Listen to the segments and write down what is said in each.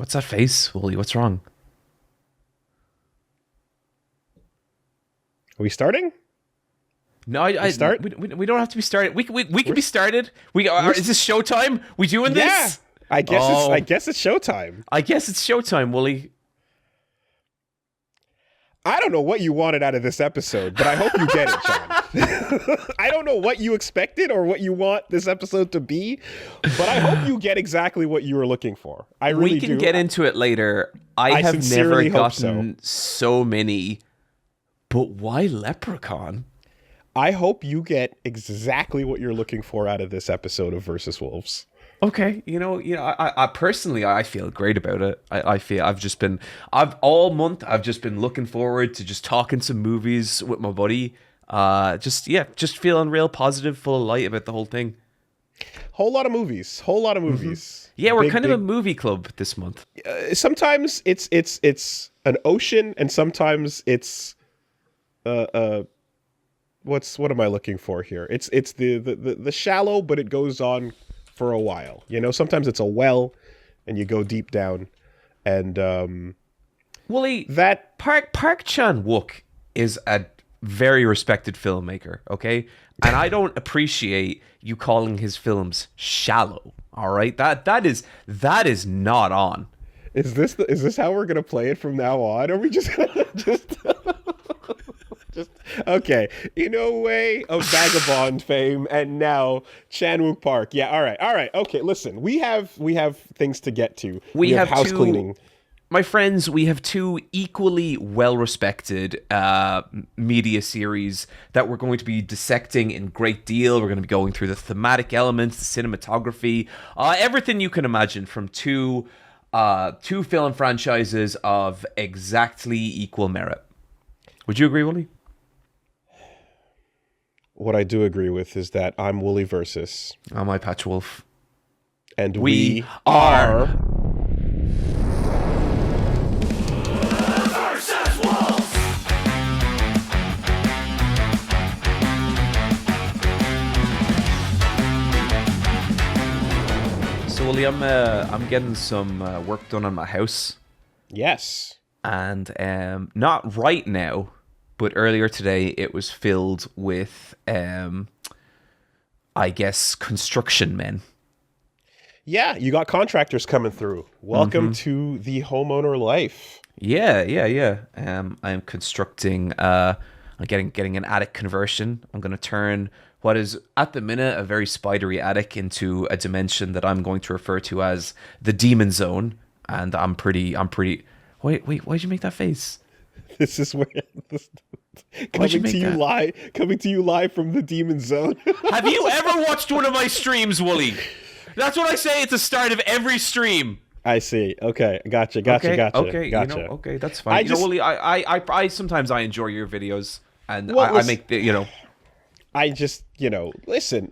What's that face, Woolie? What's wrong? Are we starting? No, I start? we don't have to be started. We can be started. Is this showtime? We doing this? Yeah. I guess it's showtime. I guess it's showtime, Woolie. I don't know what you wanted out of this episode, but I hope you get it, Sean. I don't know what you expected or what you want this episode to be, but I hope you get exactly what you were looking for. I really do. We can get into it later. I have never gotten so many. But why Leprechaun? I hope you get exactly what you're looking for out of this episode of Versus Wolves. Okay, I personally, I feel great about it. I feel all month I've just been looking forward to just talking some movies with my buddy. Just feeling real positive, full of light about the whole thing. Whole lot of movies. Mm-hmm. Yeah, we're kind of a movie club this month. Sometimes it's an ocean, and sometimes it's what am I looking for here? It's the shallow, but it goes on for a while. Sometimes it's a well and you go deep down. And Woolie, that Park Chan-wook is a very respected filmmaker, okay? And I don't appreciate you calling his films shallow. All right? That is not on. Is this how we're going to play it from now on? Are we just going to just okay, way of Vagabond fame, and now Chan-wook Park. Yeah, all right. Okay, listen, we have things to get to. We have house cleaning. My friends, we have two equally well-respected media series that we're going to be dissecting in great deal. We're going to be going through the thematic elements, the cinematography, everything you can imagine from two film franchises of exactly equal merit. Would you agree, Woolie? What I do agree with is that I'm Woolie Versus. I'm Eyepatch Wolf. And we are... Versus Wolves! So, Woolie, I'm getting some work done on my house. Yes. And not right now, but earlier today it was filled with, I guess, construction men. Yeah, you got contractors coming through. Welcome to the homeowner life. Yeah. I'm constructing, I'm getting an attic conversion. I'm going to turn what is at the minute a very spidery attic into a dimension that I'm going to refer to as the demon zone. And I'm pretty. Wait, why'd you make that face? This is where coming to you live from the demon zone. Have you ever watched one of my streams, Woolie? That's what I say at the start of every stream. I see. Okay, gotcha. Okay, gotcha. Okay, that's fine. Woolie, I sometimes I enjoy your videos, and I make the I just, listen,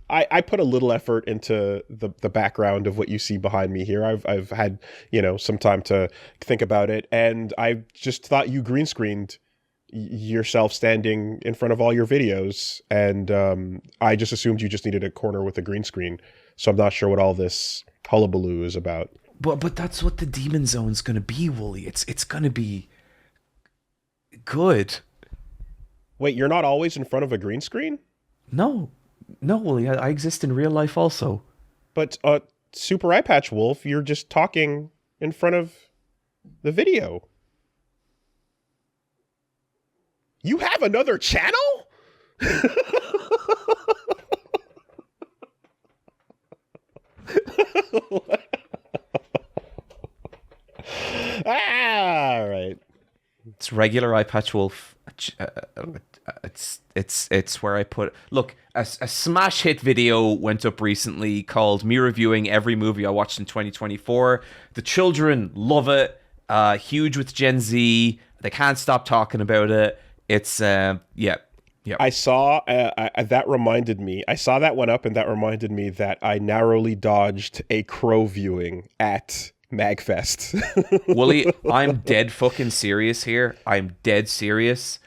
I put a little effort into the background of what you see behind me here. I've had, some time to think about it, and I just thought you green screened yourself standing in front of all your videos, and I just assumed you just needed a corner with a green screen. So I'm not sure what all this hullabaloo is about. But that's what the demon zone's going to be, Woolie. It's going to be good. Wait, you're not always in front of a green screen? No, Woolie. I exist in real life also. But Super Eyepatch Wolf, you're just talking in front of the video. You have another channel? All right. It's regular Eyepatch Wolf. It's where I put. Look, a smash hit video went up recently called me reviewing every movie I watched in 2024. The children love it. Huge with Gen Z. They can't stop talking about it. It's yeah. I saw that reminded me. I saw that one up, and that reminded me that I narrowly dodged a Crow viewing at MagFest. Woolie, I'm dead fucking serious here. I'm dead serious.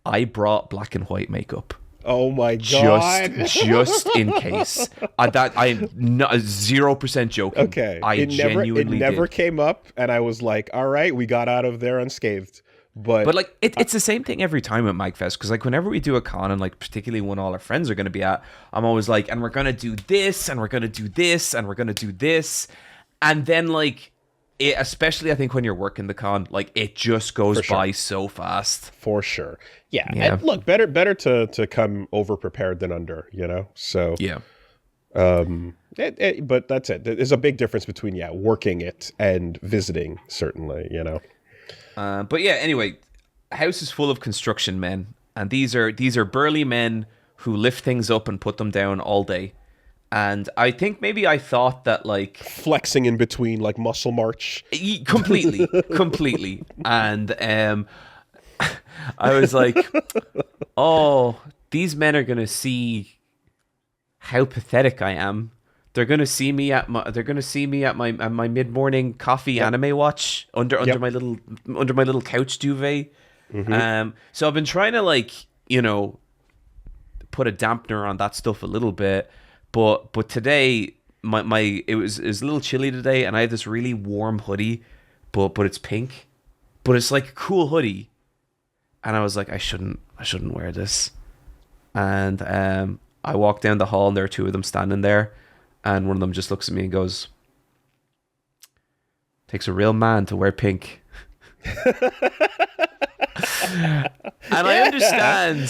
I brought black and white makeup. Oh my god! Just in case. That I'm not 0% joking. Okay, I genuinely never did. came up, and I was like, all right, we got out of there unscathed. But like it's the same thing every time at MagFest, because like whenever we do a con, and like particularly when all our friends are going to be at, I'm always like, and we're going to do this, and we're going to do this, and we're going to do this, and then like it, especially I think when you're working the con, like it just goes by so fast. For sure. Yeah. And look, better to come over prepared than under, you know? So yeah. But that's it. There's a big difference between working it and visiting, certainly, you know. But yeah, anyway, house is full of construction men, and these are burly men who lift things up and put them down all day. And I think maybe I thought that like flexing in between like muscle march. completely. And I was like, oh, these men are gonna see how pathetic I am. They're gonna see me at my mid-morning coffee anime watch under my little couch duvet. Mm-hmm. So I've been trying to like, you know, put a dampener on that stuff a little bit. But today it was a little chilly today, and I had this really warm hoodie, but it's pink, but it's like a cool hoodie, and I was like, I shouldn't wear this, and I walked down the hall, and there are two of them standing there, and one of them just looks at me and goes, "Takes a real man to wear pink." And I understand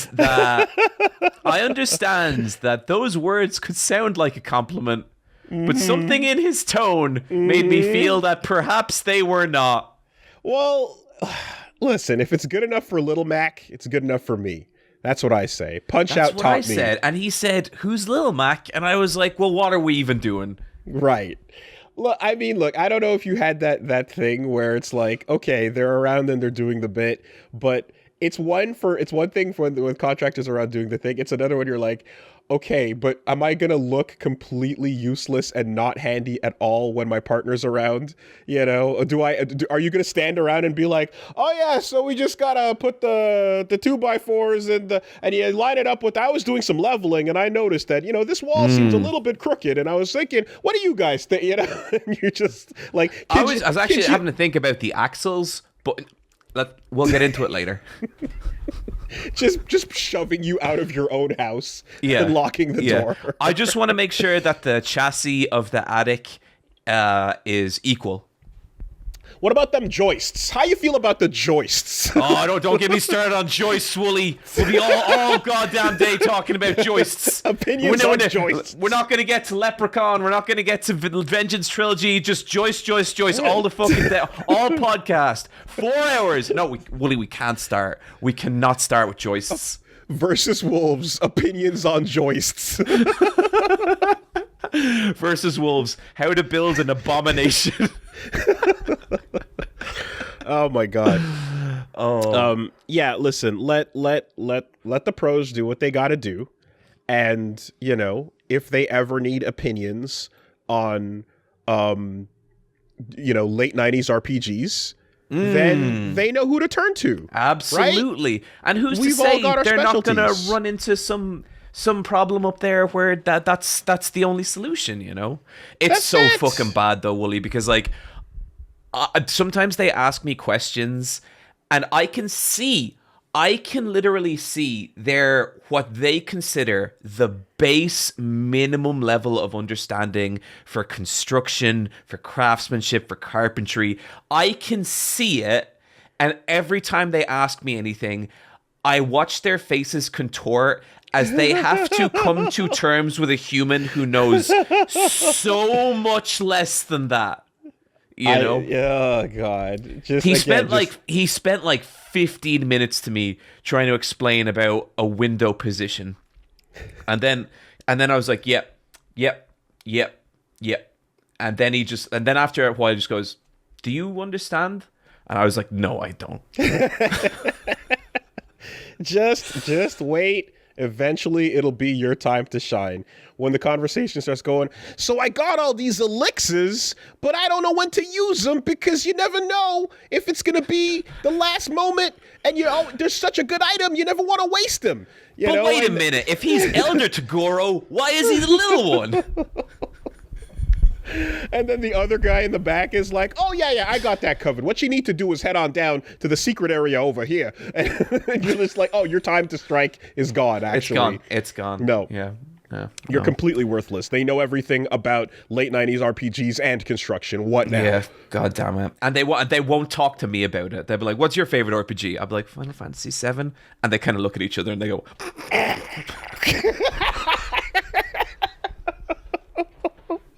that those words could sound like a compliment, but something in his tone made me feel that perhaps they were not. Well, listen, if it's good enough for Little Mac, it's good enough for me. That's what I say. Punch Out taught me. That's what I said. And he said, "Who's Little Mac?" And I was like, well, what are we even doing? Right. Look, I don't know if you had that thing where it's like, okay, they're around and they're doing the bit, but it's one thing for when contractors are around doing the thing. It's another one you're like, okay, but am I going to look completely useless and not handy at all when my partner's around? You know, are you going to stand around and be like, oh yeah, so we just got to put the 2x4s and you line it up with, I was doing some leveling and I noticed that, you know, this wall seems a little bit crooked. And I was thinking, what do you guys think? You know, and you're just like, I was actually having to think about the axles, but we'll get into it later. just shoving you out of your own house and locking the door. I just want to make sure that the chassis of the attic is equal. What about them joists? How you feel about the joists? Oh, don't get me started on joists, Woolie. We'll be all goddamn day talking about joists. Opinions on joists. We're not going to get to Leprechaun. We're not going to get to Vengeance Trilogy. Just joist. All the fucking day. All podcast. 4 hours. No, Woolie, we can't start. We cannot start with joists. Versus Wolves. Opinions on joists. Versus Wolves. How to build an abomination. Oh my god. Yeah, listen, let the pros do what they got to do, and you know, if they ever need opinions on you know, late 90s RPGs, then they know who to turn to. Absolutely. Right? And who's to say they're not going to run into some problem up there where that's the only solution, you know? It's so fucking bad though, Woolie, because like sometimes they ask me questions and I can literally see what they consider the base minimum level of understanding for construction, for craftsmanship, for carpentry. I can see it, and every time they ask me anything, I watch their faces contort as they have to come to terms with a human who knows so much less than that. You know? Oh God! He spent like 15 minutes to me trying to explain about a window position, and then I was like, yep, and then after a while he just goes, "Do you understand?" And I was like, "No, I don't." Just wait Eventually, it'll be your time to shine. When the conversation starts going, so I got all these elixirs, but I don't know when to use them because you never know if it's going to be the last moment and there's such a good item, you never want to waste them. But wait a minute. If he's Elder Toguro, why is he the little one? And then the other guy in the back is like, oh, yeah, I got that covered. What you need to do is head on down to the secret area over here. And you're just like, oh, your time to strike is gone, actually. It's gone. No. Yeah. You're completely worthless. They know everything about late 90s RPGs and construction. What now? Yeah, god damn it. And they won't talk to me about it. They'll be like, what's your favorite RPG? I'll be like, Final Fantasy VII. And they kind of look at each other and they go,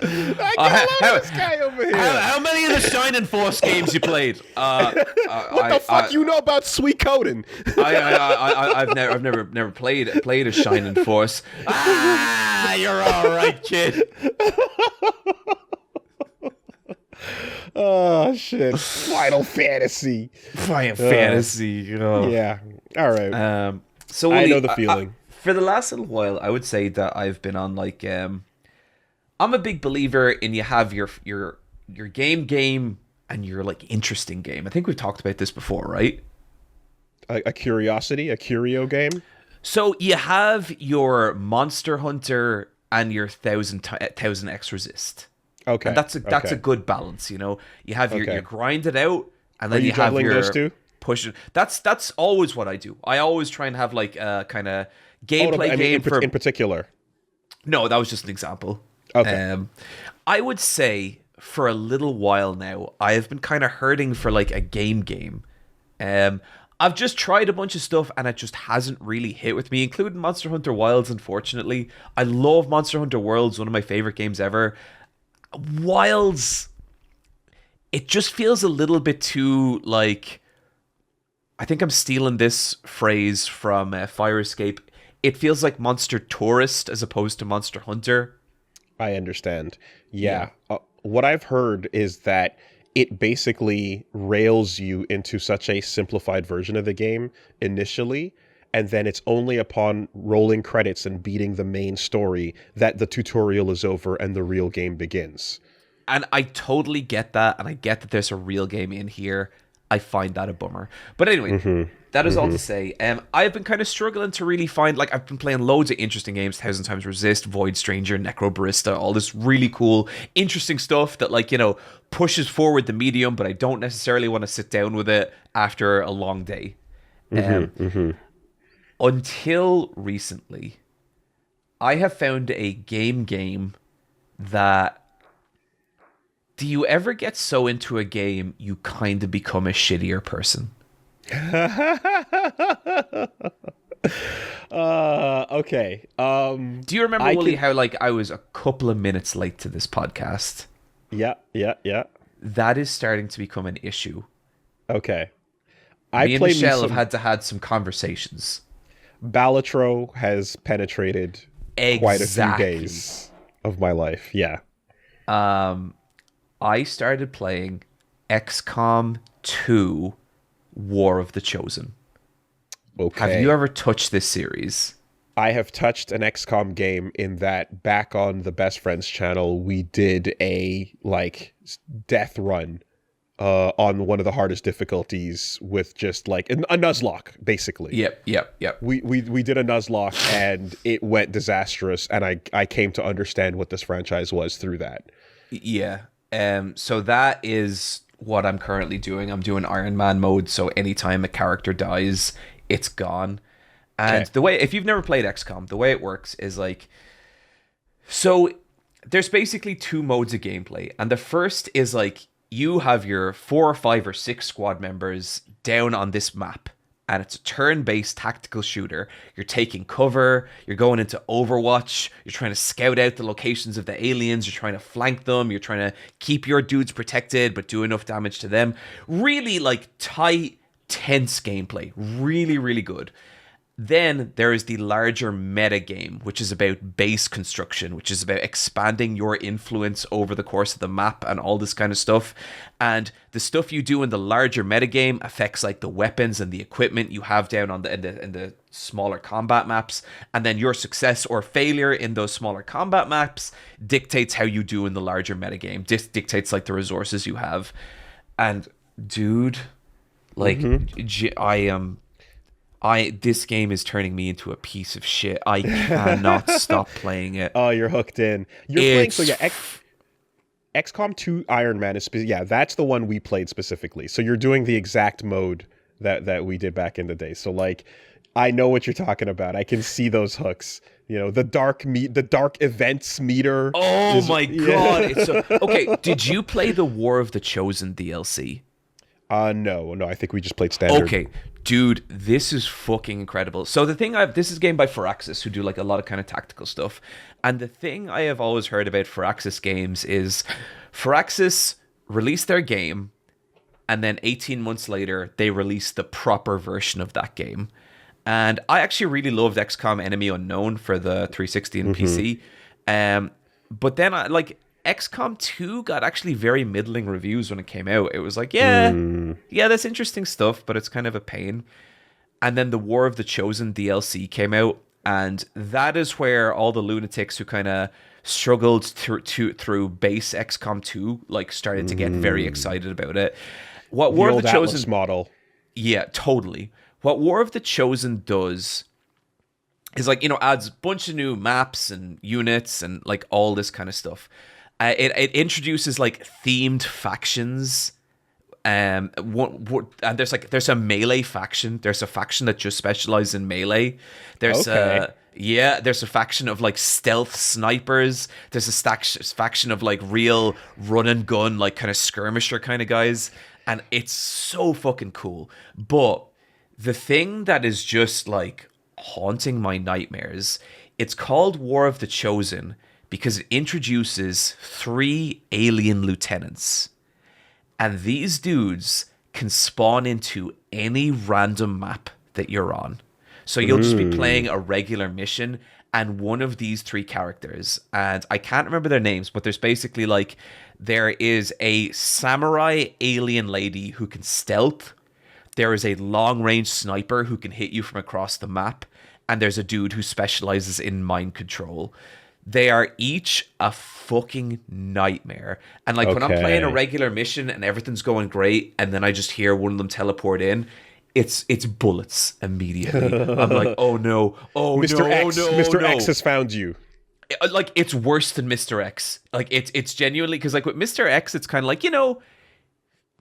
I can't allow this guy over here. How many of the Shining Force games you played? What the fuck you know about sweet coding? I've never played a Shining Force. You're all right, kid. Oh shit! Final Fantasy. Oh. Yeah. All right. So I know the feeling. For the last little while, I would say that I've been on like I'm a big believer in you have your game and your like interesting game. I think we've talked about this before, right? A curiosity, a curio game. So you have your Monster Hunter and your 1000 X Resist. Okay, and that's a good balance. You know, you have your grind it out, and then you have your those two? Push it. That's always what I do. I always try and have like a kind of gameplay game in particular. No, that was just an example. Okay. I would say for a little while now, I have been kind of hurting for like a game. I've just tried a bunch of stuff and it just hasn't really hit with me, including Monster Hunter Wilds, unfortunately. I love Monster Hunter Worlds, one of my favorite games ever. Wilds, it just feels a little bit too like... I think I'm stealing this phrase from Fire Escape. It feels like Monster Tourist as opposed to Monster Hunter. I understand. Yeah. What I've heard is that it basically rails you into such a simplified version of the game initially, and then it's only upon rolling credits and beating the main story that the tutorial is over and the real game begins. And I totally get that, and I get that there's a real game in here. I find that a bummer. But anyway, that is all to say. I've been kind of struggling to really find, like, I've been playing loads of interesting games, 1000 Times Resist, Void Stranger, Necrobarista, all this really cool, interesting stuff that, like, you know, pushes forward the medium, but I don't necessarily want to sit down with it after a long day. Until recently, I have found a game that... Do you ever get so into a game you kind of become a shittier person? Okay. Do you remember, Woolie, how like I was a couple of minutes late to this podcast? Yeah. That is starting to become an issue. Okay. Me and Michelle have had some conversations. Balatro has penetrated quite a few days of my life. Yeah. I started playing XCOM 2 War of the Chosen. Okay. Have you ever touched this series? I have touched an XCOM game in that back on the Best Friends channel, we did a like death run on one of the hardest difficulties with just like a Nuzlocke, basically. Yep. We did a Nuzlocke and it went disastrous, and I came to understand what this franchise was through that. Yeah. So that is what I'm currently doing. I'm doing Iron Man mode, so anytime a character dies, it's gone. And the way, if you've never played XCOM, the way it works is like, so there's basically two modes of gameplay. And the first is like, you have your 4 or 5 or 6 squad members down on this map. And it's a turn-based tactical shooter. You're taking cover, you're going into Overwatch, you're trying to scout out the locations of the aliens, you're trying to flank them, you're trying to keep your dudes protected, but do enough damage to them. Really, like, tight, tense gameplay. Really, really good. Then there is the larger meta game, which is about base construction, which is about expanding your influence over the course of the map and all this kind of stuff. And the stuff you do in the larger meta game affects like the weapons and the equipment you have down on the smaller combat maps. And then your success or failure in those smaller combat maps dictates how you do in the larger meta game. Dictates like the resources you have. And dude, like this game is turning me into a piece of shit. I cannot stop playing it. Oh, you're hooked in. You're playing, so yeah, XCOM 2 Iron Man is, that's the one we played specifically. So you're doing the exact mode that we did back in the day. So like, I know what you're talking about. I can see those hooks. You know, the dark events meter. Oh my god! It's okay. Did you play the War of the Chosen DLC? No. I think we just played standard. Okay, dude, this is fucking incredible. So this is a game by Firaxis, who do like a lot of kind of tactical stuff. And the thing I have always heard about Firaxis games is Firaxis released their game, and then 18 months later, they released the proper version of that game. And I actually really loved XCOM Enemy Unknown for the 360 and PC. But then XCOM 2 got actually very middling reviews when it came out. It was like, yeah, that's interesting stuff, but it's kind of a pain. And then the War of the Chosen DLC came out, and that is where all the lunatics who kind of struggled through base XCOM 2 like started to get very excited about it. What War of the Chosen Atlas model. Yeah, totally. What War of the Chosen does is like, adds a bunch of new maps and units and like all this kind of stuff. It introduces like themed factions. And there's a melee faction. There's a faction that just specializes in melee. There's there's a faction of like stealth snipers. There's a faction of like real run and gun, like kind of skirmisher kind of guys. And it's so fucking cool. But the thing that is just like haunting my nightmares, it's called War of the Chosen because it introduces 3 alien lieutenants. And these dudes can spawn into any random map that you're on. So you'll just be playing a regular mission, and one of these 3 characters, and I can't remember their names, but there's basically like, there is a samurai alien lady who can stealth. There is a long-range sniper who can hit you from across the map. And there's a dude who specializes in mind control. They are each a fucking nightmare. And like when I'm playing a regular mission and everything's going great, and then I just hear one of them teleport in, it's bullets immediately. I'm like, oh no, Mr. X, Mr. X has found you. Like, it's worse than Mr. X. Like, it's genuinely, because like with Mr. X, it's kind of like,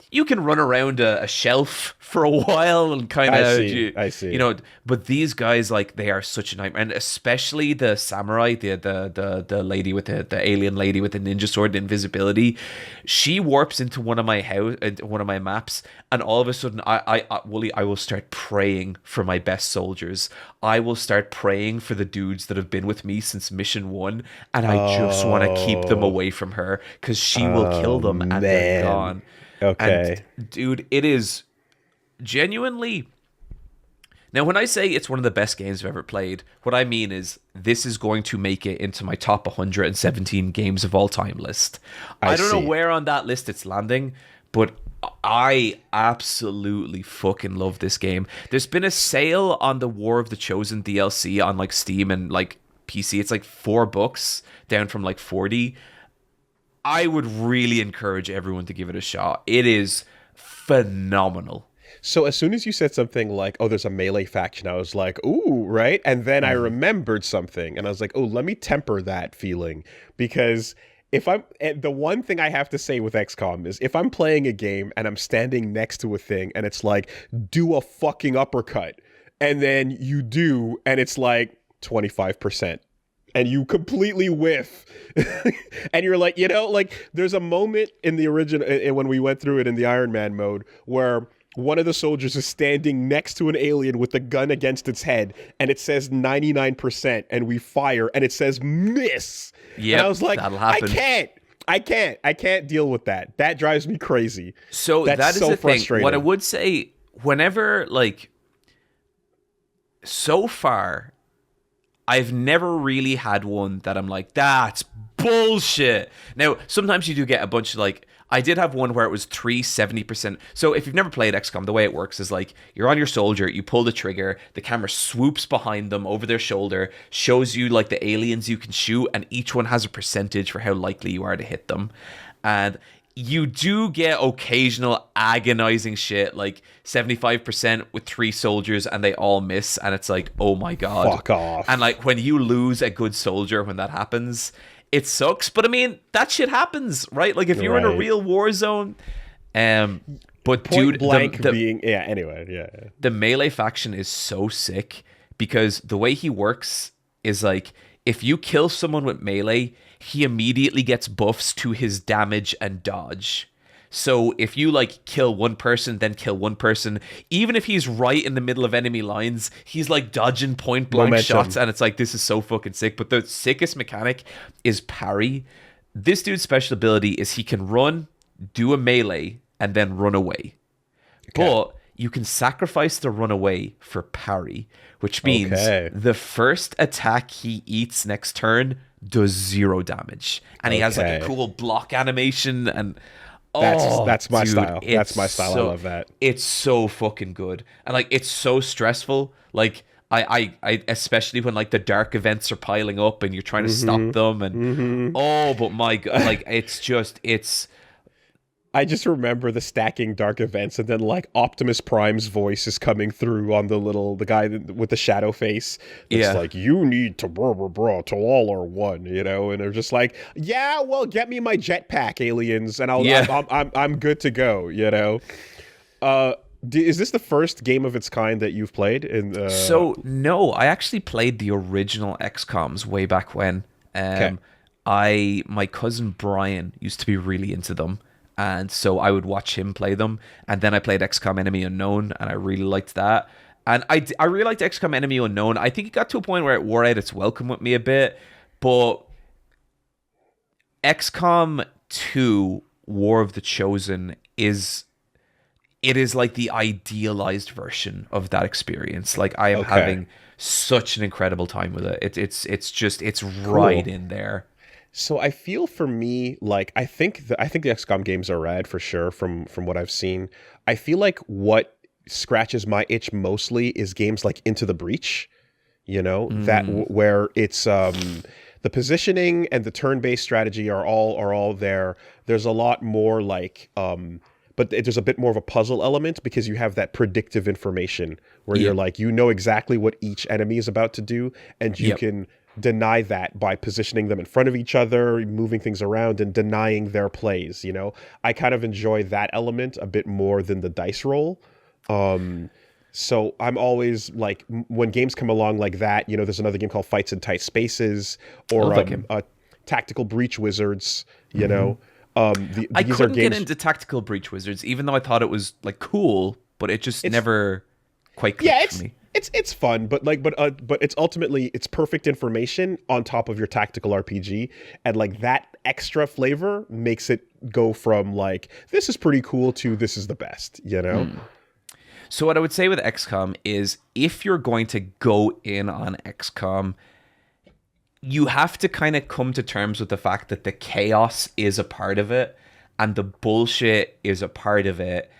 you can run around a shelf for a while and kind of, I see. But these guys, like, they are such a nightmare, and especially the samurai, the lady with the alien lady with the ninja sword, the invisibility. She warps into one of my maps, and all of a sudden, Woolie, I will start praying for my best soldiers. I will start praying for the dudes that have been with me since mission 1, and I just want to keep them away from her because she will kill them and they're gone. Okay. And, dude, it is genuinely... Now, when I say it's one of the best games I've ever played, what I mean is this is going to make it into my top 117 games of all time list. I don't know where on that list it's landing, but I absolutely fucking love this game. There's been a sale on the War of the Chosen DLC on like Steam and like PC. It's like $4 down from like 40. I would really encourage everyone to give it a shot. It is phenomenal. So as soon as you said something like, oh, there's a melee faction, I was like, ooh, right? And then I remembered something, and I was like, oh, let me temper that feeling. Because the one thing I have to say with XCOM is if I'm playing a game and I'm standing next to a thing and it's like, do a fucking uppercut, and then you do, and it's like 25%. And you completely whiff. And you're like, like there's a moment in the original, when we went through it in the Iron Man mode, where one of the soldiers is standing next to an alien with a gun against its head, and it says 99%, and we fire, and it says miss. Yeah, and I was like, that'll happen. I can't deal with that. That drives me crazy. So that is so the frustrating. Thing. What I would say, whenever like so far, I've never really had one that I'm like, that's bullshit. Now, sometimes you do get a bunch of like, I did have one where it was 70%. So if you've never played XCOM, the way it works is like, you're on your soldier, you pull the trigger, the camera swoops behind them over their shoulder, shows you like the aliens you can shoot, and each one has a percentage for how likely you are to hit them. And you do get occasional agonizing shit, like 75% with 3 soldiers and they all miss, and it's like, oh my god. Fuck off. And like when you lose a good soldier when that happens, it sucks. But I mean, that shit happens, right? Like if you're in a real war zone, but Point dude, blank being anyway, yeah. The melee faction is so sick because the way he works is like, if you kill someone with melee, he immediately gets buffs to his damage and dodge. So if you like kill one person, then kill one person, even if he's right in the middle of enemy lines, he's like dodging point blank shots, and it's like, this is so fucking sick. But the sickest mechanic is parry. This dude's special ability is he can run, do a melee, and then run away. Okay. But you can sacrifice the runaway for parry, which means the first attack he eats next turn does 0 damage. And he has like a cool block animation, and that's my dude, style. That's my style. I love that. It's so fucking good. And like, it's so stressful. Like I especially when like the dark events are piling up and you're trying to stop them, and but my god, like it's I just remember the stacking dark events, and then like Optimus Prime's voice is coming through on the guy with the shadow face. It's like, you need to till all are one, you know, and they're just like, yeah, well, get me my jetpack, aliens, and I'm good to go, you know. Is this the first game of its kind that you've played? So no, I actually played the original XComs way back when. My cousin Brian used to be really into them. And so I would watch him play them. And then I played XCOM Enemy Unknown, and I really liked that. And I really liked XCOM Enemy Unknown. I think it got to a point where it wore out its welcome with me a bit. But XCOM 2, War of the Chosen, is like the idealized version of that experience. Like, I am having such an incredible time with it. It's right in there. So I feel, for me, like, I think the XCOM games are rad for sure from what I've seen. I feel like what scratches my itch mostly is games like Into the Breach, you know, where it's the positioning and the turn-based strategy are all there. There's a lot more like but there's a bit more of a puzzle element because you have that predictive information where you're like, you know exactly what each enemy is about to do, and you can deny that by positioning them in front of each other, moving things around, and denying their plays, you know. I kind of enjoy that element a bit more than the dice roll. So I'm always like, when games come along like that, you know, there's another game called Fights in Tight Spaces, or Tactical Breach Wizards, you know. I couldn't get into Tactical Breach Wizards, even though I thought it was like cool, but it just never quite clicked for me. It's fun, but it's ultimately, it's perfect information on top of your tactical RPG, and like that extra flavor makes it go from like, this is pretty cool to this is the best, you know. So what I would say with XCOM is, if you're going to go in on XCOM, you have to kind of come to terms with the fact that the chaos is a part of it, and the bullshit is a part of it,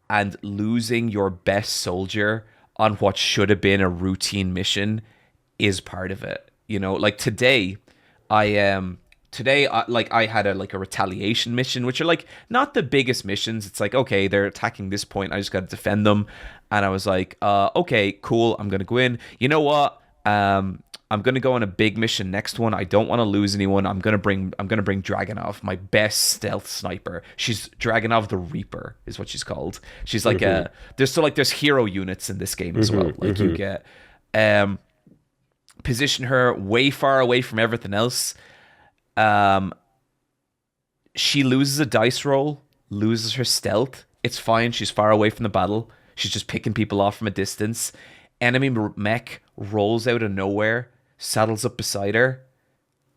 and losing your best soldier on what should have been a routine mission is part of it. You know, like today I had a retaliation mission, which are like not the biggest missions. It's like, okay, they're attacking this point, I just got to defend them. And I was like, okay, cool, I'm going to go in. You know what? I'm going to go on a big mission next one. I don't want to lose anyone. I'm going to bring Dragunov, my best stealth sniper. She's Dragunov the Reaper is what she's called. She's like there's hero units in this game as well. Like you get position her way far away from everything else. She loses a dice roll, loses her stealth. It's fine. She's far away from the battle. She's just picking people off from a distance. Enemy mech rolls out of nowhere, saddles up beside her,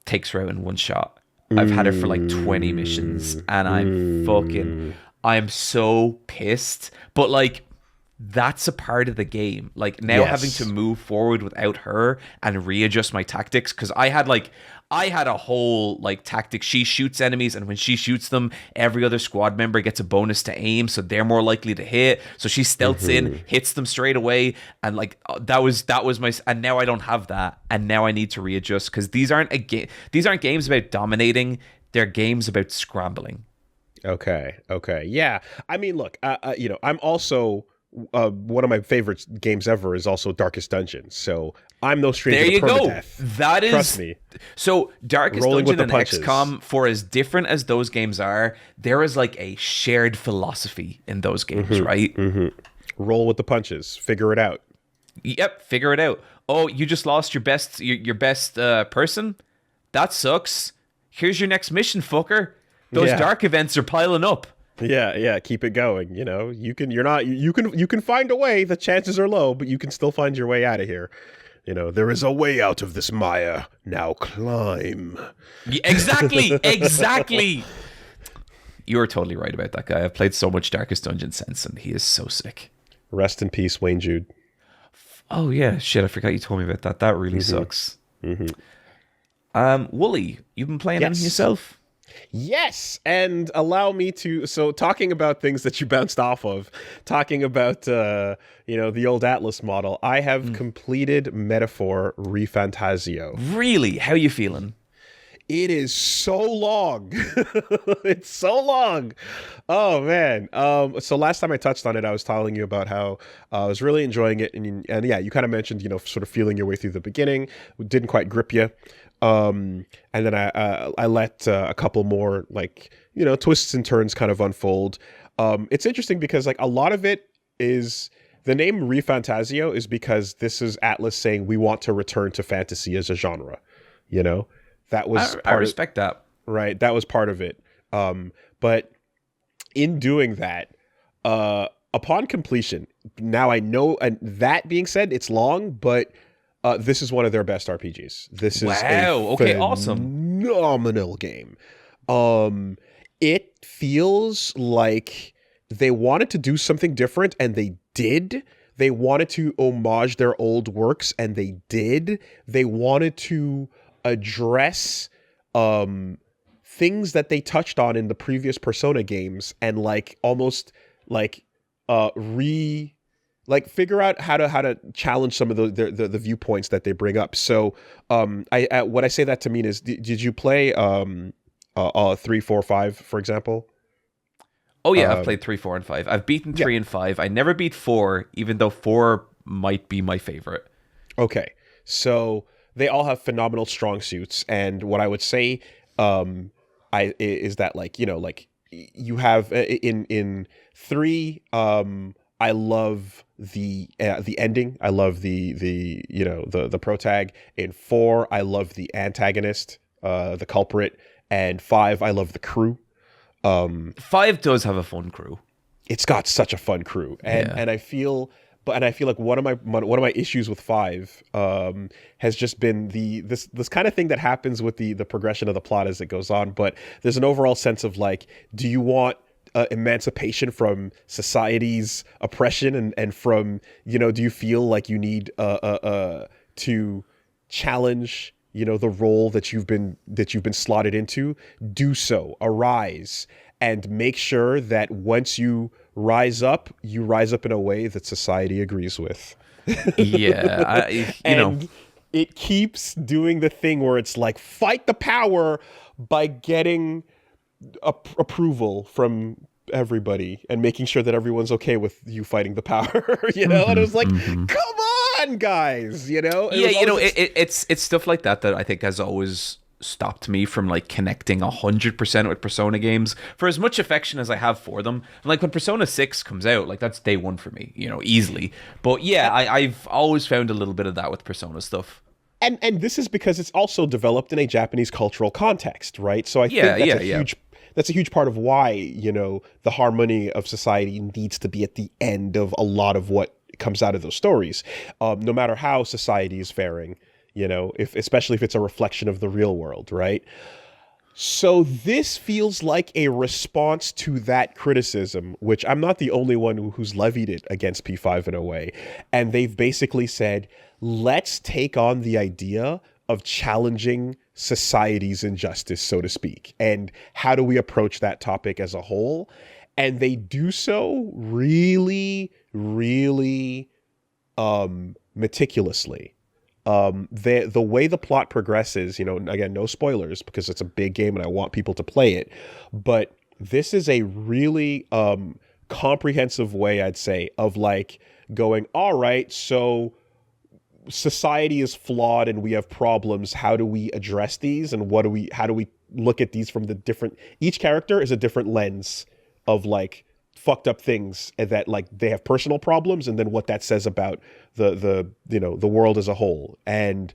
takes her out in one shot. I've had her for like 20 missions, and I'm so pissed. But like, that's a part of the game. Like now having to move forward without her and readjust my tactics, because I had a whole like tactic. She shoots enemies, and when she shoots them, every other squad member gets a bonus to aim, so they're more likely to hit. So she stealths in, hits them straight away, and like that was my. And now I don't have that, and now I need to readjust, because these aren't games about dominating. They're games about scrambling. Okay. Yeah. I mean, look, I'm also one of my favorite games ever is also Darkest Dungeon. So I'm no stranger to permadeath. That is, trust me. So Darkest Dungeon and XCOM, for as different as those games are, there is like a shared philosophy in those games, right? Roll with the punches. Figure it out. Yep, figure it out. Oh, you just lost your best person? That sucks. Here's your next mission, fucker. Those dark events are piling up. Yeah, keep it going. You can find a way. The chances are low, but you can still find your way out of here. There is a way out of this mire. Now climb. Yeah, exactly. You are totally right about that guy. I've played so much Darkest Dungeon since, and he is so sick. Rest in peace, Wayne Jude. Oh yeah, shit! I forgot you told me about that. That really sucks. Woolie, you've been playing anything yourself? Yes, and allow me to. So, talking about things that you bounced off of, talking about the old Atlas model, I have completed Metaphor ReFantazio. Really? How are you feeling? It is so long. It's so long. Oh man. So last time I touched on it, I was telling you about how I was really enjoying it, and yeah, you kind of mentioned sort of feeling your way through the beginning. It didn't quite grip you. And then I let a couple more twists and turns kind of unfold. It's interesting because like a lot of it is the name ReFantazio is because this is Atlas saying we want to return to fantasy as a genre. That was I respect that. Right, that was part of it. But in doing that, upon completion, now I know. And that being said, it's long, but this is one of their best RPGs. This is awesome, phenomenal game. It feels like they wanted to do something different, and they did. They wanted to homage their old works, and they did. They wanted to address things that they touched on in the previous Persona games, and almost figure out how to challenge some of the viewpoints that they bring up. So what I say that to mean is, did you play 3, 4, 5, for example? Oh yeah, I've played 3, 4, and 5. I've beaten 3 and 5. I never beat 4, even though 4 might be my favorite. Okay, so they all have phenomenal strong suits, and what I would say is that you have in 3, I love the ending. I love the protag. In 4, I love the antagonist, the culprit, and 5, I love the crew. 5 does have a fun crew. It's got such a fun crew, and I feel like one of my issues with 5 has just been this kind of thing that happens with the progression of the plot as it goes on. But there's an overall sense of do you want emancipation from society's oppression, and from do you feel like you need to challenge the role that you've been slotted into? Do so. Arise and make sure that once you rise up in a way that society agrees with. Yeah, it keeps doing the thing where it's fight the power by getting approval from everybody and making sure that everyone's okay with you fighting the power. And it was come on, guys. It's stuff like that I think has always stopped me from connecting 100% with Persona games, for as much affection as I have for them. When Persona 6 comes out, that's day one for me, easily. But yeah, I've always found a little bit of that with Persona stuff. And this is because it's also developed in a Japanese cultural context, right? So I think that's a huge part of why, the harmony of society needs to be at the end of a lot of what comes out of those stories. No matter how society is faring, especially if it's a reflection of the real world, right? So this feels like a response to that criticism, which I'm not the only one who's levied it against P5 in a way. And they've basically said, let's take on the idea of challenging society's injustice, so to speak. And how do we approach that topic as a whole? And they do so really, really meticulously. The way the plot progresses, you know, again, no spoilers because it's a big game and I want people to play it, but this is a really comprehensive way, I'd say, of like going, all right, so society is flawed and we have problems. How do we address these? And how do we look at these from the different, each character is a different lens of like fucked up things, and that like they have personal problems, and then what that says about the you know, the world as a whole. And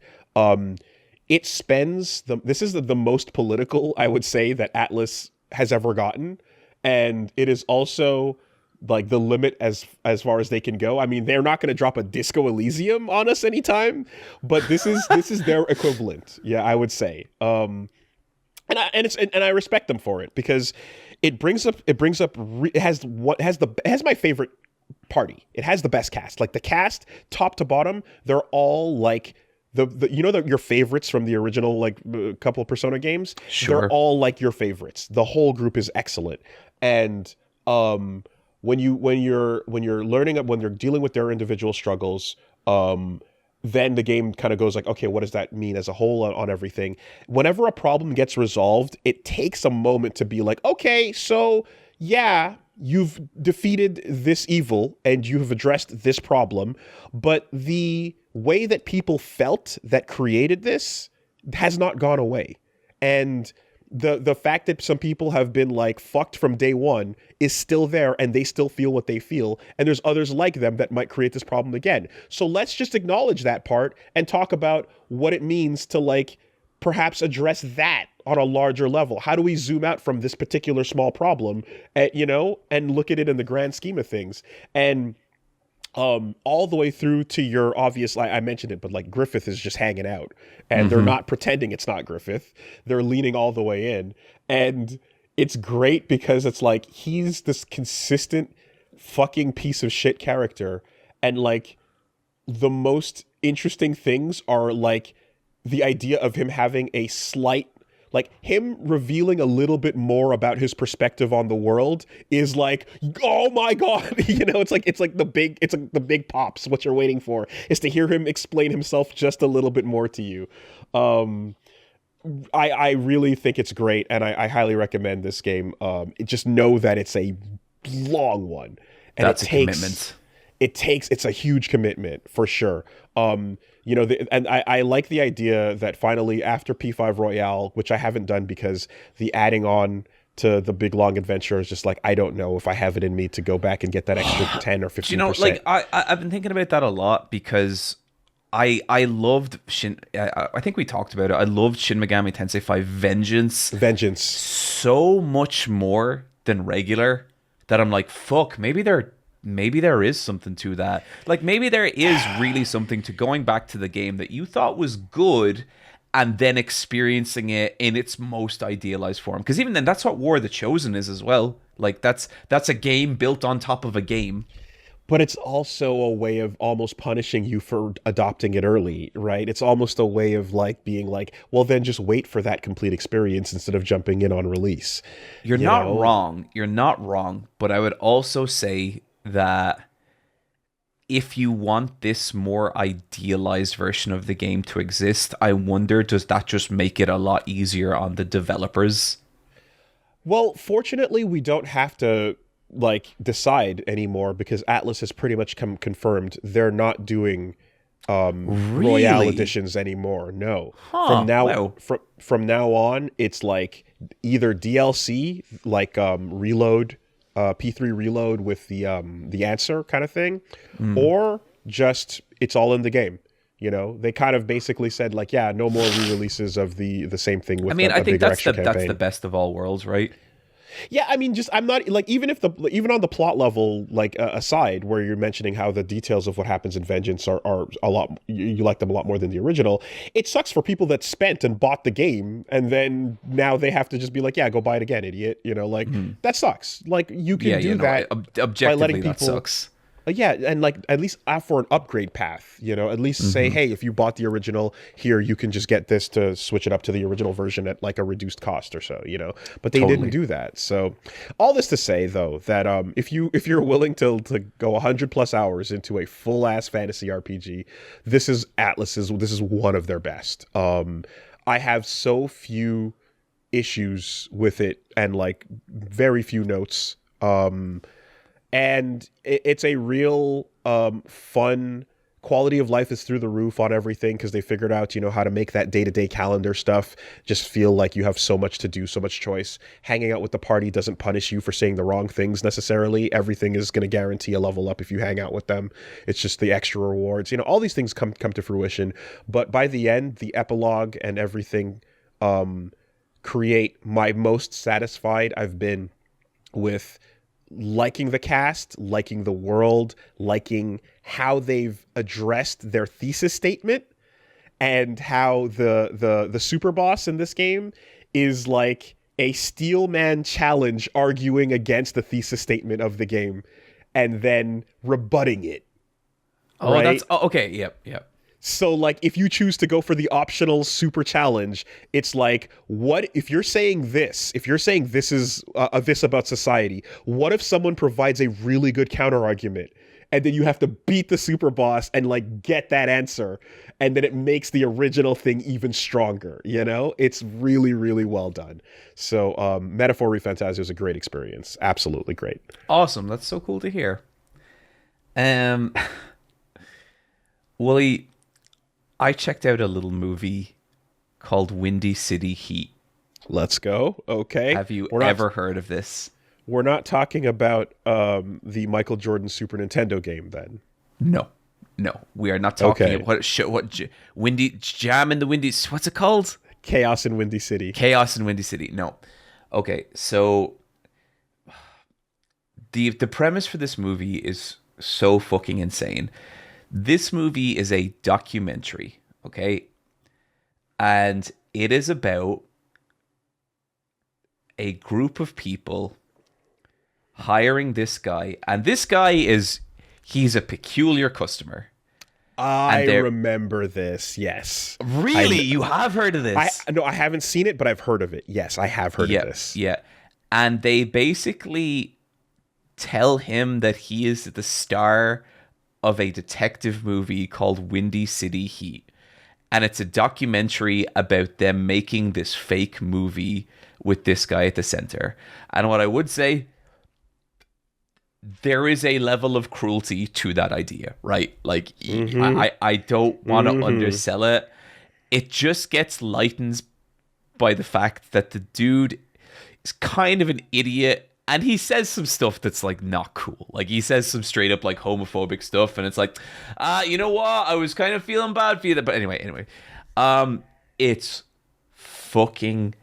it spends this is the most political, I would say, that Atlas has ever gotten, and it is also like the limit as far as they can go. I mean, they're not going to drop a Disco Elysium on us anytime, but this is their equivalent. Yeah, I would say. And I respect them for it, because it has my favorite party. It has the best cast. Like the cast, top to bottom, they're all like your favorites from the original like couple of Persona games. Sure. They're all like your favorites. The whole group is excellent. And when you're dealing with their individual struggles, then the game kind of goes like, okay, what does that mean as a whole on everything? Whenever a problem gets resolved, it takes a moment to be like, okay, so yeah, you've defeated this evil and you have addressed this problem, but the way that people felt that created this has not gone away. And the fact that some people have been like fucked from day one is still there, and they still feel what they feel, and there's others like them that might create this problem again. So let's just acknowledge that part and talk about what it means to like perhaps address that on a larger level. How do we zoom out from this particular small problem, and look at it in the grand scheme of things? And all the way through to your obvious, I mentioned it, but like Griffith is just hanging out, and they're not pretending it's not Griffith. They're leaning all the way in. And it's great because it's like, he's this consistent fucking piece of shit character. And like the most interesting things are like the idea of him having a slight, like him revealing a little bit more about his perspective on the world is like, oh my God, it's like the big pops. What you're waiting for is to hear him explain himself just a little bit more to you. I really think it's great, and I highly recommend this game. Just know that it's a long one, and that's a commitment. It's a huge commitment for sure. I like the idea that finally after P5 Royale, which I haven't done because the adding on to the big long adventure is just like, I don't know if I have it in me to go back and get that extra 10 or 15%. Like I've been thinking about that a lot, because I loved I think we talked about it. I loved Shin Megami Tensei 5 Vengeance so much more than regular that I'm like, fuck, maybe there is something to that. Like maybe there is really something to going back to the game that you thought was good and then experiencing it in its most idealized form. Because even then, that's what War of the Chosen is as well. Like that's a game built on top of a game. But it's also a way of almost punishing you for adopting it early, right? It's almost a way of like being like, well, then just wait for that complete experience instead of jumping in on release. You're not wrong. You're not wrong. But I would also say that if you want this more idealized version of the game to exist, I wonder, does that just make it a lot easier on the developers? Well, fortunately, we don't have to like decide anymore, because Atlas has pretty much confirmed they're not doing Royale editions anymore. No. From now on, it's like either DLC, like reload, P3 reload with the answer kind of thing, or just it's all in the game. They kind of basically said like, yeah, no more re-releases of the same thing with I think that's the best of all worlds, right? Yeah, I mean, just I'm not like even on the plot level, like aside, where you're mentioning how the details of what happens in Vengeance are a lot, you like them a lot more than the original. It sucks for people that spent and bought the game and then now they have to just be like, yeah, go buy it again, idiot. You know, like that sucks. Like you can do that objectively, by letting people. That sucks. Yeah, and like at least for an upgrade path, you know, at least say, hey, if you bought the original, here you can just get this to switch it up to the original version at like a reduced cost or so, you know. But they didn't do that. So all this to say though that if you're willing to go 100+ hours into a full ass fantasy RPG, this is one of their best. I have so few issues with it and like very few notes. And it's a real fun. Quality of life is through the roof on everything because they figured out, you know, how to make that day-to-day calendar stuff just feel like you have so much to do, so much choice. Hanging out with the party doesn't punish you for saying the wrong things necessarily. Everything is going to guarantee a level up if you hang out with them. It's just the extra rewards. You know, all these things come to fruition. But by the end, the epilogue and everything create my most satisfied I've been with liking the cast, liking the world, liking how they've addressed their thesis statement, and how the super boss in this game is like a steel man challenge arguing against the thesis statement of the game and then rebutting it. Oh, right? Okay. Yep. So, like, if you choose to go for the optional super challenge, it's like, what if you're saying this? If you're saying this is this about society, what if someone provides a really good counter argument, and then you have to beat the super boss and like get that answer, and then it makes the original thing even stronger? You know, it's really, really well done. So, Metaphor ReFantazio is a great experience. Absolutely great. Awesome. That's so cool to hear. Woolie, I checked out a little movie called Windy City Heat. Let's go. Okay. Have you ever heard of this? We're not talking about the Michael Jordan Super Nintendo game then. No, we are not talking about what Windy Jam in the Windy. What's it called? Chaos in Windy City. Chaos in Windy City. No. Okay, so the premise for this movie is so fucking insane. This movie is a documentary, okay? And it is about a group of people hiring this guy. And this guy he's a peculiar customer. I remember this, yes. Really? You have heard of this? No, I haven't seen it, but I've heard of it. Yes, I have heard of this. Yeah. And they basically tell him that he is the star of a detective movie called Windy City Heat. And it's a documentary about them making this fake movie with this guy at the center. And what I would say, there is a level of cruelty to that idea, right? Like, I don't want to undersell it. It just gets lightened by the fact that the dude is kind of an idiot. And he says some stuff that's like not cool. Like he says some straight up like homophobic stuff, and it's like, you know what? I was kind of feeling bad for you. But anyway, it's fucking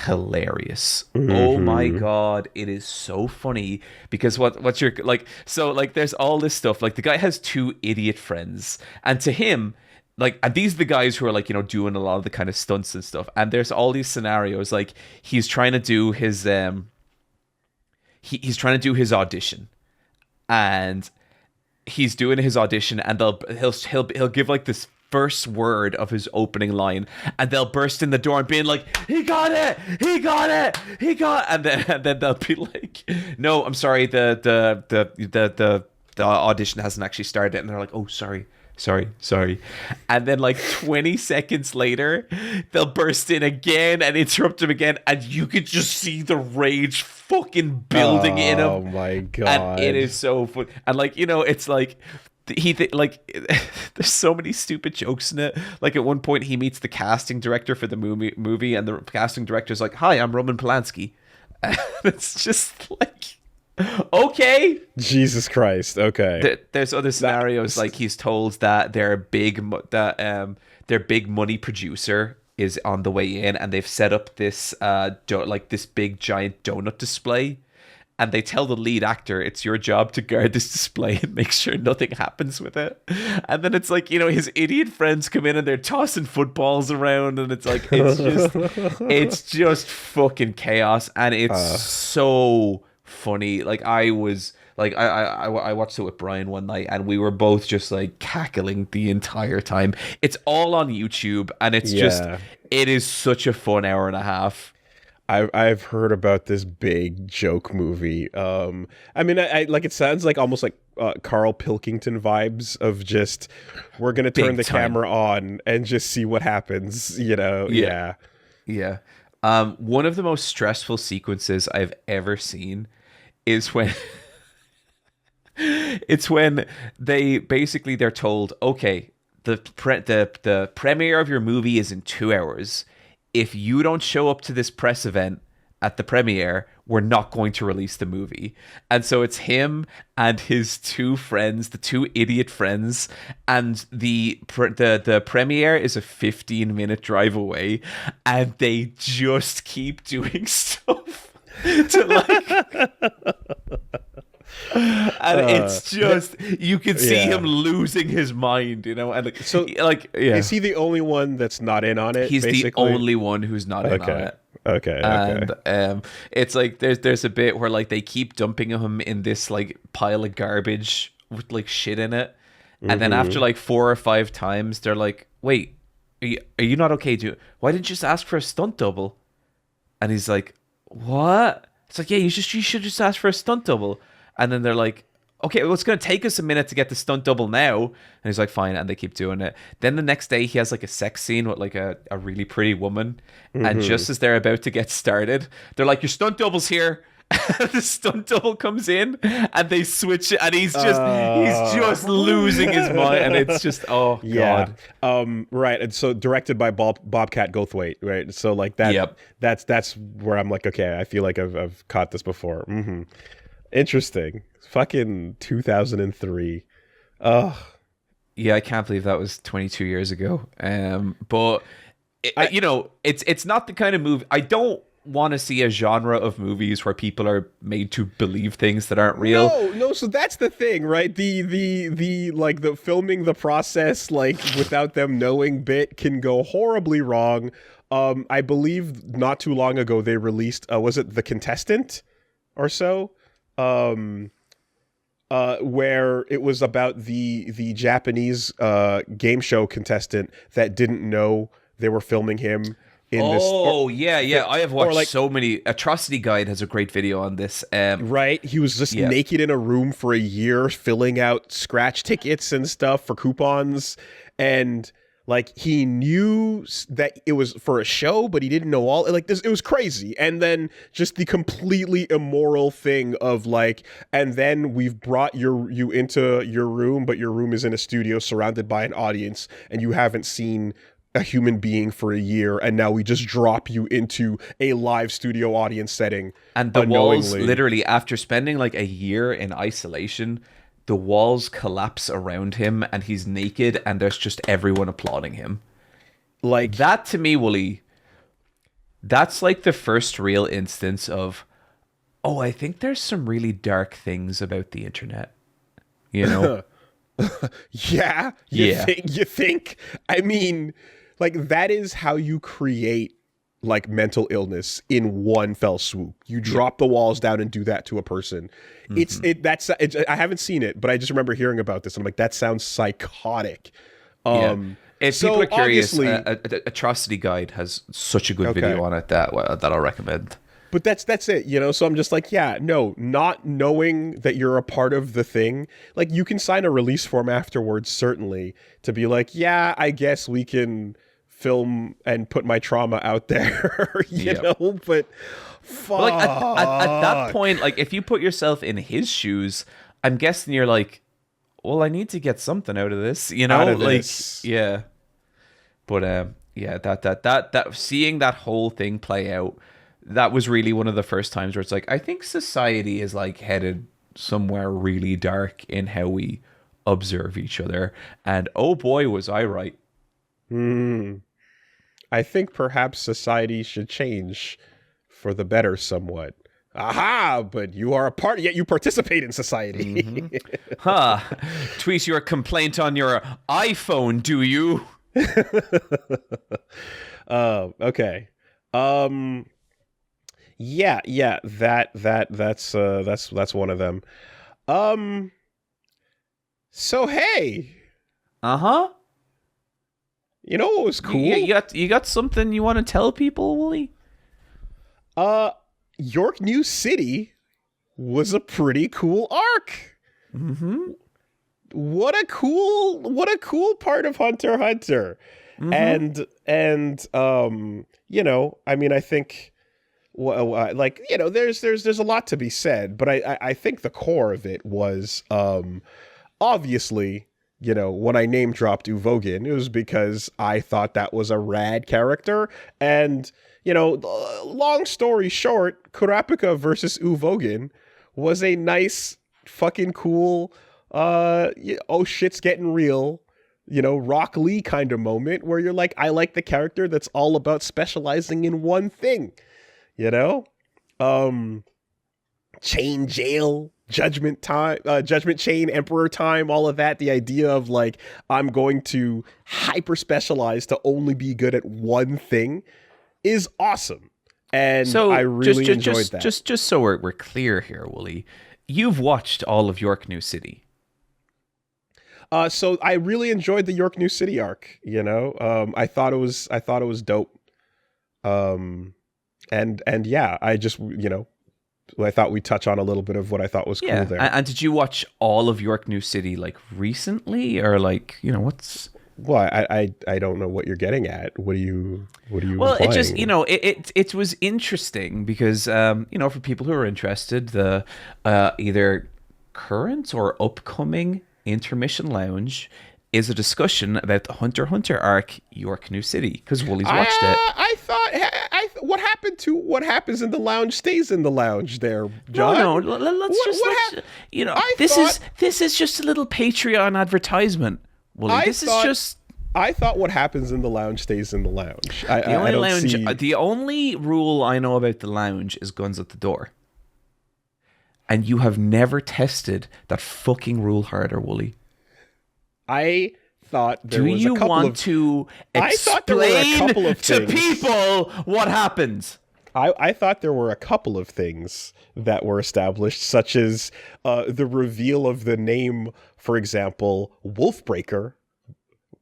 hilarious. Oh my god, it is so funny because what's your like? So like, there's all this stuff. Like the guy has two idiot friends, and to him, like, and these are the guys who are like, you know, doing a lot of the kind of stunts and stuff. And there's all these scenarios like he's trying to do his He's trying to do his audition, and he's doing his audition, and he'll give like this first word of his opening line, and they'll burst in the door and being like, he got it, and then they'll be like, no, I'm sorry, the audition hasn't actually started, and they're like, oh, sorry. And then like 20 seconds later, they'll burst in again and interrupt him again, and you could just see the rage fucking building in him. Oh my god. And it is so fun. And like, you know, it's like there's so many stupid jokes in it. Like at one point he meets the casting director for the movie, and the casting director's like, hi, I'm Roman Polanski. And it's just like, okay, Jesus Christ. Okay. There's other scenarios like he's told that their big money producer is on the way in, and they've set up this like this big giant donut display. And they tell the lead actor, it's your job to guard this display and make sure nothing happens with it. And then it's like, his idiot friends come in and they're tossing footballs around. And it's like, it's just fucking chaos. And it's so funny. Like, I watched it with Brian one night and we were both just like cackling the entire time. It's all on YouTube and it's it is such a fun hour and a half. I've heard about this big joke movie. I mean, I like, it sounds like almost like Carl Pilkington vibes of just, we're gonna turn the camera on and just see what happens. Yeah. One of the most stressful sequences I've ever seen is when it's when they're told, okay, the premiere of your movie is in 2 hours. If you don't show up to this press event at the premiere, we're not going to release the movie. And so it's him and his two friends, the two idiot friends, and the premiere is a 15-minute drive away, and they just keep doing stuff to like... And it's just, you can see him losing his mind, and like, so like, is he the only one that's not in on it? He's basically the only one who's not in on it. Okay. And it's like there's a bit where like they keep dumping him in this like pile of garbage with like shit in it, and then after like 4 or 5 times, they're like, "Wait, are you not okay? Why didn't you just ask for a stunt double?" And he's like, "What?" It's like, "Yeah, you should just ask for a stunt double." And then they're like, okay, well, it's going to take us a minute to get the stunt double now. And he's like, fine. And they keep doing it. Then the next day, he has like a sex scene with like a really pretty woman. And just as they're about to get started, they're like, your stunt double's here. The stunt double comes in and they switch it. And he's just losing his mind. And it's just, oh, God. Right. And so directed by Bobcat Goldthwait, right? So like that, that's where I'm like, okay, I feel like I've caught this before. Interesting. Fucking 2003. Ugh. Yeah, I can't believe that was 22 years ago. But it's not the kind of movie. I don't want to see a genre of movies where people are made to believe things that aren't real. No. So that's the thing, right? The like the filming the process, like without them knowing bit can go horribly wrong. I believe not too long ago they released was it The Contestant or so? Where it was about the Japanese game show contestant that didn't know they were filming him in this. I have watched so many. Atrocity Guide has a great video on this. Right, he was just naked in a room for a year, filling out scratch tickets and stuff for coupons, and like he knew that it was for a show, but he didn't know all like this. It was crazy. And then just the completely immoral thing of like, and then we've brought you into your room, but your room is in a studio surrounded by an audience, and you haven't seen a human being for a year, and now we just drop you into a live studio audience setting. And the walls, literally, after spending like a year in isolation, the walls collapse around him and he's naked and there's just everyone applauding him. Like that to me, Woolie, that's like the first real instance of, oh, I think there's some really dark things about the internet. You think? I mean, like that is how you create like mental illness in one fell swoop. You drop the walls down and do that to a person. I haven't seen it, but I just remember hearing about this. I'm like, that sounds psychotic. If people are curious, Atrocity Guide has such a good video on it that I'll recommend. But that's it, so I'm just like, not knowing that you're a part of the thing, like you can sign a release form afterwards, certainly, to be like, I guess we can film and put my trauma out there, you know, but fuck. Like at that point, like if you put yourself in his shoes, I'm guessing you're like, well, I need to get something out of this, yeah. But that seeing that whole thing play out, that was really one of the first times where it's like, I think society is like headed somewhere really dark in how we observe each other. And oh boy, was I right. I think perhaps society should change for the better somewhat. Aha! But you are a part, yet you participate in society. Huh. Tweet your complaint on your iPhone, do you? Okay. Yeah. That's one of them. So hey, Uh-huh. you know what was cool? You got something you want to tell people, Woolie? York New City was a pretty cool arc. Mm-hmm. What a cool part of Hunter x Hunter. And you know, I mean, I think like, you know, there's a lot to be said, but I think the core of it was obviously, you know, when I name dropped Uvogin, it was because I thought that was a rad character. And, you know, long story short, Kurapika versus Uvogin was a nice, fucking cool, oh shit's getting real, you know, Rock Lee kind of moment where you're like, I like the character that's all about specializing in one thing, you know? Chain Jail, Judgment Time, Judgment Chain, Emperor Time, all of that. The idea of like, I'm going to hyper specialize to only be good at one thing is awesome. And so I really enjoyed that. Just so we're clear here, Woolie, you've watched all of York New City. So I really enjoyed the York New City arc, you know. I thought it was dope. And yeah, I just, you know, I thought we'd touch on a little bit of what I thought was cool there. And did you watch all of York New City like recently, or like, you know, what's... Well, I don't know what you're getting at. What are you Well, implying? it just, you know, it was interesting because you know, for people who are interested, the either current or upcoming Intermission Lounge is a discussion about the Hunter x Hunter arc York New City, because Woolie's watched it. I thought what happens in the lounge stays in the lounge there, John. No, let's you know, this is just a little Patreon advertisement, Woolie. I thought what happens in the lounge stays in the lounge. The only rule I know about the lounge is guns at the door. And you have never tested that fucking rule harder, Woolie. I thought there was a couple of... Do you want to explain to people what happens? I thought there were a couple of things that were established, such as the reveal of the name, for example, Wolfbreaker,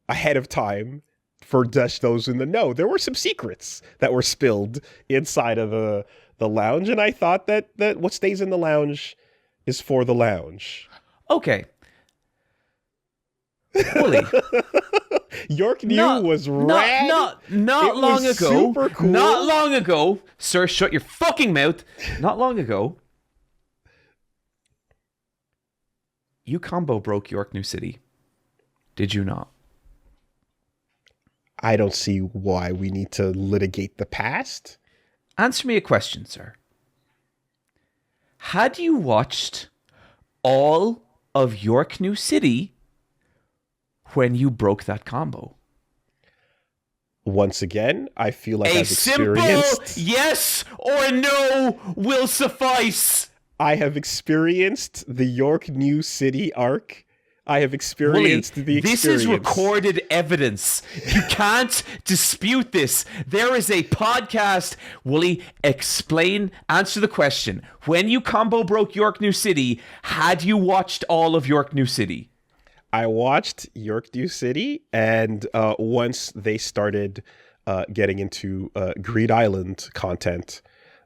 ahead of time for those in the know. There were some secrets that were spilled inside of the lounge, and I thought that what stays in the lounge is for the lounge. Okay. Woolie. York New was rad. Not long ago. Super cool. Not long ago. Sir, shut your fucking mouth. Not long ago. You combo broke York New City. Did you not? I don't see why we need to litigate the past. Answer me a question, sir. Had you watched all of York New City when you broke that combo? Once again, I feel like I've experienced... simple yes or no will suffice. I have experienced the York New City arc. I have experienced the experience. This is recorded evidence. You can't dispute this. There is a podcast. Woolie, answer the question. When you combo broke York New City, had you watched all of York New City? I watched York New City, and once they started getting into Greed Island content,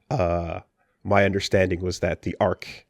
my understanding was that the arc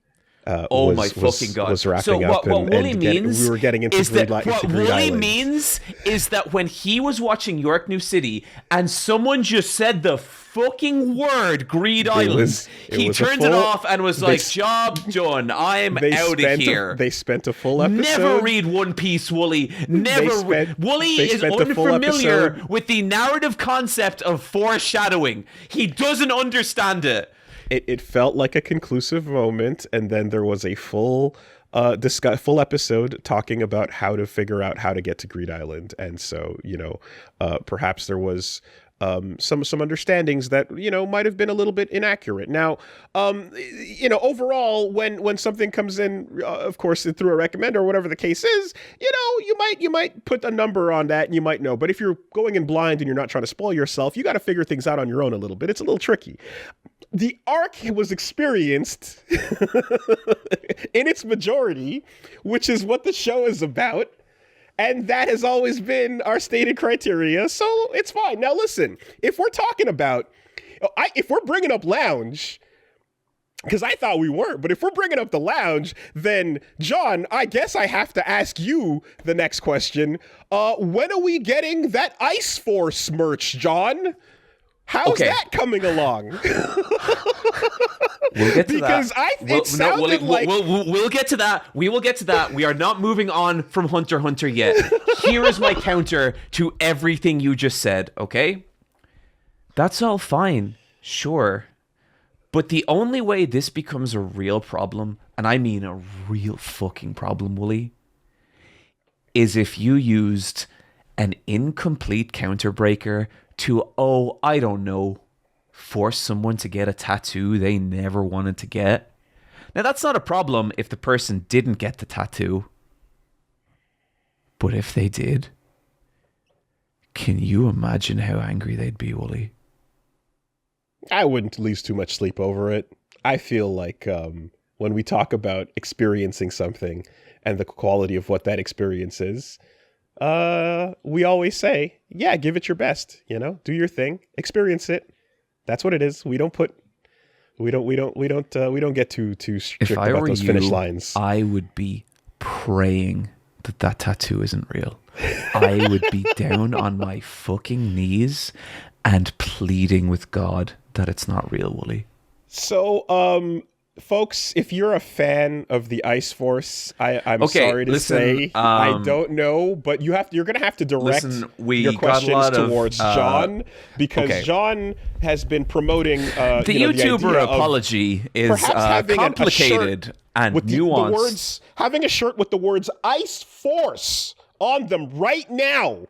was wrapping up. What Woolie means we were getting into Greed Island. What Woolie means is that when he was watching York New City and someone just said the fucking word Greed Island, he turned it off and was like, job done, I'm out of here. They spent a full episode. Never read One Piece, Woolie. Woolie is unfamiliar with the narrative concept of foreshadowing. He doesn't understand it. It felt like a conclusive moment, and then there was a full episode talking about how to figure out how to get to Greed Island. And so, you know, perhaps there was some understandings that might have been a little bit inaccurate. Now, overall, when something comes in, of course, through a recommend or whatever the case is, you might put a number on that and you might know. But if you're going in blind and you're not trying to spoil yourself, you got to figure things out on your own a little bit. It's a little tricky. The arc was experienced in its majority, which is what the show is about. And that has always been our stated criteria, so it's fine. Now, listen, if we're talking about, if we're bringing up Lounge, because I thought we weren't, but if we're bringing up the Lounge, then, John, I guess I have to ask you the next question. When are we getting that Ice Force merch, John? How's that coming along? We'll get to because that. We'll get to that. We will get to that. We are not moving on from Hunter x Hunter yet. Here is my counter to everything you just said, okay? That's all fine, sure. But the only way this becomes a real problem, and I mean a real fucking problem, Woolie, is if you used an incomplete counterbreaker to, I don't know, force someone to get a tattoo they never wanted to get. Now, that's not a problem if the person didn't get the tattoo. But if they did, can you imagine how angry they'd be, Woolie? I wouldn't lose too much sleep over it. I feel like when we talk about experiencing something and the quality of what that experience is, we always say, yeah, give it your best, do your thing, experience it. That's what it is. We don't get too strict about those finish lines. I would be praying that tattoo isn't real. I would be down on my fucking knees and pleading with God that it's not real, Woolie. So, folks, if you're a fan of the Ice Force, I'm sorry to say, I don't know, but you're going to have to direct your questions towards John, because John has been promoting the YouTuber apology is complicated and nuanced. Having a shirt with the words Ice Force on them right now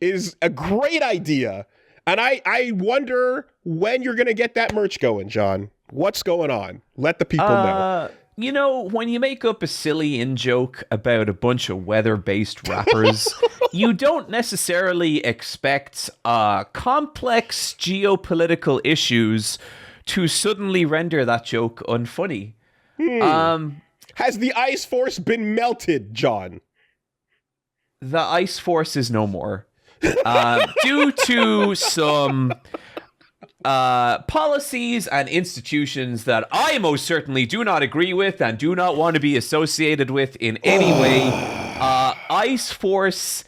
is a great idea. And I wonder when you're going to get that merch going, John. What's going on? Let the people know. When you make up a silly in-joke about a bunch of weather-based rappers, you don't necessarily expect complex geopolitical issues to suddenly render that joke unfunny. Has the Ice Force been melted, John? The Ice Force is no more. Due to some policies and institutions that I most certainly do not agree with and do not want to be associated with in any way, Ice Force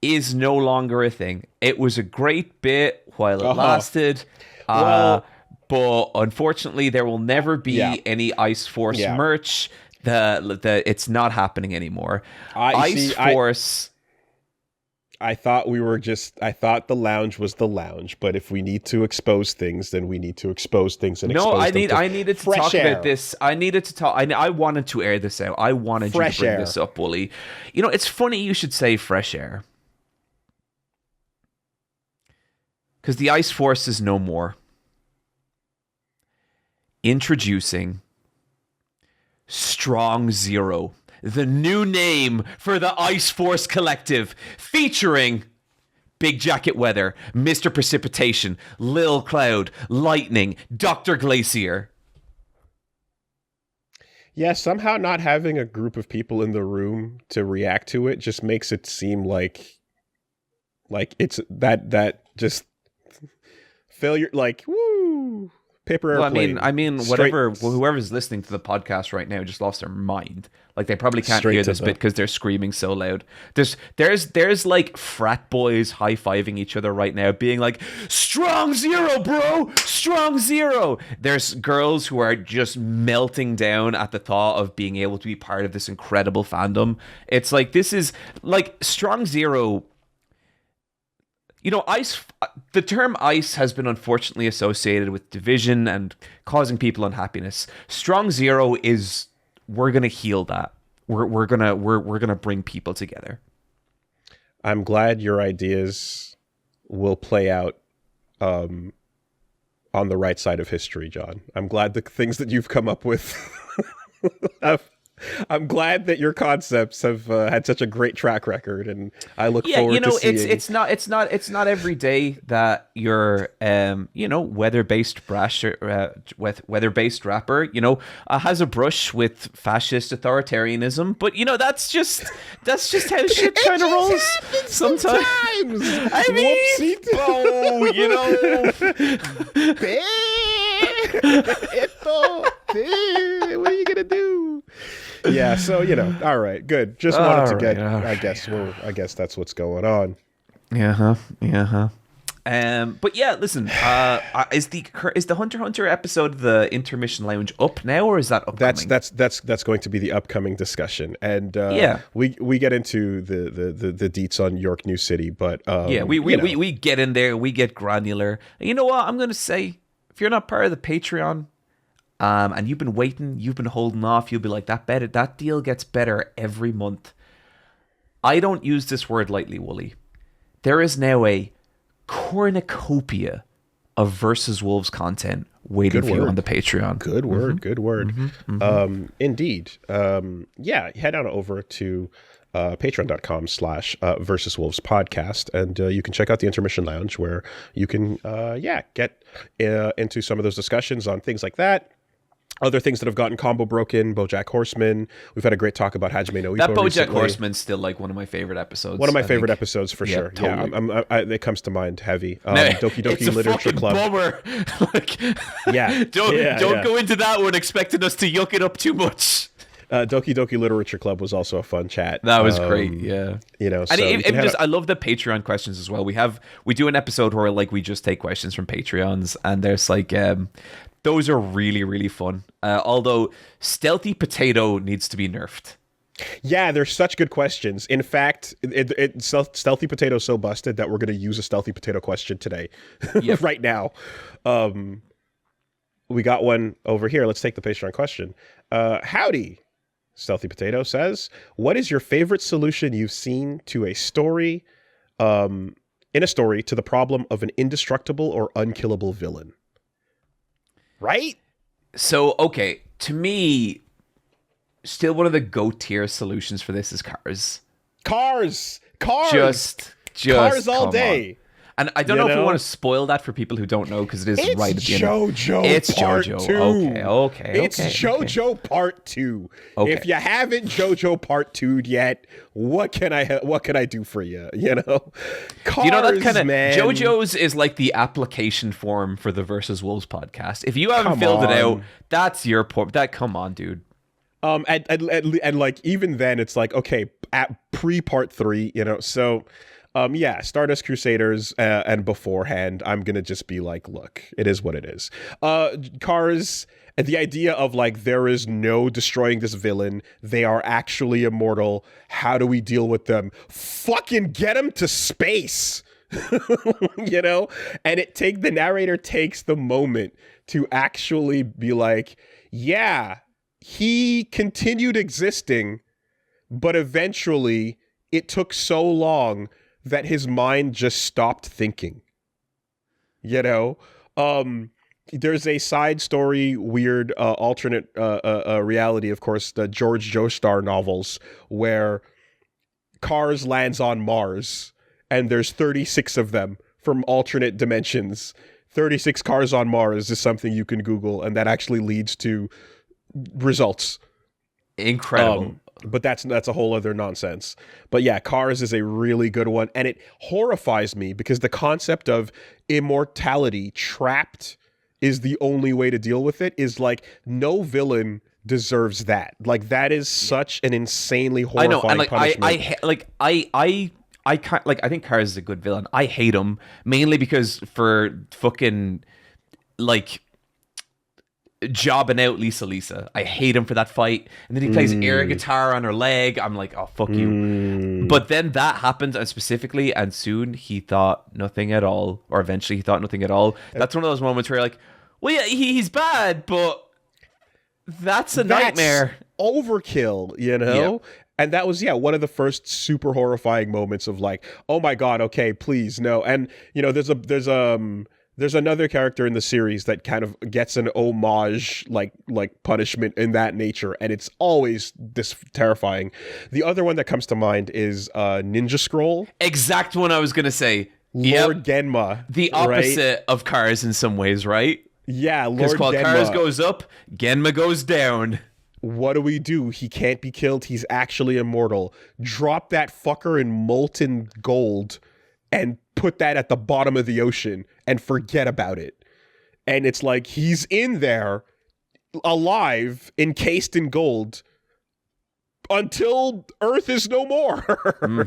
is no longer a thing. It was a great bit while it lasted, but unfortunately there will never be any Ice Force merch. It's not happening anymore. Ice Force... I thought the Lounge was the Lounge, but if we need to expose things, then we need to expose things and expose them to I needed to talk about this. I needed to talk. I wanted to air this out. I wanted you to bring this up, Woolie. It's funny you should say fresh air. Because the Ice Force is no more. Introducing Strong Zero, the new name for the Ice Force Collective, featuring Big Jacket Weather, Mr. Precipitation, Lil Cloud, Lightning, Dr. Glacier. Yeah, somehow not having a group of people in the room to react to it just makes it seem like it's that just failure, woo. Paper airplane. I mean, whoever's listening to the podcast right now just lost their mind. They probably can't hear this bit because they're screaming so loud. There's like frat boys high-fiving each other right now, being like, "Strong Zero, bro! Strong Zero!" There's girls who are just melting down at the thought of being able to be part of this incredible fandom. It's like, this is like Strong Zero. The term ice has been unfortunately associated with division and causing people unhappiness. Strong Zero is, we're gonna heal that. We're gonna bring people together. I'm glad your ideas will play out on the right side of history, John. I'm glad the things that you've come up with. I'm glad that your concepts have had such a great track record, and I look forward to seeing. It's not every day that you're weather-based rapper has a brush with fascist authoritarianism, but that's just how shit kind of rolls sometimes. I mean, what are you gonna do? Yeah, so all right, good. Just wanted to get. I guess that's what's going on. But yeah, listen. Is the Hunter x Hunter episode of the Intermission Lounge up now, or is that upcoming? That's going to be the upcoming discussion, and we get into the deets on York New City, but we get in there, we get granular. And you know what? I'm gonna say, if you're not part of the Patreon, and you've been waiting, you've been holding off, you'll be like, that deal gets better every month. I don't use this word lightly, Woolie. There is now a cornucopia of Versus Wolves content waiting for you on the Patreon. Good word, good word. Indeed. Head on over to patreon.com/Versus Wolves podcast, and you can check out the Intermission Lounge, where you can get into some of those discussions on things like that. Other things that have gotten combo broken, BoJack Horseman. We've had a great talk about Hajime no Ippo That BoJack recently. Horseman's still like one of my favorite episodes. One of my favorite episodes for sure. Totally. Yeah, it comes to mind heavy. Doki Doki it's a Literature fucking Club. Bummer. Don't go into that one expecting us to yuck it up too much. Doki Doki Literature Club was also a fun chat. That was great, yeah. And I love the Patreon questions as well. We do an episode where we just take questions from Patreons, and there's those are really, really fun. Although Stealthy Potato needs to be nerfed. Yeah, they're such good questions. In fact, Stealthy Potato is so busted that we're going to use a Stealthy Potato question today, right now. We got one over here. Let's take the Patreon question. Howdy, Stealthy Potato says, what is your favorite solution you've seen to a story, to the problem of an indestructible or unkillable villain? Right? So, okay, to me, still one of the GOAT tier solutions for this is Cars. Cars Just Cars all day. On. And I don't know if we want to spoil that for people who don't know, because it is right at the end. It's JoJo Part 2. Okay. It's JoJo Part 2. Okay. If you haven't JoJo Part 2'd yet, what can I do for you? Cars, that kind of man. JoJo's is like the application form for the Versus Wolves podcast. If you haven't filled it out, that's your point. Come on, dude. And even then, it's okay, at pre-part 3, so. Stardust Crusaders and beforehand, I'm going to just be look, it is what it is. Cars, the idea of there is no destroying this villain. They are actually immortal. How do we deal with them? Fucking get them to space. And the narrator takes the moment to actually be he continued existing, but eventually it took so long that his mind just stopped thinking. There's a side story, weird alternate reality, of course, the George Joestar novels, where Cars lands on Mars, and there's 36 of them from alternate dimensions. 36 cars on Mars is something you can Google, and that actually leads to results. Incredible. But that's a whole other nonsense. But yeah, Cars is a really good one, and it horrifies me because the concept of immortality trapped is the only way to deal with it. Is no villain deserves that. That is such an insanely horrifying punishment. I think Cars is a good villain. I hate him mainly because for fucking jobbing out Lisa. I hate him for that fight. And then he plays air guitar on her leg. I'm like, oh, fuck you. But then that happened specifically, and soon he thought nothing at all. Or eventually he thought nothing at all. That's one of those moments where you're like, well, yeah, he's bad, but that's a nightmare. Overkill, Yeah. And that was, one of the first super horrifying moments of oh my God, okay, please, no. And, there's there's another character in the series that kind of gets an homage, like punishment in that nature, and it's always this terrifying. The other one that comes to mind is Ninja Scroll. Exact one I was gonna say. Lord Genma. The opposite of Cars in some ways, right? Yeah, Lord Because while Genma. Cars goes up, Genma goes down. What do? He can't be killed. He's actually immortal. Drop that fucker in molten gold and put that at the bottom of the ocean and forget about it. And it's like he's in there alive, encased in gold until Earth is no more,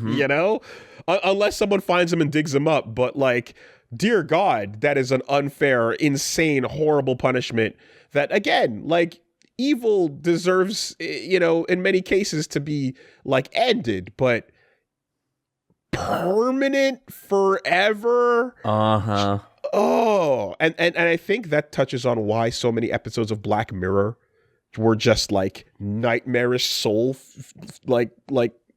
you know? Unless someone finds him and digs him up. But like, dear God, that is an unfair, insane, horrible punishment that, again, like, evil deserves, you know, in many cases to be like ended, but permanent forever. Oh, and I think that touches on why so many episodes of Black Mirror were just like nightmarish soul, like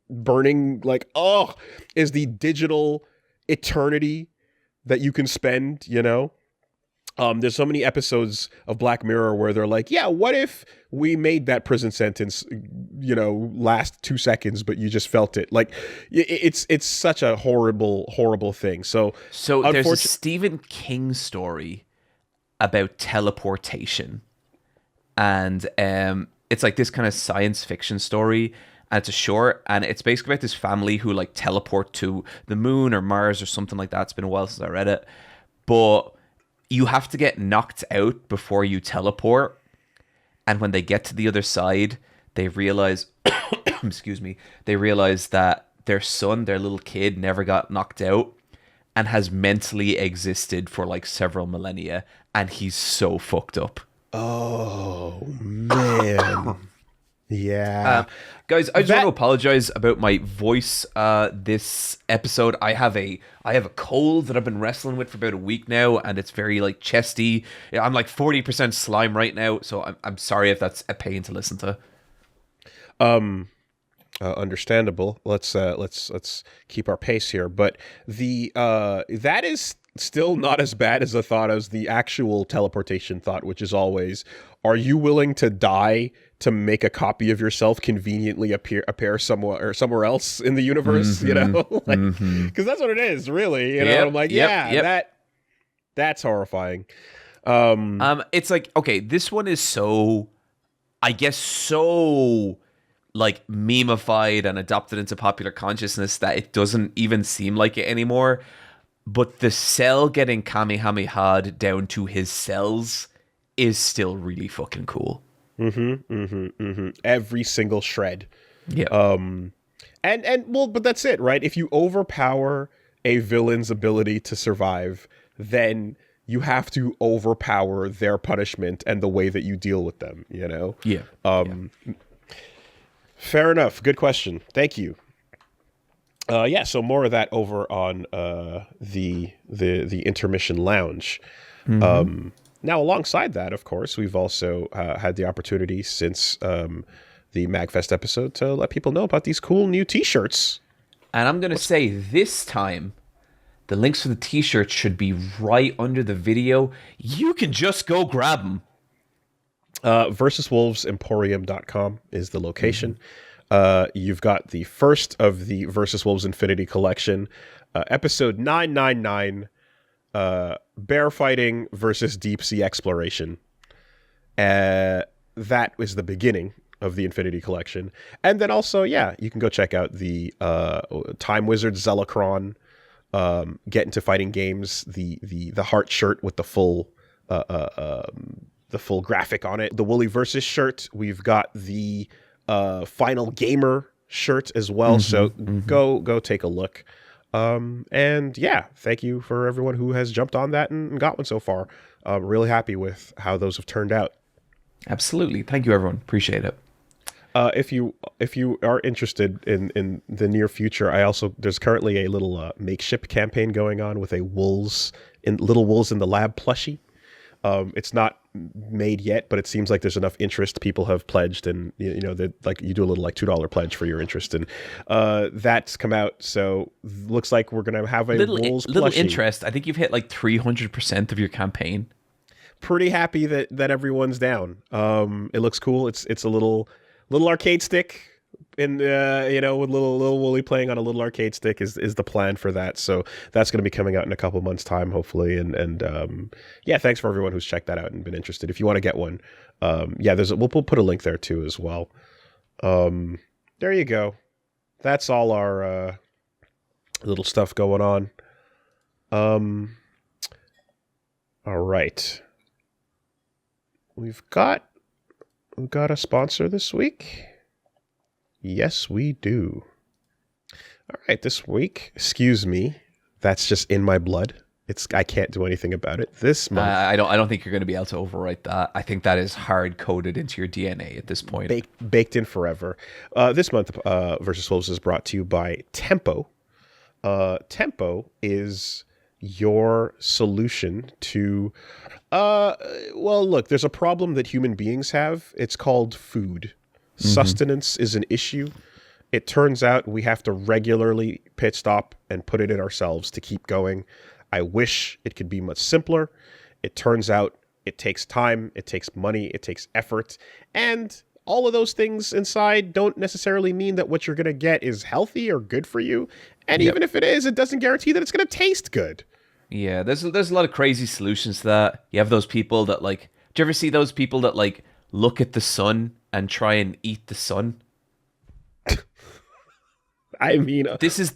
burning, like, oh, is the digital eternity that you can spend, you know? There's so many episodes of Black Mirror where they're like, yeah, what if we made that prison sentence, you know, last 2 seconds, but you just felt it? Like, it's such a horrible thing. So there's a Stephen King story about teleportation, and it's like this kind of science fiction story, and it's a short, and it's basically about this family who like teleport to the moon or Mars or something like that. It's been a while since I read it, but you have to get knocked out before you teleport. And when they get to the other side, they realize, they realize that their son, their little kid, never got knocked out and has mentally existed for like several millennia. And he's so fucked up. Oh, man. Yeah. Guys, I just want to apologize about my voice this episode. I have a cold that I've been wrestling with for about a week now, and it's very like chesty. I'm like 40% slime right now, so I'm sorry if that's a pain to listen to. Understandable. Let's keep our pace here, but the that is still not as bad as a thought as the actual teleportation thought, which is always, are you willing to die to make a copy of yourself conveniently appear somewhere else in the universe? You know, like, because that's what it is, really. You know, I'm like, that's horrifying. It's like, okay, this one is so, I guess, so like memeified and adopted into popular consciousness that it doesn't even seem like it anymore. But the Cell getting Kamehameha'd down to his cells is still really fucking cool. Every single shred. Yeah. And well, but that's it, right? If you overpower a villain's ability to survive, then you have to overpower their punishment and the way that you deal with them, you know? Yeah. Fair enough. Good question. Thank you. So more of that over on the intermission lounge. Now, alongside that, of course, we've also had the opportunity since the MagFest episode to let people know about these cool new T-shirts. And I'm going to say this time, the links for the T-shirts should be right under the video. You can just go grab them. VersusWolvesEmporium.com is the location. You've got the first of the Versus Wolves Infinity Collection, episode 999, bear fighting versus deep sea exploration. That was the beginning of the Infinity Collection. And then also, you can go check out the Time Wizard Zelachron, get into fighting games, the heart shirt with the full graphic on it, the Woolie Versus shirt. We've got the Final Gamer shirt as well. So go take a look. And thank you for everyone who has jumped on that and got one so far. Really happy with how those have turned out. Absolutely. Thank you, everyone. Appreciate it. If you are interested in the near future, there's currently a little makeshift campaign going on with a Little Wolves in the Lab plushie. It's not made yet, but it seems like there's enough interest. People have pledged, and that like you do a little like $2 pledge for your interest, and that's come out. So looks like we're gonna have a Wolves little plushie. interest. I think you've hit like 300% of your campaign. Pretty happy that everyone's down. It looks cool. It's a little arcade stick. And with little Woolie playing on a little arcade stick is the plan for that. So that's going to be coming out in a couple months' time, hopefully. And thanks for everyone who's checked that out and been interested. If you want to get one, we'll put a link there too as well. There you go. That's all our little stuff going on. All right, we've got a sponsor this week. Yes, we do. All right, this week, excuse me, that's just in my blood. I can't do anything about it. This month, I don't think you're going to be able to overwrite that. I think that is hard coded into your DNA at this point. Baked in forever. This month, Versus Wolves is brought to you by Tempo. Tempo is your solution to look, there's a problem that human beings have. It's called food. Sustenance is an issue. It turns out we have to regularly pit stop and put it in ourselves to keep going. I wish it could be much simpler. It turns out it takes time, it takes money, it takes effort, and all of those things inside don't necessarily mean that what you're going to get is healthy or good for you. And even if it is, it doesn't guarantee that it's going to taste good. Yeah, there's a lot of crazy solutions to that. You have those people that do you ever see those people that look at the sun and try and eat the sun? I mean, this is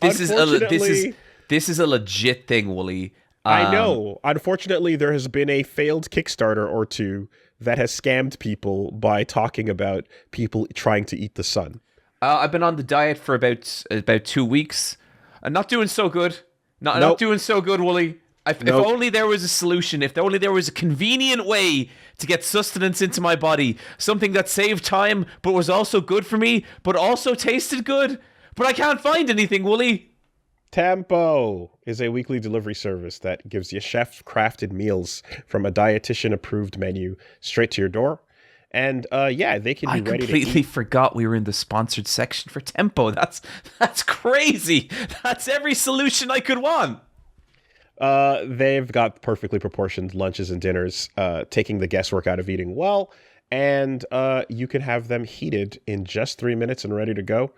a legit thing, Woolie. I know. Unfortunately, there has been a failed Kickstarter or two that has scammed people by talking about people trying to eat the sun. I've been on the diet for about 2 weeks. I'm not doing so good. Not doing so good, Woolie. If only there was a solution, if only there was a convenient way to get sustenance into my body, something that saved time, but was also good for me, but also tasted good. But I can't find anything, Woolie. Tempo is a weekly delivery service that gives you chef-crafted meals from a dietitian-approved menu straight to your door. And they can be ready to eat. I completely forgot we were in the sponsored section for Tempo. That's crazy. That's every solution I could want. They've got perfectly proportioned lunches and dinners, taking the guesswork out of eating well, and you can have them heated in just 3 minutes and ready to go.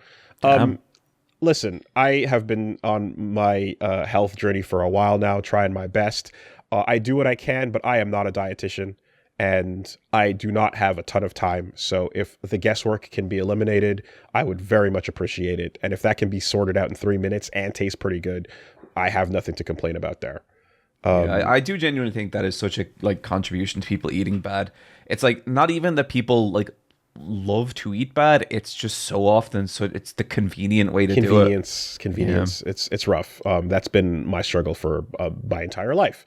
Listen, I have been on my health journey for a while now, trying my best. I do what I can, but I am not a dietitian, and I do not have a ton of time. So if the guesswork can be eliminated, I would very much appreciate it. And if that can be sorted out in 3 minutes and tastes pretty good, I have nothing to complain about there. I do genuinely think that is such a contribution to people eating bad. It's not even that people love to eat bad. It's just so often it's the convenient way to do it. Convenience. Yeah. It's rough. That's been my struggle for my entire life.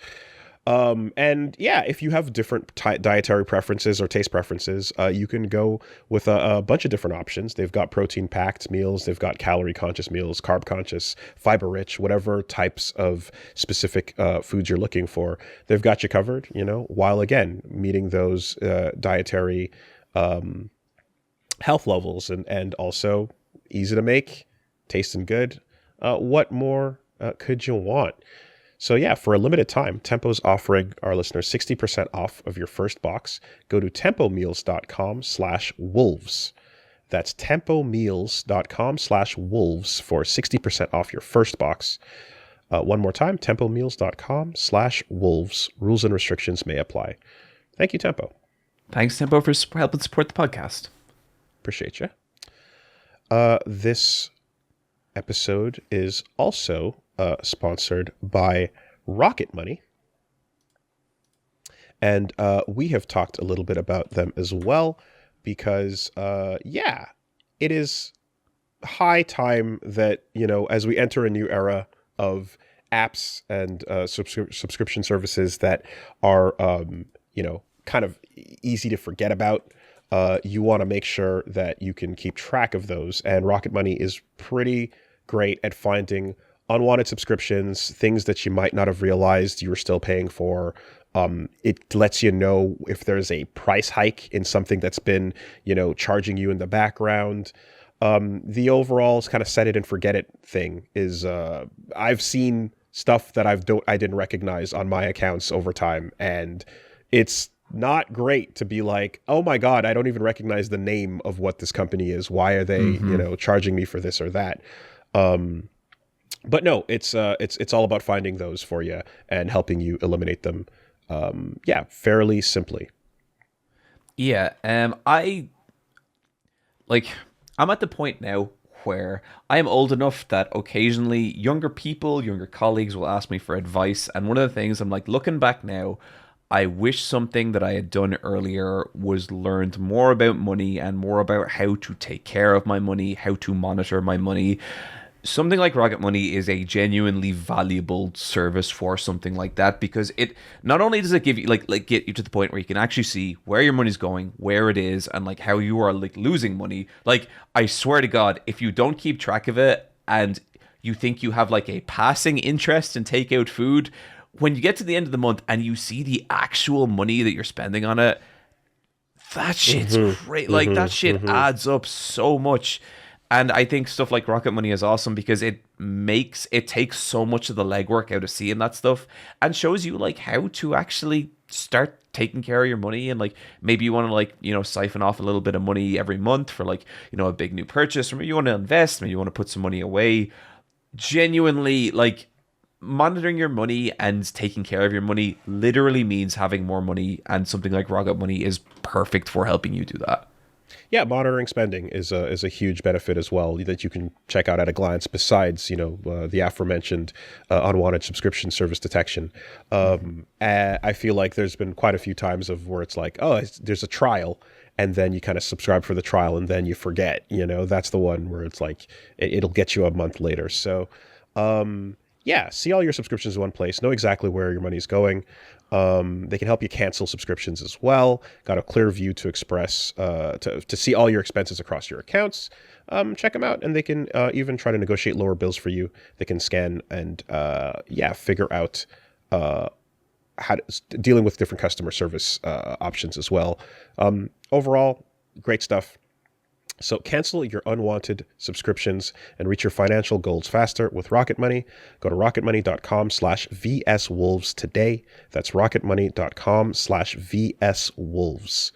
If you have different dietary preferences or taste preferences, you can go with a bunch of different options. They've got protein-packed meals. They've got calorie-conscious meals, carb-conscious, fiber-rich, whatever types of specific foods you're looking for. They've got you covered, while, again, meeting those dietary health levels and also easy to make, tasting good. What more could you want? So for a limited time, Tempo's offering our listeners 60% off of your first box. Go to tempomeals.com/wolves. That's tempomeals.com/wolves for 60% off your first box. One more time, tempomeals.com/wolves. Rules and restrictions may apply. Thank you, Tempo. Thanks, Tempo, for helping support the podcast. Appreciate you. This episode is also sponsored by Rocket Money. And we have talked a little bit about them as well because, it is high time that, as we enter a new era of apps and subscription services that are, kind of easy to forget about, you want to make sure that you can keep track of those. And Rocket Money is pretty great at finding unwanted subscriptions, things that you might not have realized you were still paying for, It lets you know if there's a price hike in something that's been, charging you in the background. The overall kind of set it and forget it thing is, I've seen stuff that I didn't recognize on my accounts over time, and it's not great to be like, oh my God, I don't even recognize the name of what this company is. Why are they, charging me for this or that? But no, it's all about finding those for you and helping you eliminate them. Fairly simply. Yeah. I'm at the point now where I am old enough that occasionally younger colleagues will ask me for advice. And one of the things I'm like, looking back now, I wish something that I had done earlier was learned more about money and more about how to take care of my money, how to monitor my money. Something like Rocket Money is a genuinely valuable service for something like that, because it not only does it give you like get you to the point where you can actually see where your money's going, where it is, and like how you are like losing money. Like, I swear to God, if you don't keep track of it and you think you have like a passing interest in takeout food, when you get to the end of the month and you see the actual money that you're spending on it, that shit's great. Like, that shit adds up so much. And I think stuff like Rocket Money is awesome because it takes so much of the legwork out of seeing that stuff and shows you like how to actually start taking care of your money. And like, maybe you want to like, siphon off a little bit of money every month for like, a big new purchase, or maybe you want to invest, maybe you want to put some money away. Genuinely, like, monitoring your money and taking care of your money literally means having more money, and something like Rocket Money is perfect for helping you do that. Yeah, monitoring spending is a huge benefit as well that you can check out at a glance. Besides, the aforementioned unwanted subscription service detection, I feel like there's been quite a few times of where it's like, there's a trial, and then you kind of subscribe for the trial, and then you forget. That's the one where it's like it'll get you a month later. So, see all your subscriptions in one place. Know exactly where your money's going. They can help you cancel subscriptions as well. Got a clear view to express, to see all your expenses across your accounts. Check them out, and they can even try to negotiate lower bills for you. They can scan and figure out dealing with different customer service options as well. Overall, great stuff. So cancel your unwanted subscriptions and reach your financial goals faster with Rocket Money. Go to rocketmoney.com/VSWolves today. That's rocketmoney.com/VSWolves.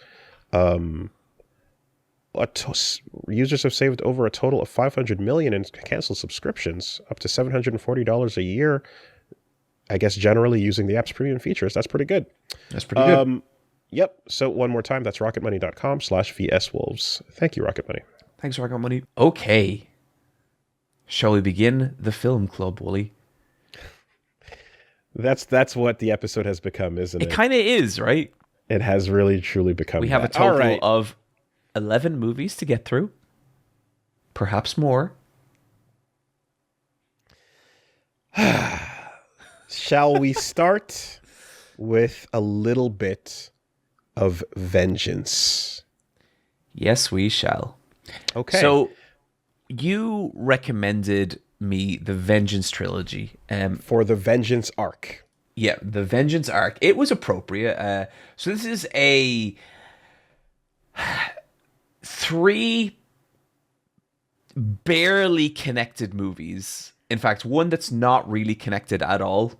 Users have saved over a total of $500 million in canceled subscriptions, up to $740 a year. I guess generally using the app's premium features. That's pretty good. That's pretty good. Yep. So one more time, that's rocketmoney.com/VSWolves. Thank you, Rocket Money. Thanks, Rocket Money. Okay. Shall we begin the film club, Woolie? That's what the episode has become, isn't it? It kind of is, right? It has really, truly become We have a total of 11 movies to get through. Perhaps more. Shall we start with a little bit of vengeance? Yes, we shall. Okay. So you recommended me the Vengeance trilogy. For the Vengeance arc. Yeah, the Vengeance arc. It was appropriate. So this is a 3 barely connected movies. In fact, one that's not really connected at all,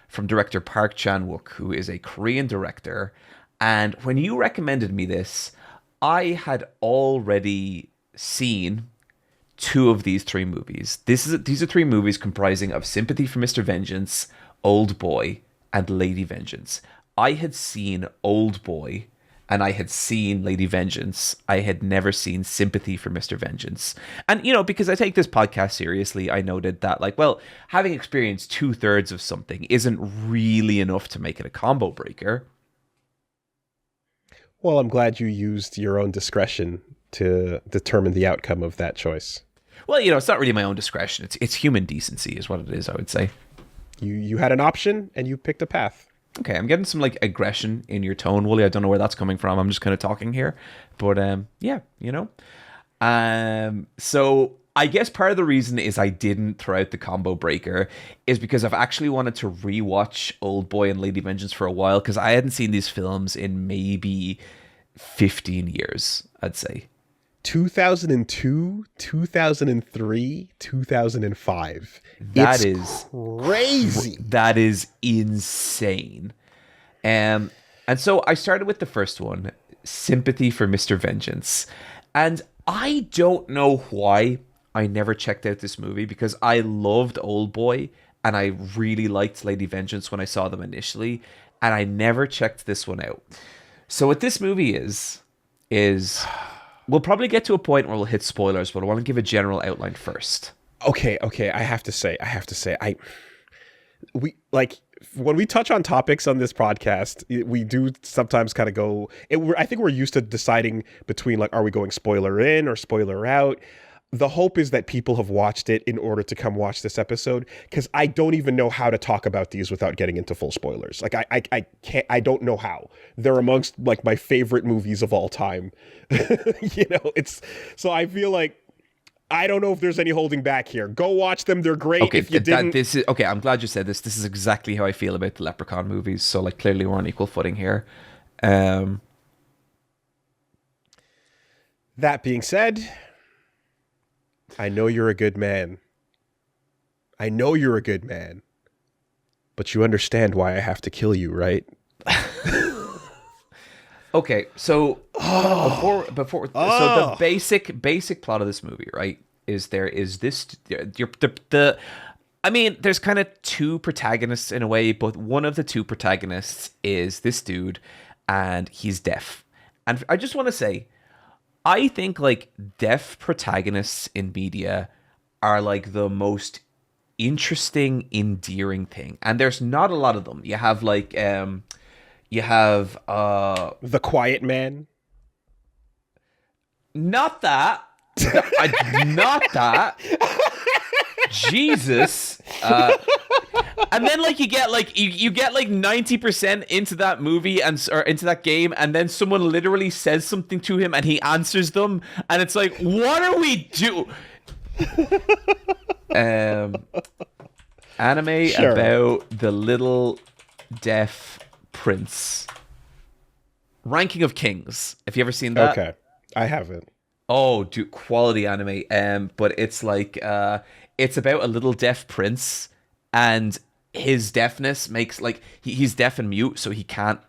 from director Park Chan-wook, who is a Korean director. And when you recommended me this, I had already seen 2 of these 3 movies. These are 3 movies comprising of Sympathy for Mr. Vengeance, Oldboy, and Lady Vengeance. I had seen Oldboy, and I had seen Lady Vengeance. I had never seen Sympathy for Mr. Vengeance. And, because I take this podcast seriously, I noted that, having experienced 2/3 of something isn't really enough to make it a combo breaker. Well, I'm glad you used your own discretion to determine the outcome of that choice. Well, it's not really my own discretion. It's human decency is what it is, I would say. You had an option, and you picked a path. Okay, I'm getting some aggression in your tone, Woolie. I don't know where that's coming from. I'm just kind of talking here. But So I guess part of the reason is I didn't throw out the combo breaker is because I've actually wanted to rewatch Oldboy and Lady Vengeance for a while because I hadn't seen these films in maybe 15 years, I'd say. 2002, 2003, 2005. That is crazy. That is insane. And so I started with the first one, Sympathy for Mr. Vengeance. And I don't know why I never checked out this movie because I loved Oldboy and I really liked Lady Vengeance when I saw them initially, and I never checked this one out. So what this movie is we'll probably get to a point where we'll hit spoilers, but I want to give a general outline first. Okay, I have to say, we like when we touch on topics on this podcast, we do sometimes kind of go. I think we're used to deciding between like, are we going spoiler in or spoiler out? The hope is that people have watched it in order to come watch this episode, because I don't even know how to talk about these without getting into full spoilers. Like I can't. I don't know how. They're amongst like my favorite movies of all time. It's so I feel like. I don't know if there's any holding back here. Go watch them. They're great. Okay, if you didn't... okay, I'm glad you said this. This is exactly how I feel about the Leprechaun movies. So, like, clearly we're on equal footing here. That being said, I know you're a good man. But you understand why I have to kill you, right? Okay, so so the basic plot of this movie, right, is this I mean, there's kind of two protagonists in a way, but one of the two protagonists is this dude, and he's deaf. And I just want to say, I think like deaf protagonists in media are like the most interesting, endearing thing, and there's not a lot of them. You have like you have The Quiet Man. Not that. Not that. Jesus. And then like you get like 90% into that movie or into that game, and then someone literally says something to him and he answers them, and it's like, what are we do? Anime Sure. about the little deaf prince. Ranking of Kings. Have you ever seen that? Okay, I haven't. Oh, dude, quality anime. But it's like it's about a little deaf prince, and his deafness makes like he's deaf and mute, so he can't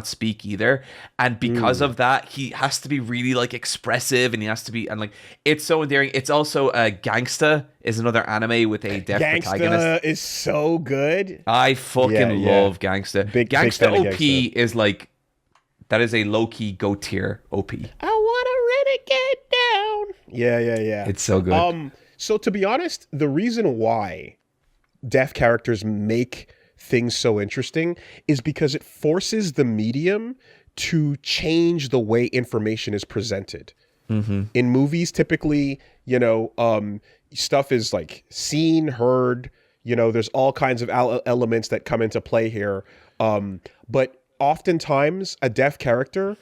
speak either. And because of that, he has to be really like expressive, and he has to be, and like it's so endearing. It's also Gangsta is another anime with a deaf protagonist. Gangsta is so good. I fucking love Gangsta. Big Gangsta fan of OP Gangsta. is like, that is a low-key GOAT tier OP. I wanna renegade down. Yeah. It's so good. So to be honest, the reason why deaf characters make things so interesting is because it forces the medium to change the way information is presented. Mm-hmm. In movies, typically, stuff is like seen, heard, there's all kinds of elements that come into play here. But oftentimes a deaf character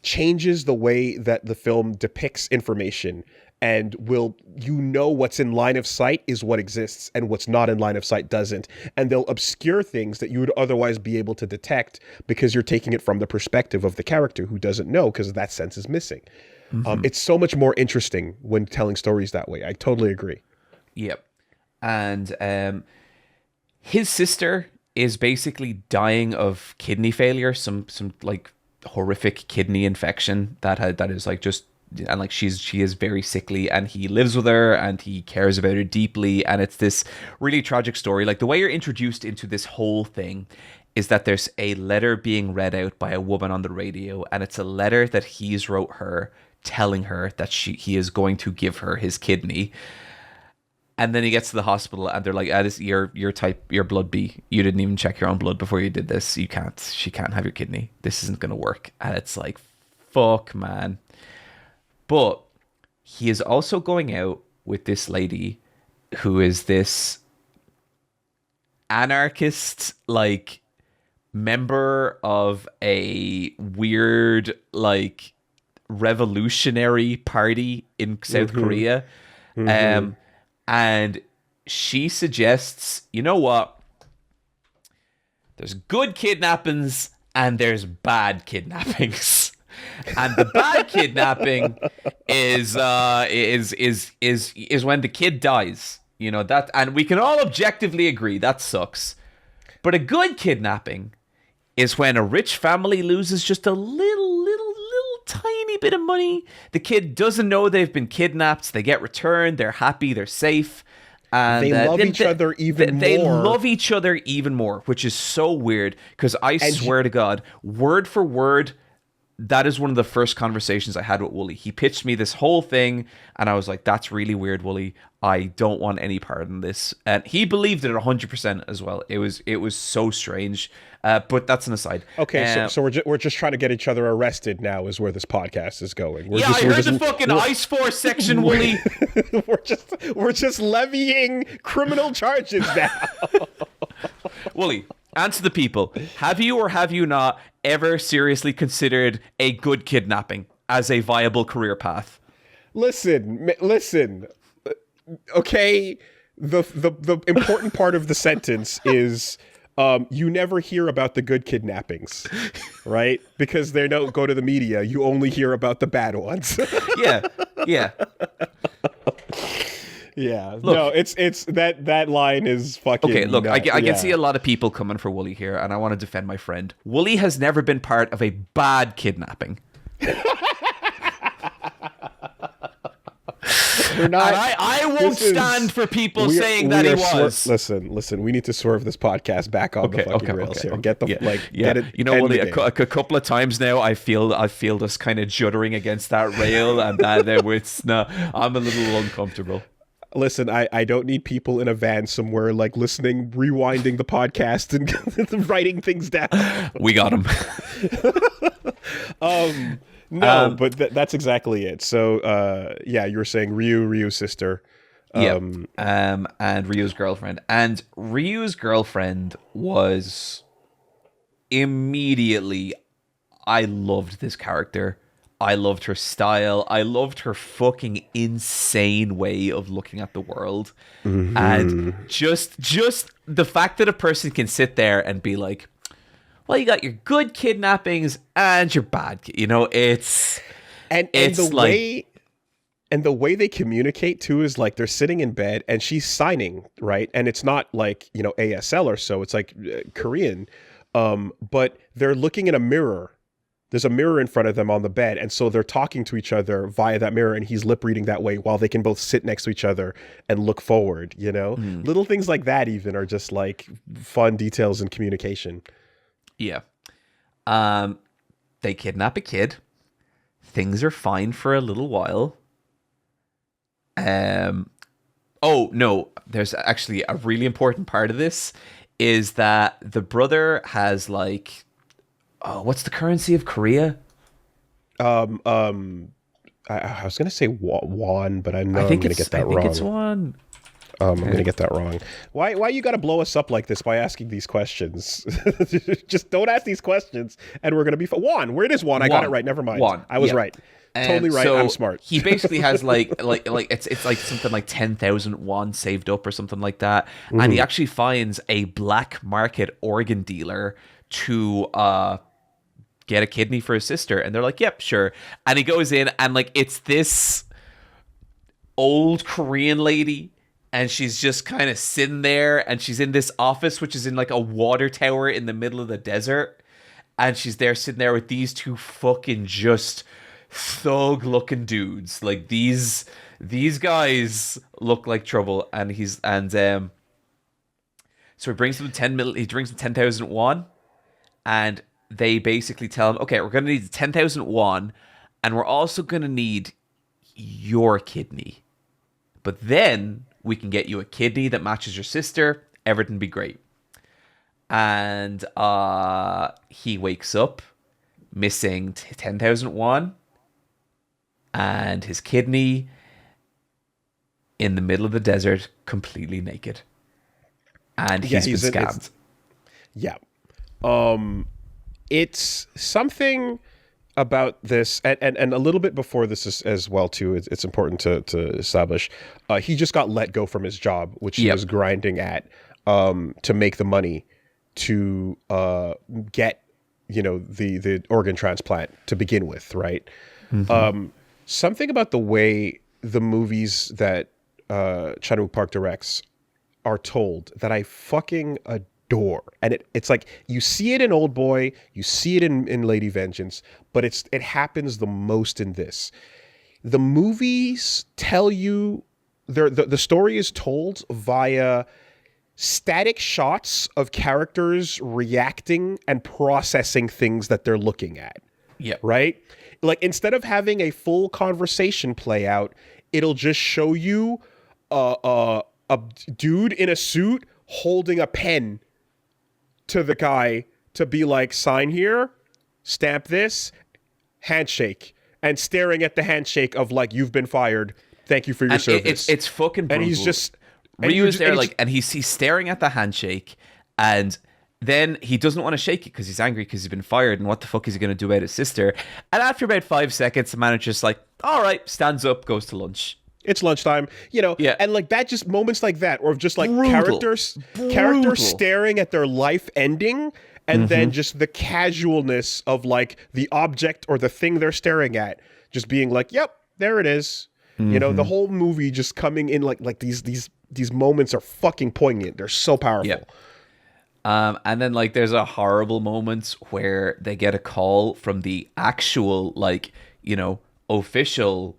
changes the way that the film depicts information, and what's in line of sight is what exists, and what's not in line of sight doesn't. And they'll obscure things that you would otherwise be able to detect because you're taking it from the perspective of the character who doesn't know, because that sense is missing. Mm-hmm. It's so much more interesting when telling stories that way. I totally agree. Yep. And his sister is basically dying of kidney failure, some like horrific kidney infection that is like just, and like she is very sickly, and he lives with her and he cares about her deeply, and it's this really tragic story. Like the way you're introduced into this whole thing is that there's a letter being read out by a woman on the radio, and it's a letter that he's wrote her telling her that he is going to give her his kidney. And then he gets to the hospital, and they're like, this, your blood B. You didn't even check your own blood before you did this. She can't have your kidney. This isn't going to work. And it's like, fuck, man. But he is also going out with this lady who is this anarchist, like, member of a weird, like, revolutionary party in South Korea. And she suggests, you know what? There's good kidnappings and there's bad kidnappings. And the bad kidnapping is when the kid dies. You know that, and we can all objectively agree that sucks. But a good kidnapping is when a rich family loses just a little tiny bit of money. The kid doesn't know they've been kidnapped. They get returned. They're happy. They're safe. And they love each other even more. They love each other even more, which is so weird. Because I swear to God, word for word, that is one of the first conversations I had with Woolie. He pitched me this whole thing, and I was like, that's really weird, Woolie. I don't want any part in this. And he believed it 100% as well. It was so strange. But that's an aside. Okay, so we're just trying to get each other arrested now is where this podcast is going. I heard the fucking Ice Force section, Woolie. we're just levying criminal charges now. Woolie, answer the people. Have you or have you not ever seriously considered a good kidnapping as a viable career path? Listen. Okay, the important part of the sentence is you never hear about the good kidnappings, right? Because they don't go to the media. You only hear about the bad ones. Yeah. Yeah. Look, no, it's that line is fucking. Okay, look, I can see a lot of people coming for Woolie here, and I want to defend my friend. Woolie has never been part of a bad kidnapping. We're not. And I won't stand for people saying that he was. Listen. We need to swerve this podcast back on the fucking rails here. Get the get it. You know, Woolie, a couple of times now, I feel us kind of juddering against that rail, and I'm a little uncomfortable. Listen, I don't need people in a van somewhere like listening, rewinding the podcast and writing things down. We got him. No, but that's exactly it. So, you were saying Ryu's sister. And Ryu's girlfriend. And Ryu's girlfriend was immediately, I loved this character. I loved her style. I loved her fucking insane way of looking at the world. Mm-hmm. And just the fact that a person can sit there and be like, well, you got your good kidnappings and your bad, it's the way they communicate too is like they're sitting in bed and she's signing, right? And it's not like, ASL or so, it's like Korean. But they're looking in a mirror. There's a mirror in front of them on the bed. And so they're talking to each other via that mirror and he's lip reading that way while they can both sit next to each other and look forward, Little things like that even are just like fun details in communication. Yeah. They kidnap a kid. Things are fine for a little while. Oh, no. There's actually a really important part of this is that the brother has like... Oh, what's the currency of Korea? I was going to say won, but I'm going to get that wrong. I think it's won. I'm going to get that wrong. Why you got to blow us up like this by asking these questions? Just don't ask these questions, and we're going to be won. Where it is won? I got it right. Never mind. Won. I was right. Totally right. So I'm smart. He basically has like it's like something like 10,000 won saved up or something like that, and he actually finds a black market organ dealer to get a kidney for his sister, and they're like, "Yep, sure." And he goes in, and like it's this old Korean lady. And she's just kind of sitting there, and she's in this office, which is in like a water tower in the middle of the desert. And she's there sitting there with these two fucking just thug-looking dudes. Like these guys look like trouble. And so he brings them 10,000 won, and they basically tell him, okay, we're gonna need 10,000 won, and we're also gonna need your kidney. But then we can get you a kidney that matches your sister. Everything be great. And he wakes up missing 10,000 won and his kidney in the middle of the desert, completely naked. And he's been scammed. It's something about this, and a little bit before this as well too, it's important to establish, he just got let go from his job, which he was grinding at, to make the money to get, the organ transplant to begin with, right? Something about the way the movies that Chan-wook Park directs are told that I fucking adore. And it's like, you see it in Oldboy, you see it in Lady Vengeance, but it happens the most in this. The movies tell you, the story is told via static shots of characters reacting and processing things that they're looking at. Yeah. Right? Like, instead of having a full conversation play out, it'll just show you a dude in a suit holding a pen to the guy to be like, sign here, stamp this, handshake, and staring at the handshake of like, you've been fired. Thank you for your service. It's fucking brutal. And he's just... Ryu is there, and he's staring at the handshake, and then he doesn't want to shake it because he's angry because he's been fired, and what the fuck is he going to do about his sister? And after about 5 seconds, the manager's like, all right, stands up, goes to lunch. It's lunchtime, Yeah. and like that, just moments like that, or just like Brutal. characters staring at their life ending, and then just the casualness of like the object or the thing they're staring at, just being like, yep, there it is. The whole movie just coming in like these moments are fucking poignant. They're so powerful. Yeah. And then like there's a horrible moment where they get a call from the actual official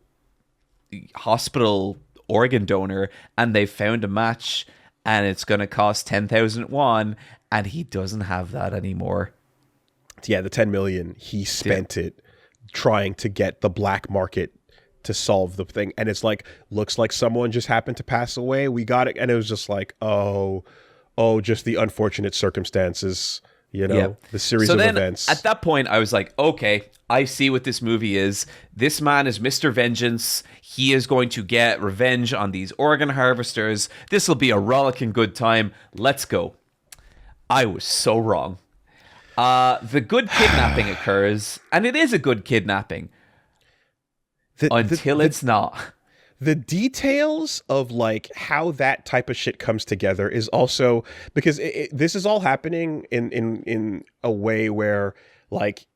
hospital organ donor, and they found a match, and it's going to cost 10,000 won, and he doesn't have that anymore. Yeah, the 10 million, he spent it trying to get the black market to solve the thing, and it's like, looks like someone just happened to pass away, we got it, and it was just like, oh, just the unfortunate circumstances, the series of events. At that point, I was like, okay, I see what this movie is. This man is Mr. Vengeance. He is going to get revenge on these organ harvesters. This will be a rollicking good time. Let's go. I was so wrong. The good kidnapping occurs, and it is a good kidnapping. Until it's not. The details of like how that type of shit comes together is also because this is all happening in a way where like,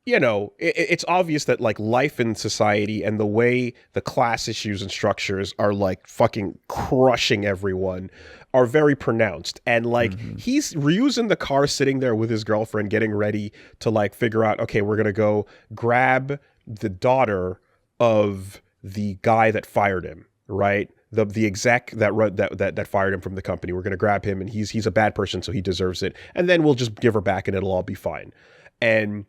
it's obvious that like life in society and the way the class issues and structures are like fucking crushing everyone are very pronounced. And like Ryu's in the car sitting there with his girlfriend getting ready to like figure out, okay, we're going to go grab the daughter of the guy that fired him, right? The exec that fired him from the company. We're going to grab him, and he's a bad person, so he deserves it. And then we'll just give her back, and it'll all be fine. And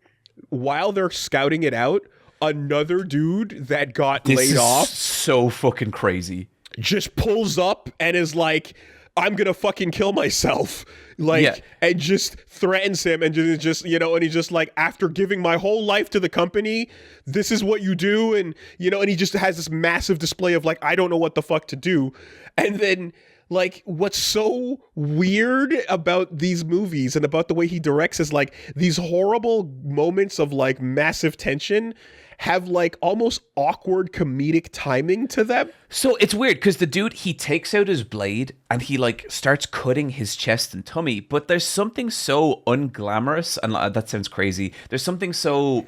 while they're scouting it out, another dude that got laid off, so fucking crazy, just pulls up and is like, I'm gonna fucking kill myself, and just threatens him, and just and he's just like, after giving my whole life to the company, this is what you do, and and he just has this massive display of like, I don't know what the fuck to do. And then like, what's so weird about these movies and about the way he directs is like these horrible moments of like massive tension have like almost awkward comedic timing to them. So it's weird because the dude, he takes out his blade and he like starts cutting his chest and tummy, but there's something so unglamorous, and that sounds crazy. There's something so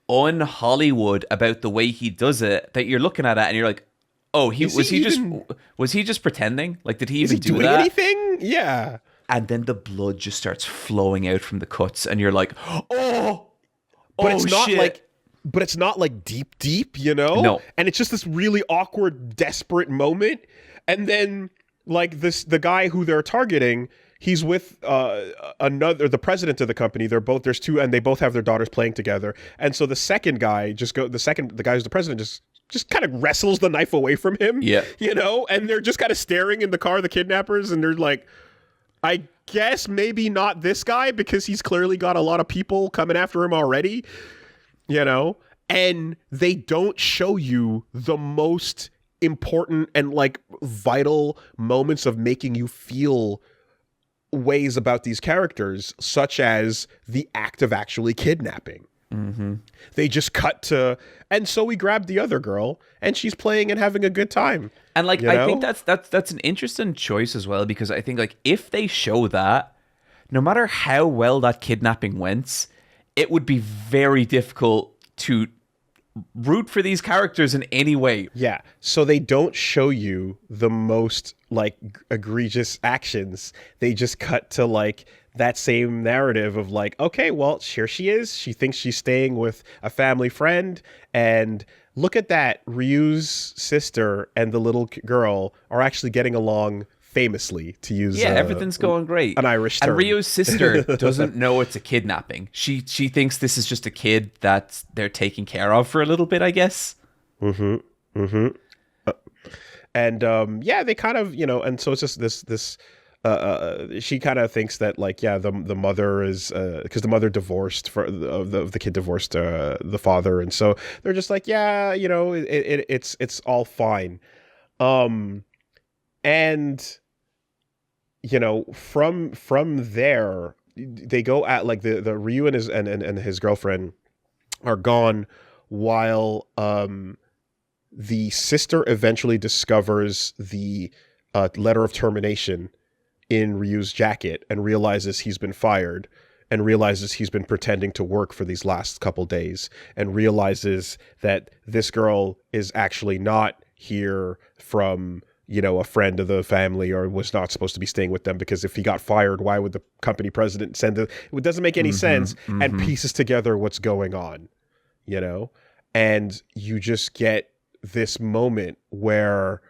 un-Hollywood about the way he does it that you're looking at it and you're like, oh, was he just pretending? Like, did he even do that? Anything? Yeah. And then the blood just starts flowing out from the cuts, and you're like, but it's not shit. like. But it's not like deep, No. And it's just this really awkward, desperate moment. And then like the guy who they're targeting, he's with the president of the company. There's two, and they both have their daughters playing together. And so the second guy the guy who's the president just kind of wrestles the knife away from him. Yeah. And they're just kind of staring in the car, the kidnappers, and they're like, I guess maybe not this guy, because he's clearly got a lot of people coming after him already. And they don't show you the most important and like vital moments of making you feel ways about these characters, such as the act of actually kidnapping, They just cut to, and so we grabbed the other girl, and she's playing and having a good time. And like, you I know? think that's an interesting choice as well, because I think like if they show that, no matter how well that kidnapping went, it would be very difficult to root for these characters in any way. Yeah. So they don't show you the most like egregious actions. They just cut to like that same narrative of like, okay, well, here she is. She thinks she's staying with a family friend, and look at that. Ryu's sister and the little girl are actually getting along famously, to use everything's going great. an Irish term. And Ryu's sister doesn't know it's a kidnapping. She thinks this is just a kid that they're taking care of for a little bit, I guess. And they kind of, and so it's just this she kind of thinks that like, the mother is because the mother divorced the kid divorced the father, and so they're just like, it's all fine. And from there they go at like the Ryu and his girlfriend are gone, while the sister eventually discovers the letter of termination in Ryu's jacket and realizes he's been fired, and realizes he's been pretending to work for these last couple days, and realizes that this girl is actually not here from a friend of the family, or was not supposed to be staying with them, because if he got fired, why would the company president send it? It doesn't make any sense, and pieces together what's going on, and you just get this moment where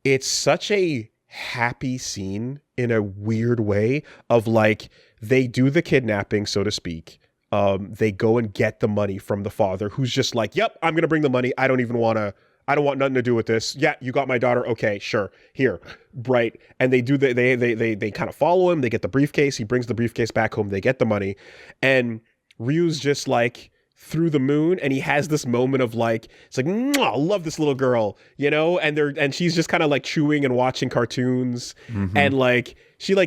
it's such a happy scene in a weird way of like, they do the kidnapping, so to speak. They go and get the money from the father, who's just like, yep, I'm going to bring the money. I don't want nothing to do with this. Yeah, you got my daughter. Okay, sure. Here. Right. And they do they kind of follow him. They get the briefcase. He brings the briefcase back home. They get the money. And Ryu's just like through the moon, and he has this moment of like, it's like, I love this little girl, and she's just kind of like chewing and watching cartoons, and like she he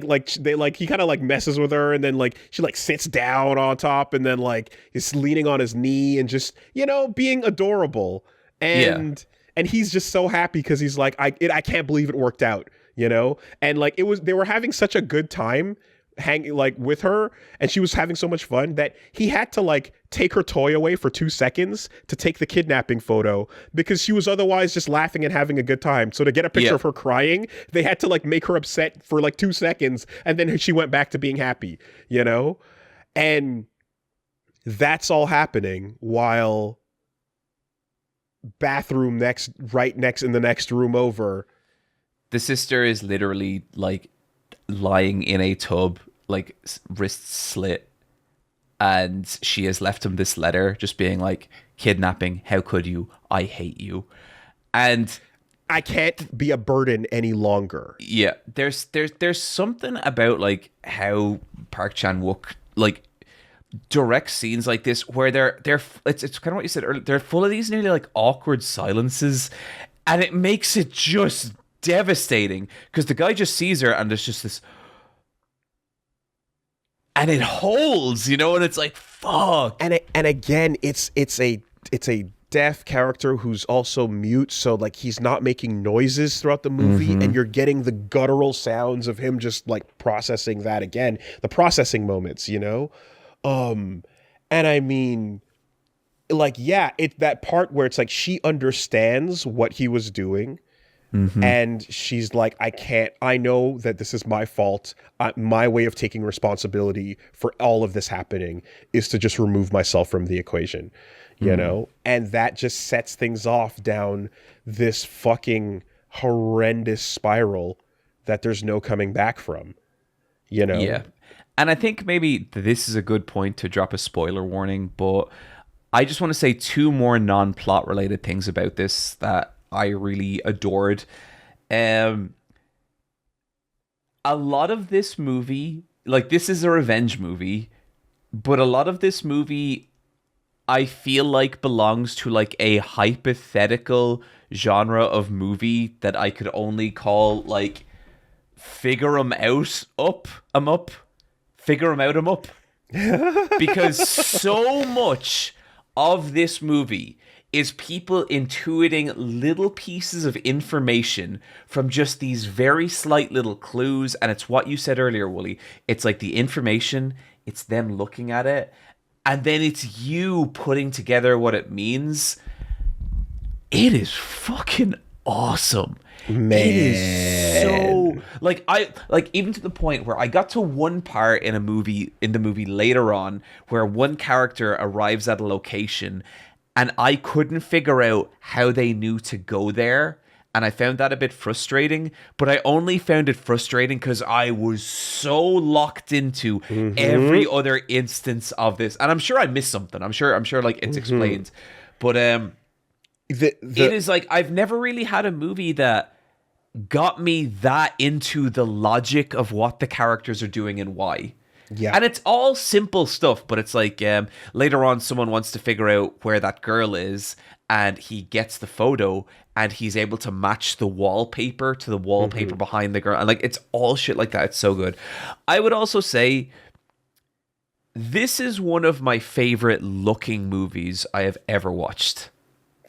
kind of like messes with her, and then like she like sits down on top, and then like is leaning on his knee and just being adorable. And he's just so happy because he's like, I can't believe it worked out, and like they were having such a good time hanging like with her, and she was having so much fun that he had to like take her toy away for 2 seconds to take the kidnapping photo, because she was otherwise just laughing and having a good time. So to get a picture of her crying, they had to like make her upset for like 2 seconds, and then she went back to being happy, and that's all happening while bathroom right next in the next room over, the sister is literally like lying in a tub, like wrists slit, and she has left him this letter just being like, kidnapping, how could you, I hate you, and I can't be a burden any longer. Yeah, there's something about like how Park Chan-wook like direct scenes like this where they're it's kind of what you said earlier, they're full of these nearly like awkward silences, and it makes it just devastating, because the guy just sees her and there's just this, and it holds, and it's like, fuck. And again, it's a deaf character who's also mute, so like he's not making noises throughout the movie, and you're getting the guttural sounds of him just like processing that again, the processing moments, and I mean, like, that part where it's like she understands what he was doing. And she's like, I know that this is my fault. My way of taking responsibility for all of this happening is to just remove myself from the equation, and that just sets things off down this fucking horrendous spiral that there's no coming back from, Yeah. And I think maybe this is a good point to drop a spoiler warning, but I just want to say 2 more non-plot related things about this that I really adored. A lot of this movie, like, this is a revenge movie, but a lot of this movie I feel like belongs to like a hypothetical genre of movie that I could only call like figure 'em out, figure 'em out, 'em up. because so much of this movie is people intuiting little pieces of information from just these very slight little clues. And it's what you said earlier, Wooly. It's like the information, it's them looking at it, and then it's you putting together what it means. It is fucking awesome. Man. It is so like even to the point where I got to one part in the movie later on where one character arrives at a location and I couldn't figure out how they knew to go there, and I found that a bit frustrating, but I only found it frustrating because I was so locked into every other instance of this, and I'm sure I missed something. I'm sure like it's explained, but it is like I've never really had a movie that got me that into the logic of what the characters are doing and why. Yeah. And it's all simple stuff, but it's like later on someone wants to figure out where that girl is, and he gets the photo and he's able to match the wallpaper to the wallpaper behind the girl. And like it's all shit like that. It's so good. I would also say this is one of my favorite looking movies I have ever watched.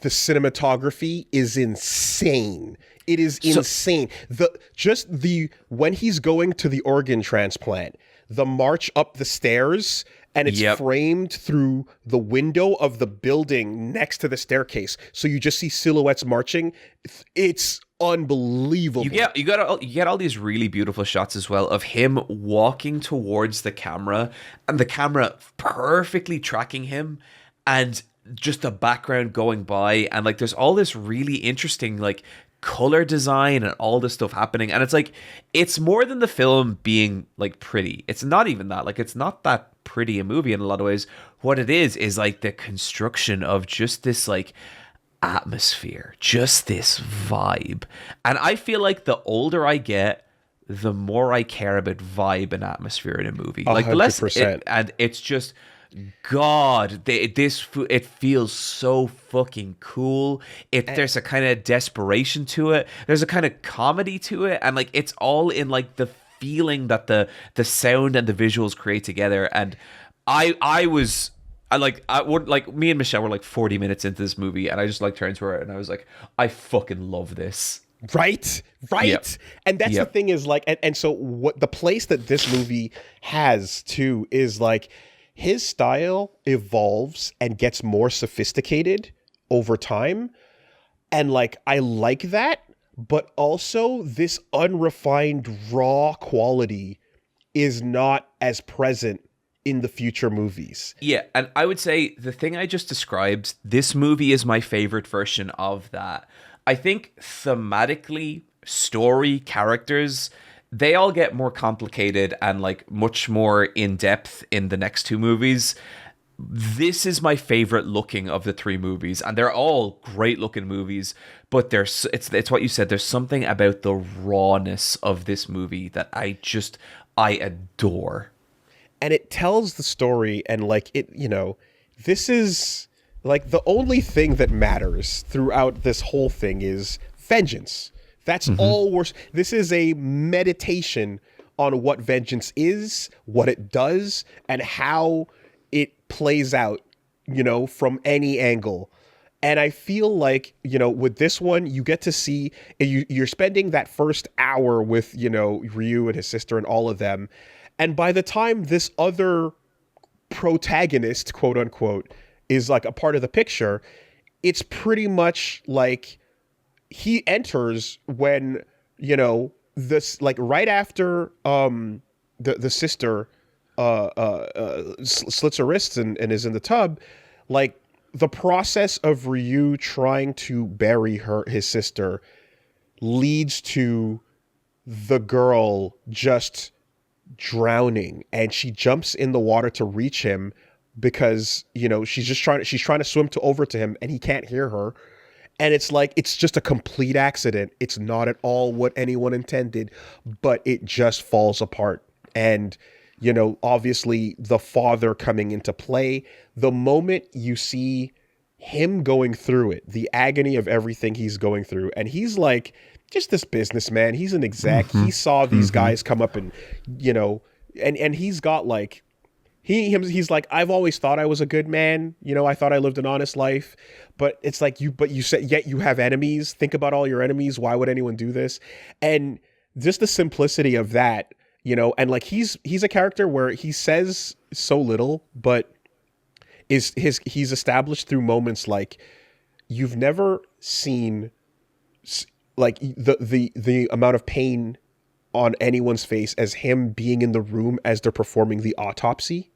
The cinematography is insane. It is insane. When he's going to the organ transplant, the march up the stairs, and it's framed through the window of the building next to the staircase. So you just see silhouettes marching. It's unbelievable. You get all these really beautiful shots as well of him walking towards the camera and the camera perfectly tracking him, and just the background going by, and like there's all this really interesting like color design and all this stuff happening, and it's like it's more than the film being like pretty. It's not even that. Like it's not that pretty a movie in a lot of ways. What it is like the construction of just this like atmosphere, just this vibe. And I feel like the older I get, the more I care about vibe and atmosphere in a movie. Like the less and it's just God, it feels so fucking cool. There's a kind of desperation to it. There's a kind of comedy to it, and like it's all in like the feeling that the sound and the visuals create together. And me and Michelle were like 40 minutes into this movie, and I just like turned to her and I was like, I fucking love this. Right. Yep. And that's the thing is like, and so what the place that this movie has too is like, his style evolves and gets more sophisticated over time. And like, I like that, but also this unrefined raw quality is not as present in the future movies. Yeah. And I would say the thing I just described, this movie is my favorite version of that. I think thematically, story, characters, they all get more complicated and like much more in depth in the next two movies. This is my favorite looking of the three movies, and they're all great looking movies, but it's what you said, there's something about the rawness of this movie that I adore. And it tells the story, and like it, this is like the only thing that matters throughout this whole thing is vengeance. That's all this is a meditation on what vengeance is, what it does, and how it plays out, from any angle. And I feel like, with this one, you get to see, you're spending that first hour with, Ryu and his sister and all of them. And by the time this other protagonist, quote unquote, is like a part of the picture, it's pretty much like he enters when, this, like right after the sister slits her wrists and is in the tub, like the process of Ryu trying to bury his sister leads to the girl just drowning, and she jumps in the water to reach him because, she's trying to swim over to him, and he can't hear her. And it's like, it's just a complete accident. It's not at all what anyone intended, but it just falls apart. And, obviously the father coming into play, the moment you see him going through it, the agony of everything he's going through. And he's like, just this businessman. He's an exec. He saw these guys come up and, and he's got like, He's like, I've always thought I was a good man. You know, I thought I lived an honest life, but it's like you said, yet you have enemies. Think about all your enemies. Why would anyone do this? And just the simplicity of that, you know, and like he's a character where he says so little, but he's established through moments like you've never seen like the amount of pain on anyone's face as him being in the room as they're performing the autopsy.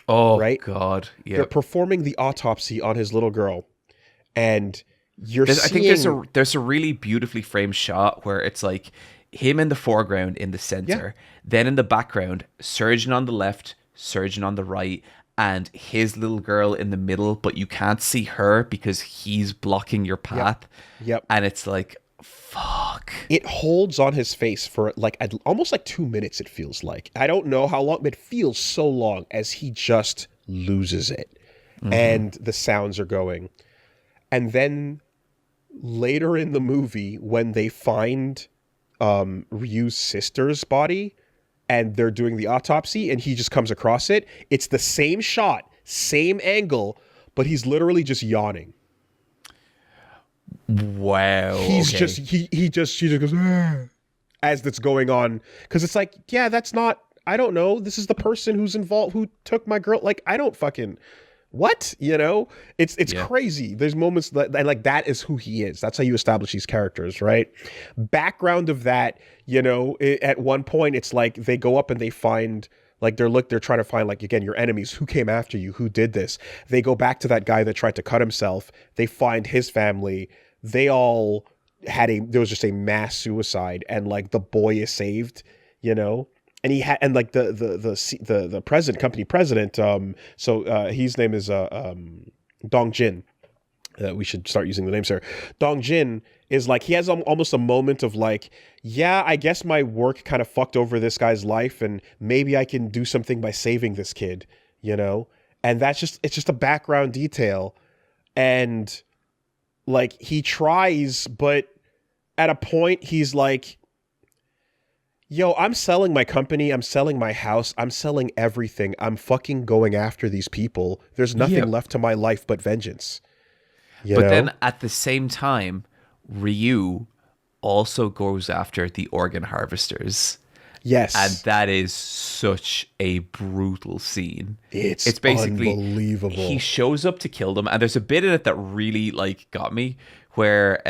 Oh, right? God. Yeah. They're performing the autopsy on his little girl. And I think there's a really beautifully framed shot where it's like him in the foreground in the center, then in the background, surgeon on the left, surgeon on the right, and his little girl in the middle, but you can't see her because he's blocking your path. Yep. And it's like, fuck. It holds on his face for like almost like 2 minutes, it feels like. I don't know how long, but it feels so long as he just loses it. And the sounds are going. And then later in the movie, when they find Ryu's sister's body and they're doing the autopsy and he just comes across it, it's the same shot, same angle, but he's literally just yawning. Wow. He just goes, "Ah," as that's going on, because it's like, yeah, that's not, I don't know, this is the person who's involved, who took my girl, like, I don't fucking, what, you know? It's crazy. There's moments that, and like, that is who he is. That's how you establish these characters, right? Background of that, you know, at one point it's like they go up and they find, like, they're trying to find, like, again, your enemies, who came after you, who did this. They go back to that guy that tried to cut himself. They find his family. They all there was just a mass suicide, and like the boy is saved, you know, and he had, and like the president, company president, his name is Dong Jin. We should start using the names here. Dong Jin is like, he has almost a moment of like, yeah, I guess my work kind of fucked over this guy's life, and maybe I can do something by saving this kid, you know, and it's just a background detail, and like, he tries, but at a point he's like, yo, I'm selling my company, I'm selling my house, I'm selling everything. I'm fucking going after these people. There's nothing left to my life but vengeance. You know? Then at the same time, Ryu also goes after the organ harvesters. Yes. And that is such a brutal scene. It's basically unbelievable. He shows up to kill them, and there's a bit in it that really like got me, where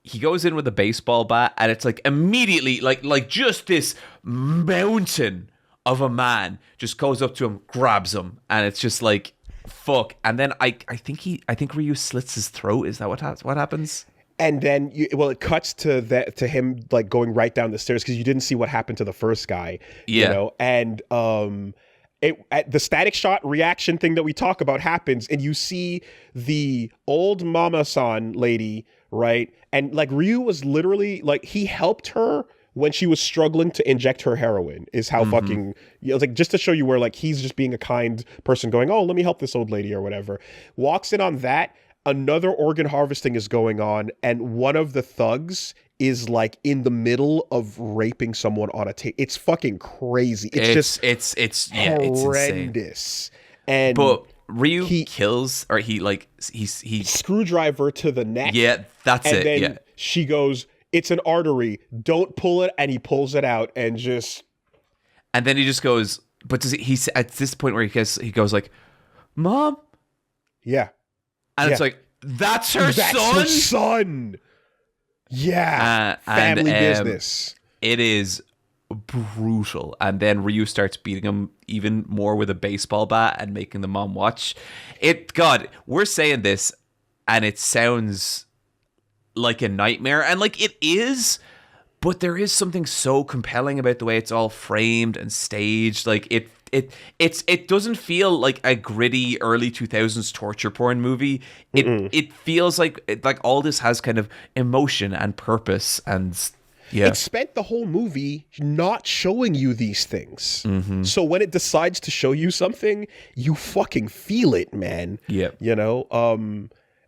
he goes in with a baseball bat, and it's like immediately like just this mountain of a man just goes up to him, grabs him, and it's just like, fuck. And then I think Ryu slits his throat. Is that what happens? And then, it cuts to him like going right down the stairs, because you didn't see what happened to the first guy. Yeah. You know, and the static shot reaction thing that we talk about happens, and you see the old mama-san lady, right? And like, Ryu was literally like, he helped her when she was struggling to inject her heroin, is how fucking, you know, like, just to show you where like he's just being a kind person going, oh, let me help this old lady or whatever. Walks in on that. Another organ harvesting is going on, and one of the thugs is like in the middle of raping someone on a table. It's fucking crazy. It's horrendous. And but Ryu kills, or he screwdriver to the neck. Yeah, that's and it. Then yeah. She goes, it's an artery. Don't pull it. And he pulls it out and then he just goes, but does he at this point where he goes like, Mom? Yeah. And it's like, that's her son. Yeah. Family business. It is brutal. And then Ryu starts beating him even more with a baseball bat and making the mom watch. God, we're saying this and it sounds like a nightmare. And like, it is, but there is something so compelling about the way it's all framed and staged. Like, it doesn't feel like a gritty early 2000s torture porn movie. It feels like all this has kind of emotion and purpose, and it spent the whole movie not showing you these things. So when it decides to show you something, you fucking feel it, man. Yeah. You know,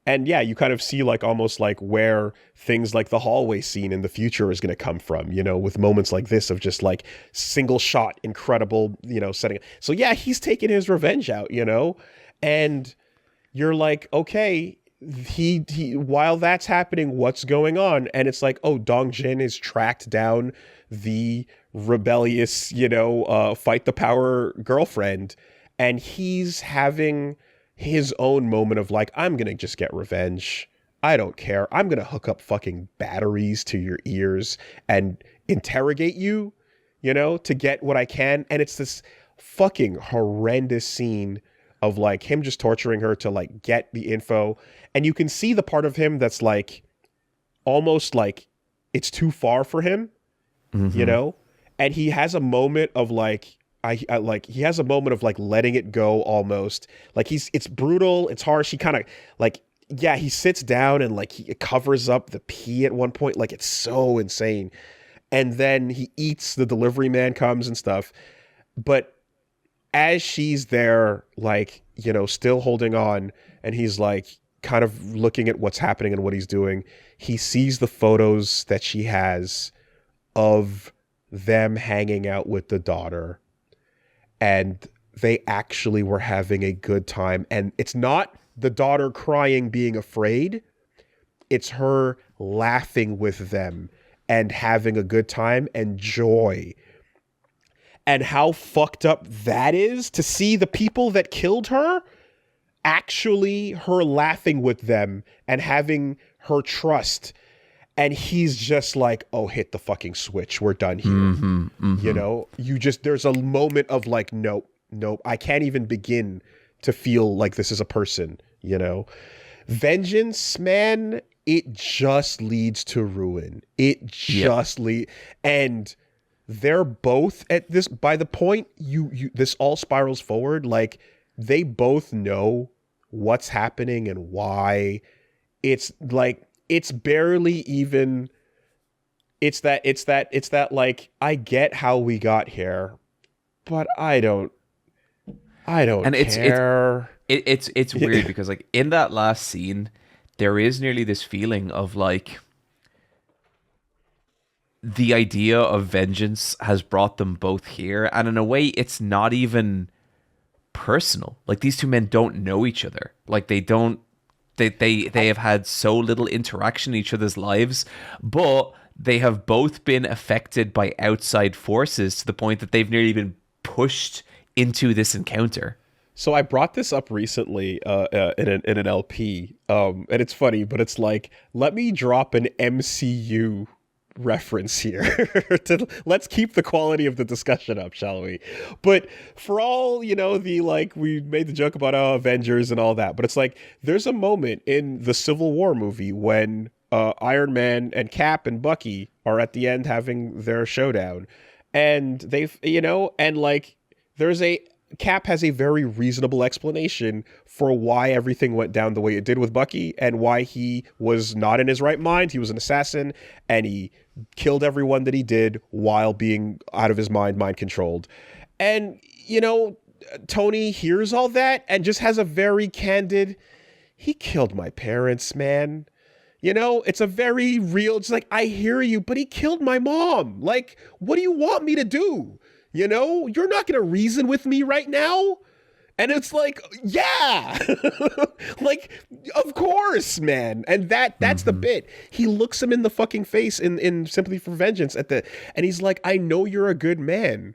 And yeah, you kind of see like almost like where things like the hallway scene in the future is going to come from, you know, with moments like this of just like single shot, incredible, you know, setting. So yeah, he's taking his revenge out, you know, and you're like, okay, he while that's happening, what's going on? And it's like, oh, Dong Jin is tracked down the rebellious, you know, fight the power girlfriend, and he's having his own moment of like, I'm gonna just get revenge. I don't care. I'm gonna hook up fucking batteries to your ears and interrogate you, you know, to get what I can. And it's this fucking horrendous scene of like him just torturing her to like get the info. And you can see the part of him that's like almost like it's too far for him, you know? And he has a moment of like, I like, he has a moment of like letting it go almost. Like it's brutal, it's harsh. He kind of like, yeah, he sits down and like he covers up the pee at one point. Like it's so insane. And then he eats, the delivery man comes and stuff. But as she's there, like, you know, still holding on, and he's like kind of looking at what's happening and what he's doing, he sees the photos that she has of them hanging out with the daughter, and they actually were having a good time. And it's not the daughter crying, being afraid. It's her laughing with them and having a good time and joy. And how fucked up that is to see the people that killed her, actually her laughing with them and having her trust. And he's just like, oh, hit the fucking switch. We're done here. You know, there's a moment of like, nope, I can't even begin to feel like this is a person, you know? Vengeance, man, it just leads to ruin. It just leads. And they're both at this, by the point this all spirals forward, like they both know what's happening and why. It's like, it's barely even, it's that like, I get how we got here, but I don't and care. It's weird because like in that last scene, there is nearly this feeling of like, the idea of vengeance has brought them both here, and in a way it's not even personal. Like these two men don't know each other. Like they have had so little interaction in each other's lives, but they have both been affected by outside forces to the point that they've nearly been pushed into this encounter. So I brought this up recently in an LP, and it's funny, but it's like, let me drop an MCU reference here. Let's keep the quality of the discussion up, shall we? But for all, you know, the like, we made the joke about Avengers and all that, but it's like, there's a moment in the Civil War movie when Iron Man and Cap and Bucky are at the end having their showdown, and they've, you know, and like Cap has a very reasonable explanation for why everything went down the way it did with Bucky and why he was not in his right mind. He was an assassin and he killed everyone that he did while being out of his mind controlled. And, you know, Tony hears all that and just has a very candid, he killed my parents, man. You know, it's a very real, it's like, I hear you, but he killed my mom. Like, what do you want me to do? You know, you're not going to reason with me right now. And it's like, yeah, like, of course, man. And that's the bit. He looks him in the fucking face in Sympathy for Vengeance and he's like, I know you're a good man,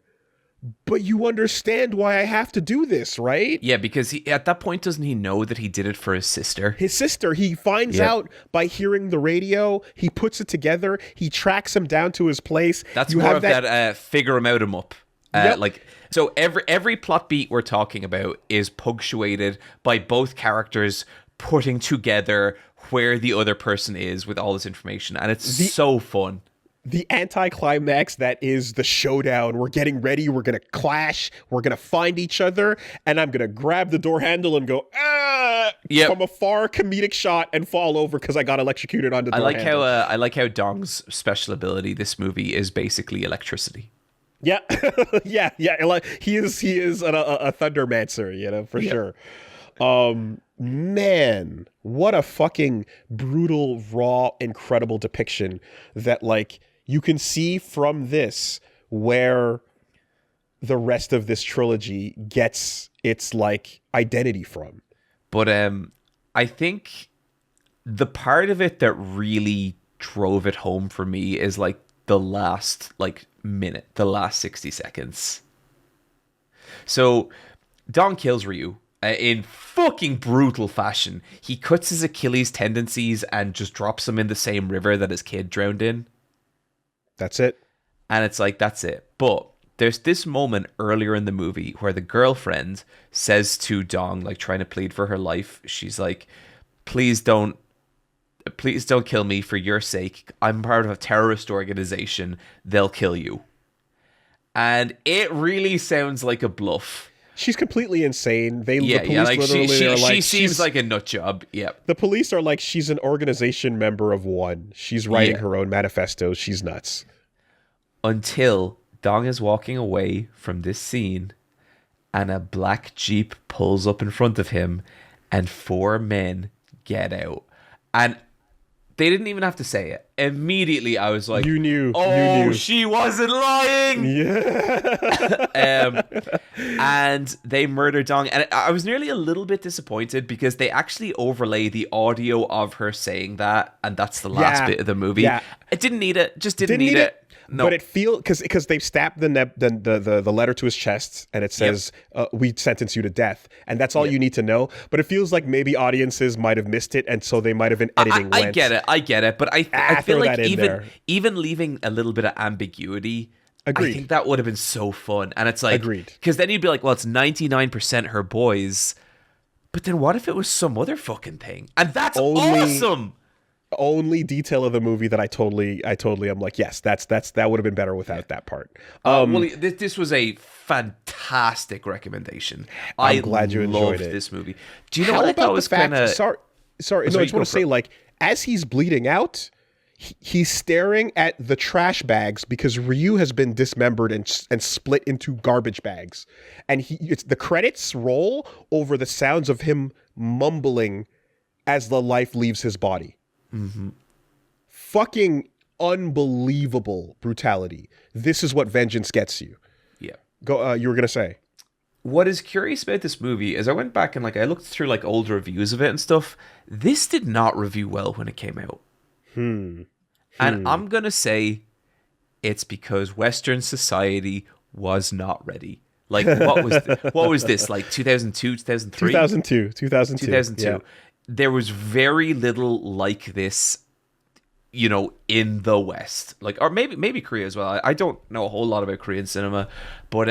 but you understand why I have to do this, right? Yeah, because at that point, doesn't he know that he did it for his sister? His sister, he finds out by hearing the radio. He puts it together. He tracks him down to his place. That's more of that figure him out him up. Like, so every plot beat we're talking about is punctuated by both characters putting together where the other person is with all this information, and it's so fun. The anticlimax that is the showdown. We're getting ready. We're gonna clash. We're gonna find each other, and I'm gonna grab the door handle and go from a far comedic shot and fall over because I got electrocuted on the door handle. I like how Dong's special ability this movie is basically electricity. Yeah, yeah. He is a thundermancer, you know, for sure. man, what a fucking brutal, raw, incredible depiction that, like, you can see from this where the rest of this trilogy gets its, like, identity from. But I think the part of it that really drove it home for me is like the last like minute, the last 60 seconds. So Dong kills Ryu in fucking brutal fashion. He cuts his Achilles tendencies and just drops him in the same river that his kid drowned in. That's it. And it's like, that's it. But there's this moment earlier in the movie where the girlfriend says to Dong, like trying to plead for her life, she's like, please don't kill me for your sake. I'm part of a terrorist organization. They'll kill you. And it really sounds like a bluff. She's completely insane. The police like literally are like, she seems like a nut job. Yep. The police are like, she's an organization member of one. She's writing her own manifestos. She's nuts. Until Dong is walking away from this scene and a black Jeep pulls up in front of him and 4 men get out. And they didn't even have to say it. Immediately, I was like, You knew. She wasn't lying. Yeah. And they murder Dong. And I was nearly a little bit disappointed because they actually overlay the audio of her saying that. And that's the last bit of the movie. Yeah. It didn't need it. Just didn't need it. No. But it feels because they've stabbed the letter to his chest and it says we sentence you to death, and that's all you need to know. But it feels like maybe audiences might have missed it, and so they might have been editing. I get it, but I feel like even leaving a little bit of ambiguity. Agreed. I think that would have been so fun, and it's like because then you'd be like, well, it's 99% her boys, but then what if it was some other fucking thing? And that's awesome. Only detail of the movie that I totally am like, yes, that would have been better without that part. Well, this was a fantastic recommendation. I'm glad you enjoyed it. This movie. Do you know what I thought was kind of sorry? No, I just want to say, like, as he's bleeding out, he's staring at the trash bags because Ryu has been dismembered and split into garbage bags, and the credits roll over the sounds of him mumbling as the life leaves his body. Mm-hmm. Fucking unbelievable brutality. This is what vengeance gets you. Yeah. Go. You were gonna say. What is curious about this movie is I went back and I looked through old reviews of it and stuff. This did not review well when it came out. And I'm gonna say it's because Western society was not ready. Like, what was this? Like 2002, 2003? 2002. Yeah. There was very little like this, in the West. Or maybe Korea as well. I don't know a whole lot about Korean cinema, but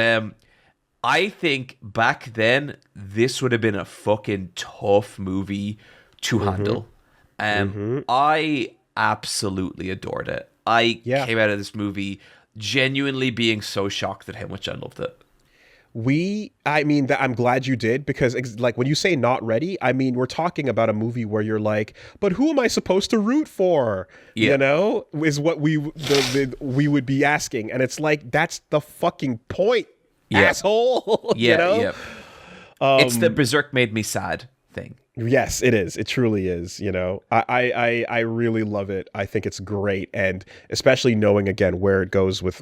I think back then this would have been a fucking tough movie to handle. I absolutely adored it. I came out of this movie genuinely being so shocked at how much I loved it. I'm glad you did, because when you say not ready, we're talking about a movie where you're like, but who am I supposed to root for? Yeah. Is what we would be asking. And it's like, that's the fucking point, asshole. Yeah. It's the Berserk made me sad thing. Yes, it is. It truly is. I really love it. I think it's great. And especially knowing again where it goes with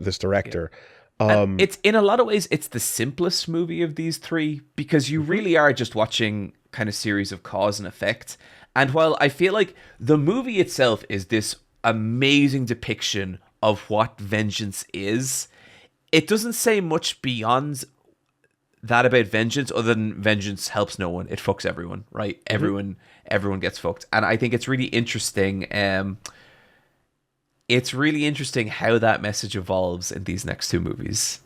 this director. Yeah. It's in a lot of ways, it's the simplest movie of these three because you really are just watching kind of series of cause and effect. And while I feel like the movie itself is this amazing depiction of what vengeance is, it doesn't say much beyond that about vengeance other than vengeance helps no one. It fucks everyone, right? Everyone gets fucked. And I think it's really interesting. It's really interesting how that message evolves in these next two movies.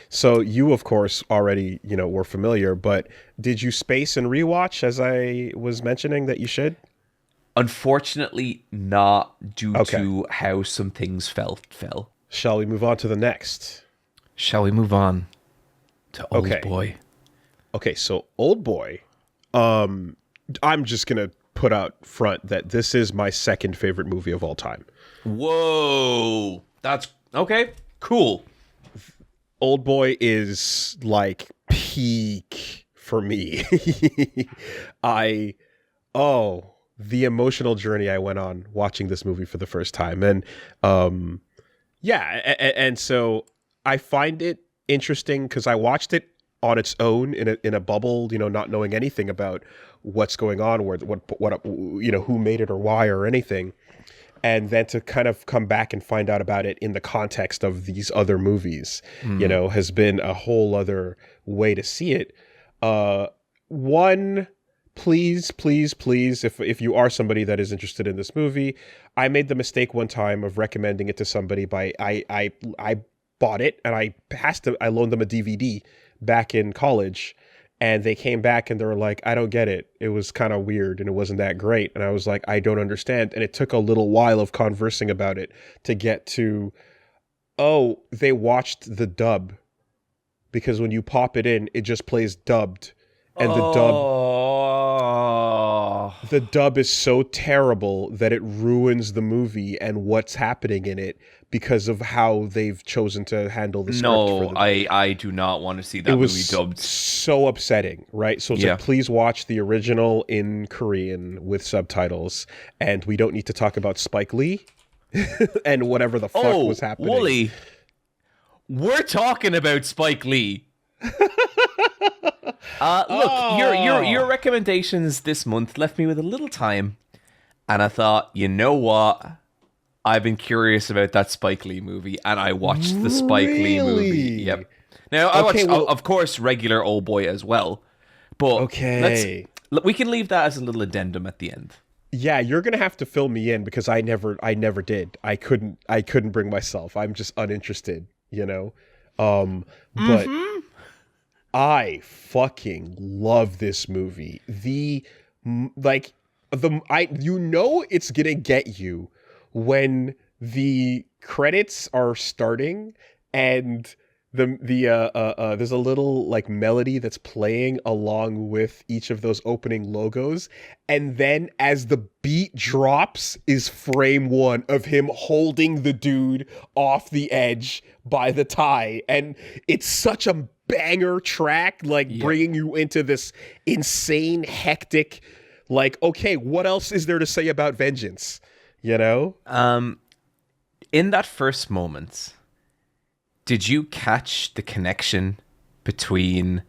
So you, of course, already, were familiar, but did you space and rewatch as I was mentioning that you should? Unfortunately, not due to how some things fell. Shall we move on to the next? Shall we move on to Oldboy? Okay, so Oldboy, I'm just going to put out front that this is my second favorite movie of all time. Whoa. That's okay. Cool. Oldboy is like peak for me. The emotional journey I went on watching this movie for the first time. And and so I find it interesting because I watched it on its own in a bubble, not knowing anything about what's going on, what who made it or why or anything. And then to kind of come back and find out about it in the context of these other movies, has been a whole other way to see it. One, please, if you are somebody that is interested in this movie, I made the mistake one time of recommending it to somebody I bought it and I loaned them a DVD back in college. And they came back and they were like, I don't get it. It was kind of weird and it wasn't that great. And I was like, I don't understand. And it took a little while of conversing about it to get to, they watched the dub. Because when you pop it in, it just plays dubbed. And the dub is so terrible that it ruins the movie and what's happening in it because of how they've chosen to handle the script. No, I do not want to see that movie dubbed. So upsetting, right? So it's like, please watch the original in Korean with subtitles, and we don't need to talk about Spike Lee and whatever the fuck was happening. Woolie, we're talking about Spike Lee. Look, your recommendations this month left me with a little time, and I thought, you know what? I've been curious about that Spike Lee movie, and I watched the Spike Lee movie. Yep. Now, I watched, of course, regular Oldboy as well, but we can leave that as a little addendum at the end. Yeah, you're gonna have to fill me in because I never did. I couldn't bring myself. I'm just uninterested, But I fucking love this movie. It's gonna get you when the credits are starting and there's a little like melody that's playing along with each of those opening logos, and then as the beat drops is frame one of him holding the dude off the edge by the tie, and it's such a banger track, bringing you into this insane, hectic, okay, what else is there to say about vengeance? In that first moment, did you catch the connection between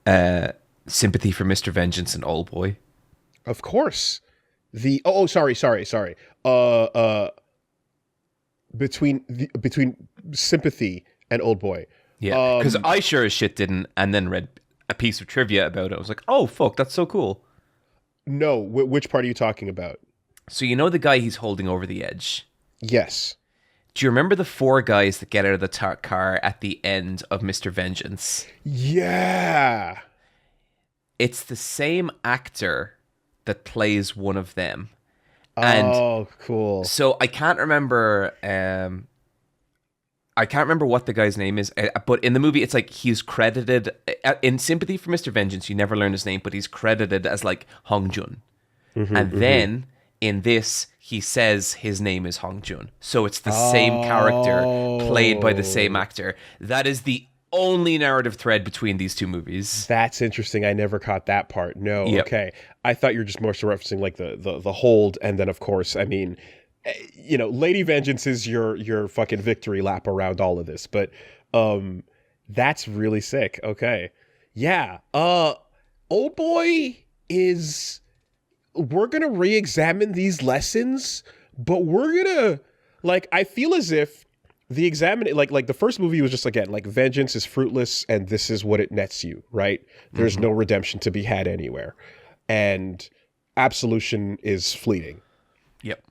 Sympathy for Mr. Vengeance and Oldboy? Of course. Sorry. Between Sympathy and Oldboy. Yeah, because I sure as shit didn't, and then read a piece of trivia about it. I was like, oh, fuck, that's so cool. No, which part are you talking about? So you know the guy he's holding over the edge? Yes. Do you remember the four guys that get out of the car at the end of Mr. Vengeance? Yeah. It's the same actor that plays one of them. And cool. So I can't remember what the guy's name is, but in the movie it's like he's credited in Sympathy for Mr. Vengeance. You never learn his name, but he's credited as like Hong Jun. Then in this, he says his name is Hong Jun. So it's the same character played by the same actor. That is the only narrative thread between these two movies. That's interesting. I never caught that part. No, yep. Okay. I thought you were just more so referencing like the hold, and then of course, I mean, Lady Vengeance is your fucking victory lap around all of this. But that's really sick. Okay. Yeah. Oldboy is... We're going to re-examine these lessons, but we're going to... I feel as if the the first movie was just, again, vengeance is fruitless, and this is what it nets you, right? There's no redemption to be had anywhere. And absolution is fleeting. Yep.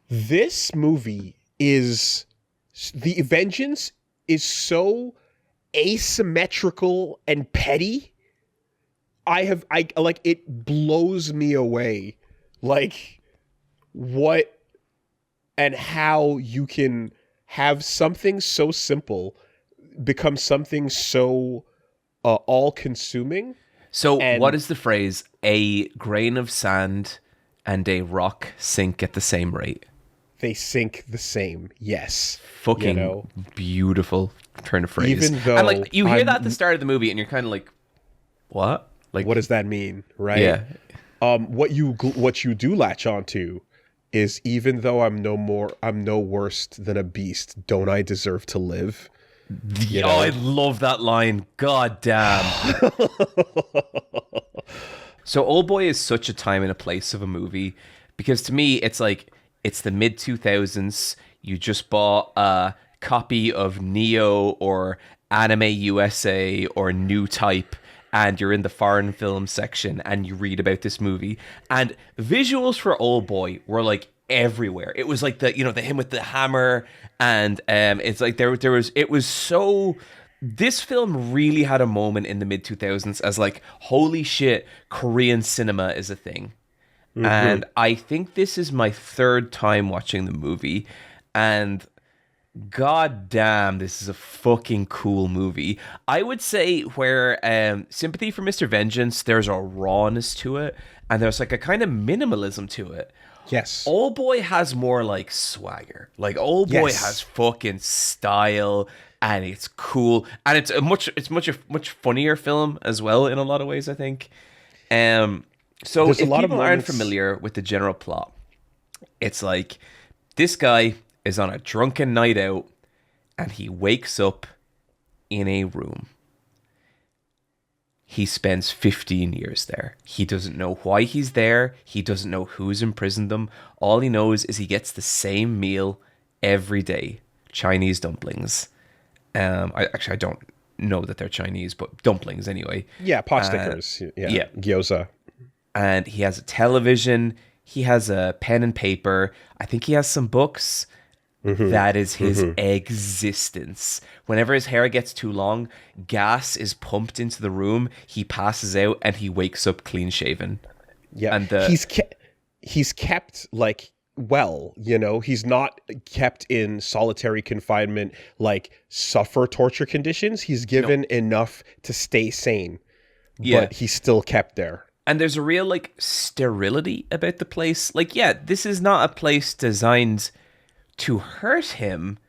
This movie is... The vengeance is so asymmetrical and petty. It blows me away, what and how you can have something so simple become something so all-consuming. So what is the phrase, a grain of sand and a rock sink at the same rate? They sink the same, yes. Fucking beautiful turn of phrase. Even though... And you hear that at the start of the movie and you're kind of like, what? Like, what does that mean, right? Yeah. What you do latch onto is, even though I'm no worse than a beast, don't I deserve to live? Oh, I love that line. God damn. So Oldboy is such a time and a place of a movie, because to me it's like, it's the mid 2000s. You just bought a copy of Neo or Anime USA or New Type, and you're in the foreign film section and you read about this movie, and visuals for Oldboy were like everywhere. It was like the him with the hammer, and it's like it was so. This film really had a moment in the mid 2000s as like, holy shit, Korean cinema is a thing. And I think this is my third time watching the movie, and god damn, this is a fucking cool movie. I would say where Sympathy for Mr. Vengeance, there's a rawness to it, and there's like a kind of minimalism to it. Yes. Oldboy has more like swagger. Like Oldboy has fucking style, and it's cool, and it's a much funnier film as well in a lot of ways, I think. So There's if a lot of people aren't moments- familiar with the general plot, it's like this guy is on a drunken night out and he wakes up in a room. He spends 15 years there. He doesn't know why he's there. He doesn't know who's imprisoned him. All he knows is he gets the same meal every day. Chinese dumplings. I don't know that they're Chinese, but dumplings anyway. Yeah, pot stickers. Yeah. Gyoza. And he has a television. He has a pen and paper. I think he has some books. That is his existence. Whenever his hair gets too long, gas is pumped into the room. He passes out and he wakes up clean shaven. Yeah, and he's kept like, well, he's not kept in solitary confinement, like suffer torture conditions. He's given enough to stay sane, but he's still kept there. And there's a real like sterility about the place. Like, yeah, this is not a place designed to hurt him.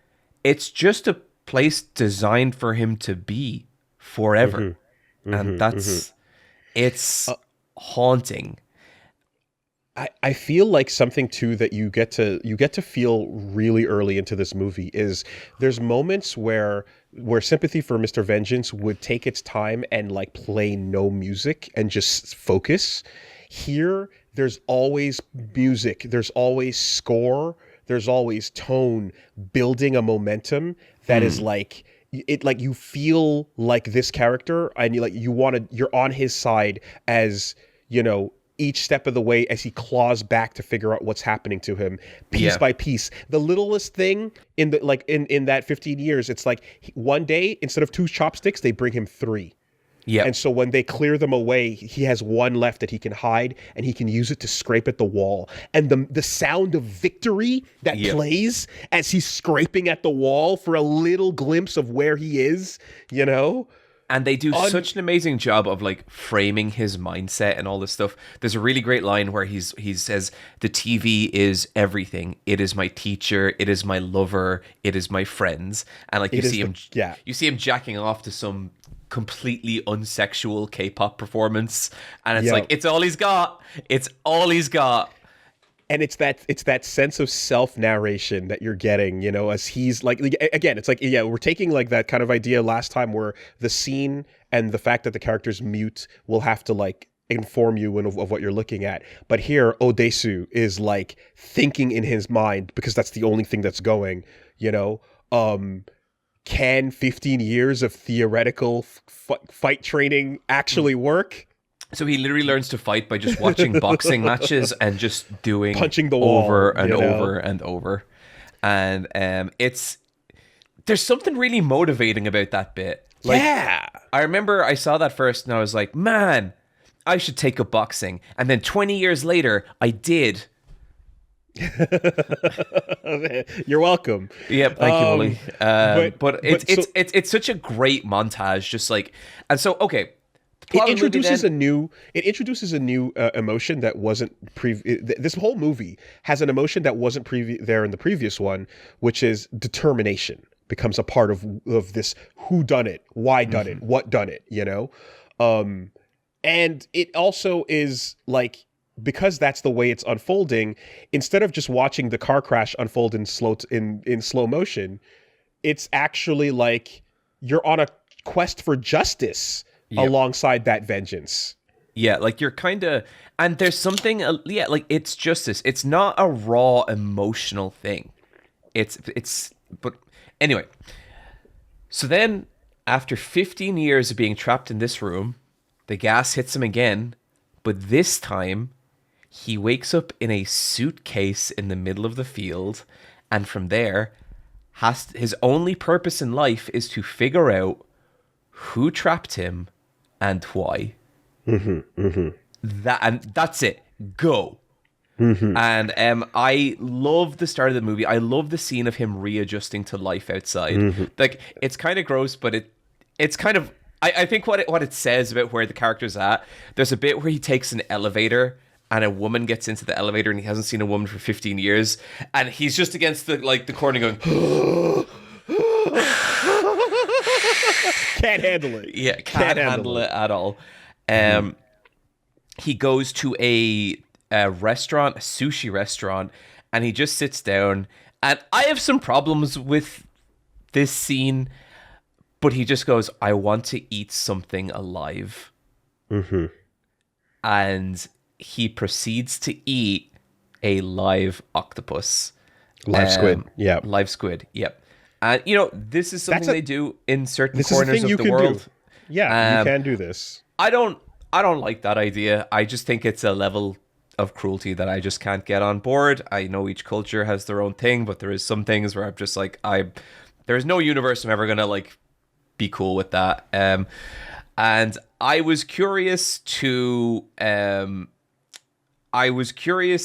It's just a place designed for him to be forever. And it's haunting. I feel like something too that you get to feel really early into this movie is there's moments where Sympathy for Mr. Vengeance would take its time and like play no music and just focus. Here, there's always music, there's always score, there's always tone, building a momentum that is like it. Like you feel like this character, and you're on his side as each step of the way as he claws back to figure out what's happening to him piece by piece. The littlest thing in that 15 years, it's like one day instead of 2 chopsticks, they bring him 3. Yeah. And so when they clear them away, he has 1 left that he can hide, and he can use it to scrape at the wall. And the sound of victory that plays as he's scraping at the wall for a little glimpse of where he is, And they do such an amazing job of like framing his mindset and all this stuff. There's a really great line where he says, "The TV is everything. It is my teacher. It is my lover. It is my friends." And like you see him jacking off to some completely unsexual K-pop performance, and it's like it's all he's got. It's all he's got. And it's that sense of self-narration that you're getting, as he's like, again, it's like, we're taking like that kind of idea last time where the scene and the fact that the character's mute will have to like inform you of what you're looking at. But here, Odesu is like thinking in his mind, because that's the only thing that's going, can 15 years of theoretical fight training actually work? So he literally learns to fight by just watching boxing matches and just punching the wall over and over and over. And there's something really motivating about that bit. Like, I remember I saw that first and I was like, man, I should take up boxing. And then 20 years later, I did. You're welcome. Yep, thank you, Woolie. But it's such a great montage, just like, and so okay. It introduces a new emotion that wasn't this whole movie has an emotion that wasn't there in the previous one, which is determination becomes a part of this who done it, why done it, what done it, And it also is like, because that's the way it's unfolding, instead of just watching the car crash unfold in slow motion, it's actually like you're on a quest for justice alongside that vengeance. Yeah, like you're kind of, and there's something, like it's justice. It's not a raw emotional thing. But anyway. So then, after 15 years of being trapped in this room, the gas hits him again, but this time, he wakes up in a suitcase in the middle of the field, and from there, his only purpose in life is to figure out who trapped him and why. That's it. Go. And I love the start of the movie. I love the scene of him readjusting to life outside. Like, it's kind of gross, but it's kind of... I think what it says about where the character's at, there's a bit where he takes an elevator and a woman gets into the elevator and he hasn't seen a woman for 15 years and he's just against the corner going... Can't handle it. Yeah, can't handle it at all. He goes to a restaurant, a sushi restaurant, and he just sits down. And I have some problems with this scene, but he just goes, I want to eat something alive. And he proceeds to eat a live octopus. Live squid. Yeah. Live squid. Yep. And, this is something they do in certain this corners is a thing of the world. Do. Yeah, you can do this. I don't like that idea. I just think it's a level of cruelty that I just can't get on board. I know each culture has their own thing, but there is some things where I'm just like, there's no universe I'm ever gonna like be cool with that. And I was curious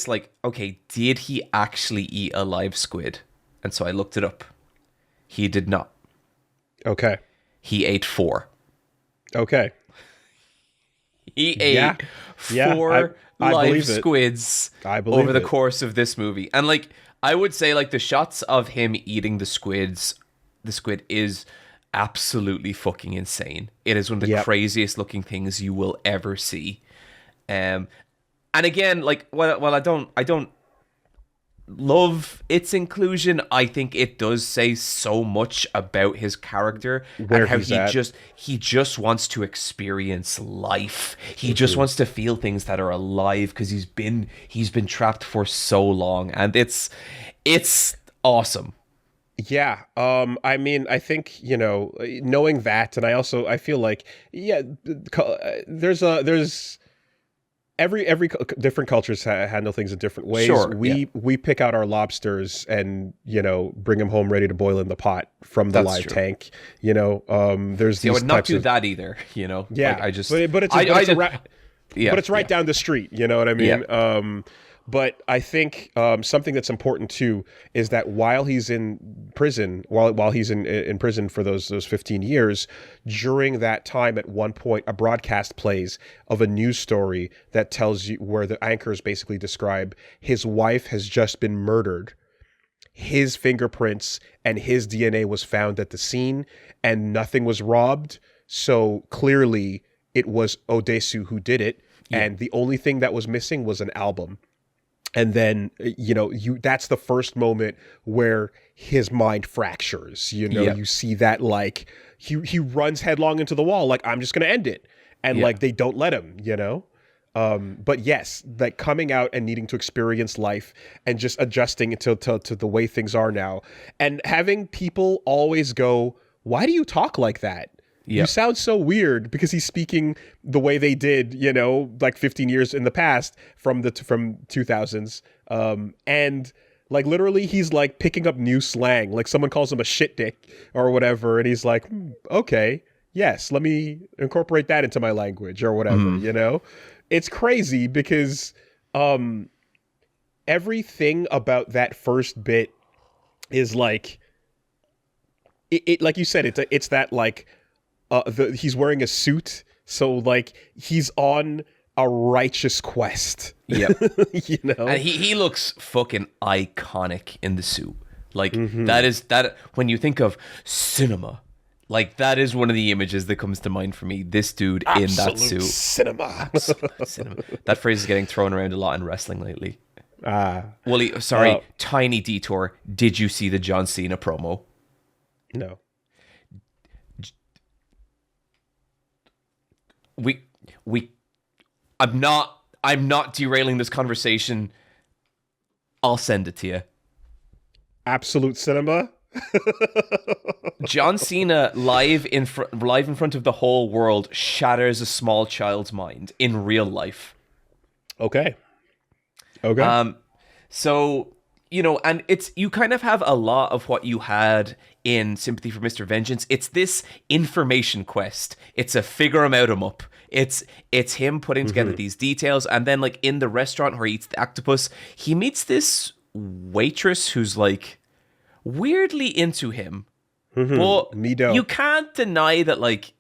like, okay, did he actually eat a live squid? And so I looked it up. He did not. Okay. He ate 4. Okay. He ate 4 live squids over the course of this movie. And like, I would say like the shots of him eating the squid is absolutely fucking insane. It is one of the craziest looking things you will ever see. And again, like, while I don't love its inclusion, I think it does say so much about his character and how he just wants to experience life. He just wants to feel things that are alive because he's been trapped for so long, and it's awesome. Yeah. I mean, I think, knowing that, and I feel like, there's every different cultures handle things in different ways. Sure, we pick out our lobsters and bring them home ready to boil in the pot from the live tank. There's these I would not do that either. Yeah, like, I just but it's right down the street. You know what I mean? Yeah. But I think something that's important too is that while he's in prison, while he's in prison for those 15 years, during that time, at one point, a broadcast plays of a news story that tells you, where the anchors basically describe his wife has just been murdered. His fingerprints and his DNA was found at the scene, and nothing was robbed. So clearly, it was Odesu who did it, and the only thing that was missing was an album. And then, that's the first moment where his mind fractures. You see that, like, he runs headlong into the wall, like, I'm just going to end it. And like, they don't let him, But yes, like, coming out and needing to experience life and just adjusting to the way things are now. And having people always go, why do you talk like that? You sound so weird, because he's speaking the way they did, like 15 years in the past from 2000s. And like, literally, he's like picking up new slang. Like, someone calls him a shit dick or whatever. And he's like, okay, yes, let me incorporate that into my language or whatever, It's crazy because everything about that first bit is like, it like you said, it's that like, he's wearing a suit, so like he's on a righteous quest. Yep. And he looks fucking iconic in the suit. Like, that when you think of cinema, Like, that is one of the images that comes to mind for me. This dude in that suit. Cinema. Absolute cinema. That phrase is getting thrown around a lot in wrestling lately. Woolie, tiny detour. Did you see the John Cena promo? No. I'm not derailing this conversation. I'll send it to you. Absolute cinema. John Cena live in front of the whole world shatters a small child's mind in real life. Okay. So, and you kind of have a lot of what you had in Sympathy for Mr. Vengeance. It's this information quest. It's a figure him out, him up. It's him putting together these details, and then like in the restaurant where he eats the octopus, he meets this waitress who's like weirdly into him. But you can't deny that like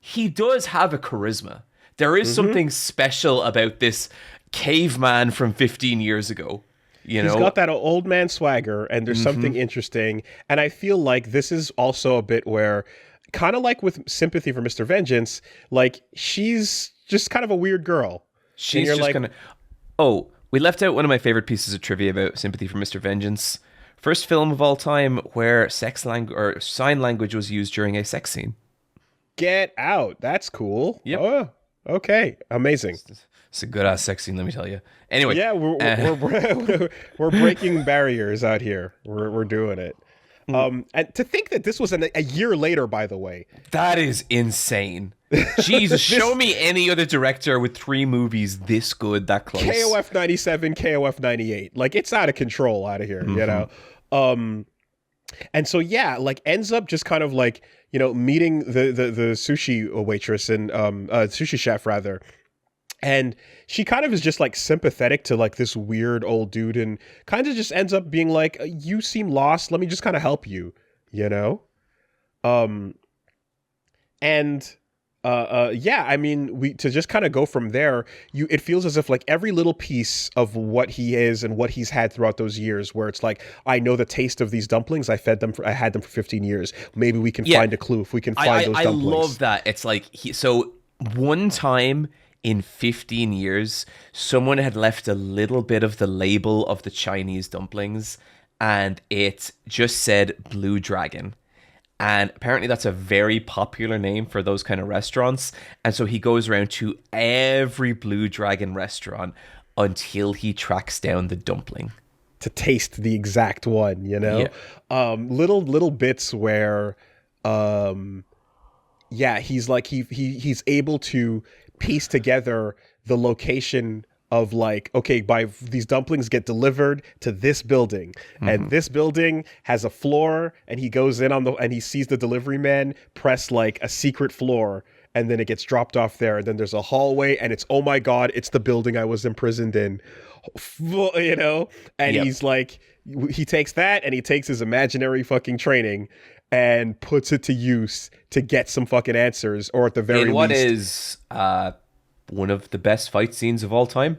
he does have a charisma. There is something special about this caveman from 15 years ago. He's got that old man swagger, and there's something interesting. And I feel like this is also a bit where, kind of like with Sympathy for Mr. Vengeance, like she's just kind of a weird girl. She's just like, we left out one of my favorite pieces of trivia about Sympathy for Mr. Vengeance. First film of all time where sign language was used during a sex scene. Get out. That's cool. Yep. Oh, okay. Amazing. It's a good ass sex scene, let me tell you. Anyway. Yeah, we're breaking barriers out here. We're doing it. And to think that this was a year later, by the way. That is insane. Jesus, show me any other director with 3 movies this good, that close. KOF 97, KOF 98. Like, it's out of control out of here, you know? And so, yeah, like, ends up just kind of like, meeting the sushi waitress and sushi chef, rather. And she kind of is just like sympathetic to like this weird old dude, and kind of just ends up being like, you seem lost. Let me just kind of help you, yeah, I mean, to just kind of go from there, it feels as if like every little piece of what he is and what he's had throughout those years, where it's like, I know the taste of these dumplings. I had them for 15 years. Maybe we can find a clue if we can find those dumplings. I love that. It's like, so one time in 15 years, someone had left a little bit of the label of the Chinese dumplings, and it just said Blue Dragon. And apparently that's a very popular name for those kind of restaurants. And so he goes around to every Blue Dragon restaurant until he tracks down the dumpling. To taste the exact one, Yeah. Little bits where, he's like, he's able to piece together the location of like, okay, these dumplings get delivered to this building, and this building has a floor, and he goes in and he sees the delivery man press like a secret floor, and then it gets dropped off there, and then there's a hallway, and it's, oh my God, it's the building I was imprisoned in, and he's like, he takes that and he takes his imaginary fucking training and puts it to use to get some fucking answers, or at the very least, what is one of the best fight scenes of all time?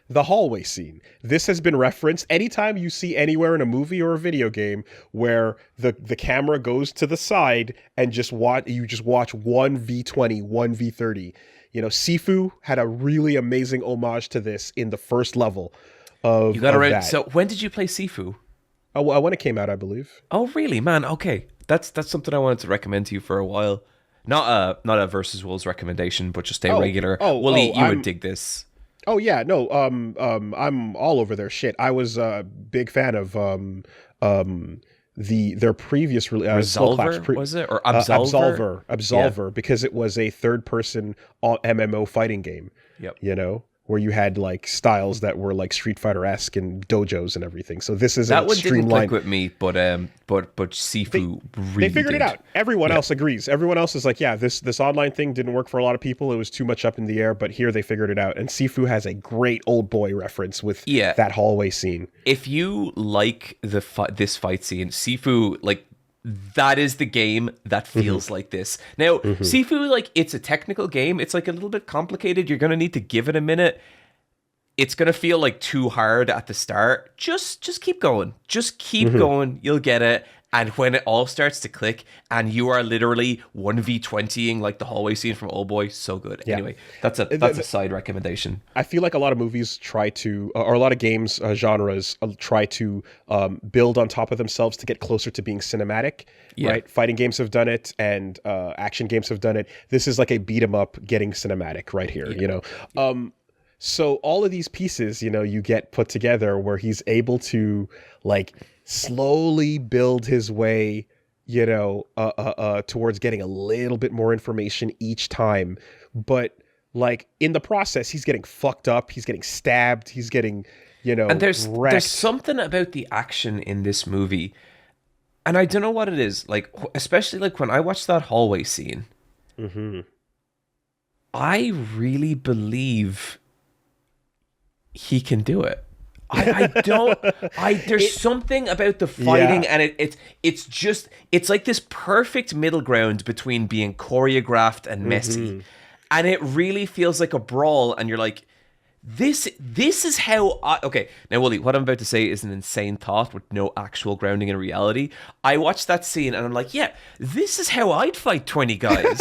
The hallway scene. This has been referenced anytime you see anywhere in a movie or a video game where the camera goes to the side and you just watch 1v20, 1v30. Sifu had a really amazing homage to this in the first level of that. So when did you play Sifu? Oh, when it came out, I believe. Oh, really, man? Okay. That's something I wanted to recommend to you for a while. Not a Versus Wolves recommendation, but just a regular. Woolie, you would dig this. Oh yeah, no. I'm all over their shit. I was a big fan of their previous release. Was it, or Absolver? Absolver, because it was a third-person MMO fighting game. Yep. Where you had like styles that were like Street Fighter-esque and dojos and everything. So this is that one streamlined. Didn't click with me, but Sifu really they figured did. it out. Everyone else agrees. Everyone else is like, yeah, this online thing didn't work for a lot of people. It was too much up in the air, but here they figured it out. And Sifu has a great Oldboy reference with that hallway scene. If you like this fight scene, Sifu, like, that is the game that feels like this. Now, Sifu, like, it's a technical game. It's like a little bit complicated. You're going to need to give it a minute. It's going to feel like too hard at the start. Just keep going. Just keep going. You'll get it. And when it all starts to click and you are literally 1v20ing like the hallway scene from Oldboy, so good. Yeah. Anyway, that's a side recommendation. I feel like a lot of movies try to, or a lot of games genres try to build on top of themselves to get closer to being cinematic, right? Fighting games have done it, and action games have done it. This is like a beat 'em up getting cinematic right here, you know? So all of these pieces, you know, you get put together where he's able to like slowly build his way, you know, towards getting a little bit more information each time. But like in the process, he's getting fucked up. He's getting stabbed. He's getting, you know, and there's wrecked. something about the action in this movie, and I don't know what it is. Like, especially like when I watched that hallway scene, I really believe he can do it. There's something about the fighting, and it's like this perfect middle ground between being choreographed and messy. And it really feels like a brawl, and you're like, this is how okay, now Woolie, what I'm about to say is an insane thought with no actual grounding in reality. I watched that scene and I'm like, yeah, this is how I'd fight 20 guys.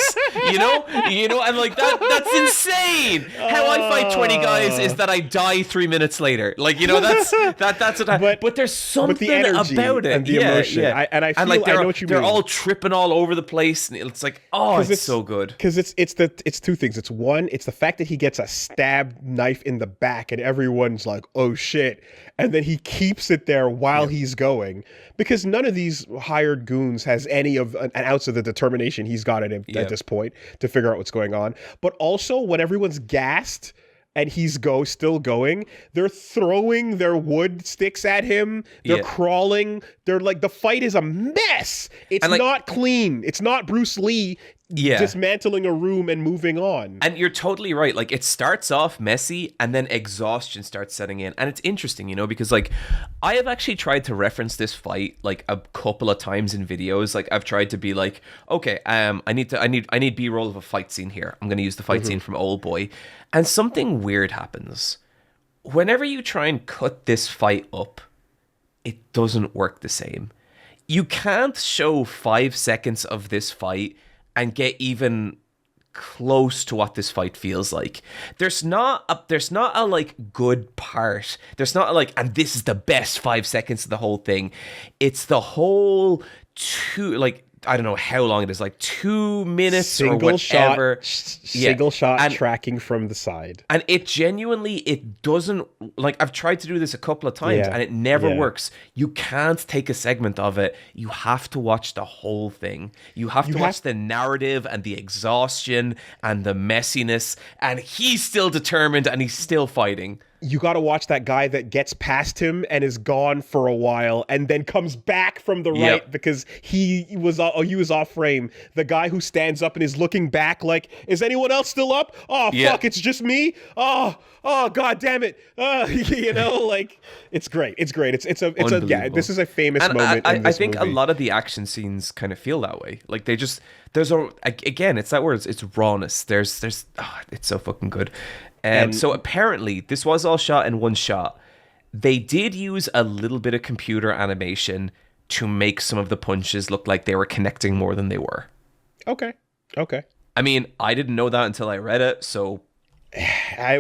you know, I'm like, that's insane. How I fight 20 guys is that I die 3 minutes later. Like, you know, that's what I, but there's something the energy about it and the emotion. Yeah. I feel, like I know what you mean. They're all tripping all over the place, and it's like, oh, it's so good. Because it's two things. It's one, it's the fact that he gets a stab knife in the back and everyone's like, oh shit, and then he keeps it there while he's going, because none of these hired goons has any of an ounce of the determination he's got at this point to figure out what's going on. But also when everyone's gassed and he's still going, they're throwing their wood sticks at him, they're crawling, they're like, the fight is a mess. It's not clean. It's not Bruce Lee dismantling a room and moving on. And you're totally right. Like, it starts off messy and then exhaustion starts setting in. And it's interesting, you know, because like I have actually tried to reference this fight like a couple of times in videos. Like, I've tried to be like, okay, I need B-roll of a fight scene here. I'm going to use the fight scene from Oldboy. And something weird happens. Whenever you try and cut this fight up, it doesn't work the same. You can't show 5 seconds of this fight and get even close to what this fight feels like. There's not a like good part. There's not a like, and this is the best 5 seconds of the whole thing. It's the whole I don't know how long it is, like 2 minutes or whatever. Single shot and tracking from the side. And it genuinely, it doesn't, like, I've tried to do this a couple of times and it never works. You can't take a segment of it. You have to watch the whole thing. You have to watch the narrative and the exhaustion and the messiness. And he's still determined and he's still fighting. You got to watch that guy that gets past him and is gone for a while and then comes back from the right because he was off frame. The guy who stands up and is looking back like, is anyone else still up? Oh, fuck, it's just me? Oh, God damn it. You know, like, it's great. It's great. It's this is a famous moment in this I think movie. a lot of the action scenes kind of feel that way. Like, they just, again, it's that word, it's rawness. There's it's so fucking good. So apparently, this was all shot in one shot. They did use a little bit of computer animation to make some of the punches look like they were connecting more than they were. Okay. I mean, I didn't know that until I read it, so...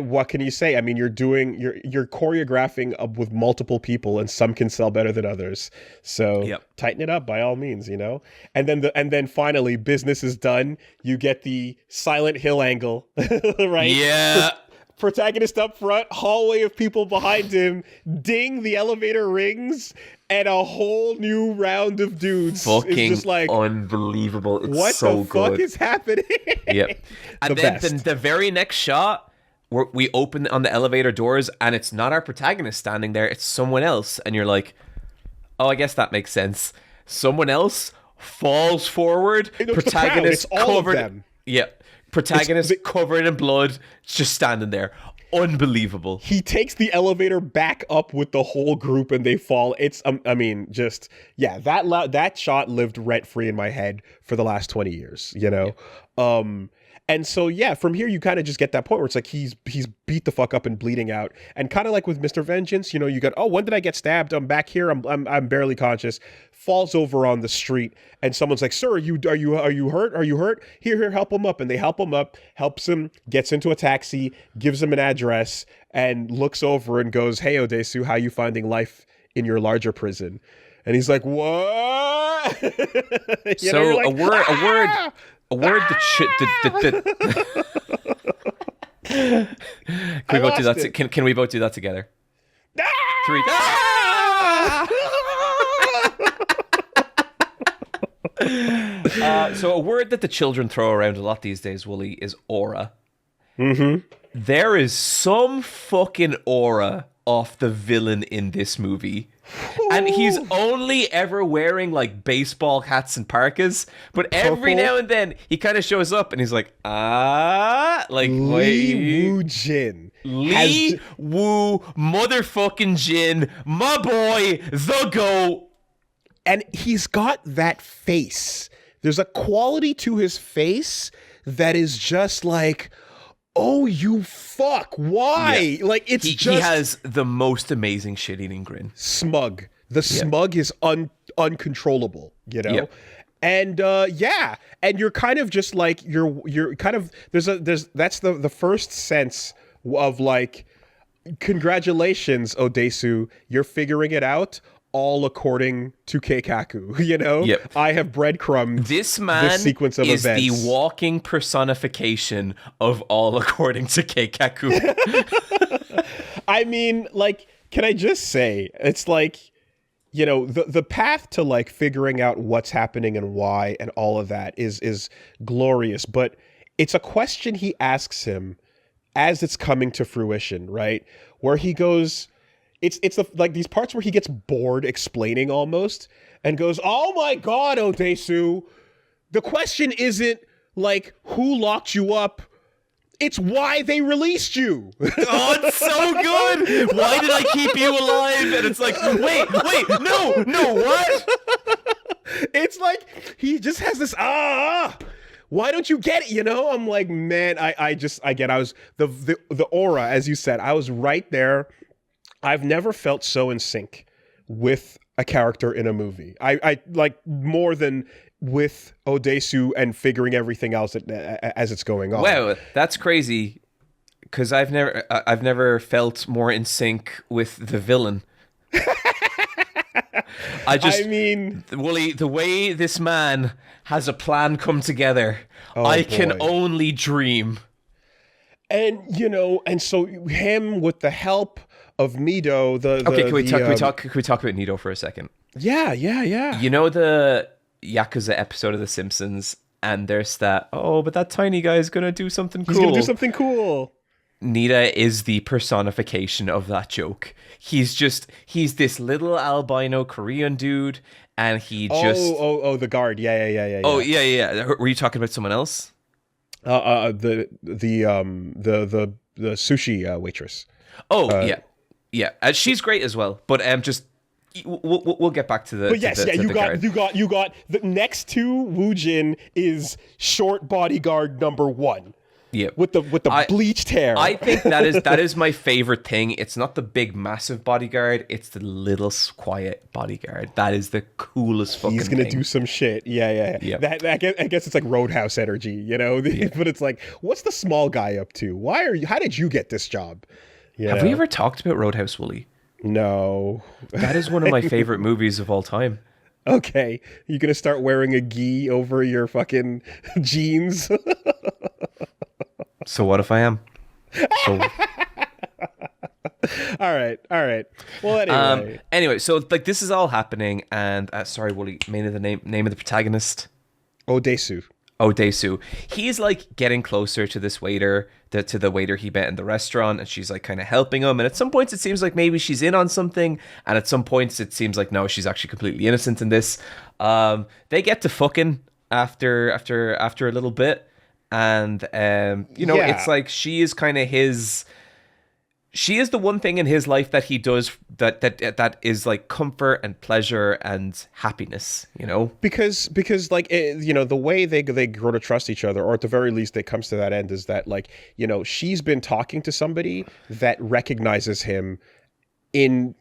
what can you say? I mean, you're choreographing with multiple people, and some can sell better than others. So tighten it up by all means, you know. And then finally, business is done. You get the Silent Hill angle, right? Yeah. Protagonist up front, hallway of people behind him, ding, the elevator rings, and a whole new round of dudes. Fucking is just like, unbelievable. It's what so the fuck good. is happening? Yep. And then the very next shot, we open on the elevator doors, and it's not our protagonist standing there, it's someone else. And you're like, oh, I guess that makes sense. Someone else falls forward, protagonist covered. Them. Yeah. Protagonist covered in blood, just standing there. Unbelievable. He takes the elevator back up with the whole group and they fall. It's, that shot lived rent free in my head for the last 20 years, you know? And so, yeah, from here, you kind of just get that point where it's like he's beat the fuck up and bleeding out. And kind of like with Mr. Vengeance, you got, oh, when did I get stabbed? I'm back here. I'm barely conscious. Falls over on the street. And someone's like, sir, are you hurt? Are you hurt? Here, help him up. And they help him up, helps him, gets into a taxi, gives him an address, and looks over and goes, hey, Odesu, how you finding life in your larger prison? And he's like, what? So like, a word that can we both do that? Can we both do that together? 3. So a word that the children throw around a lot these days, Wooly, is aura. Mm-hmm. There is some fucking aura off the villain in this movie. And he's only ever wearing like baseball hats and parkas, but every now and then he kind of shows up and he's like, like Lee Woo Jin. Lee Woo motherfucking Jin, my boy, the GOAT. And he's got that face. There's a quality to his face that is just like, oh, you fuck, why? Yeah. Like, it's he has the most amazing shit-eating grin. Smug. The smug is uncontrollable, Yep. And and you're kind of just like, you're kind of, that's the first sense of like, congratulations, Odesu, you're figuring it out. All according to Keikaku, Yep. I have breadcrumbed this sequence of events. Is the walking personification of all according to Keikaku. I mean, like, can I just say, it's like, the path to like figuring out what's happening and why and all of that is glorious, but it's a question he asks him as it's coming to fruition, right? Where he goes, It's like these parts where he gets bored explaining almost and goes, oh my God, Odesu, the question isn't like who locked you up. It's why they released you. Oh, it's so good. Why did I keep you alive? And it's like, wait, no, what? It's like he just has this, why don't you get it? I'm like, man, I was the aura, as you said, I was right there. I've never felt so in sync with a character in a movie. I like more than with Odesu and figuring everything else as it's going on. Wow, that's crazy. Because I've never felt more in sync with the villain. Wooly, the way this man has a plan come together, I can only dream. And and so him with the help of Mido, can we talk about Nido for a second? Yeah. You know the Yakuza episode of The Simpsons, and there's that, but that tiny guy is gonna do something cool. He's gonna do something cool. Nida is the personification of that joke. He's this little albino Korean dude, and he the guard. Yeah. Oh yeah. Were you talking about someone else? The sushi waitress. Yeah, she's great as well. But just we'll get back to the. But yes, you got the next to Woojin is short bodyguard number 1. Yeah, with the bleached hair. I think that is my favorite thing. It's not the big massive bodyguard. It's the little quiet bodyguard. That is the coolest fucking. He's gonna do some shit. Yeah. I guess it's like Roadhouse energy, Yeah. But it's like, what's the small guy up to? How did you get this job? Have we ever talked about Roadhouse, Wooly? No. That is one of my favorite movies of all time. Okay. You gonna start wearing a gi over your fucking jeans? So what if I am? All right. Well, anyway, so like this is all happening, and sorry, Wooly, name of the protagonist. Odesu. He's like getting closer to this waiter, to the waiter he met in the restaurant, and she's like kind of helping him. And at some points, it seems like maybe she's in on something, and at some points, it seems like no, she's actually completely innocent in this. They get to fucking after a little bit, and it's like she is kind of his. she is the one thing in his life that he does that is like comfort and pleasure and happiness, you know? Because like the way they grow to trust each other, or at the very least it comes to that end, is that like, she's been talking to somebody that recognizes him in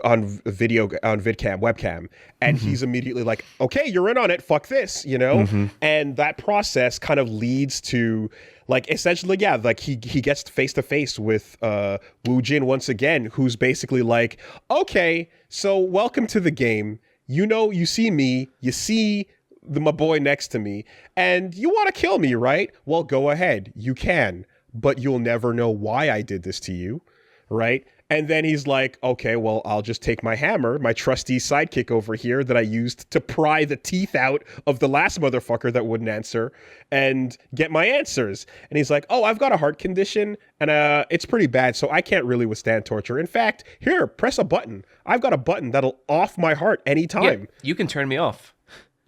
on video, on webcam, and he's immediately like, okay, you're in on it, fuck this, and that process kind of leads to like, essentially, yeah, like he gets face to face with Woo Jin once again, who's basically like, okay, so welcome to the game, you see me, you see my boy next to me, and you want to kill me, right? Well, go ahead, you can, but you'll never know why I did this to you, right? And then he's like, okay, well, I'll just take my hammer, my trusty sidekick over here that I used to pry the teeth out of the last motherfucker that wouldn't answer, and get my answers. And he's like, oh, I've got a heart condition, and it's pretty bad, so I can't really withstand torture. In fact, here, press a button. I've got a button that'll off my heart anytime. Yeah, you can turn me off.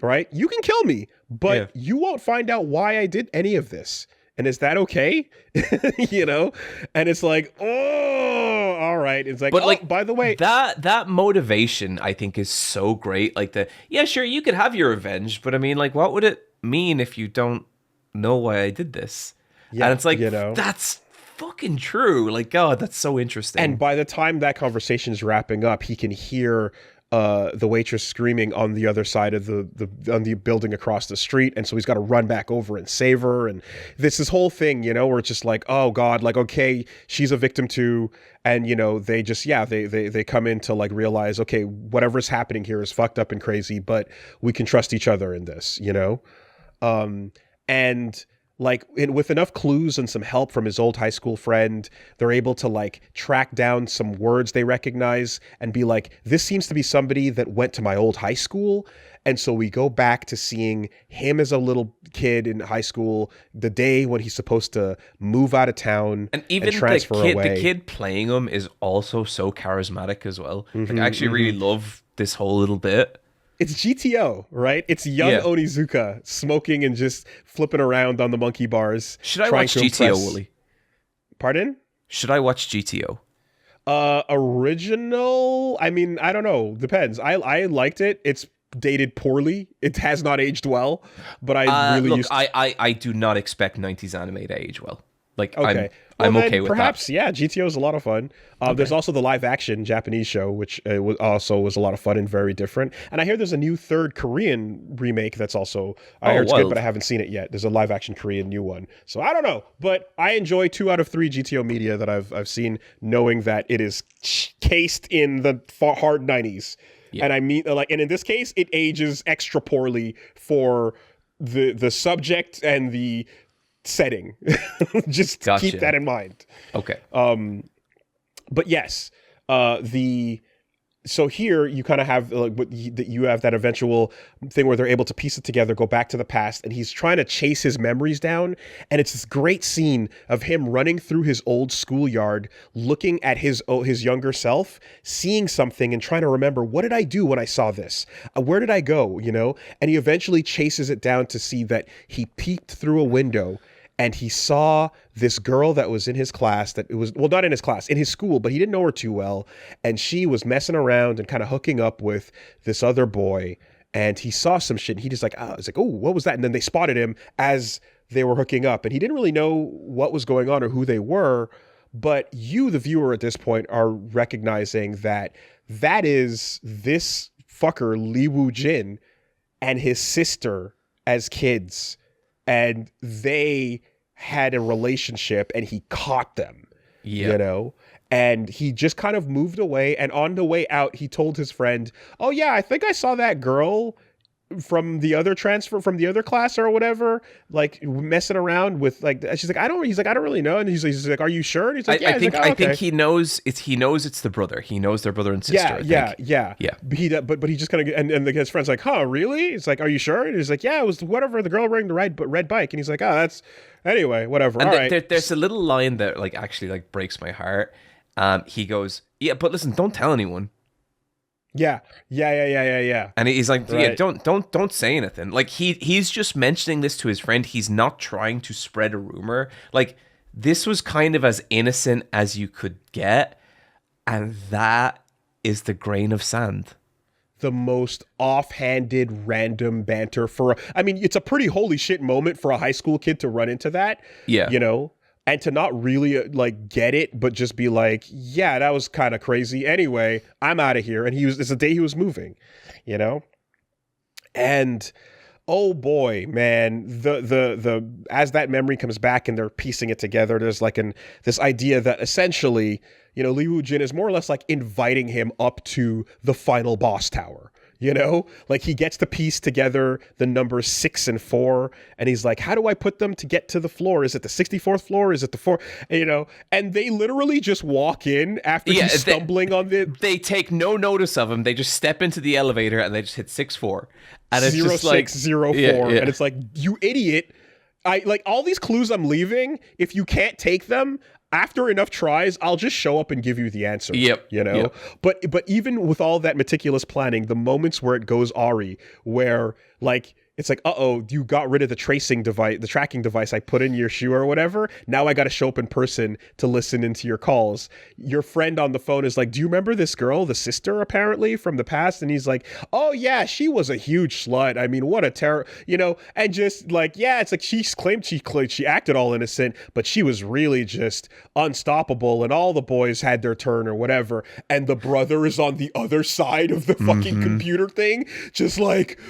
Right? You can kill me, but you won't find out why I did any of this. And is that okay? And it's like, oh, all right. It's like, but like, by the way, that motivation, I think, is so great. Like sure, you could have your revenge, but I mean, like, what would it mean if you don't know why I did this? Yeah, and it's like, that's fucking true. Like, God, that's so interesting. And by the time that conversation is wrapping up, he can hear the waitress screaming on the other side of the building across the street, and so he's got to run back over and save her, and this whole thing, where it's just like, oh God, like, okay, she's a victim too, and they just they come in to like realize, okay, whatever's happening here is fucked up and crazy, but we can trust each other in this, and like, with enough clues and some help from his old high school friend, they're able to like track down some words they recognize and be like, this seems to be somebody that went to my old high school. And so we go back to seeing him as a little kid in high school, the day when he's supposed to move out of town and even transfer away. The kid playing him is also so charismatic as well. Like, I actually really love this whole little bit. It's GTO, right? It's young Onizuka smoking and just flipping around on the monkey bars. Should I watch GTO, Woolie? Pardon? Should I watch GTO? Original? I mean, I don't know. Depends. I liked it. It's dated poorly. It has not aged well, but I really used to... I do not expect 90s anime to age well. Like, okay. I'm okay with perhaps, that. Yeah, GTO is a lot of fun. There's also the live action Japanese show, which was a lot of fun and very different. And I hear there's a new third Korean remake that's also, I heard it's good, but I haven't seen it yet. There's a live action Korean new one. So I don't know, but I enjoy 2 out of 3 GTO media that I've seen, knowing that it is cased in the hard 90s. Yeah. And I mean, like, and in this case, it ages extra poorly for the subject and the setting. Just keep that in mind. Okay. But yes, so here you kind of have you have that eventual thing where they're able to piece it together, go back to the past, and he's trying to chase his memories down. And it's this great scene of him running through his old schoolyard, looking at his younger self, seeing something and trying to remember, what did I do when I saw this? Where did I go? And he eventually chases it down to see that he peeked through a window and he saw this girl that was in his class, that it was, well, not in his class, in his school, but he didn't know her too well. And she was messing around and kind of hooking up with this other boy. And he saw some shit and he just like, oh, what was that? And then they spotted him as they were hooking up. And he didn't really know what was going on or who they were. But you, the viewer at this point, are recognizing that that is this fucker, Lee Woo Jin, and his sister as kids. And they had a relationship and he caught them, and he just kind of moved away. And on the way out, he told his friend, oh yeah, I think I saw that girl from the other class or whatever, like messing around with like, she's like, he's like, I don't really know. And he's like, are you sure? And he's like, yeah. I think he knows it's the brother. He knows their brother and sister. Yeah. But he just kind of, and his friend's like, huh, really? It's like, are you sure? And he's like, yeah, it was whatever, the girl wearing the red bike. And he's like, oh, that's, anyway, whatever. And all right. There's a little line that like actually like breaks my heart. He goes, yeah, but listen, don't tell anyone. Yeah. And he's like, right. Yeah, don't say anything. Like he's just mentioning this to his friend. He's not trying to spread a rumor. Like this was kind of as innocent as you could get, and that is the grain of sand. The most offhanded, random banter it's a pretty holy shit moment for a high school kid to run into that. Yeah. You know? And to not really get it, but just be like, yeah, that was kind of crazy. Anyway, I'm out of here. And it's the day he was moving, you know? And oh boy, man, the as that memory comes back and they're piecing it together, there's like this idea that essentially, Li Woo-jin is more or less like inviting him up to the final boss tower. Like he gets to piece together the numbers 6 and 4, and he's like, how do I put them to get to the floor? Is it the 64th floor? Is it the 4? And they literally just walk in after he's stumbling on the... They take no notice of him. They just step into the elevator and they just hit 6-4. And it's 0604. And it's like, you idiot. All these clues I'm leaving, if you can't take them... After enough tries, I'll just show up and give you the answer. Yep. Yep. But even with all that meticulous planning, the moments where it goes Ari, where it's like, you got rid of the tracking device I put in your shoe or whatever. Now I got to show up in person to listen into your calls. Your friend on the phone is like, do you remember this girl, the sister apparently from the past? And he's like, oh yeah, she was a huge slut. I mean, what a terror, and just it's like she claimed she acted all innocent, but she was really just unstoppable. And all the boys had their turn or whatever. And the brother is on the other side of the fucking computer thing, just like...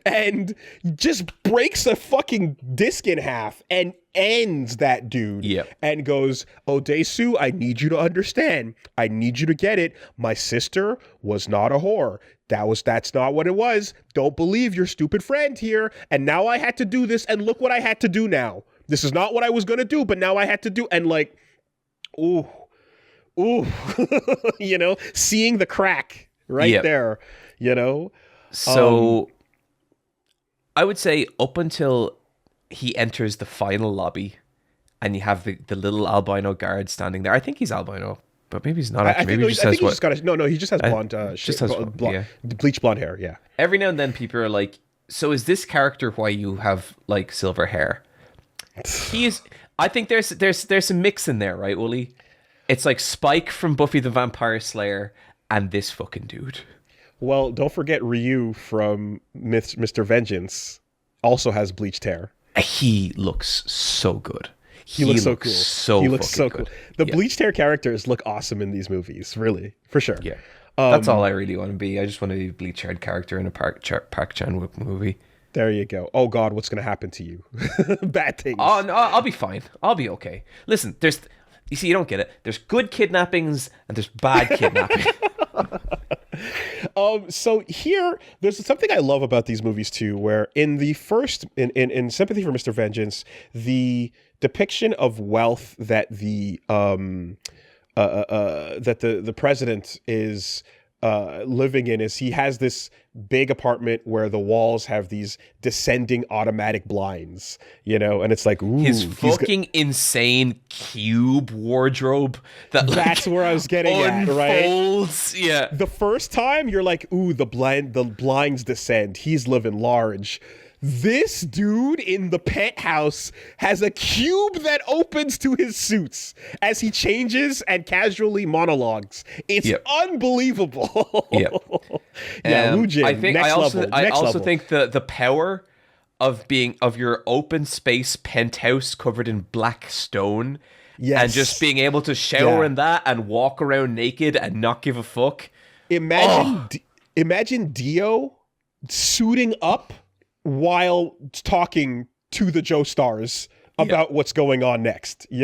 and just breaks a fucking disc in half and ends that dude. Yep. And goes, Odesu, I need you to understand. I need you to get it. My sister was not a whore. That's not what it was. Don't believe your stupid friend here. And now I had to do this, and look what I had to do now. This is not what I was gonna do, but now I had to do, and ooh, seeing the crack right there. So I would say up until he enters the final lobby and you have the little albino guard standing there. I think he's albino, but maybe he's not. Maybe he just has he just has blonde, bleach blonde hair. Yeah. Every now and then people are like, so is this character why you have silver hair? I think there's a mix in there, right, Woolie? It's like Spike from Buffy the Vampire Slayer and this fucking dude. Well, don't forget Ryu from Mr. Vengeance also has bleached hair. He looks so good. He looks so cool. He looks so cool. The bleached hair characters look awesome in these movies, really, for sure. Yeah, that's all I really want to be. I just want to be a bleached haired character in a Park Chan-wook movie. There you go. Oh God, what's going to happen to you? Bad things. Oh no, I'll be fine. I'll be okay. Listen, you see, you don't get it. There's good kidnappings and there's bad kidnapping. So here, there's something I love about these movies too, where in the first, in Sympathy for Mr. Vengeance, the depiction of wealth that the president is living in is he has this big apartment where the walls have these descending automatic blinds, and it's like, ooh, his fucking insane cube wardrobe that's where I was getting at, right? Yeah. The first time you're like, ooh, the blinds descend. He's living large. This dude in the penthouse has a cube that opens to his suits as he changes and casually monologues. It's unbelievable. Yeah, Woo-jin, I also think the power of your open space penthouse covered in black stone, and just being able to shower in that and walk around naked and not give a fuck. Imagine Dio suiting up while talking to the Joe Stars about what's going on next, we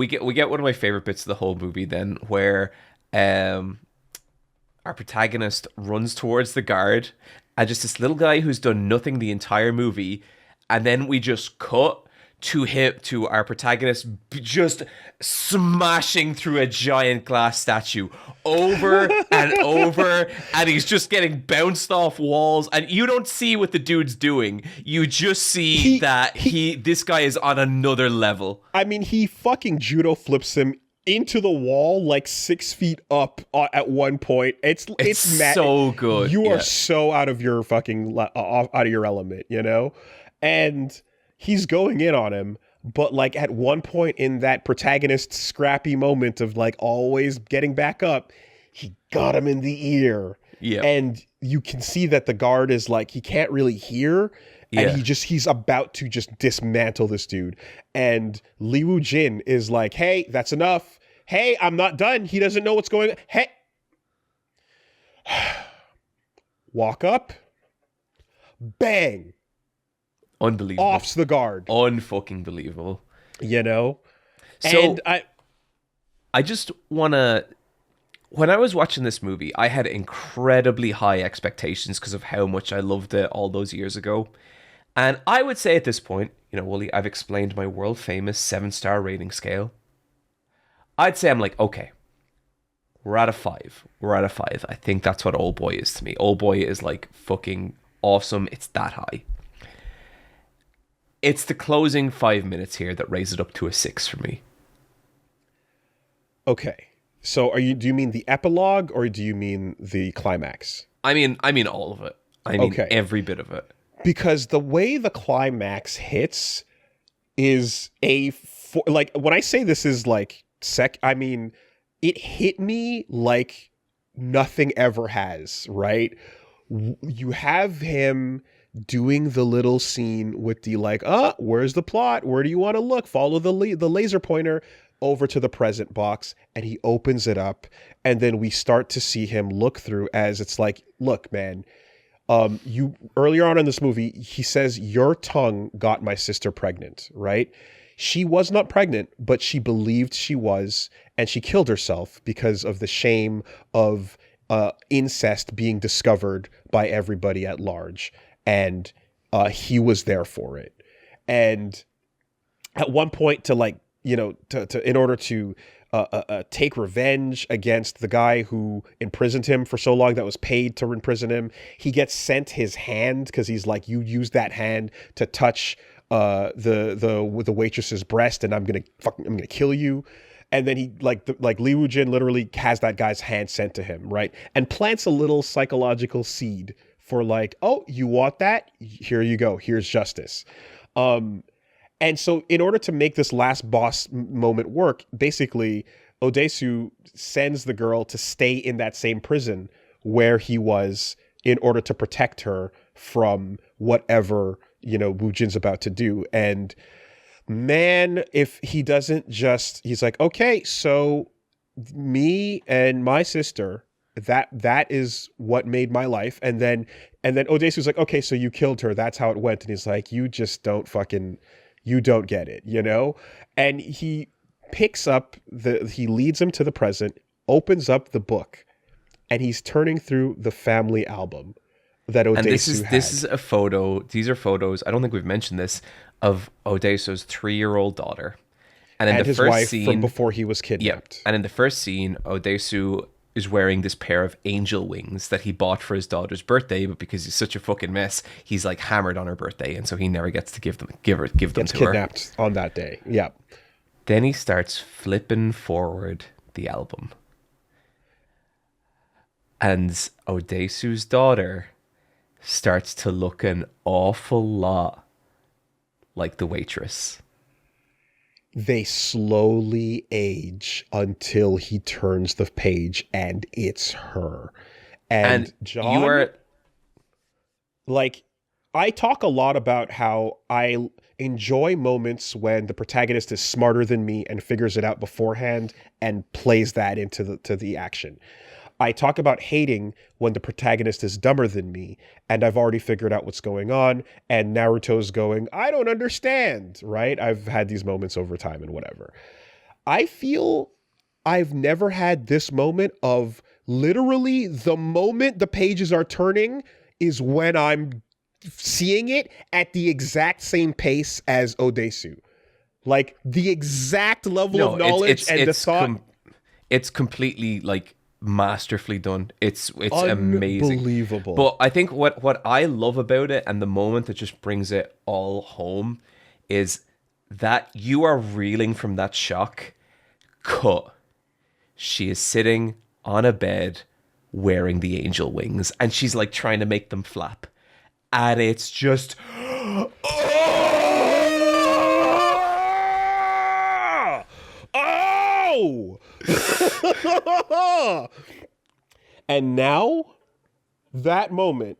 get one of my favorite bits of the whole movie then, where our protagonist runs towards the guard and just this little guy who's done nothing the entire movie, and then we just cut to our protagonist just smashing through a giant glass statue over and over, and he's just getting bounced off walls, and you don't see what the dude's doing. You just see that this guy is on another level. I mean, he fucking judo flips him into the wall, like 6 feet up at one point. It's so good. You are so out of your fucking out of your element, you know? And he's going in on him, but like at one point in that protagonist scrappy moment of like always getting back up, he got him in the ear. Yeah. And you can see that the guard is like, he can't really hear. And he's about to just dismantle this dude. And Li Wu Jin is like, hey, that's enough. Hey, I'm not done. He doesn't know what's going on. Hey. Walk up. Bang. Unbelievable. Offs the guard. Unfucking believable. You know? So and I just want to... When I was watching this movie, I had incredibly high expectations because of how much I loved it all those years ago. And I would say at this point, you know, Woolie, I've explained my world-famous 7-star rating scale. I'd say I'm like, okay, we're at a 5. We're at a 5. I think that's what Oldboy is to me. Oldboy is like fucking awesome. It's that high. It's the closing 5 minutes here that raise it up to a 6 for me. Okay. So do you mean the epilogue or do you mean the climax? I mean all of it. I mean every bit of it. Because the way the climax hits is like when I say this is like I mean it hit me like nothing ever has, right? You have him doing the little scene with the like, where's the plot? Where do you want to look? Follow the laser pointer over to the present box, and he opens it up, and then we start to see him look through as it's like, look, man, you earlier on in this movie, he says, your tongue got my sister pregnant, right? She was not pregnant, but she believed she was, and she killed herself because of the shame of incest being discovered by everybody at large. And he was there for it. And at one point to like, you know, to in order to take revenge against the guy who imprisoned him for so long, that was paid to imprison him, he gets sent his hand because he's like, you use that hand to touch the waitress's breast, and I'm gonna kill you. And then he like Li Wu Jin literally has that guy's hand sent to him, right? And plants a little psychological seed for like, oh, you want that? Here you go. Here's justice. And so in order to make this last boss moment work, basically Odesu sends the girl to stay in that same prison where he was in order to protect her from whatever, you know, Wu Jin's about to do. And man, if he doesn't he's like, okay, so me and my sister, that is what made my life. And then Odesu's like, okay, so you killed her. That's how it went. And he's like, you just don't you don't get it, you know? And he picks up he leads him to the present, opens up the book, and he's turning through the family album that Odesu had. This is a photo. These are photos. I don't think we've mentioned this, of Odesu's 3-year-old daughter. And in the his first wife scene, from before he was kidnapped. Yeah. And in the first scene, Odesu is wearing this pair of angel wings that he bought for his daughter's birthday, but because he's such a fucking mess, he's like hammered on her birthday, and so he never gets to give them to her. Gets kidnapped on that day. Yeah. Then he starts flipping forward the album, and Odesu's daughter starts to look an awful lot like the waitress. They slowly age until he turns the page and it's her. And John, you are... like, I talk a lot about how I enjoy moments when the protagonist is smarter than me and figures it out beforehand and plays that into the action. I talk about hating when the protagonist is dumber than me and I've already figured out what's going on and Naruto's going, I don't understand, right? I've had these moments over time and whatever. I feel I've never had this moment of literally the moment the pages are turning is when I'm seeing it at the exact same pace as Odesu. Like the exact level of knowledge and the thought. It's completely like masterfully done. It's amazing, unbelievable. But I think what I love about it, and the moment that just brings it all home, is that you are reeling from that shock Cut. She is sitting on a bed wearing the angel wings, and she's like trying to make them flap. And it's just... Oh! And now that moment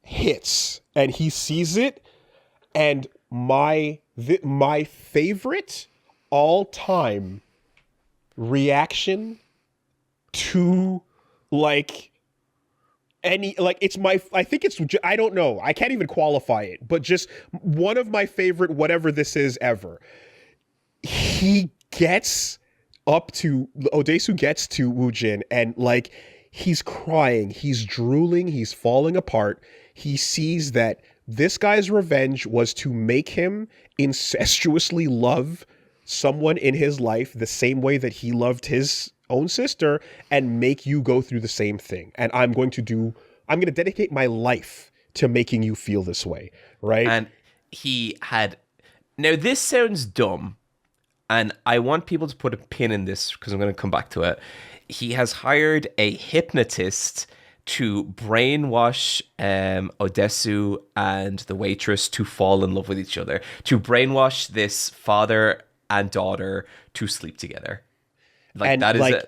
hits and he sees it, and my favorite all-time reaction to like any, like, it's my, I think it's, I don't know, I can't even qualify it, but just one of my favorite whatever this is ever. He gets up to, Odesu gets to Woojin, and like he's crying, he's drooling, he's falling apart. He sees that this guy's revenge was to make him incestuously love someone in his life the same way that he loved his own sister, and make you go through the same thing. And I'm going to dedicate my life to making you feel this way, right? And he had... Now, this sounds dumb, and I want people to put a pin in this because I'm going to come back to it. He has hired a hypnotist to brainwash Odesu and the waitress to fall in love with each other, to brainwash this father and daughter to sleep together. Like, and that is like,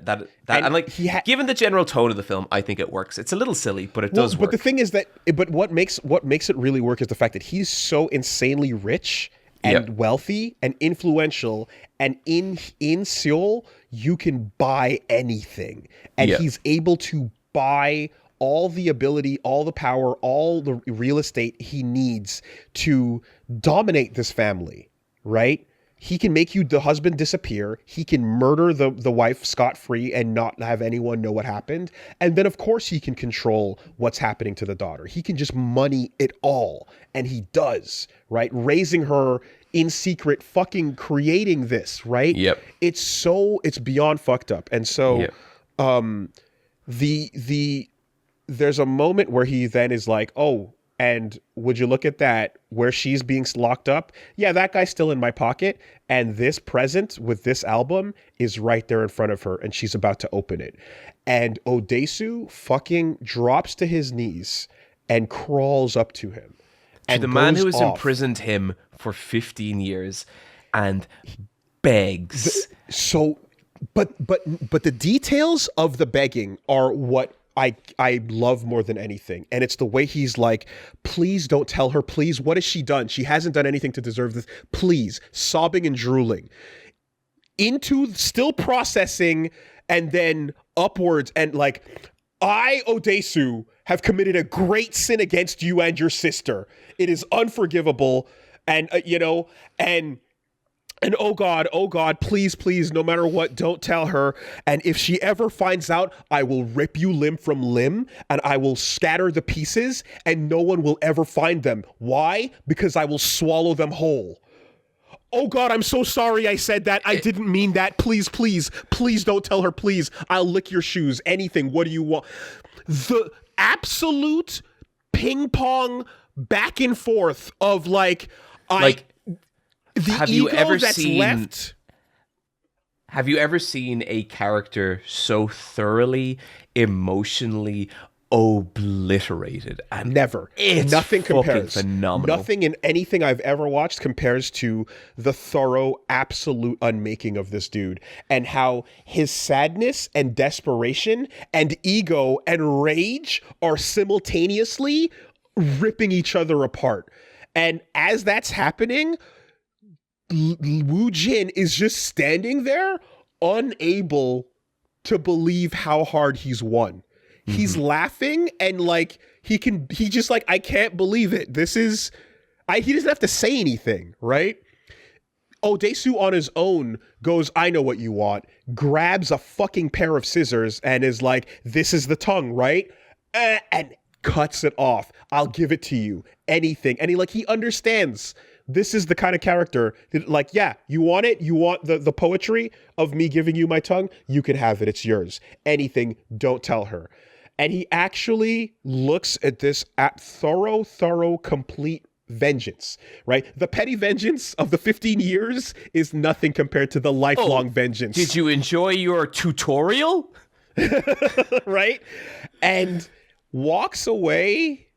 and like, given the general tone of the film, I think it works. It's a little silly, but it does work. But the thing is that, but what makes it really work is the fact that he's so insanely rich and wealthy and influential, and in Seoul you can buy anything, and he's able to buy all the ability, all the power, all the real estate he needs to dominate this family, right? He can make the husband disappear. He can murder the wife scot-free and not have anyone know what happened. And then, of course, he can control what's happening to the daughter. He can just money it all. And he does, right? Raising her in secret, fucking creating this, right? Yep. It's beyond fucked up. And so there's a moment where he then is like, oh, and would you look at that, where she's being locked up? Yeah, that guy's still in my pocket. And this present with this album is right there in front of her, and she's about to open it. And Odesu fucking drops to his knees and crawls up to him. To the man who has imprisoned him for 15 years and begs. But the details of the begging are what I love more than anything. And it's the way he's like, please don't tell her, please. What has she done? She hasn't done anything to deserve this. Please. Sobbing and drooling. Into still processing, and then upwards, and like, I, Odesu, have committed a great sin against you and your sister. It is unforgivable. And, and oh God, please, no matter what, don't tell her. And if she ever finds out, I will rip you limb from limb, and I will scatter the pieces, and no one will ever find them. Why? Because I will swallow them whole. Oh God, I'm so sorry I said that. I didn't mean that. Please don't tell her, please. I'll lick your shoes. Anything. What do you want? The absolute ping pong back and forth of like, have you ever seen a character so thoroughly emotionally obliterated? And never. Nothing compares. Phenomenal. Nothing in anything I've ever watched compares to the thorough, absolute unmaking of this dude, and how his sadness and desperation and ego and rage are simultaneously ripping each other apart. And as that's happening, Woojin is just standing there, unable to believe how hard he's won. Mm-hmm. He's laughing, and like he just like, I can't believe it. He doesn't have to say anything, right? Odesu on his own goes, I know what you want, grabs a fucking pair of scissors and is like, this is the tongue, right? And cuts it off. I'll give it to you. Anything. And he understands. This is the kind of character that, like, yeah, you want it? You want the poetry of me giving you my tongue? You can have it. It's yours. Anything, don't tell her. And he actually looks at this thorough, complete vengeance, right? The petty vengeance of the 15 years is nothing compared to the lifelong vengeance. Did you enjoy your tutorial? Right? And walks away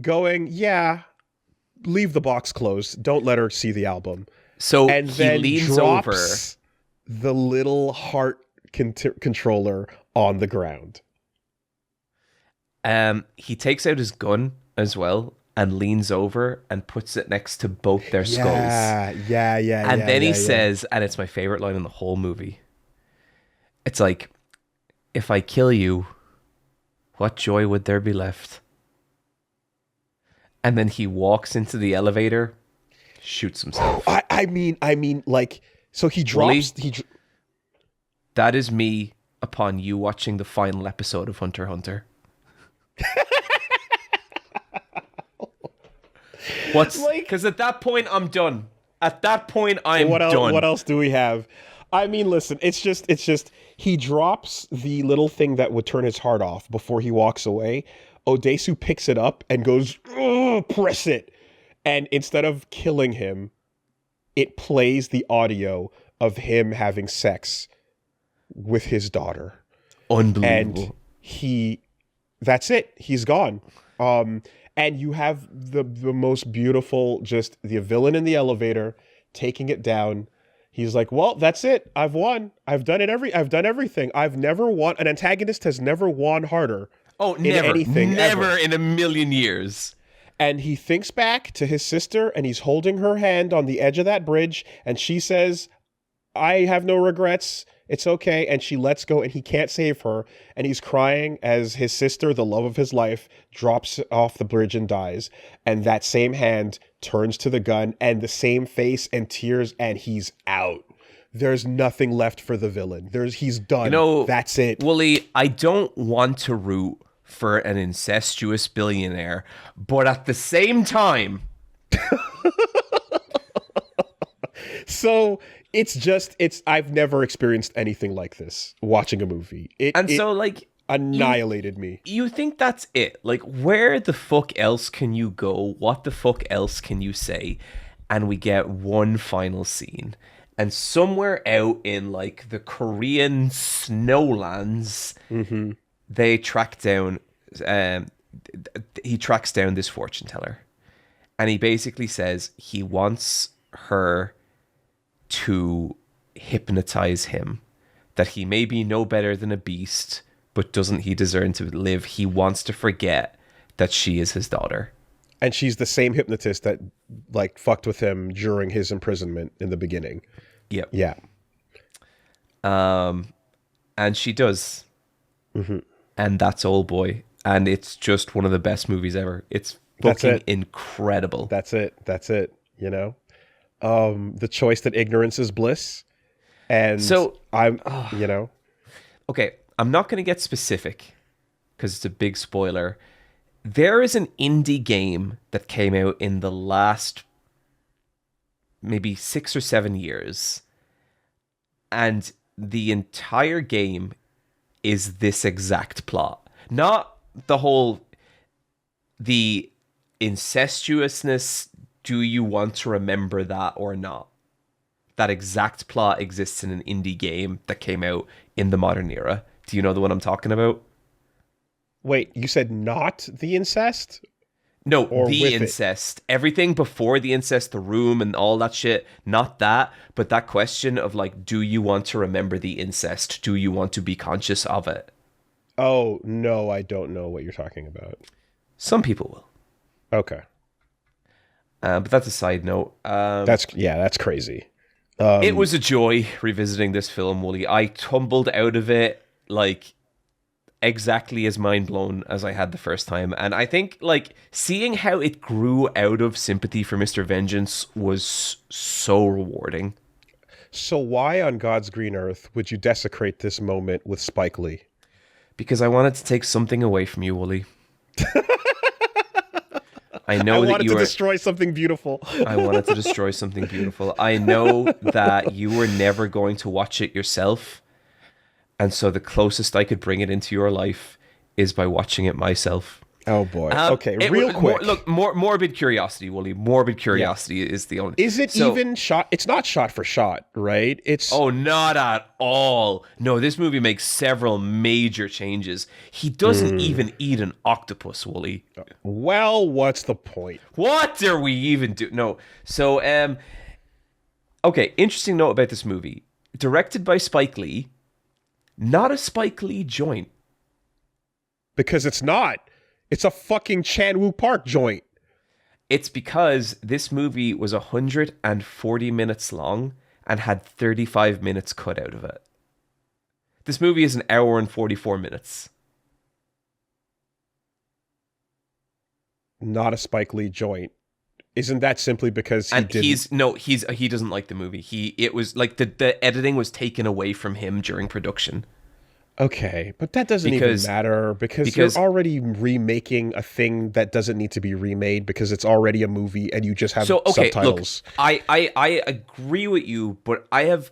going, yeah, leave the box closed. Don't let her see the album. So And he then leans drops over. the little heart controller on the ground. He takes out his gun as well and leans over and puts it next to both their skulls. Yeah. And then he says, and it's my favorite line in the whole movie. It's like, if I kill you, what joy would there be left? And then he walks into the elevator, shoots himself. I mean, like, so he drops. That is me upon you watching the final episode of Hunter x Hunter. Because at that point, I'm done. At that point, I'm done. What else do we have? I mean, listen, it's just he drops the little thing that would turn his heart off before he walks away. Odesu picks it up and goes, press it. And instead of killing him, it plays the audio of him having sex with his daughter. Unbelievable. And that's it. He's gone. And you have the most beautiful, just the villain in the elevator taking it down. He's like, well, that's it. I've won. I've done everything. I've never won. An antagonist has never won harder. Oh, never in a million years. And he thinks back to his sister, and he's holding her hand on the edge of that bridge, and she says, I have no regrets. It's okay. And she lets go, and he can't save her. And he's crying as his sister, the love of his life, drops off the bridge and dies. And that same hand turns to the gun, and the same face and tears, and he's out. There's nothing left for the villain. He's done. That's it. Woolie, I don't want to root for an incestuous billionaire, but at the same time... So... I've never experienced anything like this watching a movie. It annihilated me. You think that's it? Like, where the fuck else can you go? What the fuck else can you say? And we get one final scene. And somewhere out in, like, the Korean snowlands, they track down... he tracks down this fortune teller. And he basically says he wants her to hypnotize him, that he may be no better than a beast, but doesn't he deserve to live? He wants to forget that she is his daughter. And she's the same hypnotist that, like, fucked with him during his imprisonment in the beginning. Yep. Yeah. And she does. And that's Oldboy. And it's just one of the best movies ever. It's fucking incredible. That's it. You know? The choice that ignorance is bliss. And so Okay, I'm not going to get specific because it's a big spoiler. There is an indie game that came out in the last maybe 6 or 7 years. And the entire game is this exact plot. Not the incestuousness. Do you want to remember that or not? That exact plot exists in an indie game that came out in the modern era. Do you know the one I'm talking about? Wait, you said not the incest? No, the incest. Everything before the incest, the room and all that shit. Not that, but that question of, like, do you want to remember the incest? Do you want to be conscious of it? Oh, no, I don't know what you're talking about. Some people will. Okay. But that's a side note. That's crazy. It was a joy revisiting this film, Woolie. I tumbled out of it, like, exactly as mind blown as I had the first time. And I think, like, seeing how it grew out of Sympathy for Mr. Vengeance was so rewarding. So why on God's green earth would you desecrate this moment with Spike Lee? Because I wanted to take something away from you, Woolie. I wanted to destroy something beautiful. I wanted to destroy something beautiful. I know that you were never going to watch it yourself. And so the closest I could bring it into your life is by watching it myself. Oh boy. Okay, real quick. Look, morbid curiosity, Woolie. Morbid curiosity is the only. Is it even shot? It's not shot for shot, right? It's not at all. No, this movie makes several major changes. He doesn't even eat an octopus, Woolie. Well, what's the point? What are we even doing? No. So, okay, interesting note about this movie. Directed by Spike Lee. Not a Spike Lee joint. Because it's not. It's a fucking Chan Woo Park joint. It's because this movie was 140 minutes long and had 35 minutes cut out of it. This movie is an hour and 44 minutes. Not a Spike Lee joint. Isn't that simply because he doesn't like the movie. It was like the editing was taken away from him during production. Okay, but that doesn't even matter because you're already remaking a thing that doesn't need to be remade because it's already a movie and you just have subtitles. Look, I agree with you, but I've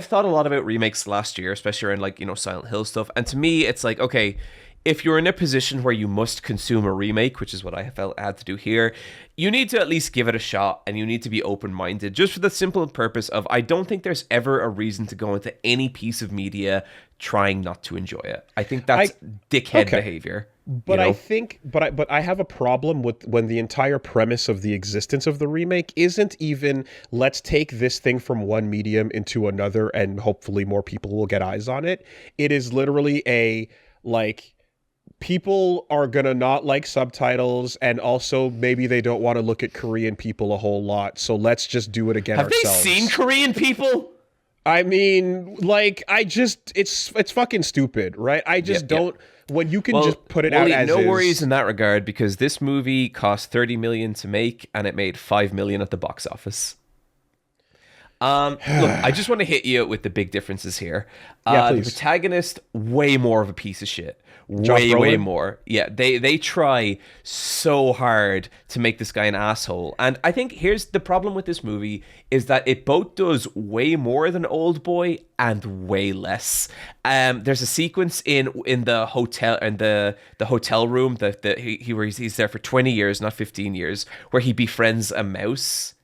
thought a lot about remakes last year, especially around like, Silent Hill stuff. And to me, it's like, okay, if you're in a position where you must consume a remake, which is what I felt I had to do here, you need to at least give it a shot and you need to be open-minded just for the simple purpose of I don't think there's ever a reason to go into any piece of media trying not to enjoy it. I think that's dickhead behavior. But I think, but I have a problem with when the entire premise of the existence of the remake isn't even let's take this thing from one medium into another and hopefully more people will get eyes on it. It is literally a like people are gonna not like subtitles and also maybe they don't want to look at Korean people a whole lot. So let's just do it again ourselves. Have they seen Korean people? I mean, like, it's fucking stupid, right? I just don't. When you can just put it out as no worries in that regard because this movie cost $30 million to make and it made $5 million at the box office. Look, I just want to hit you with the big differences here. The protagonist, way more of a piece of shit. Way more. Yeah, they try so hard to make this guy an asshole. And I think here's the problem with this movie is that it both does way more than Oldboy and way less. There's a sequence in the hotel and the hotel room that he's there for 20 years, not 15 years, where he befriends a mouse.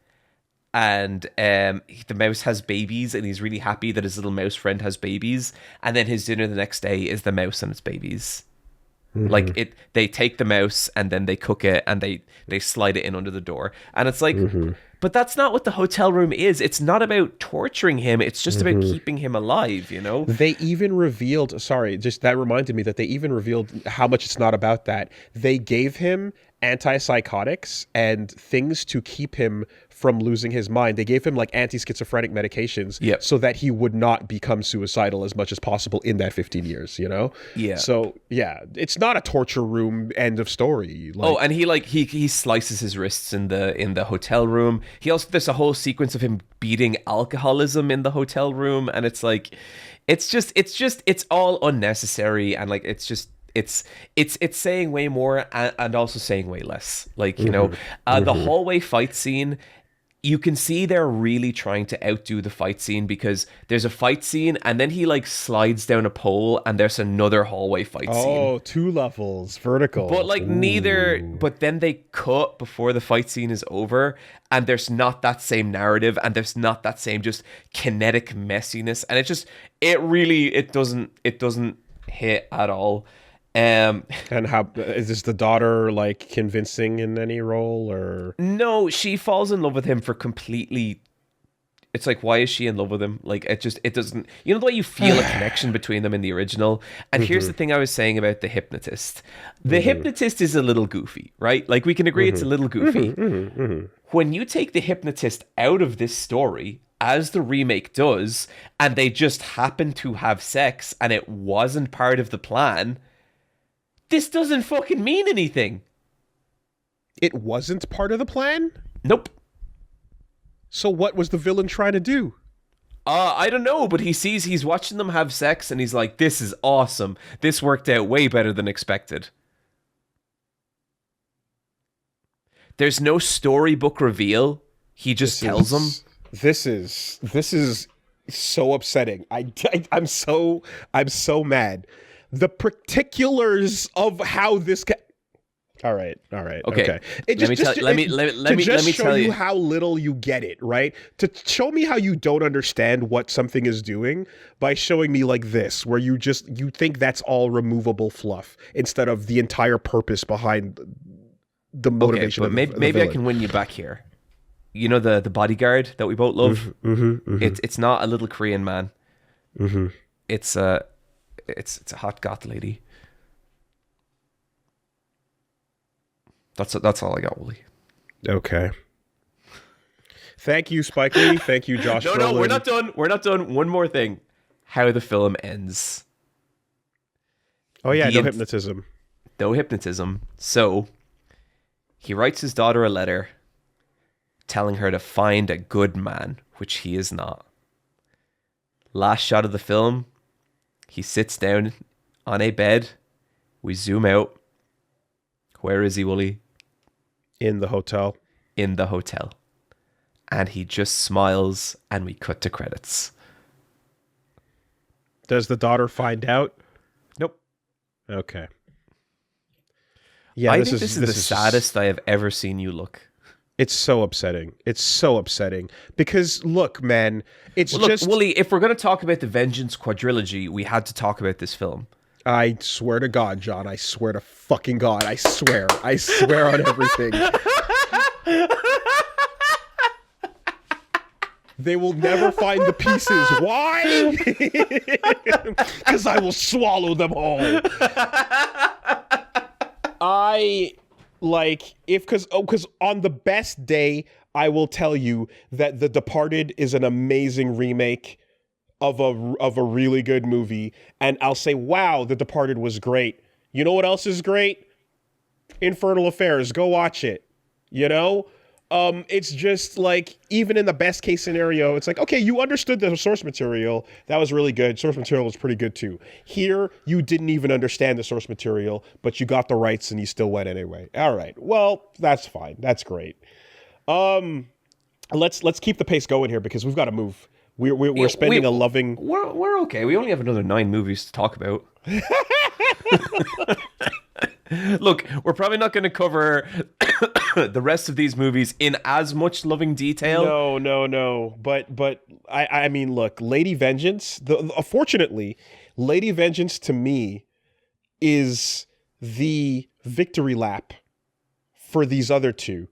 And the mouse has babies and he's really happy that his little mouse friend has babies. And then his dinner the next day is the mouse and its babies. Mm-hmm. Like they take the mouse and then they cook it and they slide it in under the door. And it's like, but that's not what the hotel room is. It's not about torturing him. It's just about keeping him alive, They even revealed, that reminded me that they even revealed how much it's not about that. They gave him antipsychotics and things to keep him from losing his mind. They gave him like anti-schizophrenic medications so that he would not become suicidal as much as possible in that 15 years, Yeah. So, yeah, it's not a torture room end of story. And he slices his wrists in the hotel room. There's a whole sequence of him beating alcoholism in the hotel room and it's like it's all unnecessary and like it's saying way more and also saying way less. Like, the hallway fight scene, you can see they're really trying to outdo the fight scene because there's a fight scene and then he like slides down a pole and there's another hallway fight scene. Oh, 2 levels, vertical. But like but then they cut before the fight scene is over and there's not that same narrative and there's not that same just kinetic messiness and it doesn't hit at all. And how is this the daughter like convincing in any role or no? She falls in love with him for completely. It's like, why is she in love with him? Like it doesn't. You know the way you feel a connection between them in the original. And here's the thing I was saying about the hypnotist. The hypnotist is a little goofy, right? Like we can agree it's a little goofy. When you take the hypnotist out of this story, as the remake does, and they just happen to have sex, and it wasn't part of the plan. This doesn't fucking mean anything. It wasn't part of the plan? Nope. So what was the villain trying to do? I don't know, but he's watching them have sex and he's like, this is awesome. This worked out way better than expected. There's no storybook reveal. He just tells them. This is so upsetting. I'm so mad. The particulars of how this All right. Okay. It Let me tell. Let me show tell you you. how little you get it, right? To show me how you don't understand what something is doing by showing me like this, where you think that's all removable fluff instead of the entire purpose behind the Okay, motivation but of the maybe I villain. can win you back here. You know the bodyguard that we both love. It's not a little Korean man. It's a hot goth lady. That's all I got, Woolie. Okay. Thank you, Spike Lee. Thank you, Josh. No, we're not done. We're not done. One more thing. How the film ends. Oh yeah, The no hypnotism. No hypnotism. So he writes his daughter a letter telling her to find a good man, which he is not. Last shot of the film, he sits down on a bed. We zoom out. Where is he, Woolie? In the hotel. In the hotel. And he just smiles and we cut to credits. Does the daughter find out? Nope. Okay. Yeah, I think this is the saddest I have ever seen you look. It's so upsetting. It's so upsetting. Because, look, man, Look, Woolie, if we're going to talk about the Vengeance quadrilogy, we had to talk about this film. I swear to God, John. I swear to fucking God. I swear. I swear on everything. They will never find the pieces. Why? Because I will swallow them all. Because on the best day, I will tell you that The Departed is an amazing remake of a really good movie, and I'll say, wow, The Departed was great. You know what else is great? Infernal Affairs. Go watch it. You know? It's just like, even in the best case scenario, it's like, okay, you understood the source material. That was really good. Source material was pretty good too. Here, you didn't even understand the source material, but you got the rights and you still went anyway. All right. Well, that's fine. That's great. Let's keep the pace going here because we've got to move. We're spending a loving... We're okay. We only have another 9 movies to talk about. Look, we're probably not going to cover the rest of these movies in as much loving detail. No. But I mean, look, Lady Vengeance, fortunately, Lady Vengeance to me is the victory lap for these other two.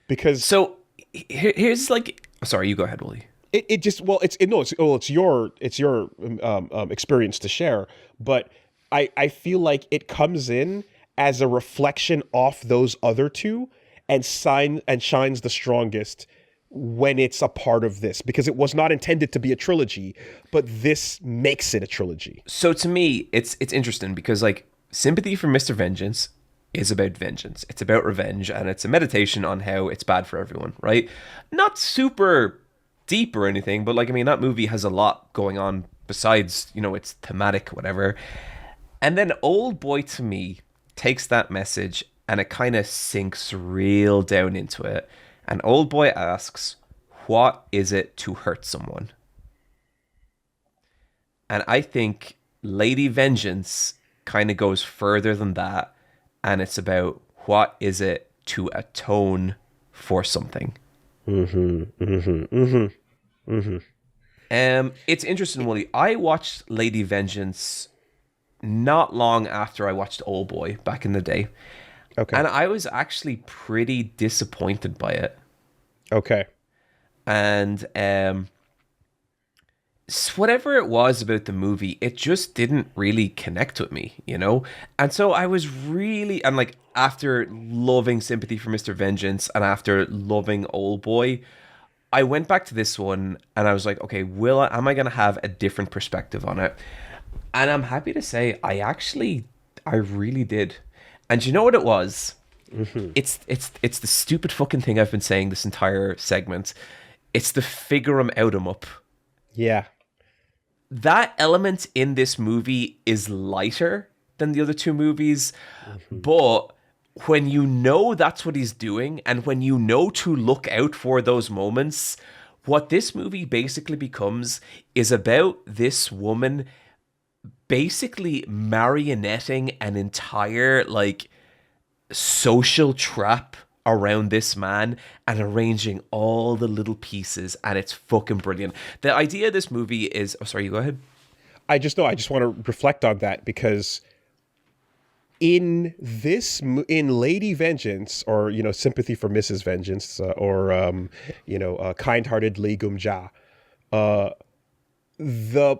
Because... So, here's like... Sorry, you go ahead, Woolie. It's your experience to share, but I feel like it comes in as a reflection off those other two and shines the strongest when it's a part of this, because it was not intended to be a trilogy, but this makes it a trilogy. So to me, it's interesting because like Sympathy for Mr. Vengeance is about vengeance. It's about revenge, and it's a meditation on how it's bad for everyone, right? Not super deep or anything, but like, I mean, that movie has a lot going on besides, you know, its thematic, whatever. And then Oldboy to me takes that message and it kind of sinks real down into it. And Oldboy asks, what is it to hurt someone? And I think Lady Vengeance kind of goes further than that. And it's about what is it to atone for something. It's interesting, Woolie. I watched Lady Vengeance not long after I watched Oldboy back in the day. Okay. And I was actually pretty disappointed by it. Okay. And whatever it was about the movie, it just didn't really connect with me, you know? And so I was really, and like after loving Sympathy for Mr. Vengeance and after loving Oldboy, I went back to this one and I was like, okay, am I going to have a different perspective on it? And I'm happy to say I really did. And you know what it was? Mm-hmm. It's the stupid fucking thing I've been saying this entire segment. It's the figure 'em out 'em up. Yeah. That element in this movie is lighter than the other two movies, but when you know that's what he's doing and when you know to look out for those moments, what this movie basically becomes is about this woman basically marionetting an entire like social trap around this man and arranging all the little pieces, and it's fucking brilliant. The idea of this movie is, oh, sorry, you go ahead. I just want to reflect on that because in Lady Vengeance, or Sympathy for Mrs. Vengeance, or Kind-Hearted Lee Gum-ja, the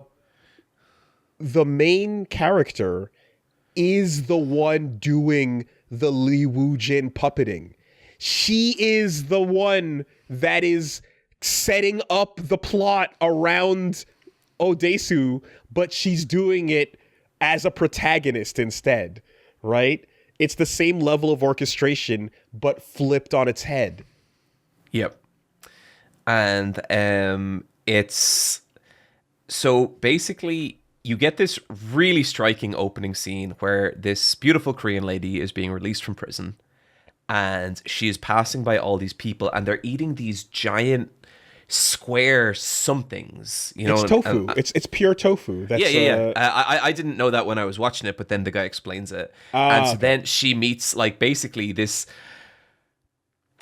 main character is the one doing the Lee Woo-jin puppeting. She is the one that is setting up the plot around Odesu, but she's doing it as a protagonist instead, right? It's the same level of orchestration, but flipped on its head. Yep. And it's... So basically, you get this really striking opening scene where this beautiful Korean lady is being released from prison, and she is passing by all these people, and they're eating these giant square somethings. It's tofu. It's pure tofu. That's, yeah. I didn't know that when I was watching it, but then the guy explains it. And so then she meets basically this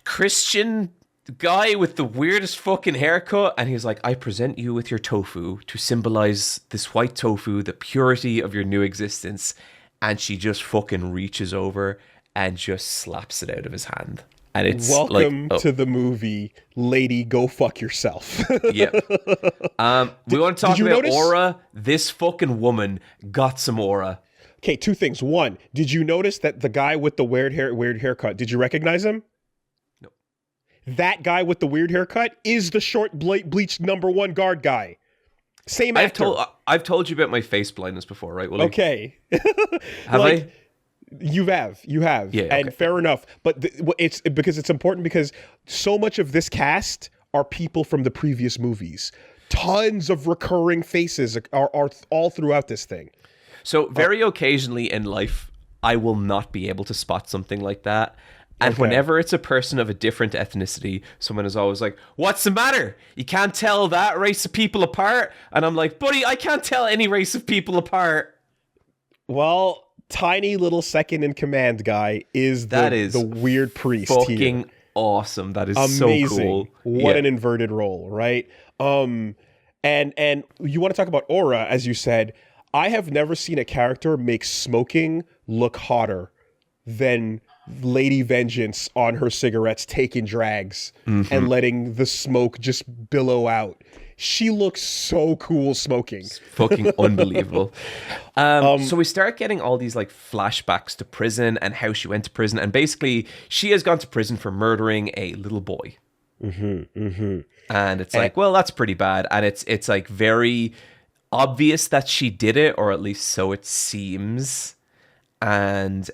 Christian guy with the weirdest fucking haircut, and he's like, I present you with your tofu to symbolize this white tofu, the purity of your new existence. And she just fucking reaches over and just slaps it out of his hand. And it's welcome to the movie, lady, go fuck yourself. Yeah. We want to talk about aura. This fucking woman got some aura. Okay, two things. One, did you notice that the guy with the weird haircut, did you recognize him? No. That guy with the weird haircut is the short bleached #1 guard guy. Same actor. I've told you about my face blindness before, right, Woolie? Okay. Have I? You have, yeah, and okay. Fair enough. But it's because it's important because so much of this cast are people from the previous movies. Tons of recurring faces are all throughout this thing. So very occasionally in life, I will not be able to spot something like that. And whenever it's a person of a different ethnicity, someone is always like, what's the matter? You can't tell that race of people apart? And I'm like, buddy, I can't tell any race of people apart. Well, tiny little second in command guy is the weird priest. Fucking awesome. That is amazing. So cool. What an inverted role, right? And you want to talk about aura, as you said. I have never seen a character make smoking look hotter than Lady Vengeance on her cigarettes taking drags and letting the smoke just billow out. She looks so cool smoking. It's fucking unbelievable. So we start getting all these flashbacks to prison and how she went to prison. And basically, she has gone to prison for murdering a little boy. And it's well, that's pretty bad. And it's very obvious that she did it, or at least so it seems. And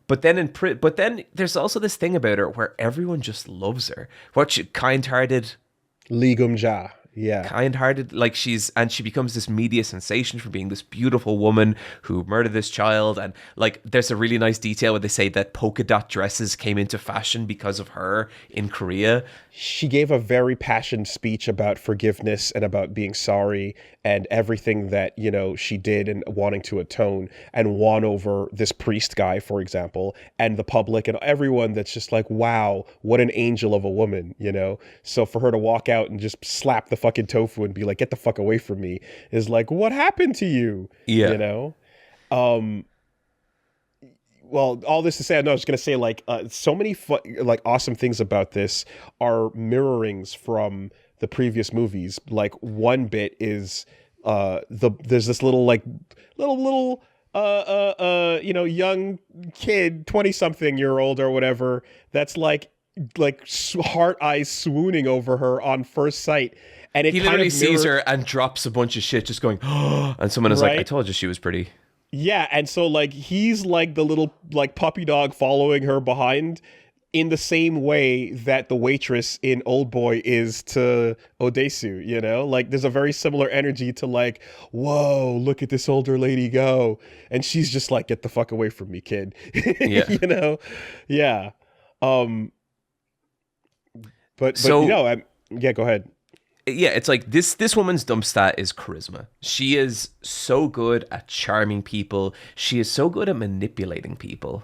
but then there's also this thing about her where everyone just loves her. Kind-hearted Lee Gum-ja. Yeah. Kind-hearted, she becomes this media sensation for being this beautiful woman who murdered this child. And there's a really nice detail where they say that polka dot dresses came into fashion because of her in Korea. She gave a very passionate speech about forgiveness and about being sorry and everything that, she did and wanting to atone, and won over this priest guy, for example, and the public and everyone that's just like, wow, what an angel of a woman, So for her to walk out and just slap the fucking tofu and be like, get the fuck away from me, is like, what happened to you? Yeah. Well, all this to say, I was just going to say, so many awesome things about this are mirrorings from the previous movies. One bit is there's this little young kid, 20-something-year-old or whatever, that's heart eyes swooning over her on first sight. And he literally sees her and drops a bunch of shit, just going, oh, and someone is like, I told you she was pretty. Yeah, and so he's the little puppy dog following her behind, in the same way that the waitress in Oldboy is to Odesu, there's a very similar energy to whoa, look at this older lady go, and she's just get the fuck away from me, kid. Yeah. Yeah. But yeah, go ahead. Yeah, it's this woman's dump stat is charisma. She is so good at charming people. She is so good at manipulating people.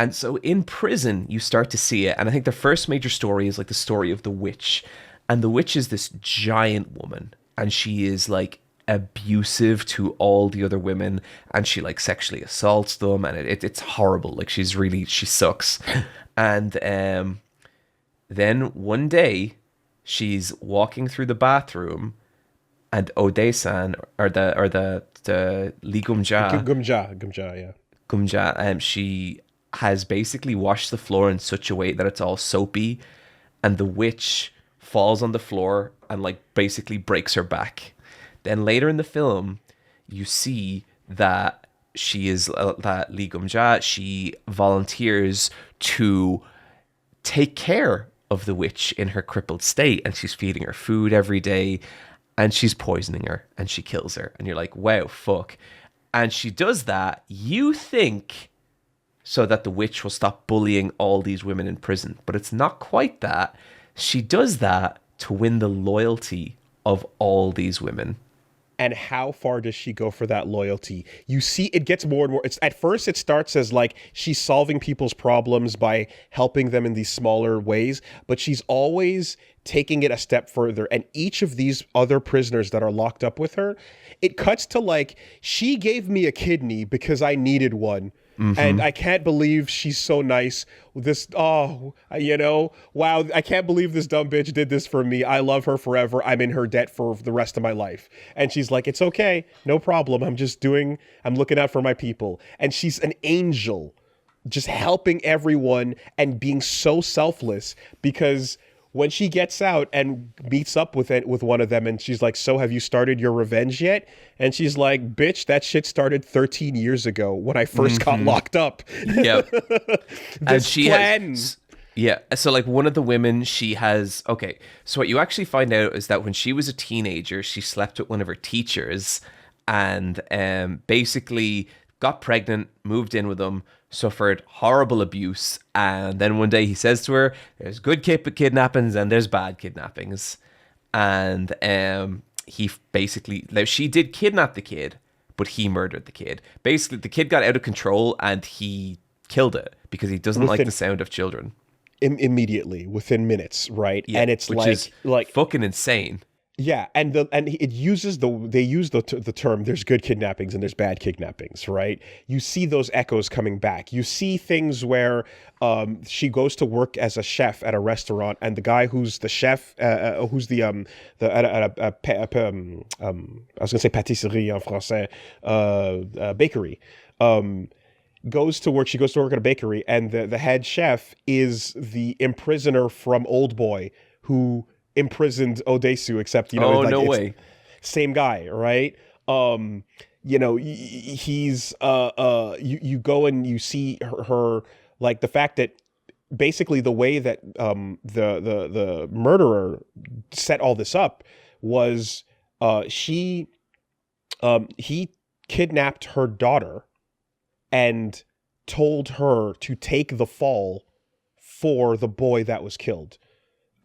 And so in prison, you start to see it. And I think the first major story is like the story of the witch. And the witch is this giant woman. And she is like abusive to all the other women. And she like sexually assaults them. And it's horrible. Like she sucks. And then one day she's walking through the bathroom. And Odesan, or the Ligumja. Gumja, yeah. Gumja, she has basically washed the floor in such a way that it's all soapy, and the witch falls on the floor and like basically breaks her back. Then later in the film, you see that that Lee Gumja, she volunteers to take care of the witch in her crippled state, and she's feeding her food every day, and she's poisoning her, and she kills her, and you're like, wow, fuck. And she does that, you think, so that the witch will stop bullying all these women in prison. But it's not quite that. She does that to win the loyalty of all these women. And how far does she go for that loyalty? You see, it gets more and more. It's at first it starts as like she's solving people's problems by helping them in these smaller ways, but she's always taking it a step further. And each of these other prisoners that are locked up with her, it cuts to like, she gave me a kidney because I needed one. Mm-hmm. And I can't believe she's so nice. Wow, I can't believe this dumb bitch did this for me. I love her forever. I'm in her debt for the rest of my life. And she's like, it's okay. No problem. I'm looking out for my people. And she's an angel, just helping everyone and being so selfless, because when she gets out and meets up with one of them, and she's like, so have you started your revenge yet? And she's like, bitch, that shit started 13 years ago when I first got locked up. Yep. And she plan. Yeah. So like one of the women, she has, okay. So what you actually find out is that when she was a teenager, she slept with one of her teachers and basically got pregnant, moved in with him, suffered horrible abuse, and then one day he says to her, there's good kidnappings and there's bad kidnappings. And he basically, like, she did kidnap the kid, but he murdered the kid. Basically, the kid got out of control and he killed it because he doesn't like the sound of children. Immediately, within minutes, right? Yeah, and it's which is fucking insane. Yeah, and it uses they use the term there's good kidnappings and there's bad kidnappings, right? You see those echoes coming back. You see things where she goes to work as a chef at a restaurant, and the guy who's the chef, who's I was gonna say pâtisserie en français, bakery. Goes to work. She goes to work at a bakery, and the head chef is the imprisoner from Oldboy who imprisoned Odesu, except no way, same guy, right? He's you go and you see her like the fact that basically the way that the murderer set all this up was he kidnapped her daughter and told her to take the fall for the boy that was killed.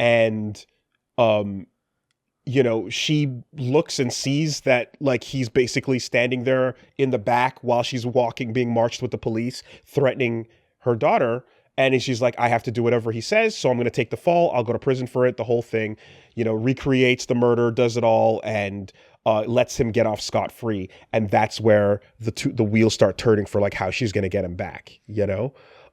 And she looks and sees that like he's basically standing there in the back while she's walking, being marched with the police, threatening her daughter. And she's like, I have to do whatever he says, so I'm going to take the fall. I'll go to prison for it. The whole thing, recreates the murder, does it all, and lets him get off scot-free. And that's where the wheels start turning for like how she's going to get him back.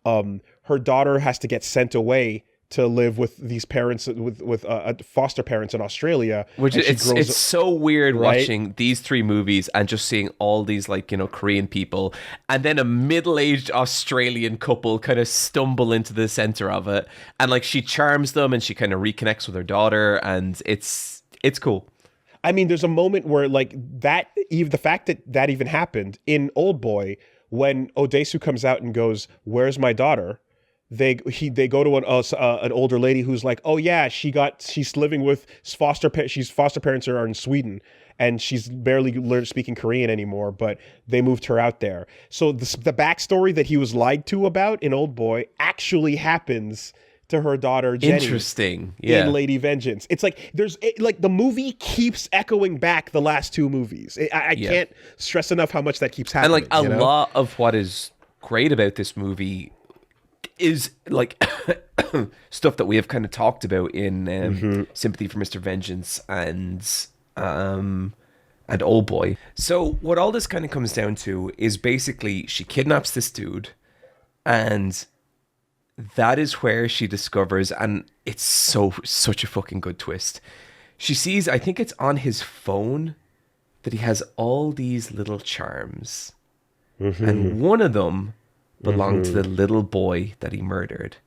Her daughter has to get sent away to live with these parents, with foster parents in Australia. Which it's so weird, right? Watching these three movies and just seeing all these Korean people, and then a middle-aged Australian couple kind of stumble into the center of it, and like she charms them and she kind of reconnects with her daughter, and it's cool. I mean, there's a moment where like that, even the fact that even happened in Oldboy, when Odesu comes out and goes, "Where's my daughter?" They go to an older lady who's like, oh yeah, she's living with foster parents are in Sweden, and she's barely learned speaking Korean anymore, but they moved her out there. So the backstory that he was lied to about in Oldboy actually happens to her daughter Jenny. Interesting. Yeah. In Lady Vengeance. It's like the movie keeps echoing back the last two movies. I can't stress enough how much that keeps happening. And like a lot of what is great about this movie is like stuff that we have kind of talked about in Sympathy for Mr. Vengeance and Oldboy. So what all this kind of comes down to is basically she kidnaps this dude, and that is where she discovers, and it's such a fucking good twist. She sees, I think it's on his phone, that he has all these little charms. And one of them belonged to the little boy that he murdered.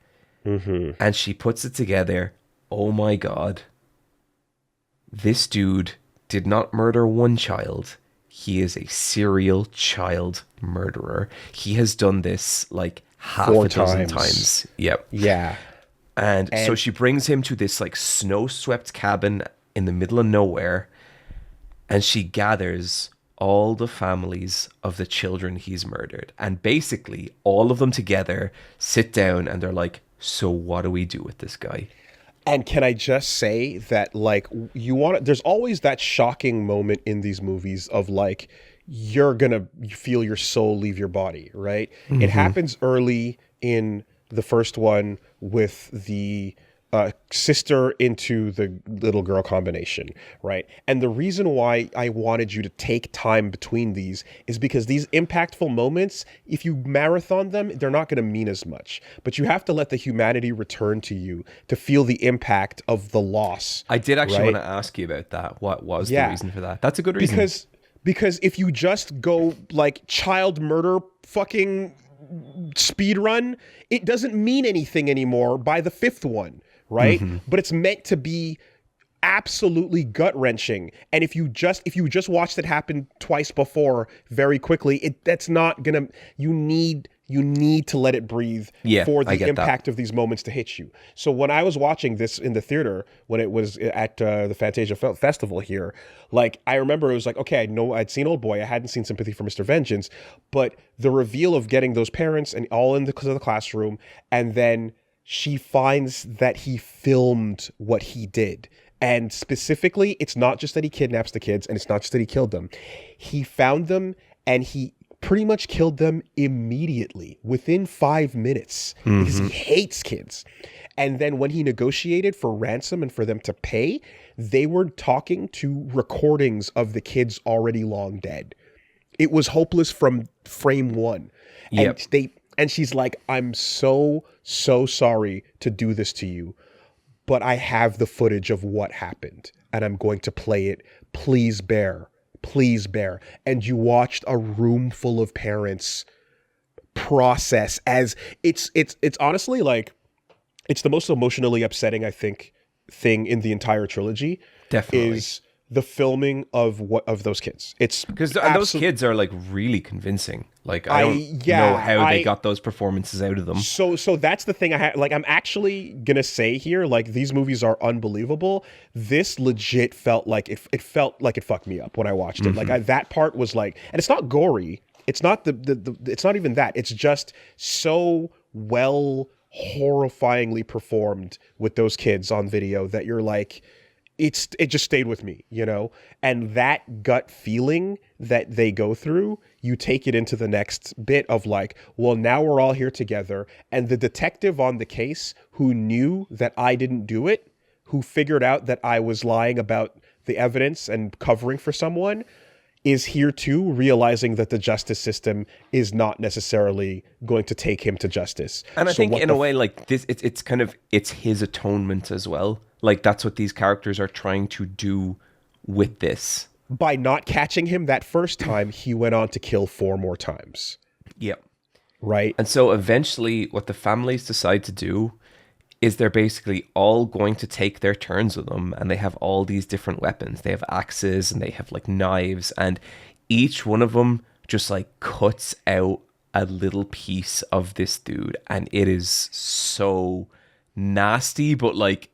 And she puts it together. Oh my God. This dude did not murder one child. He is a serial child murderer. He has done this like half a dozen times. Yep. Yeah. And so she brings him to this like snow-swept cabin in the middle of nowhere, and she gathers all the families of the children he's murdered. And basically, all of them together sit down and they're like, so what do we do with this guy? And can I just say that, like, there's always that shocking moment in these movies of like, you're gonna feel your soul leave your body, right? It happens early in the first one with the sister into the little girl combination, right? And the reason why I wanted you to take time between these is because these impactful moments, if you marathon them, they're not going to mean as much. But you have to let the humanity return to you to feel the impact of the loss. I did actually want to ask you about that. What was the reason for that? That's a good reason. Because if you just go like child murder fucking speed run, it doesn't mean anything anymore by the fifth one. Right? But it's meant to be absolutely gut-wrenching. And if you just watched it happen twice before very quickly, that's not gonna, you need to let it breathe for the impact of these moments to hit you. So when I was watching this in the theater, when it was at the Fantasia Festival here, like I remember it was like, okay, I know I'd seen Oldboy, I hadn't seen Sympathy for Mr. Vengeance, but the reveal of getting those parents and all in the classroom, and then she finds that he filmed what he did. And specifically, it's not just that he kidnaps the kids, and it's not just that he killed them. He found them, and he pretty much killed them immediately, within 5 minutes, because he hates kids. And then when he negotiated for ransom and for them to pay, they were talking to recordings of the kids already long dead. It was hopeless from frame one. Yep. And she's like, I'm so sorry to do this to you, but I have the footage of what happened and I'm going to play it. Please bear. And you watched a room full of parents process as it's honestly like, it's the most emotionally upsetting, I think, thing in the entire trilogy. Definitely. Is the filming of those kids. It's because those kids are like really convincing. Like I don't know how they got those performances out of them. So that's the thing I had. Like I'm actually gonna say here, like these movies are unbelievable. This legit felt like it felt like it fucked me up when I watched it. Like that part was like, and it's not gory. It's not it's not even that. It's just so well horrifyingly performed with those kids on video that you're like, it just stayed with me, you know? And that gut feeling that they go through, you take it into the next bit of like, well, now we're all here together. And the detective on the case who knew that I didn't do it, who figured out that I was lying about the evidence and covering for someone, is here too, realizing that the justice system is not necessarily going to take him to justice. And I think in a way, like this, it's his atonement as well. Like that's what these characters are trying to do with this. By not catching him that first time, he went on to kill 4 more times. Yep. Right. And so eventually what the families decide to do is they're basically all going to take their turns with them, and they have all these different weapons. They have axes and they have like knives, and each one of them just like cuts out a little piece of this dude, and it is so nasty, but like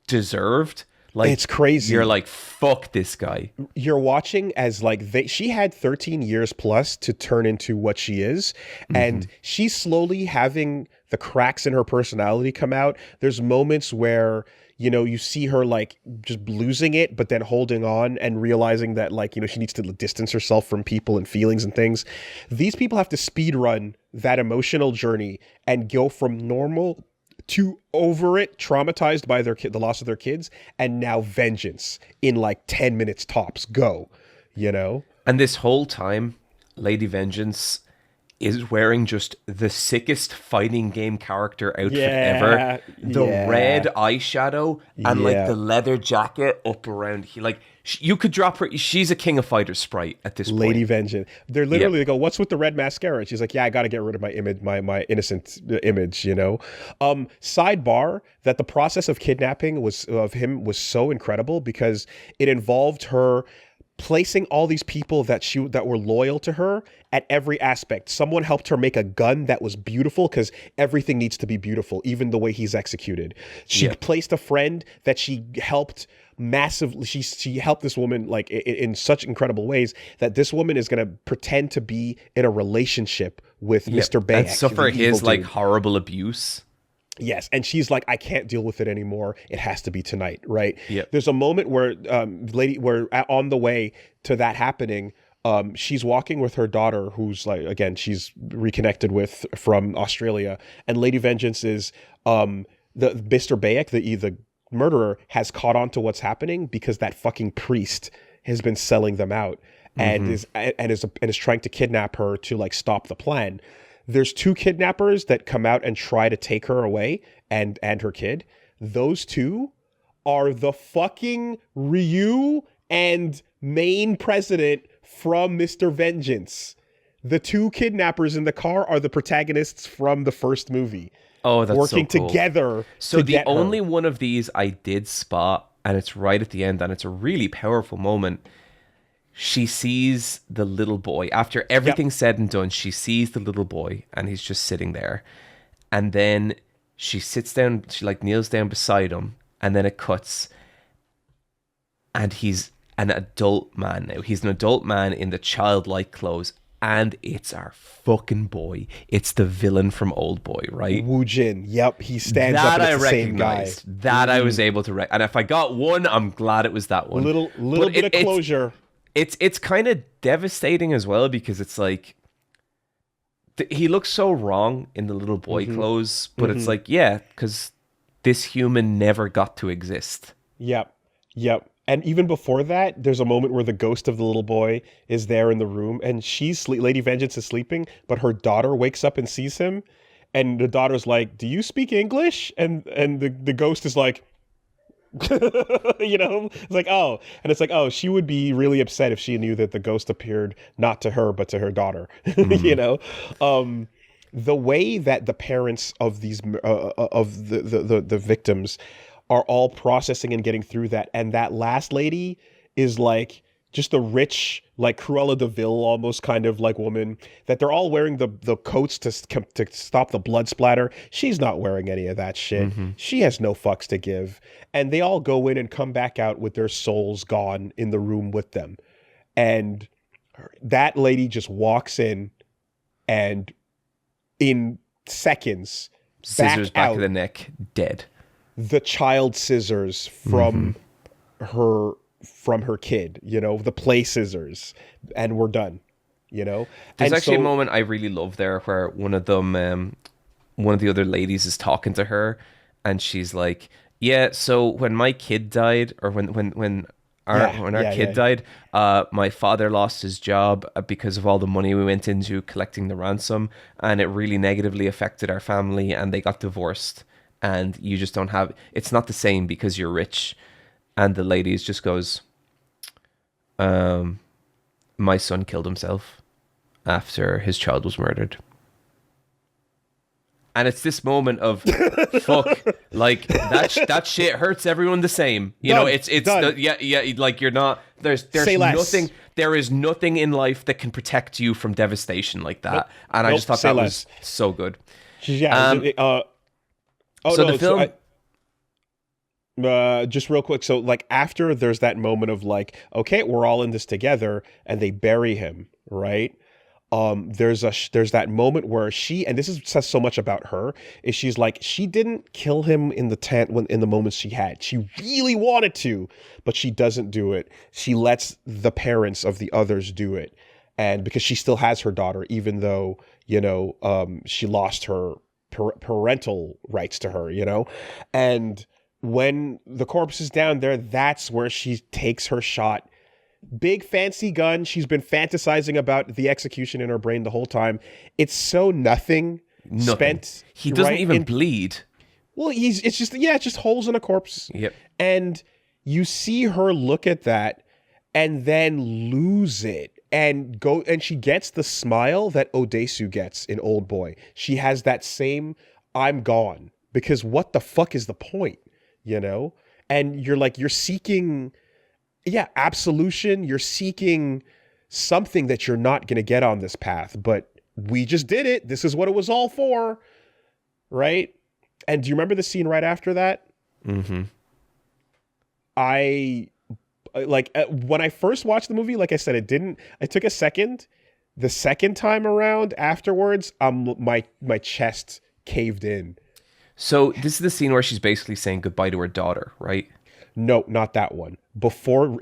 deserved. Like, it's crazy. You're like, fuck this guy. You're watching as like she had 13 years plus to turn into what she is, and she's slowly having the cracks in her personality come out. There's moments where, you know, you see her like just losing it, but then holding on and realizing that, like, you know, she needs to distance herself from people and feelings and things. These people have to speed run that emotional journey and go from normal to over it, traumatized by the loss of their kids, and now vengeance in like 10 minutes tops. Go, you know? And this whole time, Lady Vengeance is wearing just the sickest fighting game character outfit ever. The red eyeshadow and like the leather jacket up around here. Like, you could drop her. She's a King of Fighters sprite at this point. Lady Vengeance. They're literally, they go, what's with the red mascara? And she's like, yeah, I got to get rid of my image, my innocent image, you know? Sidebar, that the process of kidnapping of him was so incredible because it involved her placing all these people that were loyal to her at every aspect. Someone helped her make a gun that was beautiful because everything needs to be beautiful, even the way he's executed. She placed a friend that she helped massively. She helped this woman like in such incredible ways that this woman is going to pretend to be in a relationship with Mr. Bayek and suffer his like horrible abuse. Yes, and she's like, I can't deal with it anymore. It has to be tonight, right? Yep. There's a moment where, on the way to that happening, she's walking with her daughter, who's like, again, she's reconnected with from Australia, and Lady Vengeance is the Mr. Bayek, the murderer, has caught on to what's happening because that fucking priest has been selling them out and is trying to kidnap her to like stop the plan. There's two kidnappers that come out and try to take her away and her kid. Those two are the fucking Ryu and main president from Mr. Vengeance. The two kidnappers in the car are the protagonists from the first movie. Oh, that's working so cool. Together. So the only one of these I did spot, and it's right at the end, and it's a really powerful moment. She sees the little boy. After everything's said and done, she sees the little boy, and he's just sitting there. And then she sits down, she like kneels down beside him, and then it cuts. And he's an adult man now. He's an adult man in the childlike clothes, and it's our fucking boy. It's the villain from Oldboy, right? Woo Jin. Yep, he stands up and it's the same guy. That I was able to and if I got one, I'm glad it was that one. Little bit of closure. It's kind of devastating as well because it's like he looks so wrong in the little boy clothes, but it's like, yeah, because this human never got to exist. Yep. And even before that, there's a moment where the ghost of the little boy is there in the room, and Lady Vengeance is sleeping, but her daughter wakes up and sees him, and the daughter's like, "Do you speak English?" And the ghost is like, you know, it's like, oh, and it's like, oh, she would be really upset if she knew that the ghost appeared not to her but to her daughter. You know, the way that the parents of these of the victims are all processing and getting through that, and that last lady is like just a rich, like Cruella de Vil almost kind of like woman, that they're all wearing the coats to stop the blood splatter. She's not wearing any of that shit. She has no fucks to give. And they all go in and come back out with their souls gone in the room with them. And that lady just walks in and in seconds, scissors back of the neck, dead. The child scissors from her kid, you know, the play scissors, and we're done, you know. There's actually a moment I really love there where one of the other ladies is talking to her, and she's like, yeah, so when my kid died, or when our kid died, my father lost his job because of all the money we went into collecting the ransom, and it really negatively affected our family, and they got divorced. And you just don't have, it's not the same because you're rich. And the lady just goes, my son killed himself after his child was murdered. And it's this moment of, fuck, like that shit hurts everyone the same. You know, it's like you're not, there's nothing, there is nothing in life that can protect you from devastation like that. And I just thought that was so good. Yeah. The film. Just real quick. So, like, after there's that moment of like, okay, we're all in this together, and they bury him, right? There's that moment where and this says so much about her, is she's like, she didn't kill him in the tent when in the moments she had. She really wanted to, but she doesn't do it. She lets the parents of the others do it, and because she still has her daughter, even though she lost her parental rights to her, and when the corpse is down there, that's where she takes her shot. Big fancy gun. She's been fantasizing about the execution in her brain the whole time. It's so nothing. Spent. He doesn't right? even bleed. Well, it's just holes in a corpse. Yep. And you see her look at that and then lose it and go, and she gets the smile that Odesu gets in Oldboy. She has that same I'm gone, because what the fuck is the point? And you're seeking, absolution. You're seeking something that you're not going to get on this path, but we just did it. This is what it was all for. Right. And do you remember the scene right after that? Mm-hmm. When I first watched the movie, like I said, it took a second. The second time around afterwards, my chest caved in. So this is the scene where she's basically saying goodbye to her daughter, right? No, not that one.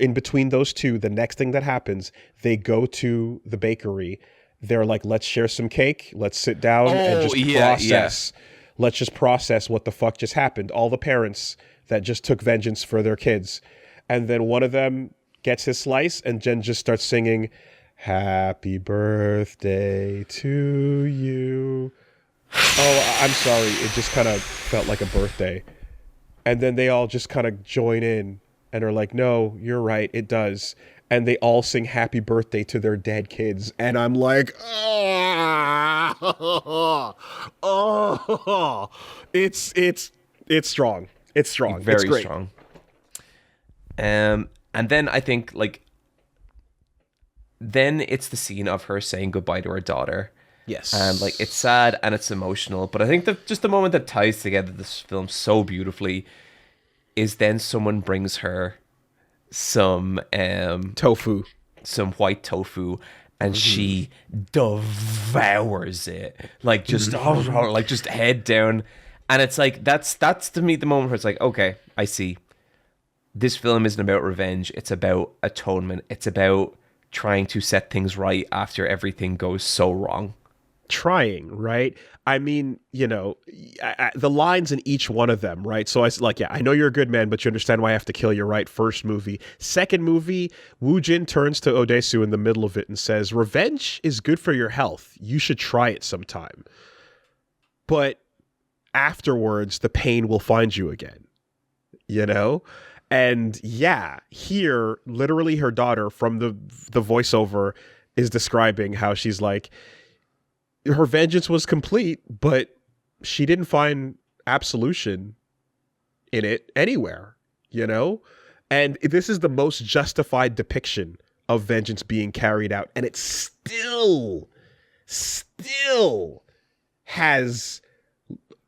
In between those two, the next thing that happens, they go to the bakery. They're like, let's share some cake. Let's sit down and just process. Yeah. Let's just process what the fuck just happened. All the parents that just took vengeance for their kids. And then one of them gets his slice, and Jen just starts singing, "Happy birthday to you." Oh, I'm sorry. It just kind of felt like a birthday. And then they all just kind of join in and are like, no, you're right, it does. And they all sing happy birthday to their dead kids. And I'm like, it's strong. It's strong. Very it's great. strong. And then I think, then it's the scene of her saying goodbye to her daughter. Yes. And it's sad and it's emotional, but I think just the moment that ties together this film so beautifully is then someone brings her some tofu, some white tofu, and she devours it, just head down. And it's like that's to me the moment where it's like, okay, I see. This film isn't about revenge, it's about atonement. It's about trying to set things right after everything goes so wrong. Trying, right? I mean, the lines in each one of them, right? So I know you're a good man, but you understand why I have to kill you, right? First movie. Second movie, Woo Jin turns to Odesu in the middle of it and says, revenge is good for your health. You should try it sometime. But afterwards, the pain will find you again, And here, literally her daughter from the voiceover is describing how she's like, her vengeance was complete, but she didn't find absolution in it anywhere, And this is the most justified depiction of vengeance being carried out. And it still has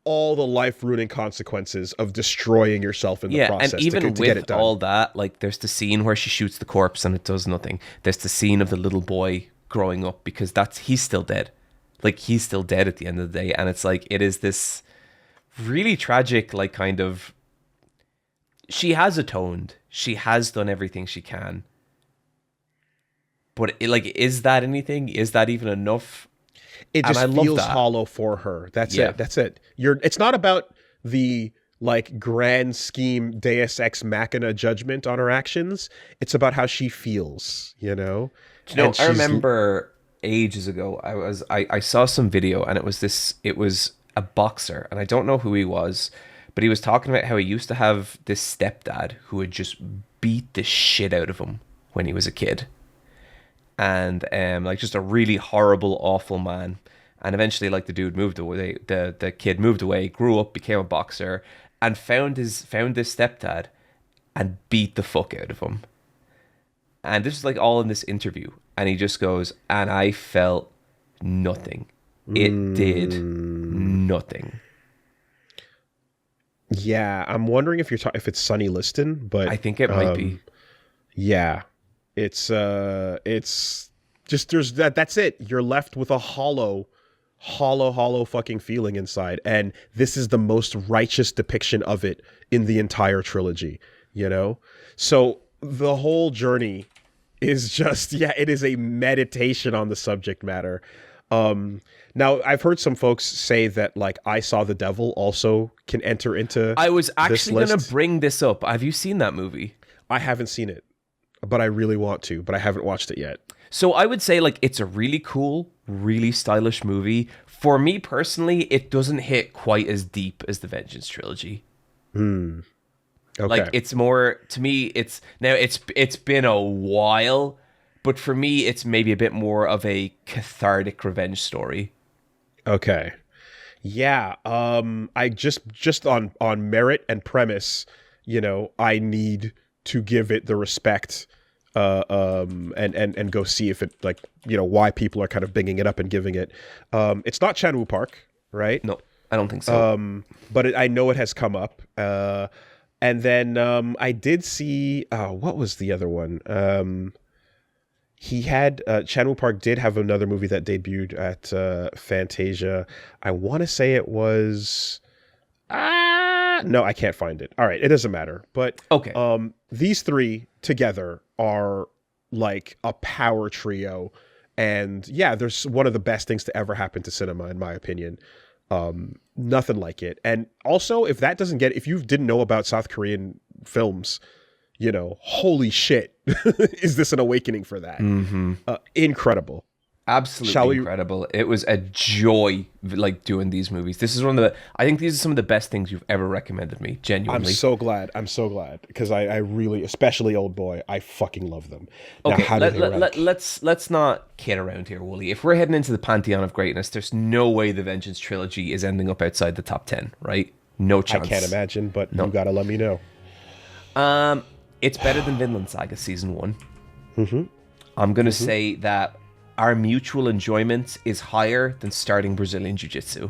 all the life-ruining consequences of destroying yourself in the process. And even to get it with done. all that, there's the scene where she shoots the corpse and it does nothing. There's the scene of the little boy growing up, because he's still dead. He's still dead at the end of the day. And it's it is this really tragic, she has atoned. She has done everything she can. But is that anything? Is that even enough? It just feels hollow for her. That's it. That's it. It's not about the grand scheme Deus Ex Machina judgment on her actions. It's about how she feels, I remember ages ago, I saw some video, and it was a boxer, and I don't know who he was, but he was talking about how he used to have this stepdad who would just beat the shit out of him when he was a kid. And just a really horrible, awful man. And eventually, the dude moved away. The kid moved away, grew up, became a boxer, and found this stepdad, and beat the fuck out of him. And this is all in this interview, and he just goes, and I felt nothing. It did nothing. Yeah, I'm wondering if if it's Sonny Liston, but I think it might be. Yeah, it's just that's it. You're left with a hollow fucking feeling inside, and this is the most righteous depiction of it in the entire trilogy. You know, so the whole journey is just it is a meditation on the subject matter. Now I've heard some folks say that like I Saw the Devil also can enter into. I was actually going to bring this up. Have you seen that movie? I haven't seen it, but I really want to, but I haven't watched it yet. So I would say like it's a really cool, really stylish movie. For me personally, it doesn't hit quite as deep as the Vengeance trilogy. Okay. Like it's more to me. It's been a while, but for me, it's maybe a bit more of a cathartic revenge story. Okay. Yeah. I just on merit and premise, I need to give it the respect, and go see if it like, why people are kind of bigging it up and giving it. It's not Chan-Woo Park, right? No, I don't think so. But I know it has come up. And then I did see what was the other one? He had Chan-Woo Park did have another movie that debuted at Fantasia. I want to say it was no, I can't find it. All right, it doesn't matter. But okay, these three together are like a power trio, and yeah, there's one of the best things to ever happen to cinema, in my opinion. Nothing like it. And also, if you didn't know about South Korean films, holy shit, is this an awakening for that? Mm-hmm. Incredible. Absolutely incredible. It was a joy like doing these movies. I think these are some of the best things you've ever recommended me, genuinely. I'm so glad because I really, especially Oldboy, I fucking love them. Okay, now, let's not kid around here, Woolie. If we're heading into the pantheon of greatness, there's no way the Vengeance trilogy is ending up outside the top 10, right? No chance. I can't imagine, but you gotta let me know. It's better than Vinland Saga season 1. Mm-hmm. I'm gonna say that our mutual enjoyment is higher than starting Brazilian Jiu-Jitsu.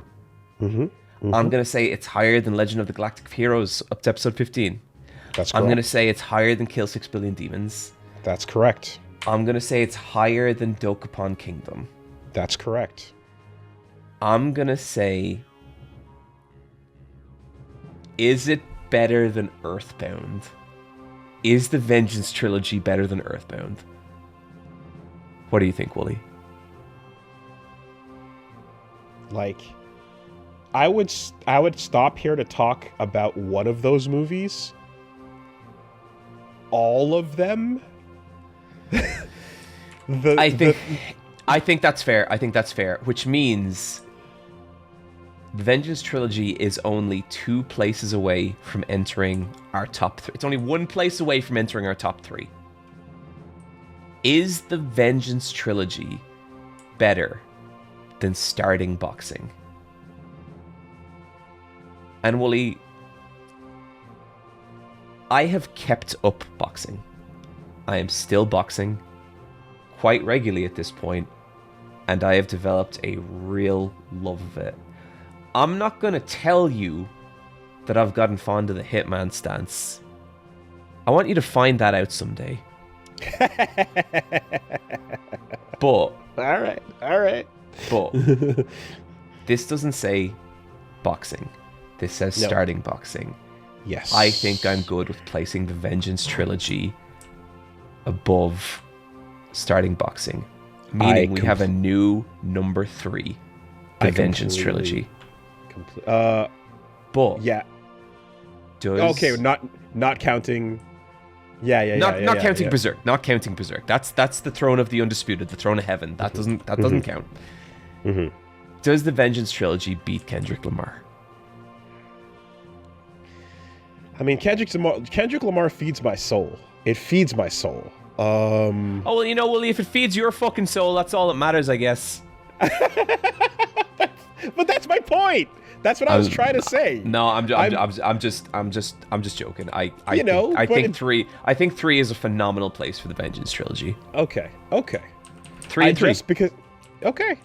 Mm-hmm. Mm-hmm. I'm going to say it's higher than Legend of the Galactic Heroes up to episode 15. That's correct. I'm going to say it's higher than Kill 6 Billion Demons. That's correct. I'm going to say it's higher than Dokapon Kingdom. That's correct. I'm going to say, is it better than Earthbound? Is the Vengeance trilogy better than Earthbound? What do you think, Woolie? Like, I would stop here to talk about one of those movies. All of them. I think that's fair. I think that's fair. Which means the Vengeance trilogy is only 2 places away from entering our top 3. It's only 1 place away from entering our top 3. Is the Vengeance trilogy better than starting boxing? And Woolie, I have kept up boxing. I am still boxing quite regularly at this point, and I have developed a real love of it. I'm not going to tell you that I've gotten fond of the Hitman stance. I want you to find that out someday. But all right. But this doesn't say boxing. This says starting boxing. Yes. I think I'm good with placing the Vengeance trilogy above starting boxing. Meaning we have a new number 3. The Vengeance trilogy. But yeah. Does okay, not counting. Yeah. Not counting Berserk. Not counting Berserk. That's the throne of the undisputed, the throne of heaven. That doesn't count. Mm-hmm. Does the Vengeance trilogy beat Kendrick Lamar? I mean, Kendrick Lamar feeds my soul. It feeds my soul. Oh well, Willie, if it feeds your fucking soul, that's all that matters, I guess. But that's my point. That's what I was trying to say. No, I'm just joking. I think 3 is a phenomenal place for the Vengeance trilogy. Okay. 3 and 3. Just because. Okay.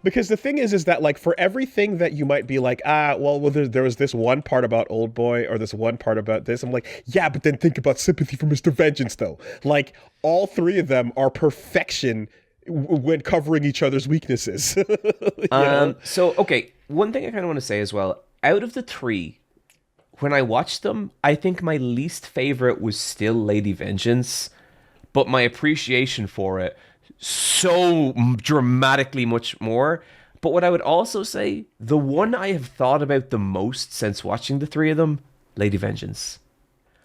Because the thing is that like for everything that you might be like, there was this one part about Oldboy or this one part about this. I'm like, yeah, but then think about Sympathy for Mr. Vengeance though. Like all three of them are perfection when covering each other's weaknesses. You know? So, okay, one thing I kind of want to say as well, out of the three, when I watched them, I think my least favorite was still Lady Vengeance, but my appreciation for it so dramatically much more. But what I would also say, the one I have thought about the most since watching the three of them, Lady Vengeance.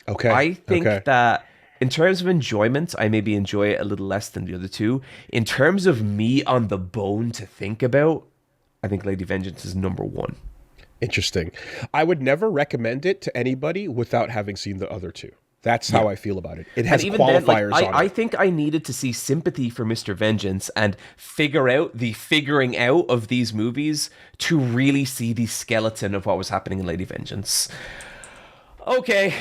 Okay. I think that in terms of enjoyment, I maybe enjoy it a little less than the other two. In terms of me on the bone to think about, I think Lady Vengeance is number one. Interesting. I would never recommend it to anybody without having seen the other two. That's how I feel about it. It has qualifiers on it. I think I needed to see Sympathy for Mr. Vengeance and figure out the figuring out of these movies to really see the skeleton of what was happening in Lady Vengeance. Okay.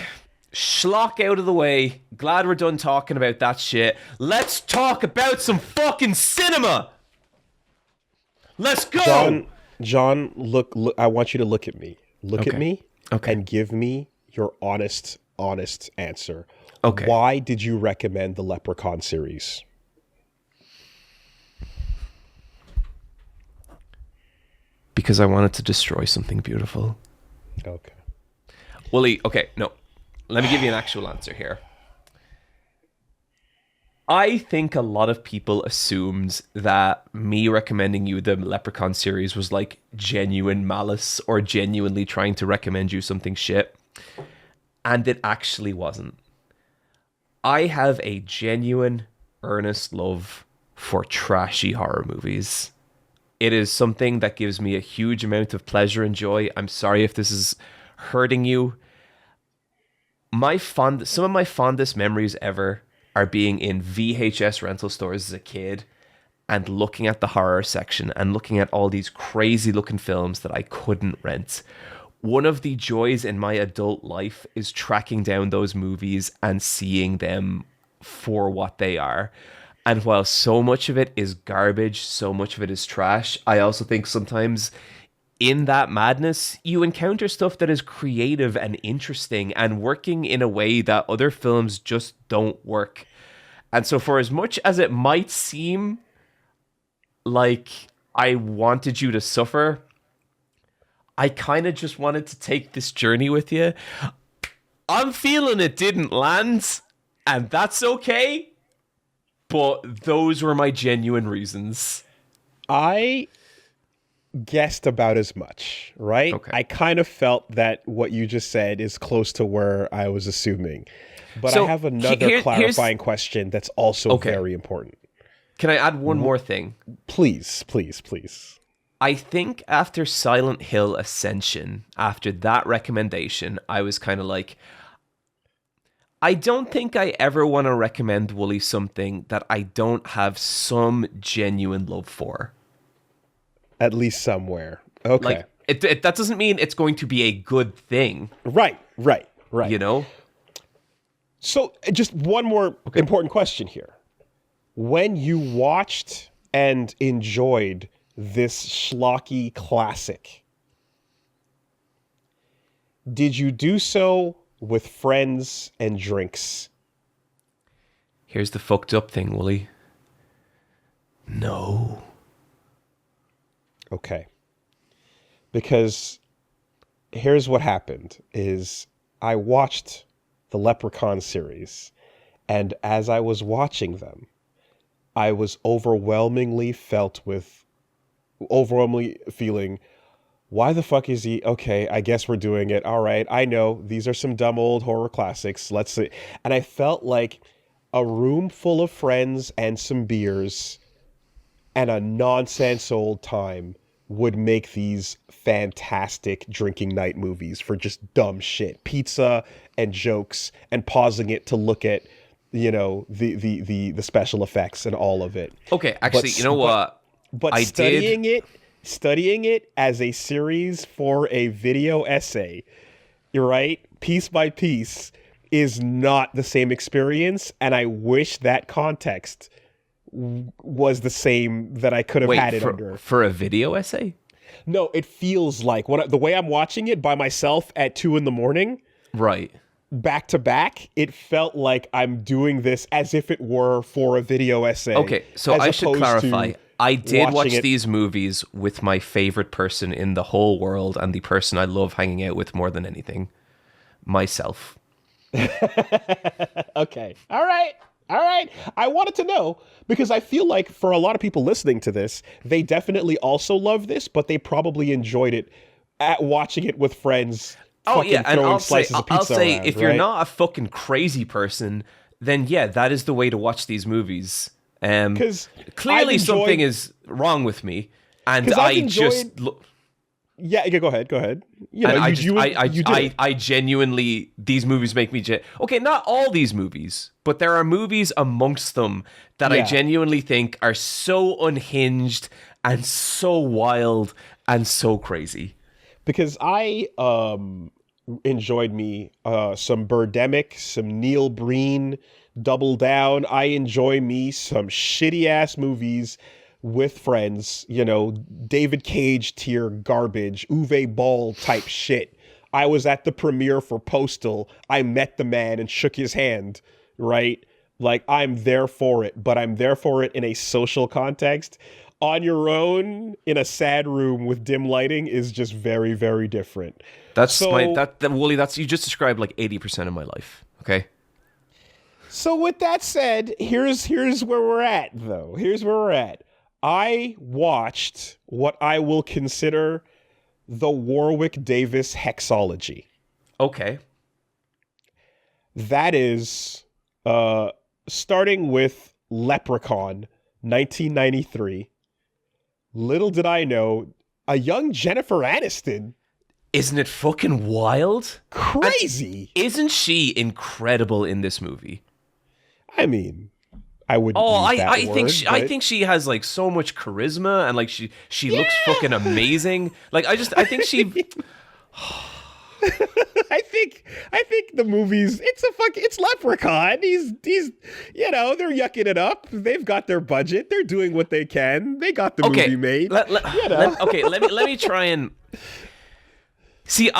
Schlock out of the way. Glad we're done talking about that shit. Let's talk about some fucking cinema. Let's go. John, look, I want you to look at me. Look at me and give me your honest answer. Okay. Why did you recommend the Leprechaun series? Because I wanted to destroy something beautiful. Okay. Woolie, okay, no. Let me give you an actual answer here. I think a lot of people assumed that me recommending you the Leprechaun series was like genuine malice or genuinely trying to recommend you something shit. And it actually wasn't. I have a genuine, earnest love for trashy horror movies. It is something that gives me a huge amount of pleasure and joy. I'm sorry if this is hurting you. Some of my fondest memories ever are being in VHS rental stores as a kid and looking at the horror section and looking at all these crazy looking films that I couldn't rent. One of the joys in my adult life is tracking down those movies and seeing them for what they are. And while so much of it is garbage, so much of it is trash, I also think sometimes in that madness, you encounter stuff that is creative and interesting and working in a way that other films just don't work. And so for as much as it might seem like I wanted you to suffer, I kind of just wanted to take this journey with you. I'm feeling it didn't land, and that's okay. But those were my genuine reasons. I guessed about as much, right? Okay. I kind of felt that what you just said is close to where I was assuming. But so I have another clarifying question that's also very important. Can I add one more thing? Please. I think after Silent Hill Ascension, after that recommendation, I was kind of like, I don't think I ever want to recommend Woolie something that I don't have some genuine love for. At least somewhere. Okay. Like, that doesn't mean it's going to be a good thing. Right. You know? So, just one more important question here. When you watched and enjoyed this schlocky classic, did you do so with friends and drinks? Here's the fucked up thing, Woolie. No. Okay. Because here's what happened is I watched the Leprechaun series, and as I was watching them, I was overwhelmingly feeling, why the fuck is he? Okay, I guess we're doing it. All right, I know these are some dumb old horror classics. Let's see. And I felt like a room full of friends and some beers and a nonsense old time would make these fantastic drinking night movies for just dumb shit. Pizza and jokes and pausing it to look at, you know, the special effects and all of it. Okay, actually, you know what? But studying it as a series for a video essay, you're right, piece by piece, is not the same experience, and I wish that context was the same that I could have had it under. For a video essay? No, it feels like the way I'm watching it by myself at 2 a.m, right, back to back, it felt like I'm doing this as if it were for a video essay. Okay, so I should clarify. I did watch these movies with my favorite person in the whole world and the person I love hanging out with more than anything, myself. Okay. All right. I wanted to know because I feel like for a lot of people listening to this, they definitely also love this, but they probably enjoyed it at watching it with friends. Oh yeah, and I'll say around, if you're not a fucking crazy person, then yeah, that is the way to watch these movies. Because clearly something is wrong with me, and yeah, go ahead. You know, I genuinely, these movies make me okay, not all these movies, but there are movies amongst them that I genuinely think are so unhinged and so wild and so crazy. Because I enjoyed me some Birdemic, some Neil Breen, Double Down. I enjoy me some shitty ass movies with friends, you know, David Cage tier garbage, Uwe Ball type shit. I was at the premiere for Postal. I met the man and shook his hand, right? Like, I'm there for it, but I'm there for it in a social context. On your own, in a sad room with dim lighting is just very, very different. Woolie, that's, you just described like 80% of my life, okay? So with that said, here's where we're at, though. Here's where we're at. I watched what I will consider the Warwick Davis hexology. Okay. That is starting with Leprechaun, 1993. Little did I know, a young Jennifer Aniston. Isn't it fucking wild? Crazy. And isn't she incredible in this movie? I mean, I wouldn't. I think she has like so much charisma and like she looks fucking amazing. Like I think she. I think the movie's it's Leprechaun. He's you know, they're yucking it up. They've got their budget. They're doing what they can. They got the movie made. Let me try and see.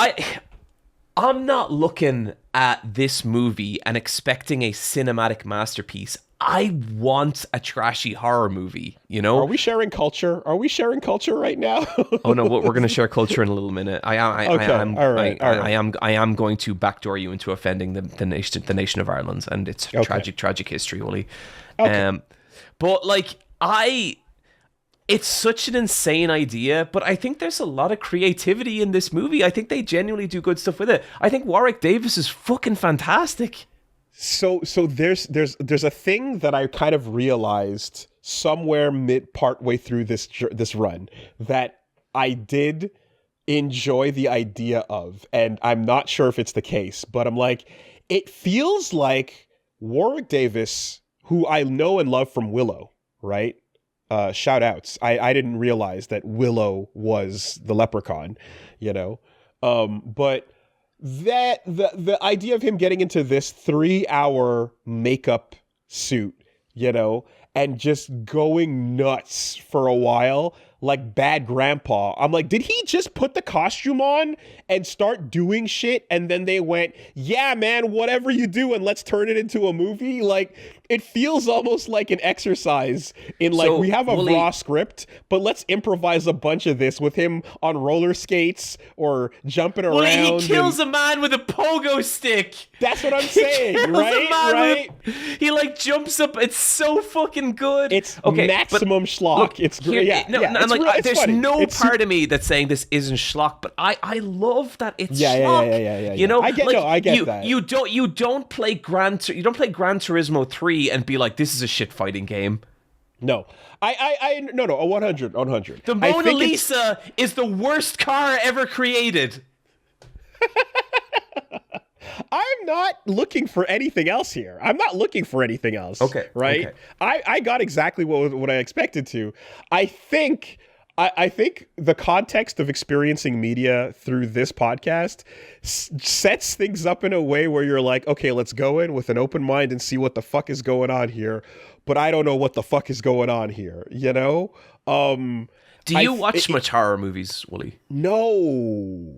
I'm not looking at this movie and expecting a cinematic masterpiece. I want a trashy horror movie, you know? Are we sharing culture? Right now? Oh no, we're going to share culture in a little minute. I am going to backdoor you into offending the nation of Ireland and its tragic history, Woolie. Okay. But like it's such an insane idea, but I think there's a lot of creativity in this movie. I think they genuinely do good stuff with it. I think Warwick Davis is fucking fantastic. So there's a thing that I kind of realized somewhere partway through this run that I did enjoy the idea of, and I'm not sure if it's the case, but I'm like, it feels like Warwick Davis, who I know and love from Willow, right? Shout outs. I didn't realize that Willow was the Leprechaun, you know, but that the idea of him getting into this 3-hour makeup suit, you know, and just going nuts for a while like bad grandpa. I'm like, did he just put the costume on and start doing shit? And then they went, yeah, man, whatever you do, and let's turn it into a movie. Like, it feels almost like an exercise in like, we have a raw script, but let's improvise a bunch of this with him on roller skates or jumping around. He kills a man with a pogo stick. That's what I'm saying, right? He like jumps up. It's so fucking good. It's maximum schlock. Look, it's great. And like, there's funny. No part of me that's saying this isn't schlock, but I love that it's schlock. Yeah. You know, I get that. You don't play Gran Turismo 3 and be like, this is a shit fighting game. No. No, 100. The Mona Lisa is the worst car ever created. I'm not looking for anything else here. Okay. Right? Okay. I got exactly what I expected to. I think I think the context of experiencing media through this podcast sets things up in a way where you're like, okay, let's go in with an open mind and see what the fuck is going on here. But I don't know what the fuck is going on here, you know? Do you watch much horror movies, Woolie? No.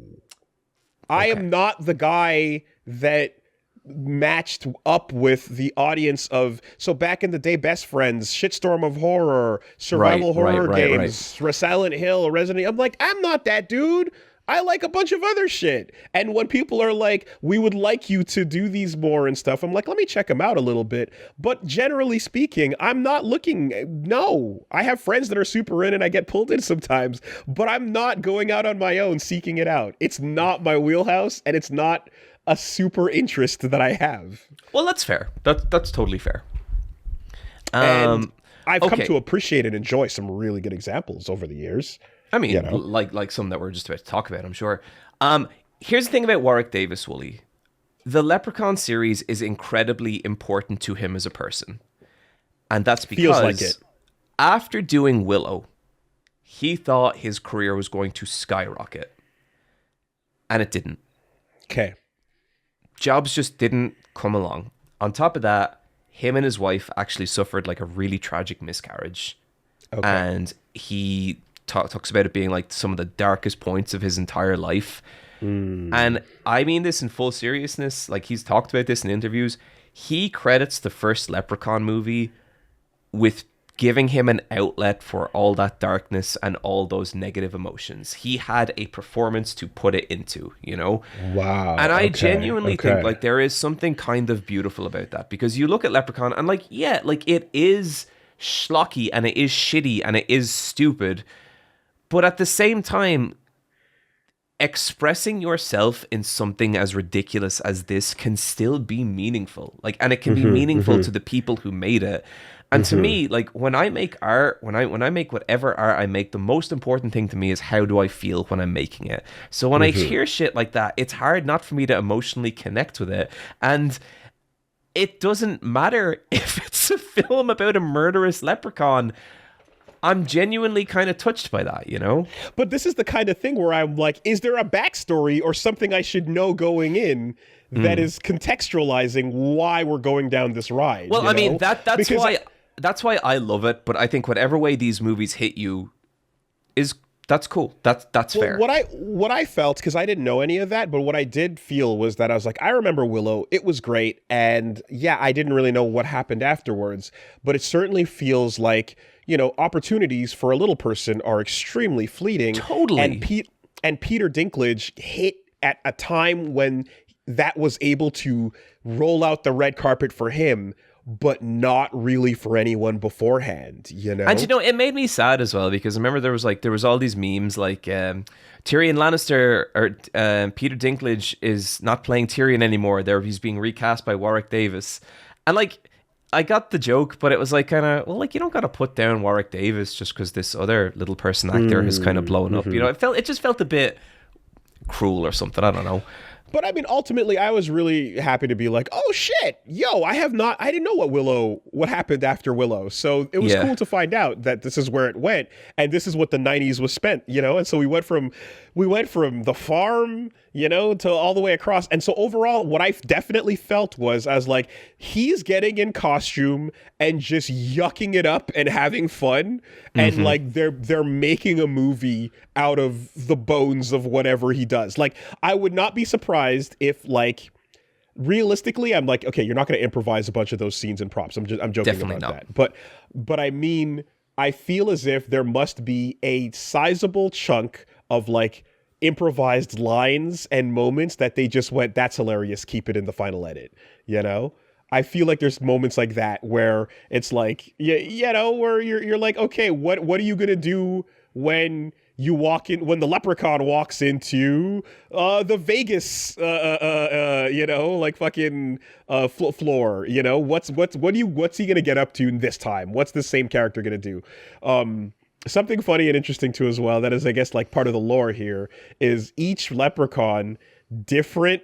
I am not the guy that matched up with the audience of, so back in the day, Best Friends, Shitstorm of Horror, survival horror games, Silent Hill, Resident Evil. I'm like, I'm not that dude. I like a bunch of other shit. And when people are like, we would like you to do these more and stuff, I'm like, let me check them out a little bit. But generally speaking, I'm not looking. No, I have friends that are super in and I get pulled in sometimes, but I'm not going out on my own seeking it out. It's not my wheelhouse, and it's not a super interest that I have. Well, that's fair. That's totally fair. And I've come to appreciate and enjoy some really good examples over the years. I mean, like some that we're just about to talk about, I'm sure. Here's the thing about Warwick Davis, Woolie. The Leprechaun series is incredibly important to him as a person. And that's because feels like it. After doing Willow, he thought his career was going to skyrocket. And it didn't. Okay. Jobs just didn't come along. On top of that, him and his wife actually suffered like a really tragic miscarriage. Okay. And he talks about it being like some of the darkest points of his entire life. And I mean this in full seriousness. Like, he's talked about this in interviews. He credits the first Leprechaun movie with giving him an outlet for all that darkness and all those negative emotions. He had a performance to put it into, you know? Wow. And I genuinely think like there is something kind of beautiful about that, because you look at Leprechaun and like, yeah, like it is schlocky and it is shitty and it is stupid. But at the same time, expressing yourself in something as ridiculous as this can still be meaningful. Like, and it can be meaningful to the people who made it. And to me, like, when I make art, when I make whatever art I make, the most important thing to me is how do I feel when I'm making it. So when I hear shit like that, it's hard not for me to emotionally connect with it. And it doesn't matter if it's a film about a murderous leprechaun. I'm genuinely kind of touched by that, you know? But this is the kind of thing where I'm like, is there a backstory or something I should know going in that is contextualizing why we're going down this ride? Well, I mean, that's why I love it, but I think whatever way these movies hit you that's cool. That's fair. What I felt, because I didn't know any of that, but what I did feel was that I was like, I remember Willow, it was great, and yeah, I didn't really know what happened afterwards, but it certainly feels like, you know, opportunities for a little person are extremely fleeting. Totally. And Peter Dinklage hit at a time when that was able to roll out the red carpet for him, but not really for anyone beforehand, you know? And, you know, it made me sad as well, because I remember there was all these memes like Tyrion Lannister or Peter Dinklage is not playing Tyrion anymore. He's being recast by Warwick Davis. And, like, I got the joke, but it was like kind of, well, like, you don't got to put down Warwick Davis just because this other little person actor has kind of blown up. You know, it just felt a bit cruel or something. I don't know. But I mean, ultimately, I was really happy to be like, oh shit, yo, I didn't know what happened after Willow. So it was cool to find out that this is where it went. And this is what the 90s was spent, you know? And so we went from the farm, you know, to all the way across. And so overall, what I definitely felt was, I was like, he's getting in costume and just yucking it up and having fun. And like, they're making a movie out of the bones of whatever he does. Like, I would not be surprised if, like, realistically, I'm like, okay, you're not going to improvise a bunch of those scenes and props. I'm joking Definitely about not. that. But I mean, I feel as if there must be a sizable chunk of like improvised lines and moments that they just went, that's hilarious, keep it in the final edit, you know? I feel like there's moments like that where it's like, you know, where you're like, okay, what are you going to do when the leprechaun walks into the Vegas, you know, like fucking floor, you know, what's he gonna get up to this time? What's the same character gonna do? Something funny and interesting too as well, that is, I guess, like part of the lore here, is each leprechaun, different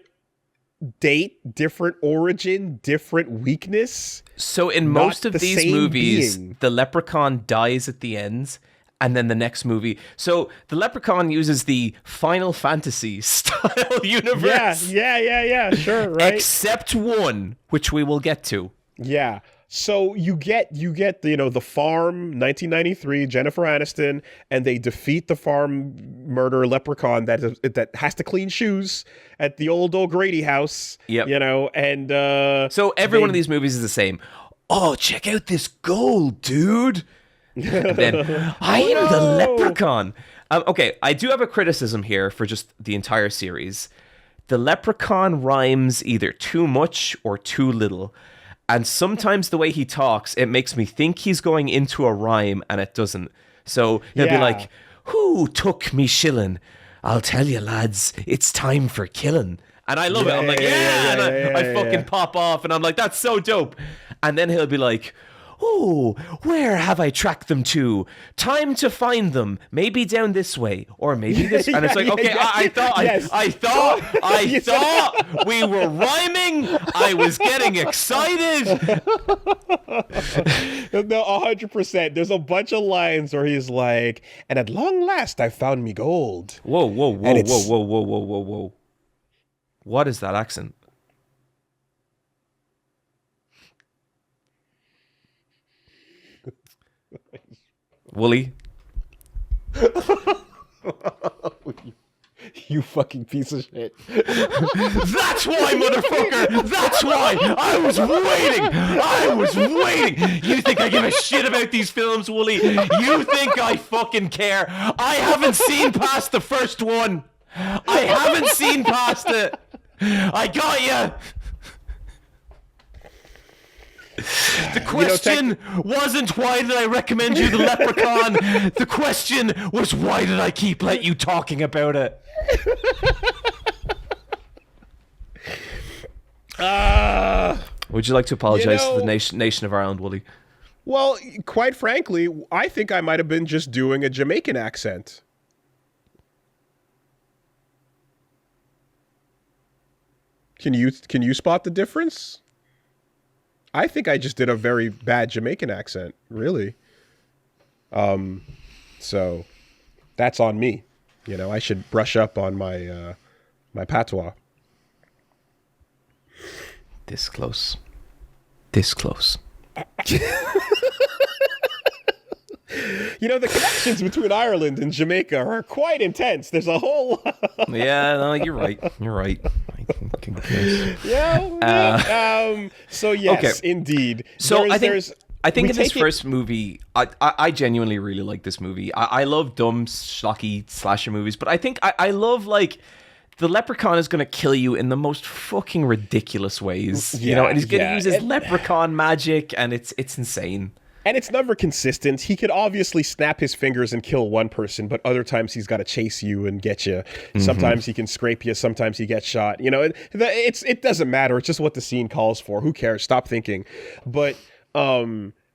date, different origin, different weakness. So in most of these movies, the leprechaun dies at the end, And then the next movie. So the Leprechaun uses the Final Fantasy style universe. Yeah. Sure, right. Except one, which we will get to. Yeah. So you get the farm 1993 Jennifer Aniston, and they defeat the farm murder leprechaun that has to clean shoes at the old O'Grady house. Yep. And so every one of these movies is the same. Oh, check out this gold, dude. And then I'm the leprechaun. Okay, I do have a criticism here for just the entire series. The leprechaun rhymes either too much or too little. And sometimes the way he talks, it makes me think he's going into a rhyme and it doesn't. So he'll be like, who took me shillin'? I'll tell you, lads, it's time for killing. And I love it. I'm like, I fucking pop off and I'm like, that's so dope. And then he'll be like, oh, where have I tracked them to? Time to find them. Maybe down this way, or maybe this. And it's like, okay, I thought we were rhyming. I was getting excited. No, 100%. There's a bunch of lines where he's like, and at long last I found me gold. Whoa. What is that accent? Woolie? You fucking piece of shit. That's why, motherfucker! That's why! I was waiting! You think I give a shit about these films, Woolie? You think I fucking care? I haven't seen past the first one! I haven't seen past it! I got you! The question wasn't why did I recommend you the Leprechaun. The question was why did I keep let you talking about it. Would you like to apologize to the nation of Ireland, Woolie? Well, quite frankly, I think I might have been just doing a Jamaican accent. Can you spot the difference? I think I just did a very bad Jamaican accent, really. So that's on me. I should brush up on my my patois. This close. The connections between Ireland and Jamaica are quite intense. There's a whole... Yeah, no, you're right. So yes, okay. Indeed. So I think in this first movie, I genuinely really like this movie. I love dumb, schlocky slasher movies, but I think I love the leprechaun is going to kill you in the most fucking ridiculous ways, and he's going to use his leprechaun magic, and it's insane. And it's never consistent. He could obviously snap his fingers and kill one person, but other times he's got to chase you and get you. Mm-hmm. Sometimes he can scrape you. Sometimes he gets shot. It doesn't matter. It's just what the scene calls for. Who cares? Stop thinking. But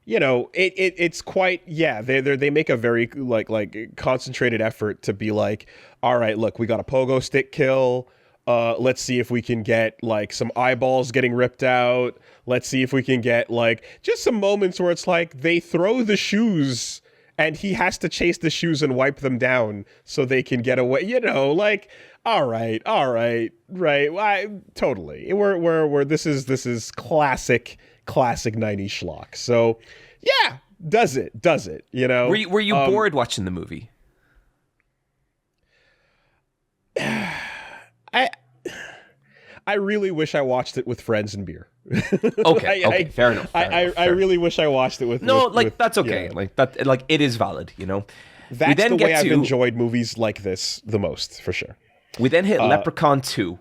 it's quite they make a very like concentrated effort to be like, all right, look, we got a pogo stick kill. Let's see if we can get some eyeballs getting ripped out. Let's see if we can get just some moments where it's they throw the shoes and he has to chase the shoes and wipe them down so they can get away. All right, right. Totally. We're this is classic 90s schlock. So yeah, does it. Were you bored watching the movie? I really wish I watched it with friends and beer. Okay, fair enough. I really wish I watched it with. That's okay. It is valid. That's the way I've enjoyed movies like this the most, for sure. We then hit Leprechaun 2,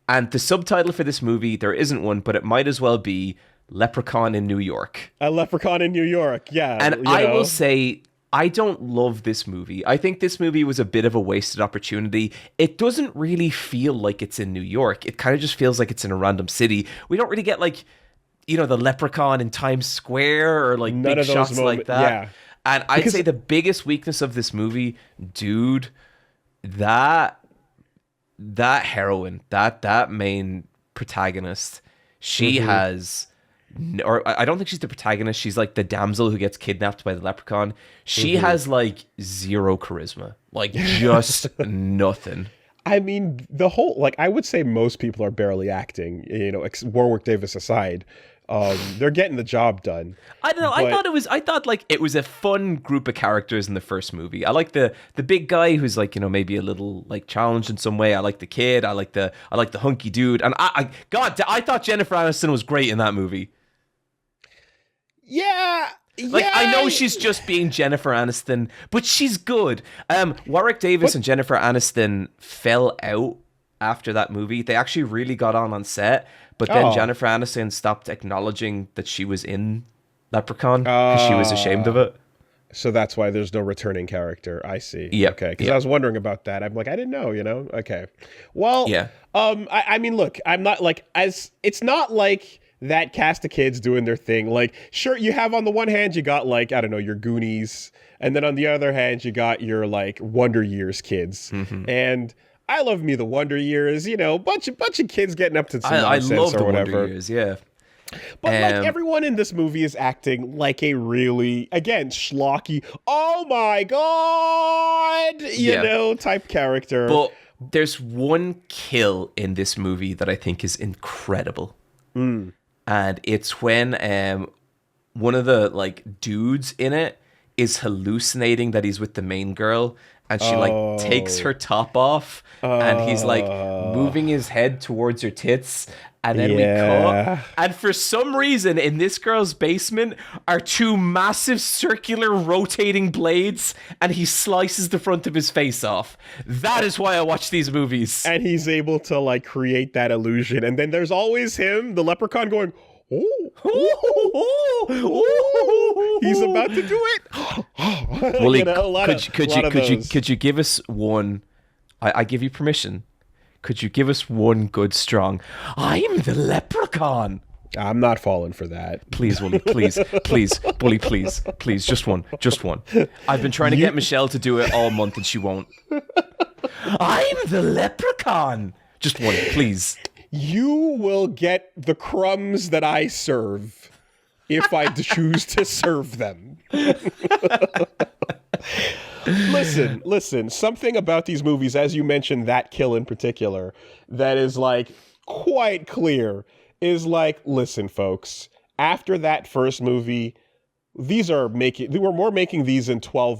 and the subtitle for this movie, there isn't one, but it might as well be Leprechaun in New York. A Leprechaun in New York, yeah. And I will say, I don't love this movie. I think this movie was a bit of a wasted opportunity. It doesn't really feel like it's in New York. It kind of just feels like it's in a random city. We don't really get the Leprechaun in Times Square or None big of those shots like that. Yeah. And I'd say the biggest weakness of this movie, dude, that heroine, that main protagonist, she has or I don't think she's the protagonist. She's like the damsel who gets kidnapped by the leprechaun. She has like zero charisma, like just nothing. I mean, the whole, like, I would say most people are barely acting, you know, Warwick Davis aside. They're getting the job done. I don't know. I thought like it was a fun group of characters in the first movie. I like the big guy who's like, you know, maybe a little like challenged in some way. I like the kid. I like the hunky dude. And I thought Jennifer Aniston was great in that movie. Yeah. Like, I know she's just being Jennifer Aniston, but she's good. Warwick Davis and Jennifer Aniston fell out after that movie. They actually really got on set, but then Jennifer Aniston stopped acknowledging that she was in Leprechaun because she was ashamed of it. So that's why there's no returning character. I see. Yeah. Okay. Because I was wondering about that. I'm like, I didn't know, you know? Okay. Well, yeah. I mean, look, I'm not like, it's not like that cast of kids doing their thing. Like, sure, you have on the one hand, you got like, I don't know, your Goonies. And then on the other hand, you got your like Wonder Years kids. Mm-hmm. And I love me the Wonder Years, you know, bunch of kids getting up to some nonsense I love or the whatever. Wonder Years, yeah. But like everyone in this movie is acting like a really, again, schlocky, oh my god, you know, type character. But there's one kill in this movie that I think is incredible. And it's when one of the like dudes in it is hallucinating that he's with the main girl, and she like takes her top off, and he's like moving his head towards her tits, and then we cut. And for some reason, in this girl's basement are two massive circular rotating blades, and he slices the front of his face off. That is why I watch these movies. And he's able to like create that illusion. And then there's always him, the leprechaun, going, oh, he's about to do it. Woolie, could you give us one? I give you permission. Could you give us one good strong, I'm the leprechaun? I'm not falling for that. Please, Woolie, please, Woolie, please, just one. I've been trying to get Michelle to do it all month and she won't. I'm the leprechaun. Just one, please. You will get the crumbs that I serve if I choose to serve them. Listen, something about these movies, as you mentioned, that kill in particular, that is like quite clear, is like, listen, folks, after that first movie, we were more making these in 12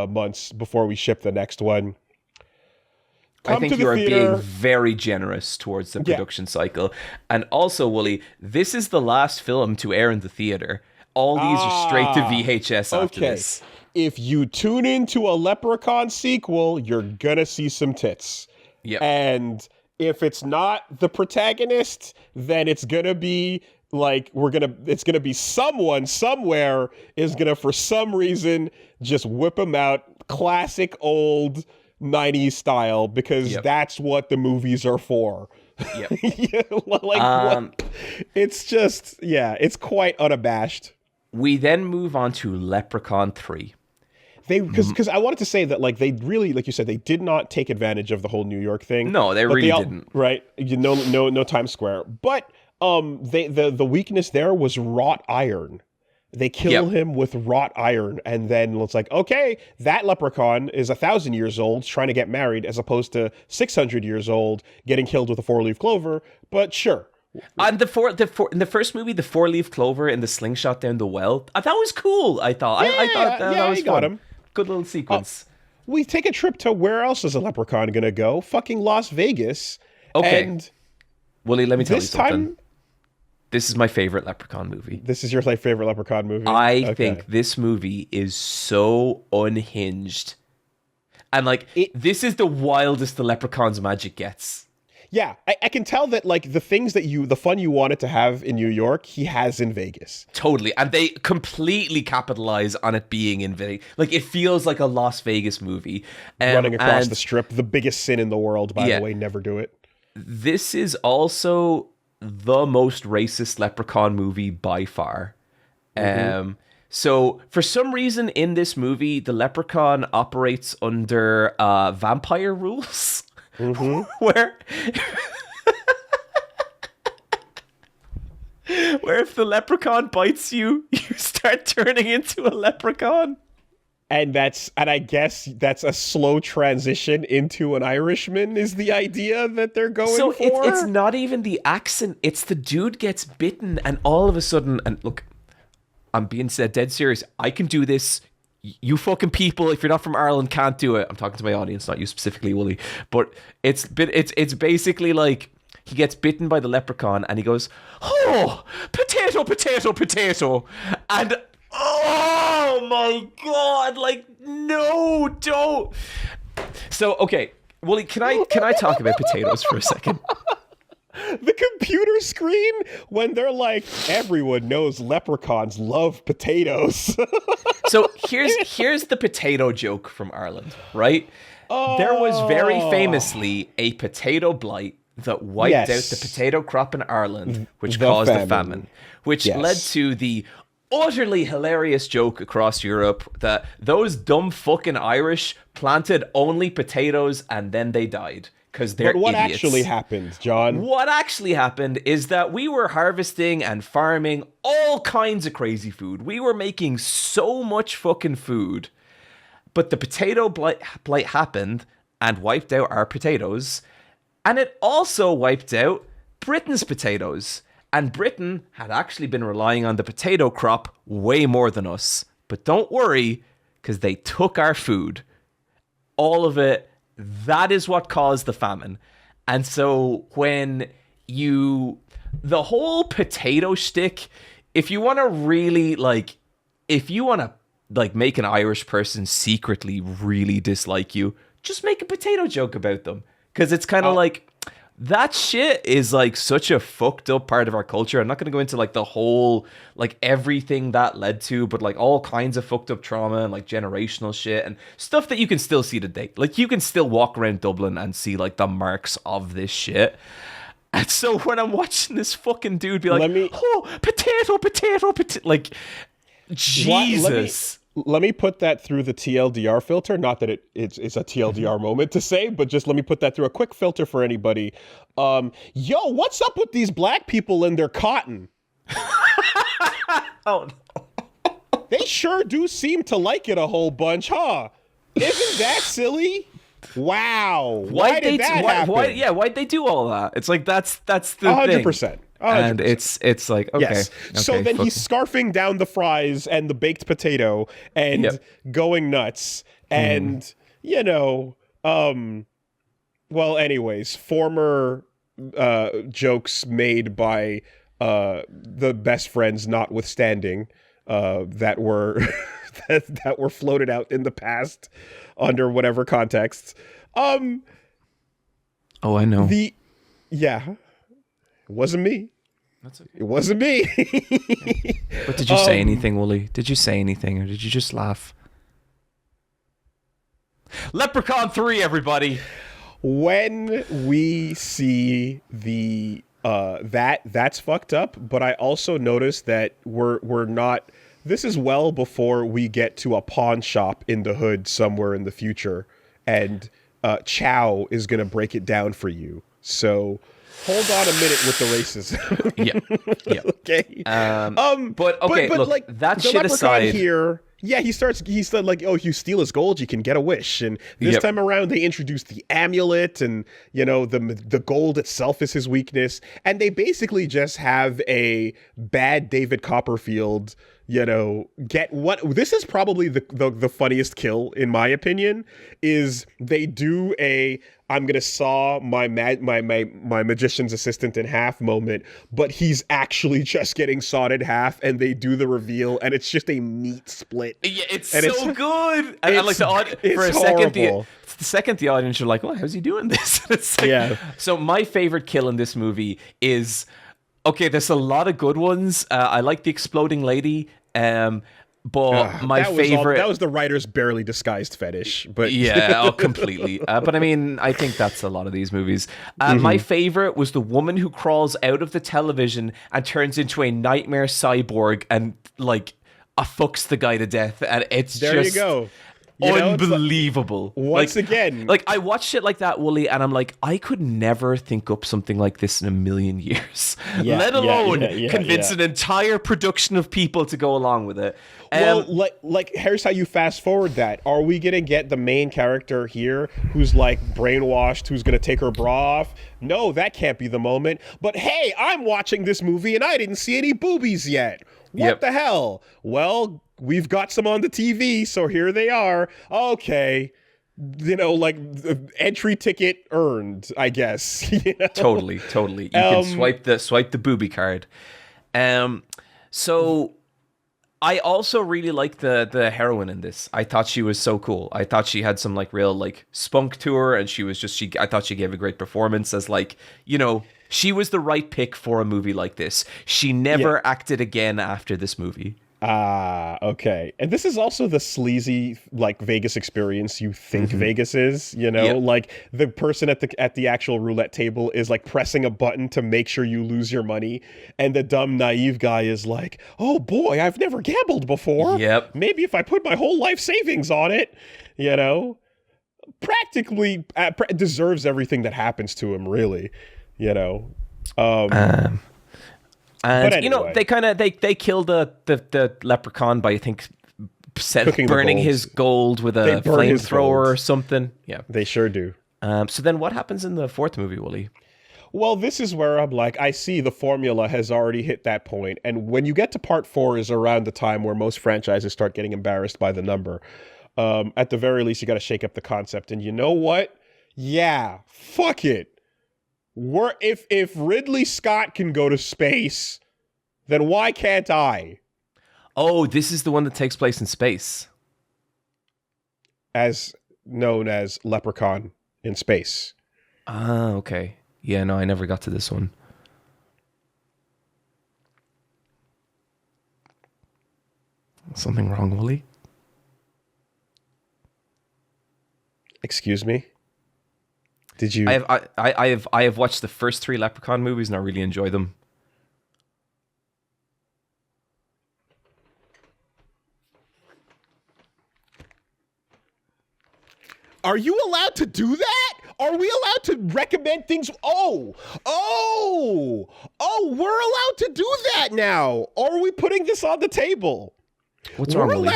months before we ship the next one. I think you are being very generous towards the production cycle. And also, Woolie, this is the last film to air in the theater. All these are straight to VHS after this. If you tune into a Leprechaun sequel, you're gonna see some tits. Yep. And if it's not the protagonist, then it's gonna be like it's gonna be someone somewhere is gonna, for some reason, just whip them out, classic old 90s style, because that's what the movies are for. Yep. What? It's just, it's quite unabashed. We then move on to Leprechaun 3. Because I wanted to say that, like, they really, like you said, they did not take advantage of the whole New York thing. No, they really didn't. Right? No Times Square. But the weakness there was wrought iron. They kill him with wrought iron, and then it's like, okay, that leprechaun is 1,000 years old trying to get married, as opposed to 600 years old getting killed with a 4-leaf clover. But sure. And in the first movie, the 4-leaf clover and the slingshot down the well, that was cool. I thought. I thought that was fun. Got him. Good little sequence. We take a trip to, where else is a leprechaun gonna go? Fucking Las Vegas. Okay. And Woolie, let me tell you something. This is my favorite Leprechaun movie. This is your favorite Leprechaun movie? I think this movie is so unhinged. And, like, this is the wildest the Leprechaun's magic gets. Yeah, I can tell that, like, the fun you wanted to have in New York, he has in Vegas. Totally. And they completely capitalize on it being in Vegas. Like, it feels like a Las Vegas movie. Running across the strip, the biggest sin in the world, by the way, never do it. This is also the most racist Leprechaun movie by far. So for some reason in this movie, the Leprechaun operates under vampire rules, where where if the leprechaun bites you, you start turning into a leprechaun. And I guess that's a slow transition into an Irishman is the idea that they're going so for. So it's not even the accent. It's the dude gets bitten and all of a sudden, and look, I'm being dead serious. I can do this. You fucking people, if you're not from Ireland, can't do it. I'm talking to my audience, not you specifically, Woolie. But it's basically like he gets bitten by the leprechaun and he goes, oh, potato, potato, potato. And oh my God, like, no, don't. So, okay, Woolie, can I talk about potatoes for a second? The computer screen when they're like, everyone knows leprechauns love potatoes. So here's the potato joke from Ireland, right? There was very famously a potato blight that wiped out the potato crop in Ireland, which caused the famine, which led to the utterly hilarious joke across Europe that those dumb fucking Irish planted only potatoes and then they died. But what actually happened, John? What actually happened is that we were harvesting and farming all kinds of crazy food. We were making so much fucking food. But the potato blight happened and wiped out our potatoes. And it also wiped out Britain's potatoes. And Britain had actually been relying on the potato crop way more than us. But don't worry, because they took our food. All of it. That is what caused the famine. And so when the whole potato shtick, if you want to really make an Irish person secretly really dislike you, just make a potato joke about them. Because it's kind of like, that shit is like such a fucked up part of our culture. I'm not going to go into like the whole, like everything that led to, but like all kinds of fucked up trauma and like generational shit and stuff that you can still see today. Like you can still walk around Dublin and see like the marks of this shit. And so when I'm watching this fucking dude be like, oh, potato, potato, potato, like, Jesus. Let me put that through the TLDR filter. Not that it's a TLDR moment to say, but just let me put that through a quick filter for anybody. Yo, what's up with these black people and their cotton? Oh, no. They sure do seem to like it a whole bunch, huh? Isn't that silly? Wow. Why did that happen? Why'd they do all that? It's like, that's the 100%. thing. And it's like, okay. Yes. So then he's scarfing down the fries and the baked potato and going nuts. And, well, anyways, former jokes made by the best friends notwithstanding that were that were floated out in the past under whatever contexts. Oh, I know. It wasn't me. That's okay. It wasn't me. But did you say anything, Woolie? Did you say anything, or did you just laugh? Leprechaun 3, everybody. When we see the that's fucked up, but I also noticed that we're not. This is well before we get to a pawn shop in the hood somewhere in the future, and Chow is gonna break it down for you. So. Hold on a minute with the racism. yeah. Okay. But look, like, that shit aside here. Yeah, he said like, oh, if you steal his gold, you can get a wish. And this time around, they introduced the amulet, and the gold itself is his weakness. And they basically just have a bad David Copperfield. Get what? This is probably the funniest kill in my opinion. Is they do I'm gonna saw my magician's assistant in half moment, but he's actually just getting sawed in half, and they do the reveal, and it's just a meat split. Yeah, it's so good. And like for a second, the audience are like, "Well, how's he doing this?" It's like, So my favorite kill in this movie is. Okay, there's a lot of good ones. I like the exploding lady, but my favorite... that was the writer's barely disguised fetish. But yeah, completely. But I mean, I think that's a lot of these movies. My favorite was the woman who crawls out of the television and turns into a nightmare cyborg and, like, fucks the guy to death. And it's there you go. You know, unbelievable. Once again, like I watched shit like that, Woolie, and I'm like, I could never think up something like this in a million years. Let alone convince an entire production of people to go along with it. Well, like here's how you fast forward that. Are we gonna get the main character here who's like brainwashed, who's gonna take her bra off? No, that can't be the moment. But hey, I'm watching this movie and I didn't see any boobies yet. What the hell? Well, we've got some on the TV, so here they are. Okay. You know, like entry ticket earned, I guess. You know? Totally. You can swipe the booby card. So I also really like the heroine in this. I thought she was so cool. I thought she had some like real like spunk to her, and I thought she gave a great performance as like, you know, she was the right pick for a movie like this. She never acted again after this movie. Okay. And this is also the sleazy like Vegas experience you think Vegas is, you know, like the person at the actual roulette table is like pressing a button to make sure you lose your money, and the dumb naive guy is like, "Oh boy, I've never gambled before. Yep. Maybe if I put my whole life savings on it," you know. Practically deserves everything that happens to him, really, you know. And anyway. you know, they killed the leprechaun by, I think, burning his gold with a flamethrower or something. Yeah, they sure do. So then what happens in the fourth movie, Woolie? Well, this is where I'm like, I see the formula has already hit that point. And when you get to part 4 is around the time where most franchises start getting embarrassed by the number. At the very least, you got to shake up the concept. And you know what? Yeah, fuck it. If Ridley Scott can go to space, then why can't I? Oh, this is the one that takes place in space. As known as Leprechaun in Space. Ah, okay. Yeah, no, I never got to this one. Something wrong, Woolie? Excuse me? Did you? I have watched the first 3 Leprechaun movies and I really enjoy them. Are you allowed to do that? Are we allowed to recommend things? Oh, we're allowed to do that now. Or are we putting this on the table? What's wrong, Woolie?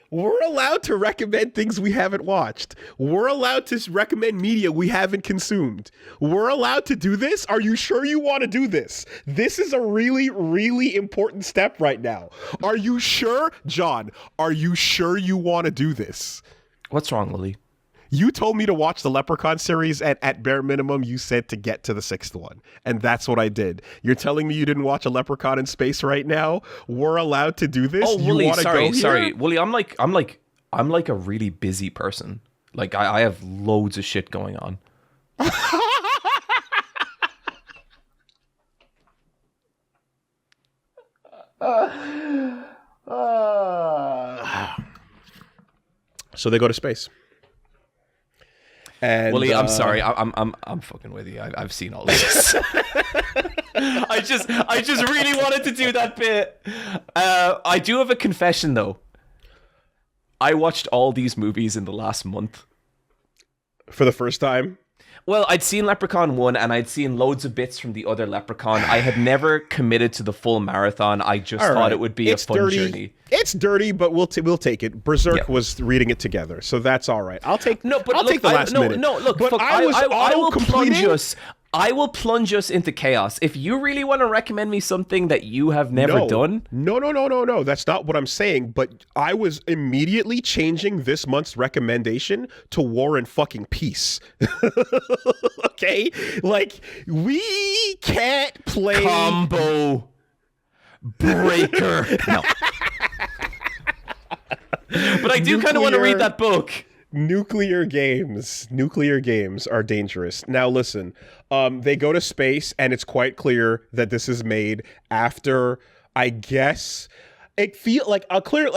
We're allowed to recommend things we haven't watched. We're allowed to recommend media we haven't consumed. We're allowed to do this? Are you sure you want to do this? This is a really, really important step right now. Are you sure, John? Are you sure you want to do this? What's wrong, Woolie? You told me to watch the Leprechaun series, and at bare minimum, you said to get to the 6th one. And that's what I did. You're telling me you didn't watch a Leprechaun in Space right now? We're allowed to do this? Oh, Woolie, sorry. Woolie, I'm like a really busy person. Like, I have loads of shit going on. So they go to space. And, Woolie, I'm sorry. I'm fucking with you. I've seen all this. I just really wanted to do that bit. I do have a confession though. I watched all these movies in the last month. For the first time? Well, I'd seen Leprechaun 1 and I'd seen loads of bits from the other Leprechaun. I had never committed to the full marathon. I just thought it would be a fun journey. It's dirty, but we'll take it. Berserk was reading it together, so that's all right. I'll take the last minute. No, look, but I will plunge us into chaos. If you really want to recommend me something that you have never done. No. That's not what I'm saying. But I was immediately changing this month's recommendation to War and fucking Peace. Okay? Like, we can't play... Combo breaker. No. But I do kind of want to read that book. Nuclear games are dangerous. Now listen, they go to space and it's quite clear that this is made after, I guess, it feel like a clear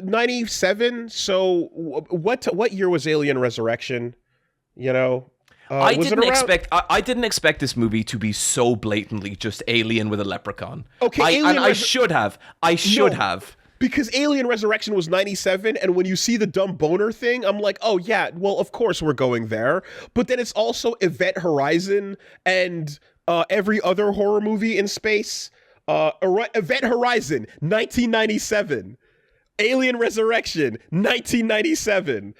97. So what year was Alien Resurrection? You know, I didn't expect this movie to be so blatantly just Alien with a leprechaun. Okay, I should have. because Alien Resurrection was 97, and when you see the dumb boner thing, I'm like, oh yeah, well, of course we're going there. But then it's also Event Horizon and every other horror movie in space. Event Horizon, 1997. Alien Resurrection, 1997.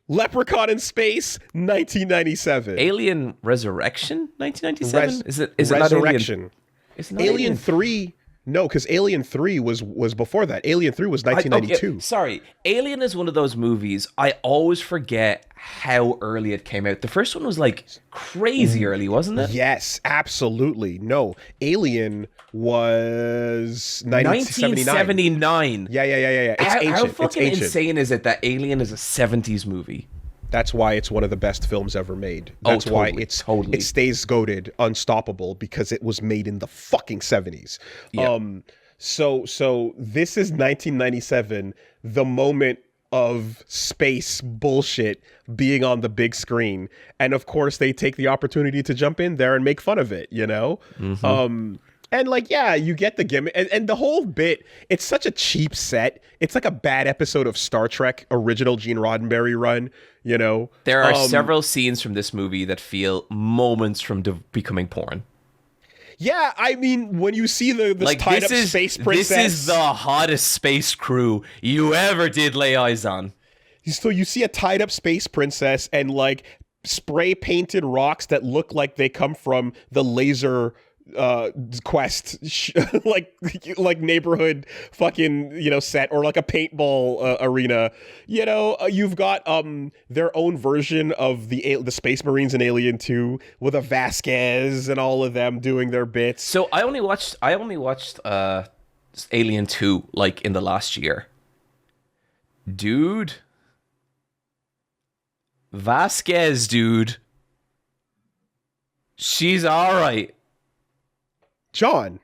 Leprechaun in Space, 1997. Alien Resurrection, 1997? Is it Resurrection. Not Alien? It's not Alien 3... No, because Alien 3 was before that. Alien 3 was 1992. Okay, sorry. Alien is one of those movies, I always forget how early it came out. The first one was like crazy early, wasn't it? Yes, absolutely. No, Alien was 1979. Yeah. It's ancient. How fucking it's ancient. insane is it that Alien is a 70s movie? That's why it's one of the best films ever made. That's why it stays goated, unstoppable, because it was made in the fucking 70s. Yeah. So this is 1997, the moment of space bullshit being on the big screen, and of course they take the opportunity to jump in there and make fun of it, you know? And like, yeah, you get the gimmick, and the whole bit, it's such a cheap set. It's like a bad episode of Star Trek, original Gene Roddenberry run, you know? There are several scenes from this movie that feel moments from becoming porn. Yeah, I mean, when you see this like, tied up space princess... This is the hottest space crew you ever did lay eyes on. So you see a tied up space princess and like spray painted rocks that look like they come from the laser quest like neighborhood fucking, you know, set, or like a paintball arena, you know. You've got their own version of the Space Marines in Alien 2 with a Vasquez and all of them doing their bits. So I only watched Alien 2 like in the last year. Dude, Vasquez, dude, she's all right. John,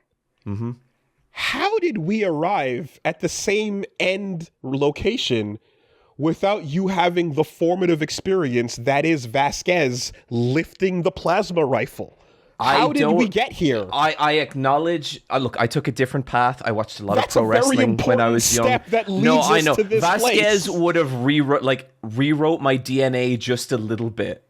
how did we arrive at the same end location without you having the formative experience that is Vasquez lifting the plasma rifle? How did we get here? I acknowledge. Look, I took a different path. I watched a lot of pro wrestling when I was young. That leads I know. To this Vasquez place. would have rewrote my DNA just a little bit.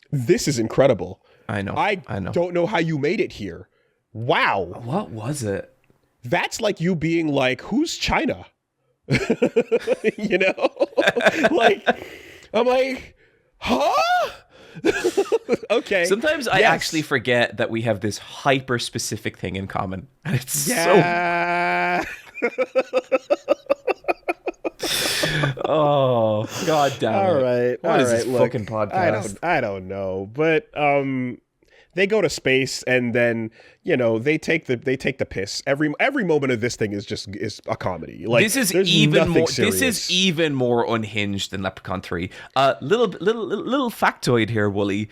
This is incredible. I know. I don't know how you made it here. Wow. What was it? That's like you being like, who's China? You know? Like, I'm like, huh? Okay. Sometimes I actually forget that we have this hyper specific thing in common. And it's so... Oh, god damn it. All right. What is this fucking podcast? I don't know, but they go to space, and then, you know, they take the piss. Every moment of this thing is a comedy. Like, this is even more unhinged than Leprechaun 3. Little factoid here, Woolie.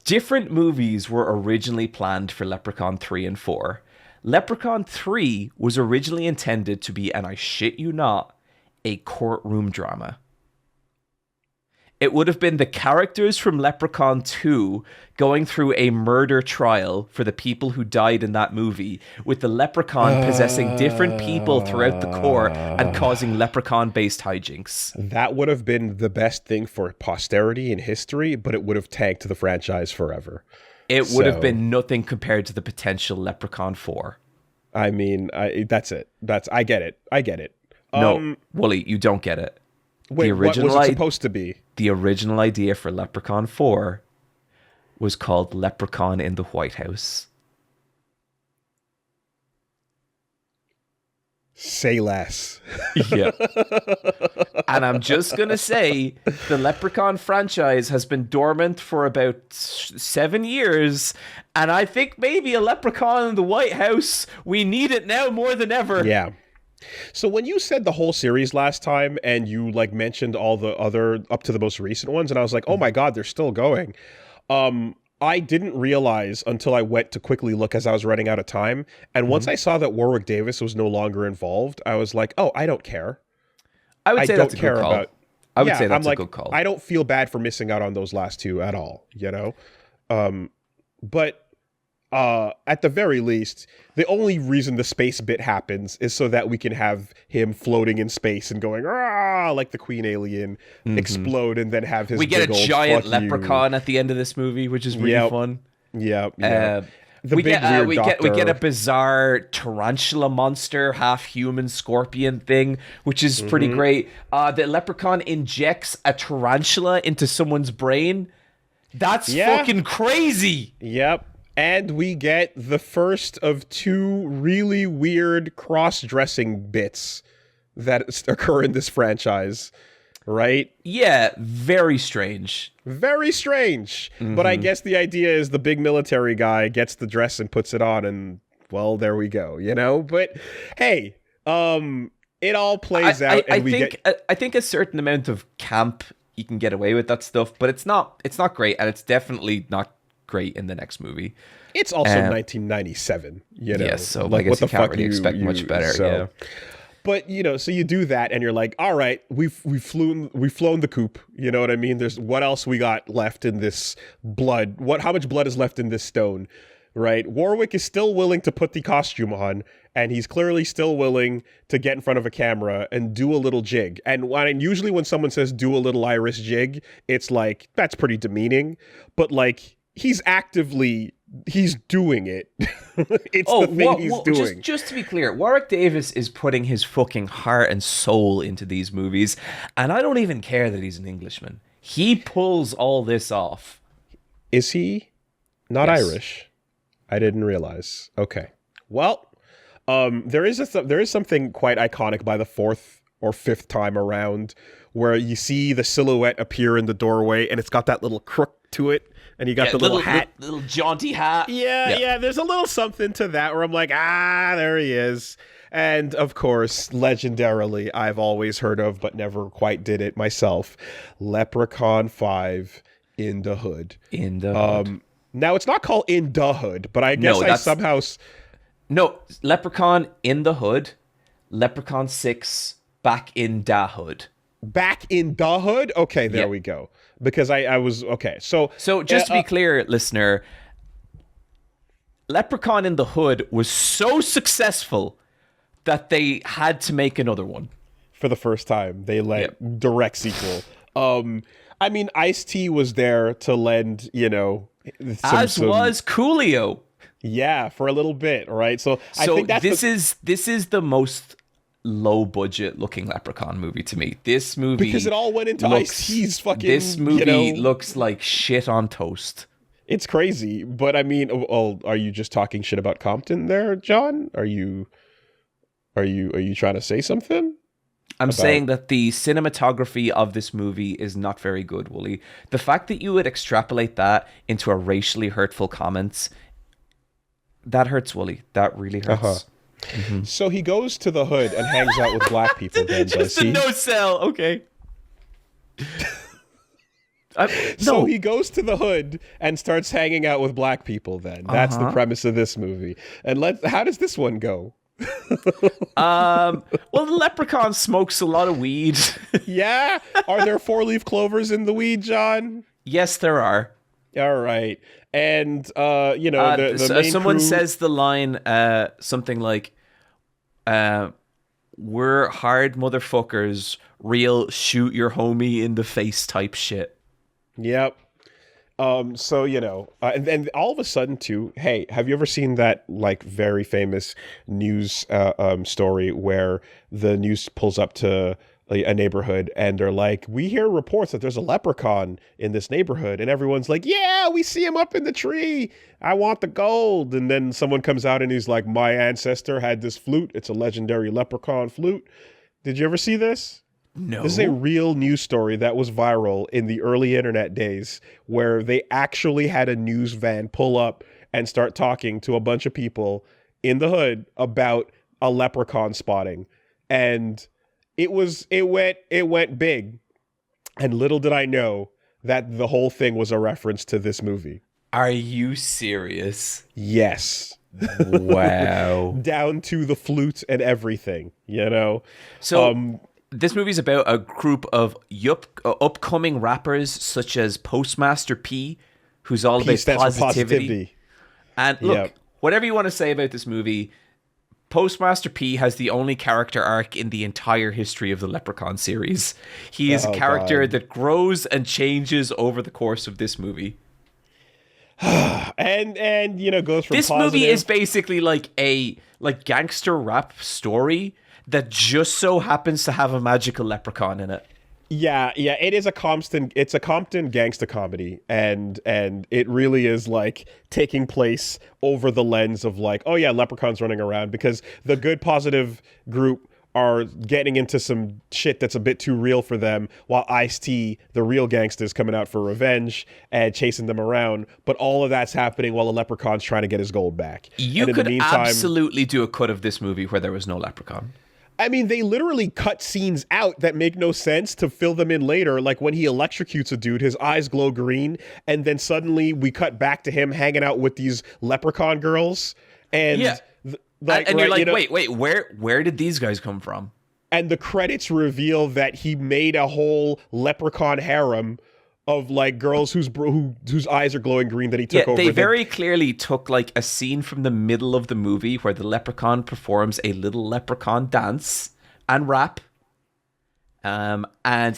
Different movies were originally planned for Leprechaun 3 and 4. Leprechaun 3 was originally intended to be, and I shit you not, a courtroom drama. It would have been the characters from Leprechaun 2 going through a murder trial for the people who died in that movie, with the leprechaun possessing different people throughout the court and causing leprechaun-based hijinks. That would have been the best thing for posterity in history, but it would have tanked the franchise forever. It would have been nothing compared to the potential Leprechaun 4. I mean, that's it. I get it. No, Woolie, you don't get it. Wait, what was it supposed to be? The original idea for Leprechaun 4 was called Leprechaun in the White House. Say less. Yeah. And I'm just going to say the Leprechaun franchise has been dormant for about 7 years, and I think maybe a Leprechaun in the White House, we need it now more than ever. Yeah. So when you said the whole series last time, and you like mentioned all the other up to the most recent ones, and I was like, oh my God, they're still going. I didn't realize until I went to quickly look as I was running out of time. And once I saw that Warwick Davis was no longer involved, I was like, oh, I don't care. I would say that's a good call. I would say that's a good call. I don't feel bad for missing out on those last two at all, you know? But at the very least, the only reason the space bit happens is so that we can have him floating in space and going like the Queen Alien, explode, and then have his. We get big a old giant fuck leprechaun at the end of this movie, which is really fun. Yeah. We get a bizarre tarantula monster, half human scorpion thing, which is pretty great. The leprechaun injects a tarantula into someone's brain. That's fucking crazy. Yep. And we get the first of two really weird cross-dressing bits that occur in this franchise, right? Yeah, very strange. Very strange. But I guess the idea is the big military guy gets the dress and puts it on, and, well, there we go, you know? But, hey, it all plays out, and I think a certain amount of camp, you can get away with that stuff, but it's not great, and it's definitely not great in the next movie. It's also 1997, you know. Yeah, so like, I guess what the you can't fuck really expect much better. So. Yeah. But you know, so you do that, and you're like, all right, we've flown the coop. You know what I mean? There's what else we got left in this blood? How much blood is left in this stone? Right? Warwick is still willing to put the costume on, and he's clearly still willing to get in front of a camera and do a little jig. And usually when someone says do a little Irish jig, it's like, that's pretty demeaning. But like, he's doing it. It's the thing he's doing. Just to be clear, Warwick Davis is putting his fucking heart and soul into these movies, and I don't even care that he's an Englishman. He pulls all this off. Is he not Yes. Irish? I didn't realize. Okay. Well, there is something quite iconic by the fourth or fifth time around where you see the silhouette appear in the doorway, and it's got that little crook to it, and you got the little hat. Little jaunty hat. Yeah, there's a little something to that where I'm like, there he is. And, of course, legendarily, I've always heard of, but never quite did it myself, Leprechaun 5 in the Hood. In the Hood. Now, it's not called In the Hood, but I guess No, Leprechaun in the Hood, Leprechaun 6, Back in da Hood. Back in the Hood? Okay, there we go. Because I was... Okay, so just to be clear, listener, Leprechaun in the Hood was so successful that they had to make another one. For the first time, they let direct sequel. I mean, Ice-T was there to lend, you know... As was Coolio. Yeah, for a little bit, right? So I think this is the most low budget looking Leprechaun movie to me. This movie, because it all went into Ice-T's fucking. This movie looks like shit on toast. It's crazy, but I mean, are you just talking shit about Compton there, John? Are you trying to say something? I'm saying that the cinematography of this movie is not very good, Wooly. The fact that you would extrapolate that into a racially hurtful comments, that hurts, Wooly. That really hurts. So he goes to the Hood and hangs out with black people. Then, Just a no sell, okay. So he goes to the Hood and starts hanging out with black people. Then that's the premise of this movie. And how does this one go? Well, the leprechaun smokes a lot of weed. Yeah? Are there 4-leaf clovers in the weed, John? Yes, there are. All right. And, you know, the main someone crew... says the line, something like, we're hard motherfuckers, real shoot your homie in the face type shit. Yep. So, you know, and then all of a sudden too, hey, have you ever seen that like very famous news story where the news pulls up to a neighborhood and they're like, we hear reports that there's a leprechaun in this neighborhood, and everyone's like, yeah, we see him up in the tree. I want the gold. And then someone comes out and he's like, my ancestor had this flute. It's a legendary leprechaun flute. Did you ever see this? No. This is a real news story that was viral in the early internet days where they actually had a news van pull up and start talking to a bunch of people in the Hood about a leprechaun spotting. And it went big. And little did I know that the whole thing was a reference to this movie. Are you serious? Yes. Wow. Down to the flute and everything, you know? So... this movie's about a group of upcoming rappers such as Postmaster P, who's all about positivity. And look, whatever you want to say about this movie, Postmaster P has the only character arc in the entire history of the Leprechaun series. He is a character that grows and changes over the course of this movie. and you know, goes from this movie is basically like a gangster rap story that just so happens to have a magical leprechaun in it. Yeah, it is it's a Compton gangster comedy, and it really is like taking place over the lens of like, oh yeah, leprechauns running around, because the good positive group are getting into some shit that's a bit too real for them, while Ice-T, the real gangster, is coming out for revenge and chasing them around, but all of that's happening while the leprechaun's trying to get his gold back. You could absolutely do a cut of this movie where there was no leprechaun. I mean, they literally cut scenes out that make no sense to fill them in later. Like when he electrocutes a dude, his eyes glow green, and then suddenly we cut back to him hanging out with these leprechaun girls. And yeah. And you're like, wait, where did these guys come from? And the credits reveal that he made a whole leprechaun harem of like girls whose eyes are glowing green that he took over. They very clearly took like a scene from the middle of the movie where the leprechaun performs a little leprechaun dance and rap, and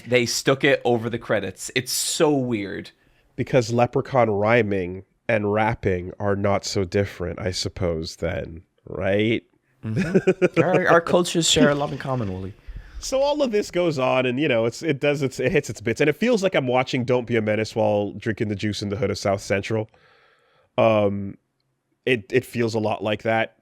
they stuck it over the credits. It's so weird. Because leprechaun rhyming and rapping are not so different, I suppose, then, right? Mm-hmm. Our cultures share a lot in common, Woolie. So all of this goes on, and you know, it hits its bits, and it feels like I'm watching Don't Be a Menace while drinking the juice in the hood of South Central. It feels a lot like that.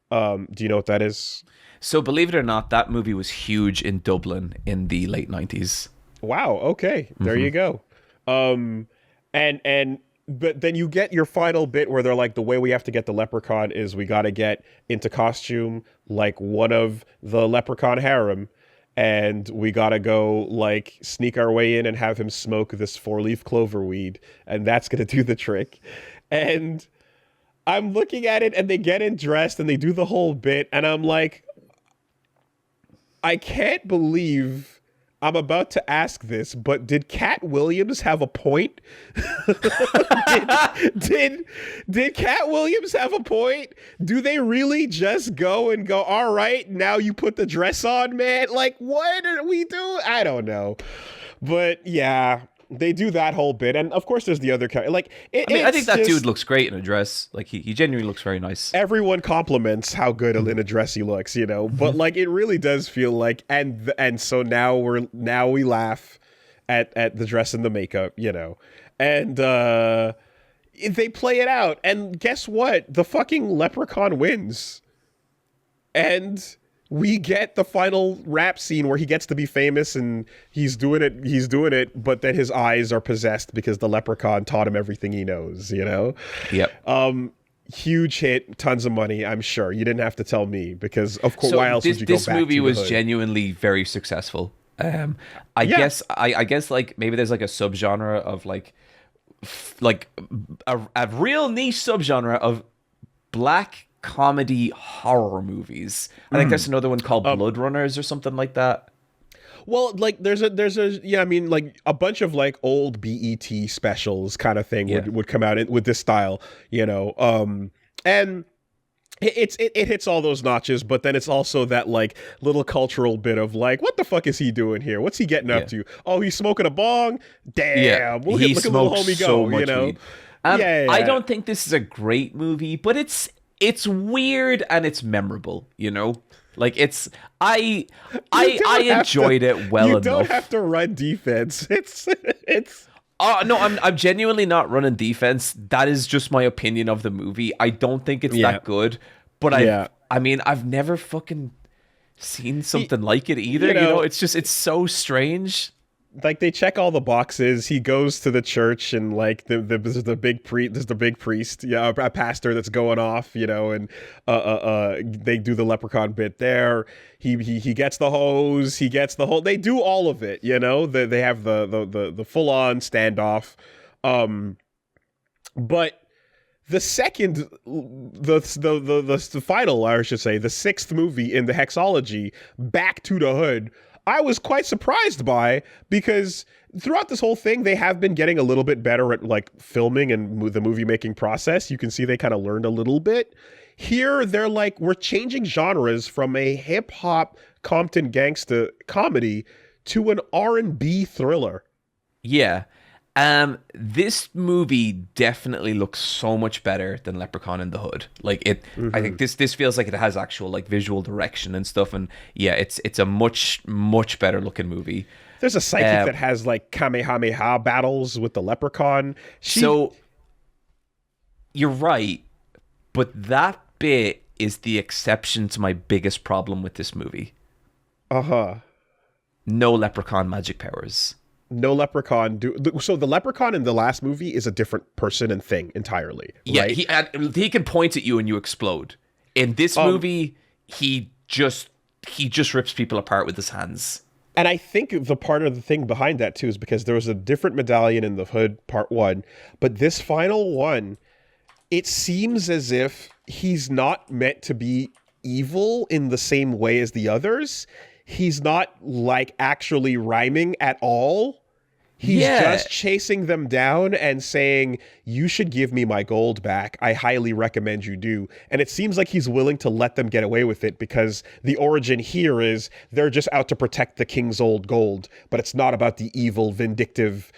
Do you know what that is? So believe it or not, that movie was huge in Dublin in the late 90s. Wow. Okay, there you go. But then you get your final bit where they're like, the way we have to get the leprechaun is we got to get into costume like one of the leprechaun harem. And we gotta go like sneak our way in and have him smoke this 4-leaf clover weed, and that's gonna do the trick. And I'm looking at it, and they get in dressed, and they do the whole bit, and I'm like, I can't believe I'm about to ask this, but did Cat Williams have a point? did Cat Williams have a point? Do they really just go, all right, now you put the dress on, man? Like, what did we do? I don't know. But yeah, they do that whole bit. And of course there's the other character. Like, I think that dude looks great in a dress. Like, he genuinely looks very nice. Everyone compliments how good in a dress he looks, you know. But like, it really does feel like, and so now we laugh at the dress and the makeup, you know. And they play it out, and guess what? The fucking leprechaun wins. And we get the final rap scene where he gets to be famous, and he's doing it, but then his eyes are possessed because the leprechaun taught him everything he knows, you know? Yep. Huge hit, tons of money, I'm sure. You didn't have to tell me, because of course, why else would you go back to the hood? This movie was genuinely very successful. I guess like maybe there's like a subgenre of like a real niche subgenre of black comedy horror movies. I think there's another one called Blood Runners or something like that. Well, like there's a yeah, I mean, like a bunch of like old BET specials kind of thing would come out with this style, you know. And it hits all those notches, but then it's also that like little cultural bit of like, what the fuck is he doing here? What's he getting up to? Oh, he's smoking a bong. Damn, look at little homie go. You know, I don't think this is a great movie, but it's weird and it's memorable. You know, like it's I enjoyed it well enough. You don't have to run defense. It's. Oh no, I'm genuinely not running defense. That is just my opinion of the movie. I don't think it's that good, but I mean, I've never fucking seen something like it either. You know, it's so strange. Like they check all the boxes. He goes to the church, and like there's the big priest, a pastor that's going off, you know, and they do the leprechaun bit there. He gets the hose, he gets the whole. They do all of it, you know. They have the full on standoff, but the second, the final, I should say, the sixth movie in the hexology, Back to the Hood. I was quite surprised by, because throughout this whole thing, they have been getting a little bit better at like filming and the movie making process. You can see they kind of learned a little bit. Here, they're like, we're changing genres from a hip hop Compton gangsta comedy to an R&B thriller. Yeah. This movie definitely looks so much better than Leprechaun in the Hood. Like it, I think this feels like it has actual like visual direction and stuff. And yeah, it's a much better looking movie. There's a psychic that has like Kamehameha battles with the Leprechaun. So you're right, but that bit is the exception to my biggest problem with this movie. No Leprechaun magic powers. No Leprechaun. So the Leprechaun in the last movie is a different person and thing entirely. Yeah, right? he can point at you and you explode. In this movie, he just rips people apart with his hands. And I think the part of the thing behind that too is because there was a different medallion in the Hood part 1, but this final one, it seems as if he's not meant to be evil in the same way as the others. He's not like actually rhyming at all. He's just chasing them down and saying, you should give me my gold back. I highly recommend you do. And it seems like he's willing to let them get away with it, because the origin here is they're just out to protect the king's old gold. But it's not about the evil, vindictive,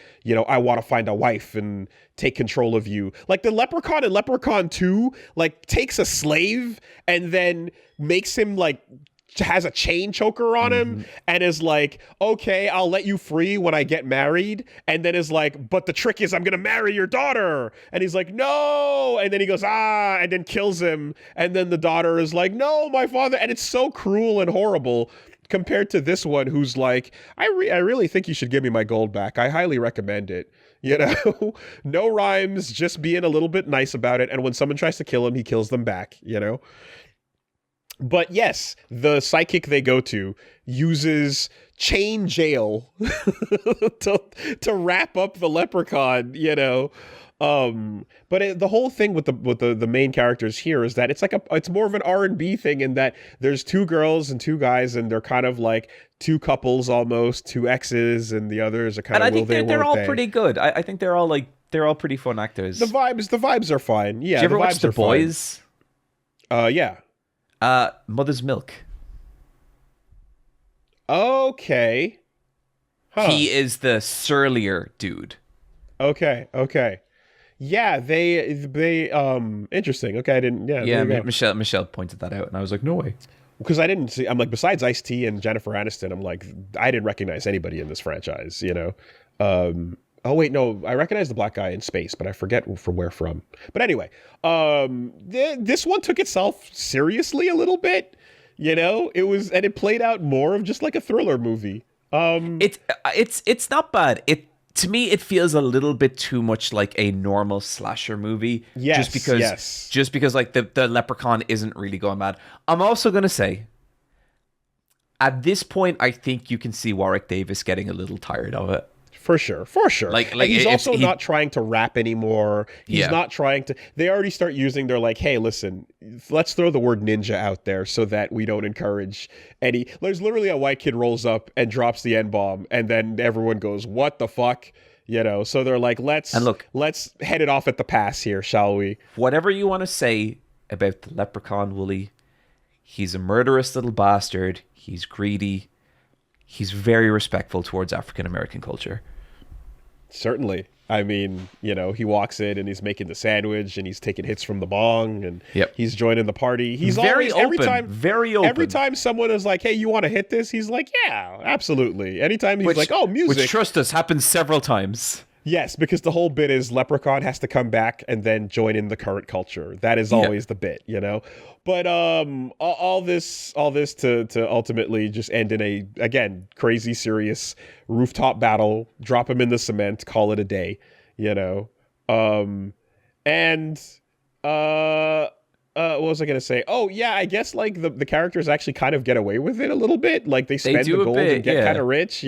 I want to find a wife and take control of you. Like the Leprechaun in Leprechaun 2, like takes a slave and then makes him like has a chain choker on him and is like, okay, I'll let you free when I get married. And then is like, but the trick is I'm going to marry your daughter. And he's like, no. And then he goes, and then kills him. And then the daughter is like, no, my father. And it's so cruel and horrible compared to this one, who's like, I really think you should give me my gold back. I highly recommend it. No rhymes, just being a little bit nice about it. And when someone tries to kill him, he kills them back, But yes, the psychic they go to uses chain jail to wrap up the Leprechaun, But the whole thing with the main characters here is that it's more of an R&B thing, in that there's 2 girls and 2 guys, and they're kind of like 2 couples almost, 2 exes, and the others are kind of. And I think they're all pretty good. I think they're all pretty fun actors. The vibes are fine. Yeah. Did you ever watch The Boys? Yeah. Mother's Milk. Okay. Huh. He is the surlier dude. Okay. Yeah, they interesting. Okay, I didn't. Yeah. Michelle pointed that out, and I was like, no way. Because I didn't see. I'm like, besides Ice-T and Jennifer Aniston, I'm like, I didn't recognize anybody in this franchise. Oh wait, no, I recognize the black guy in Space, but I forget from where from. But anyway, this one took itself seriously a little bit. It played out more of just like a thriller movie. It's not bad. To me, it feels a little bit too much like a normal slasher movie. Yes, just because like the Leprechaun isn't really going mad. I'm also gonna say, at this point, I think you can see Warwick Davis getting a little tired of it. For sure. Like and he's also not trying to rap anymore. He's not trying to. They already start using. They're like, hey, listen, let's throw the word ninja out there so that we don't encourage any. There's literally a white kid rolls up and drops the N-bomb, and then everyone goes, what the fuck? So they're like, let's head it off at the pass here, shall we? Whatever you want to say about the Leprechaun, Woolie, he's a murderous little bastard. He's greedy. He's very respectful towards African American culture. Certainly. I mean, he walks in and he's making the sandwich and he's taking hits from the bong and he's joining the party. He's very always, open. Very open. Every time someone is like, hey, you want to hit this? He's like, yeah, absolutely. Anytime he's like, oh, music. Which, trust us, happens several times. Yes, because the whole bit is Leprechaun has to come back and then join in the current culture. That is always the bit, But all this to ultimately just end in a, again, crazy serious rooftop battle, drop him in the cement, call it a day, what was I going to say? Oh, yeah, I guess like the characters actually kind of get away with it a little bit. Like they spend the gold and get kind of rich,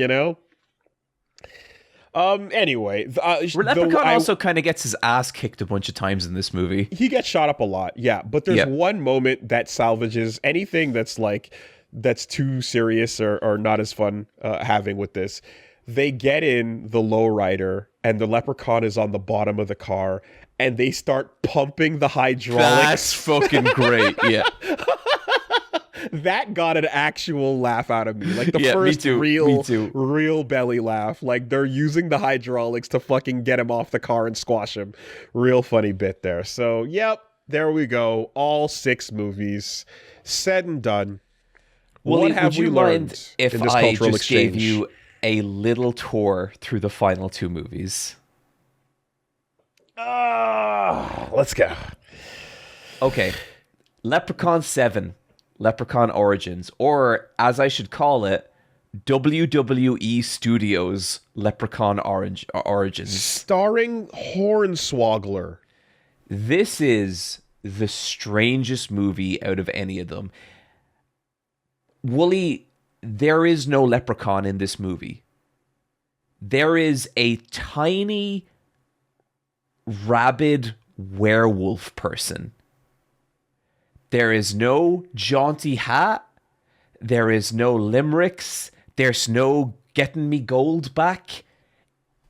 Anyway, Leprechaun also kind of gets his ass kicked a bunch of times in this movie. He gets shot up a lot, yeah. But there's one moment that salvages anything that's like that's too serious or not as fun having with this. They get in the lowrider, and the Leprechaun is on the bottom of the car, and they start pumping the hydraulics. That's fucking great. Yeah. That got an actual laugh out of me. Like the first real belly laugh. Like they're using the hydraulics to fucking get him off the car and squash him. Real funny bit there. So, yep, there we go. All 6 movies said and done. Well, what have we learned if in this I cultural just exchange? gave you a little tour through the final 2 movies? Let's go. Okay. Leprechaun 7. Leprechaun Origins, or as I should call it, WWE Studios Leprechaun Origins. Starring Hornswoggler. This is the strangest movie out of any of them. Woolie, there is no leprechaun in this movie. There is a tiny, rabid werewolf person. There is no jaunty hat. There is no limericks. There's no getting me gold back.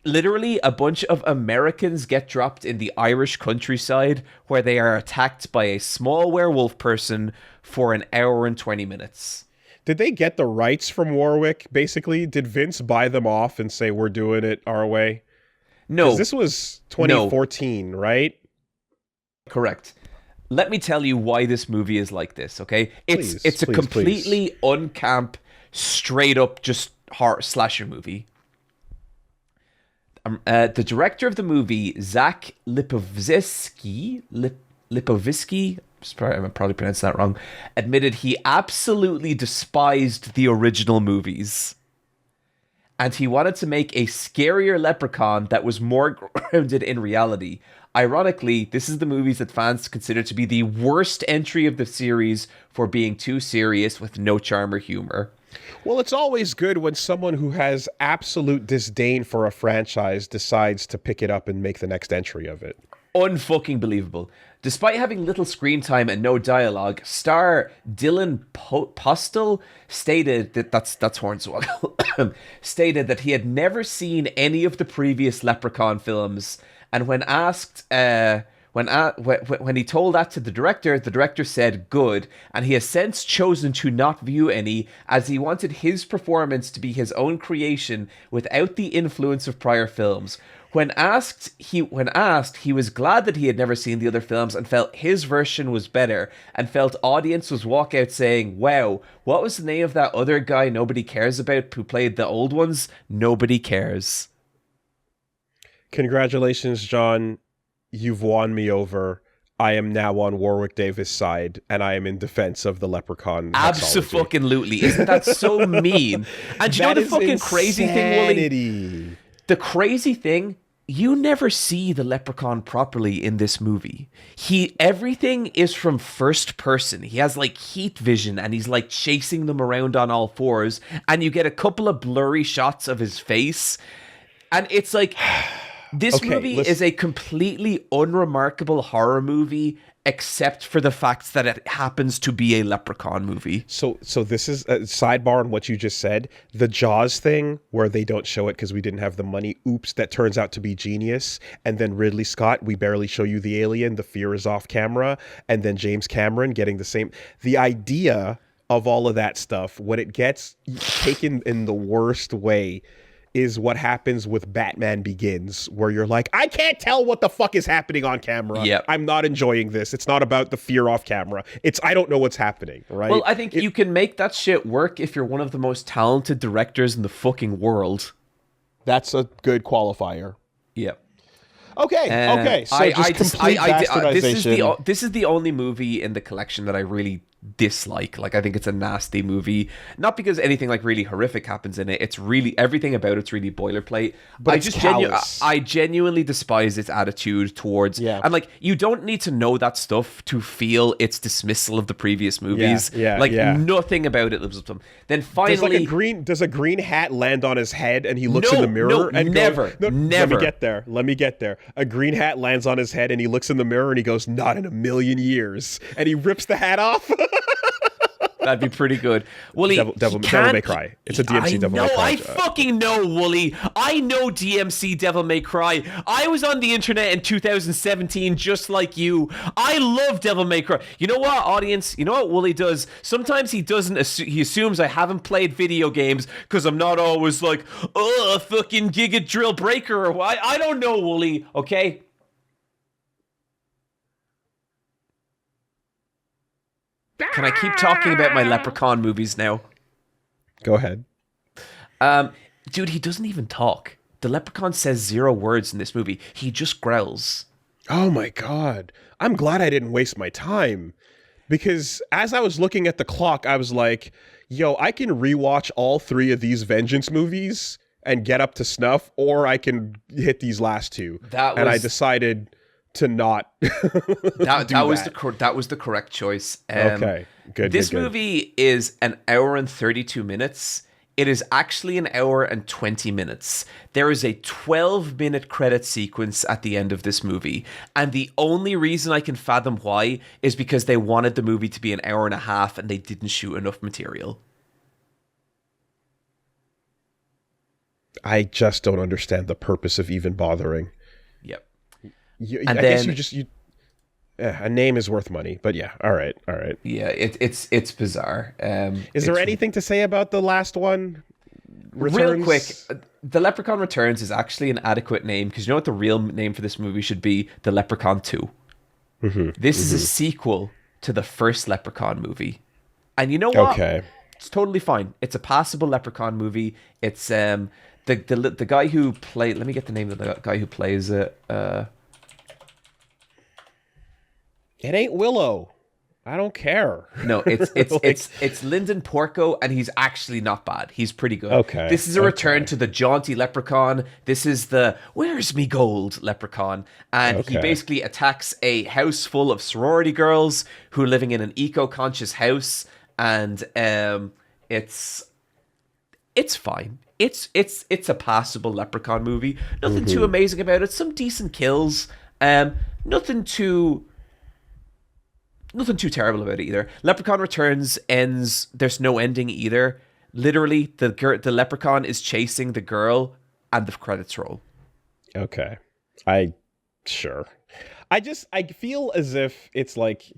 Literally, a bunch of Americans get dropped in the Irish countryside where they are attacked by a small werewolf person for an hour and 20 minutes. Did they get the rights from Warwick, basically? Did Vince buy them off and say, we're doing it our way? No. Because this was 2014, right? Correct. Let me tell you why this movie is like this, okay? It's a completely uncamp, straight up just horror slasher movie. The director of the movie, Zach Lipovitsky, I'm probably pronouncing that wrong, admitted he absolutely despised the original movies. And he wanted to make a scarier leprechaun that was more grounded in reality. Ironically, this is the movies that fans consider to be the worst entry of the series for being too serious with no charm or humor. Well, it's always good when someone who has absolute disdain for a franchise decides to pick it up and make the next entry of it. Unfucking believable. Despite having little screen time and no dialogue, star Dylan Postel stated that's Hornswoggle stated that he had never seen any of the previous Leprechaun films, and when asked when he told that to the director said good, and he has since chosen to not view any as he wanted his performance to be his own creation without the influence of prior films. When asked, he was glad that he had never seen the other films and felt his version was better, and felt audience was walk out saying, wow, what was the name of that other guy nobody cares about who played the old ones? Nobody cares. Congratulations, John. You've won me over. I am now on Warwick Davis' side, and I am in defense of the Leprechaun. Abso-fucking-lutely. Isn't that so mean? And you know the fucking crazy thing, Woolie? The crazy thing, you never see the Leprechaun properly in this movie. Everything is from first person. He has like heat vision, and he's like chasing them around on all fours, and you get a couple of blurry shots of his face, and it's like... This movie is a completely unremarkable horror movie, except for the fact that it happens to be a Leprechaun movie. So this is a sidebar on what you just said. The Jaws thing, where they don't show it because we didn't have the money. Oops, that turns out to be genius. And then Ridley Scott, we barely show you the alien. The fear is off camera. And then James Cameron getting the same. The idea of all of that stuff, when it gets taken in the worst way, is what happens with Batman Begins, where you're like, I can't tell what the fuck is happening on camera. Yep. I'm not enjoying this. It's not about the fear off camera. It's I don't know what's happening, right? Well, I think you can make that shit work if you're one of the most talented directors in the fucking world. That's a good qualifier. Yep. Okay. So complete bastardization. This is the only movie in the collection that I really dislike. Like, I think it's a nasty movie, not because anything like really horrific happens in it. It's really, everything about it's really boilerplate. But I genuinely despise its attitude towards, and like, you don't need to know that stuff to feel its dismissal of the previous movies. Nothing about it lives up to them. Then finally, does a green hat land on his head and he looks in the mirror and never. Let me get there. A green hat lands on his head and he looks in the mirror and he goes, not in a million years, and he rips the hat off. That'd be pretty good. Woolie, Devil May Cry. It's a DMC Devil May Cry. I fucking know, Woolie. I know DMC Devil May Cry. I was on the internet in 2017 just like you. I love Devil May Cry. You know what, audience? You know what Woolie does? Sometimes he doesn't. He assumes I haven't played video games because I'm not always like, oh, fucking Giga Drill Breaker or why. I don't know, Woolie. Okay. Can I keep talking about my Leprechaun movies now? Go ahead. Dude, he doesn't even talk. The Leprechaun says 0 words in this movie. He just growls. Oh my god. I'm glad I didn't waste my time. Because as I was looking at the clock, I was like, yo, I can rewatch all 3 of these Vengeance movies and get up to snuff, or I can hit these last 2. And I decided to not that was the correct choice. Okay, good. This movie is an hour and 32 minutes. It is actually an hour and 20 minutes. There is a 12-minute credit sequence at the end of this movie, and the only reason I can fathom why is because they wanted the movie to be an hour and a half and they didn't shoot enough material. I just don't understand the purpose of even bothering. Yep. I guess a name is worth money, but yeah, all right. Yeah, it's bizarre. Is there anything to say about the last one? Returns? Real quick, The Leprechaun Returns is actually an adequate name because you know what the real name for this movie should be? The Leprechaun 2. This is a sequel to the first Leprechaun movie, and you know what? Okay, it's totally fine. It's a passable Leprechaun movie. It's the guy who played. Let me get the name of the guy who plays it. It ain't Willow. I don't care. No, it's Lyndon Porco, and he's actually not bad. He's pretty good. Okay. This is a return to the jaunty leprechaun. This is the where's me gold leprechaun, and he basically attacks a house full of sorority girls who are living in an eco-conscious house, and it's fine. It's a passable Leprechaun movie. Nothing too amazing about it. Some decent kills. Nothing too terrible about it either. Leprechaun Returns ends. There's no ending either. Literally, the leprechaun is chasing the girl, and the credits roll. Okay, sure. I feel as if it's like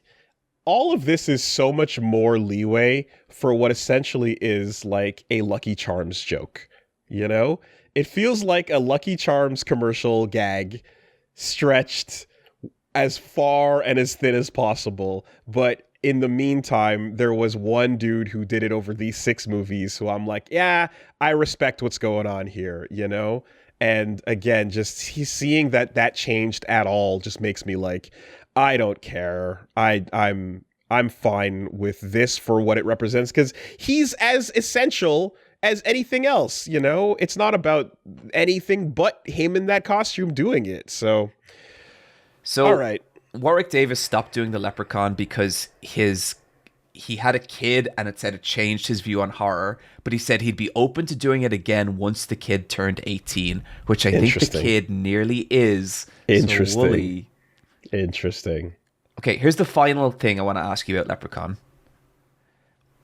all of this is so much more leeway for what essentially is like a Lucky Charms joke. You know, it feels like a Lucky Charms commercial gag stretched as far and as thin as possible, but in the meantime, there was one dude who did it over these 6 movies, who I'm like, yeah, I respect what's going on here, you know? And again, just seeing that changed at all just makes me like, I don't care. I'm fine with this for what it represents, because he's as essential as anything else, you know? It's not about anything but him in that costume doing it, So all right. Warwick Davis stopped doing the Leprechaun because he had a kid, and it said it changed his view on horror, but he said he'd be open to doing it again once the kid turned 18, which I think the kid nearly is. Interesting. So Woolie. Interesting. Okay, here's the final thing I want to ask you about Leprechaun.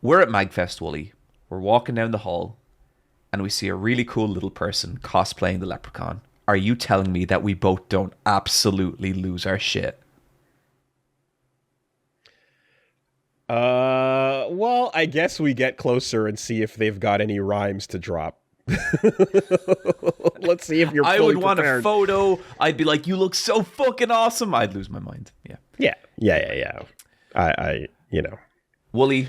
We're at MagFest, Woolie. We're walking down the hall, and we see a really cool little person cosplaying the Leprechaun. Are you telling me that we both don't absolutely lose our shit? Well, I guess we get closer and see if they've got any rhymes to drop. Let's see if you're fully I would want prepared. a photo. I'd be like, you look so fucking awesome. I'd lose my mind. Yeah. I you know. Woolie,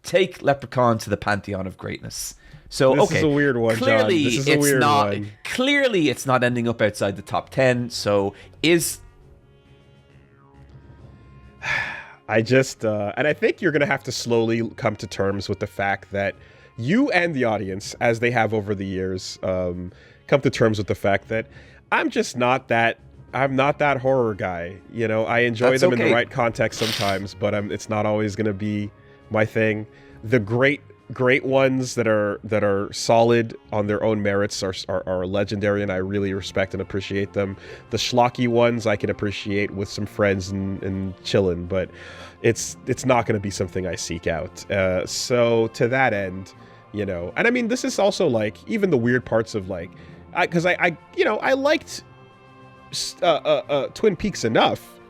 take Leprechaun to the pantheon of greatness. So, this is a weird one, clearly, John. This is a weird one. Clearly, it's not ending up outside the top 10. So, I just, and I think you're going to have to slowly come to terms with the fact that you and the audience, as they have over the years, come to terms with the fact that I'm not that horror guy. You know, I enjoy them in the right context sometimes, but it's not always going to be my thing. The great great ones that are solid on their own merits are legendary, and I really respect and appreciate them. The schlocky ones I can appreciate with some friends and chilling, but it's not going to be something I seek out. So to that end, and I mean, this is also like even the weird parts of like, because I liked Twin Peaks enough,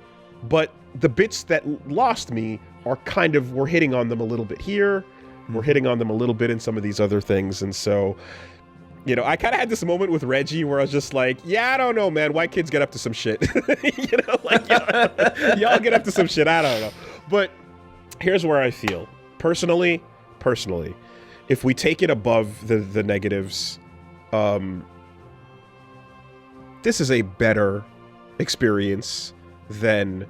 but the bits that lost me are we're hitting on them a little bit here. We're hitting on them a little bit in some of these other things. And so, I kind of had this moment with Reggie where I was just like, yeah, I don't know, man. White kids get up to some shit. Y'all get up to some shit. I don't know. But here's where I feel. Personally, if we take it above the negatives, this is a better experience than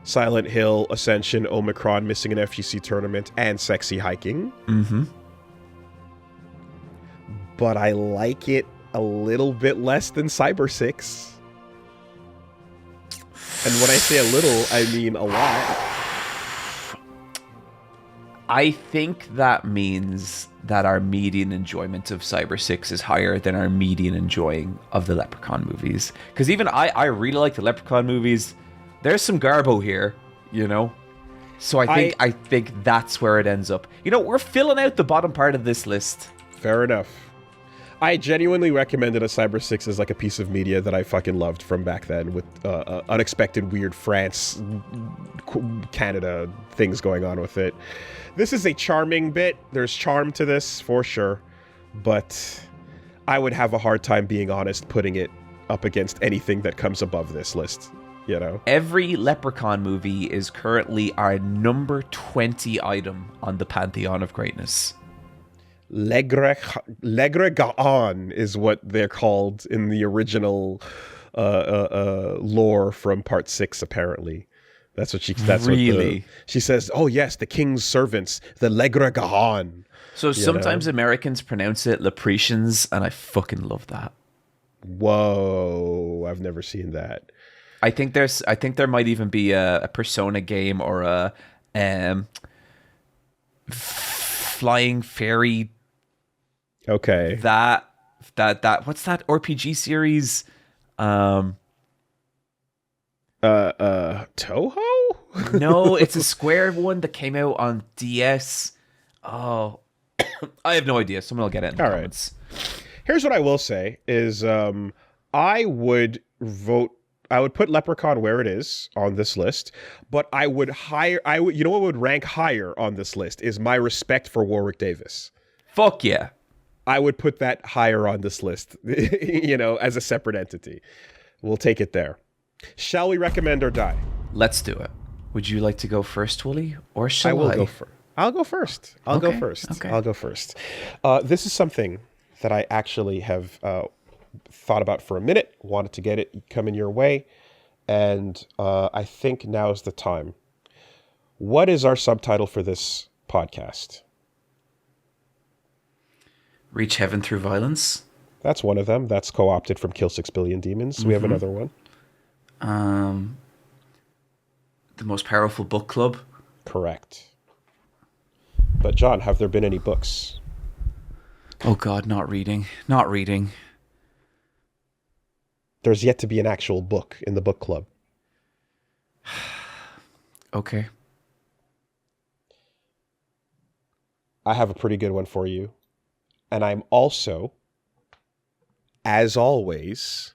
Silent Hill, Ascension, Omicron, missing an FGC tournament, and Sexy Hiking. Mm-hmm. But I like it a little bit less than Cyber 6. And when I say a little, I mean a lot. I think that means that our median enjoyment of Cyber 6 is higher than our median enjoying of the Leprechaun movies. Because even I really like the Leprechaun movies. There's some garbo here, So I think that's where it ends up. We're filling out the bottom part of this list. Fair enough. I genuinely recommended a Cyber 6 as like a piece of media that I fucking loved from back then with unexpected weird France, Canada things going on with it. This is a charming bit. There's charm to this for sure. But I would have a hard time being honest putting it up against anything that comes above this list. Every Leprechaun movie is currently our number 20 item on the Pantheon of Greatness. Leprechaun is what they're called in the original lore from Part 6, apparently. That's what she says, oh yes, the king's servants, the Leprechaun. So sometimes Americans pronounce it Leprechauns, and I fucking love that. Whoa, I've never seen that. I think there might even be a Persona game or a flying fairy. Okay. That what's that RPG series? Toho? No, it's a Square one that came out on DS. Oh, I have no idea. Someone will get it in the comments. Right. Here's what I will say is I would put Leprechaun where it is on this list, but what would rank higher on this list is my respect for Warwick Davis. Fuck yeah. I would put that higher on this list, as a separate entity. We'll take it there. Shall we recommend or die? Let's do it. Would you like to go first, Woolie, or shall I? I'll go first. I'll go first. Okay. I'll go first. This is something that I actually have thought about for a minute, wanted to get it coming your way, and I think now's the time. What is our subtitle for this podcast? Reach Heaven Through Violence? That's one of them. That's co-opted from Kill 6 Billion Demons. We have another one. The Most Powerful Book Club? Correct. But John, have there been any books? Oh God, not reading. There's yet to be an actual book in the book club. Okay. I have a pretty good one for you. And I'm also, as always,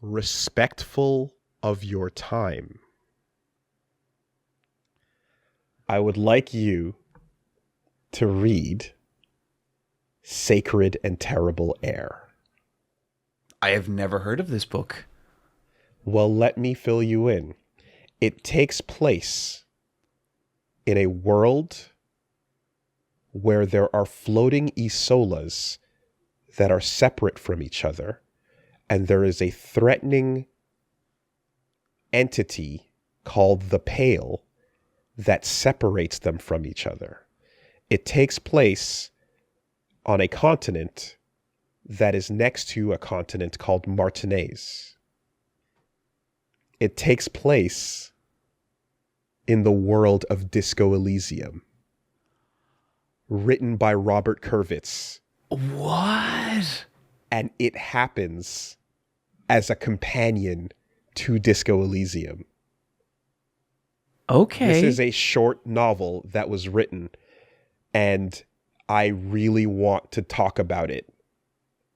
respectful of your time. I would like you to read Sacred and Terrible Air. I have never heard of this book. Well, let me fill you in. It takes place in a world where there are floating Isolas that are separate from each other, and there is a threatening entity called the Pale that separates them from each other. It takes place on a continent that is next to a continent called Martinez. It takes place in the world of Disco Elysium. written by Robert Kurwitz. What? And it happens as a companion to Disco Elysium. Okay. This is a short novel that was written, and I really want to talk about it.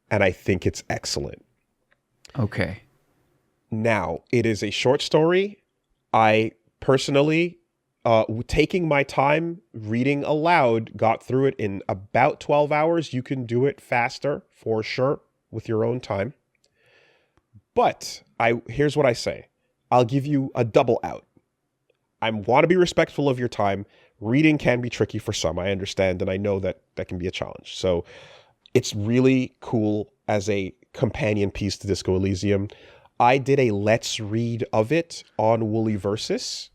And I think it's excellent. Okay. Now, it is a short story. I personally, taking my time reading aloud, got through it in about 12 hours. You can do it faster, for sure, with your own time. But here's what I say. I'll give you a double out. I want to be respectful of your time. Reading can be tricky for some. I understand, and I know that can be a challenge. So it's really cool as a companion piece to Disco Elysium. I did a Let's Read of it on Woolie Versus,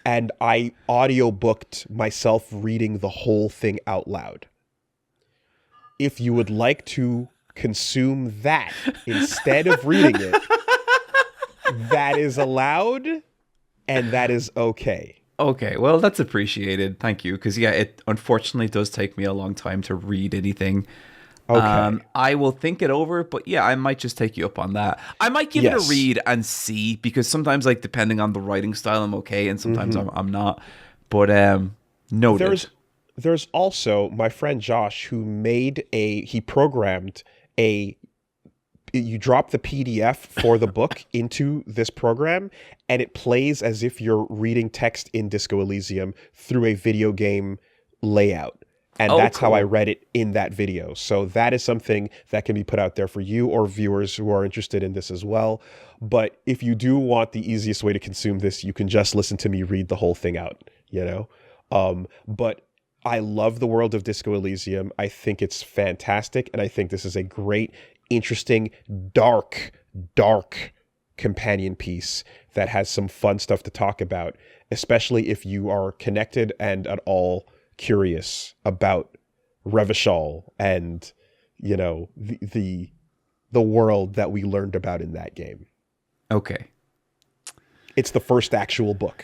and I audiobooked myself reading the whole thing out loud. If you would like to consume that instead of reading it, that is allowed, and that is okay. Okay, well, that's appreciated. Thank you. Because, yeah, it unfortunately does take me a long time to read anything. Okay. I will think it over, but yeah, I might just take you up on that. I might give it a read and see, because sometimes, like, depending on the writing style, I'm okay, and sometimes I'm not. But noted. There's also my friend Josh, who he programmed you drop the PDF for the book into this program, and it plays as if you're reading text in Disco Elysium through a video game layout. And that's cool. How I read it in that video. So that is something that can be put out there for you or viewers who are interested in this as well. But if you do want the easiest way to consume this, you can just listen to me read the whole thing out, you know? But I love the world of Disco Elysium. I think it's fantastic. And I think this is a great, interesting, dark companion piece that has some fun stuff to talk about, especially if you are connected and at all curious about Revachol and, you know, the world that we learned about in that game. Okay. It's the first actual book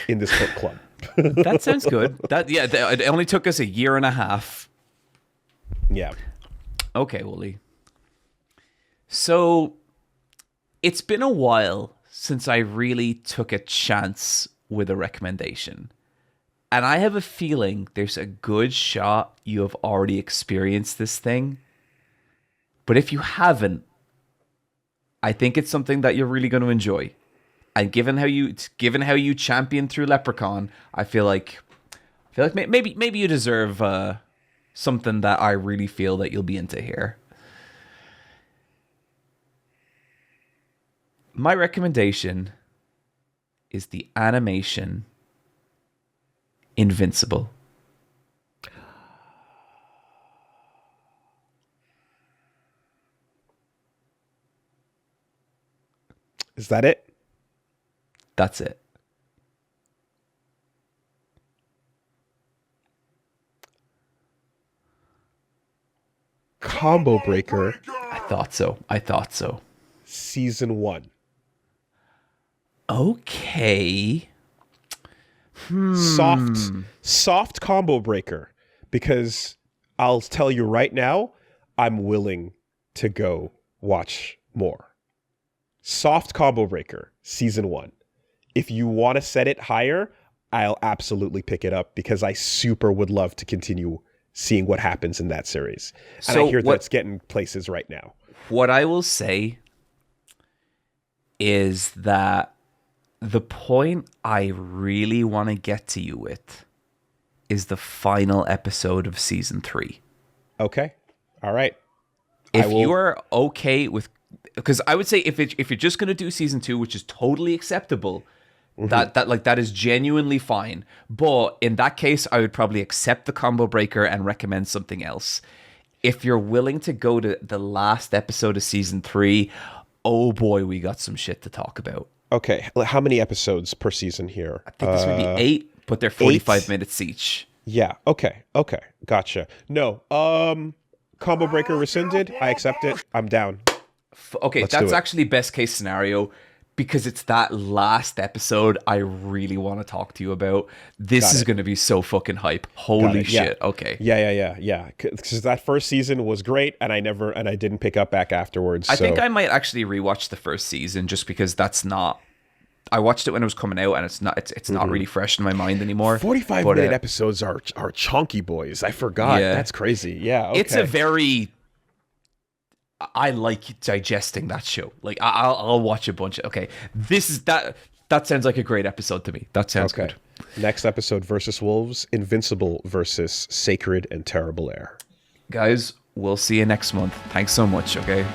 in this book club. That sounds good. It only took us a year and a half. Yeah. Okay, Woolie. So it's been a while since I really took a chance with a recommendation. And I have a feeling there's a good shot you have already experienced this thing. But if you haven't, I think it's something that you're really going to enjoy. And given how you championed through Leprechaun, I feel like maybe you deserve something that I really feel that you'll be into here. My recommendation is the animation Invincible. Is that it? That's it. Combo Breaker. I thought so. Season 1. Okay. Soft Combo Breaker, because I'll tell you right now, I'm willing to go watch more. Soft Combo Breaker, Season 1. If you want to set it higher, I'll absolutely pick it up, because I super would love to continue seeing what happens in that series. And I hear that's getting places right now. What I will say is that the point I really want to get to you with is the final episode of season 3. Okay. All right. If you are okay with, because I would say if you're just going to do season 2, which is totally acceptable, that is genuinely fine. But in that case, I would probably accept the combo breaker and recommend something else. If you're willing to go to the last episode of season 3, oh boy, we got some shit to talk about. Okay, how many episodes per season here? I think this would be 8, but they're 45 minutes each. Yeah, okay, gotcha. No, combo breaker rescinded. I accept it. I'm down. Okay, that's actually best case scenario, because it's that last episode I really want to talk to you about. This is going to be so fucking hype. Holy shit. Yeah. Okay. Yeah. Because that first season was great, and I didn't pick up back afterwards. I think I might actually rewatch the first season just because I watched it when it was coming out, and it's not really fresh in my mind anymore. 45-minute episodes are chunky boys. I forgot. Yeah. That's crazy. Yeah, okay. It's a very... I like digesting that show. Like, I'll watch a bunch of... Okay, that sounds like a great episode to me. That sounds good. Next episode, Versus Wolves, Invincible versus Sacred and Terrible Air. Guys, we'll see you next month. Thanks so much, okay?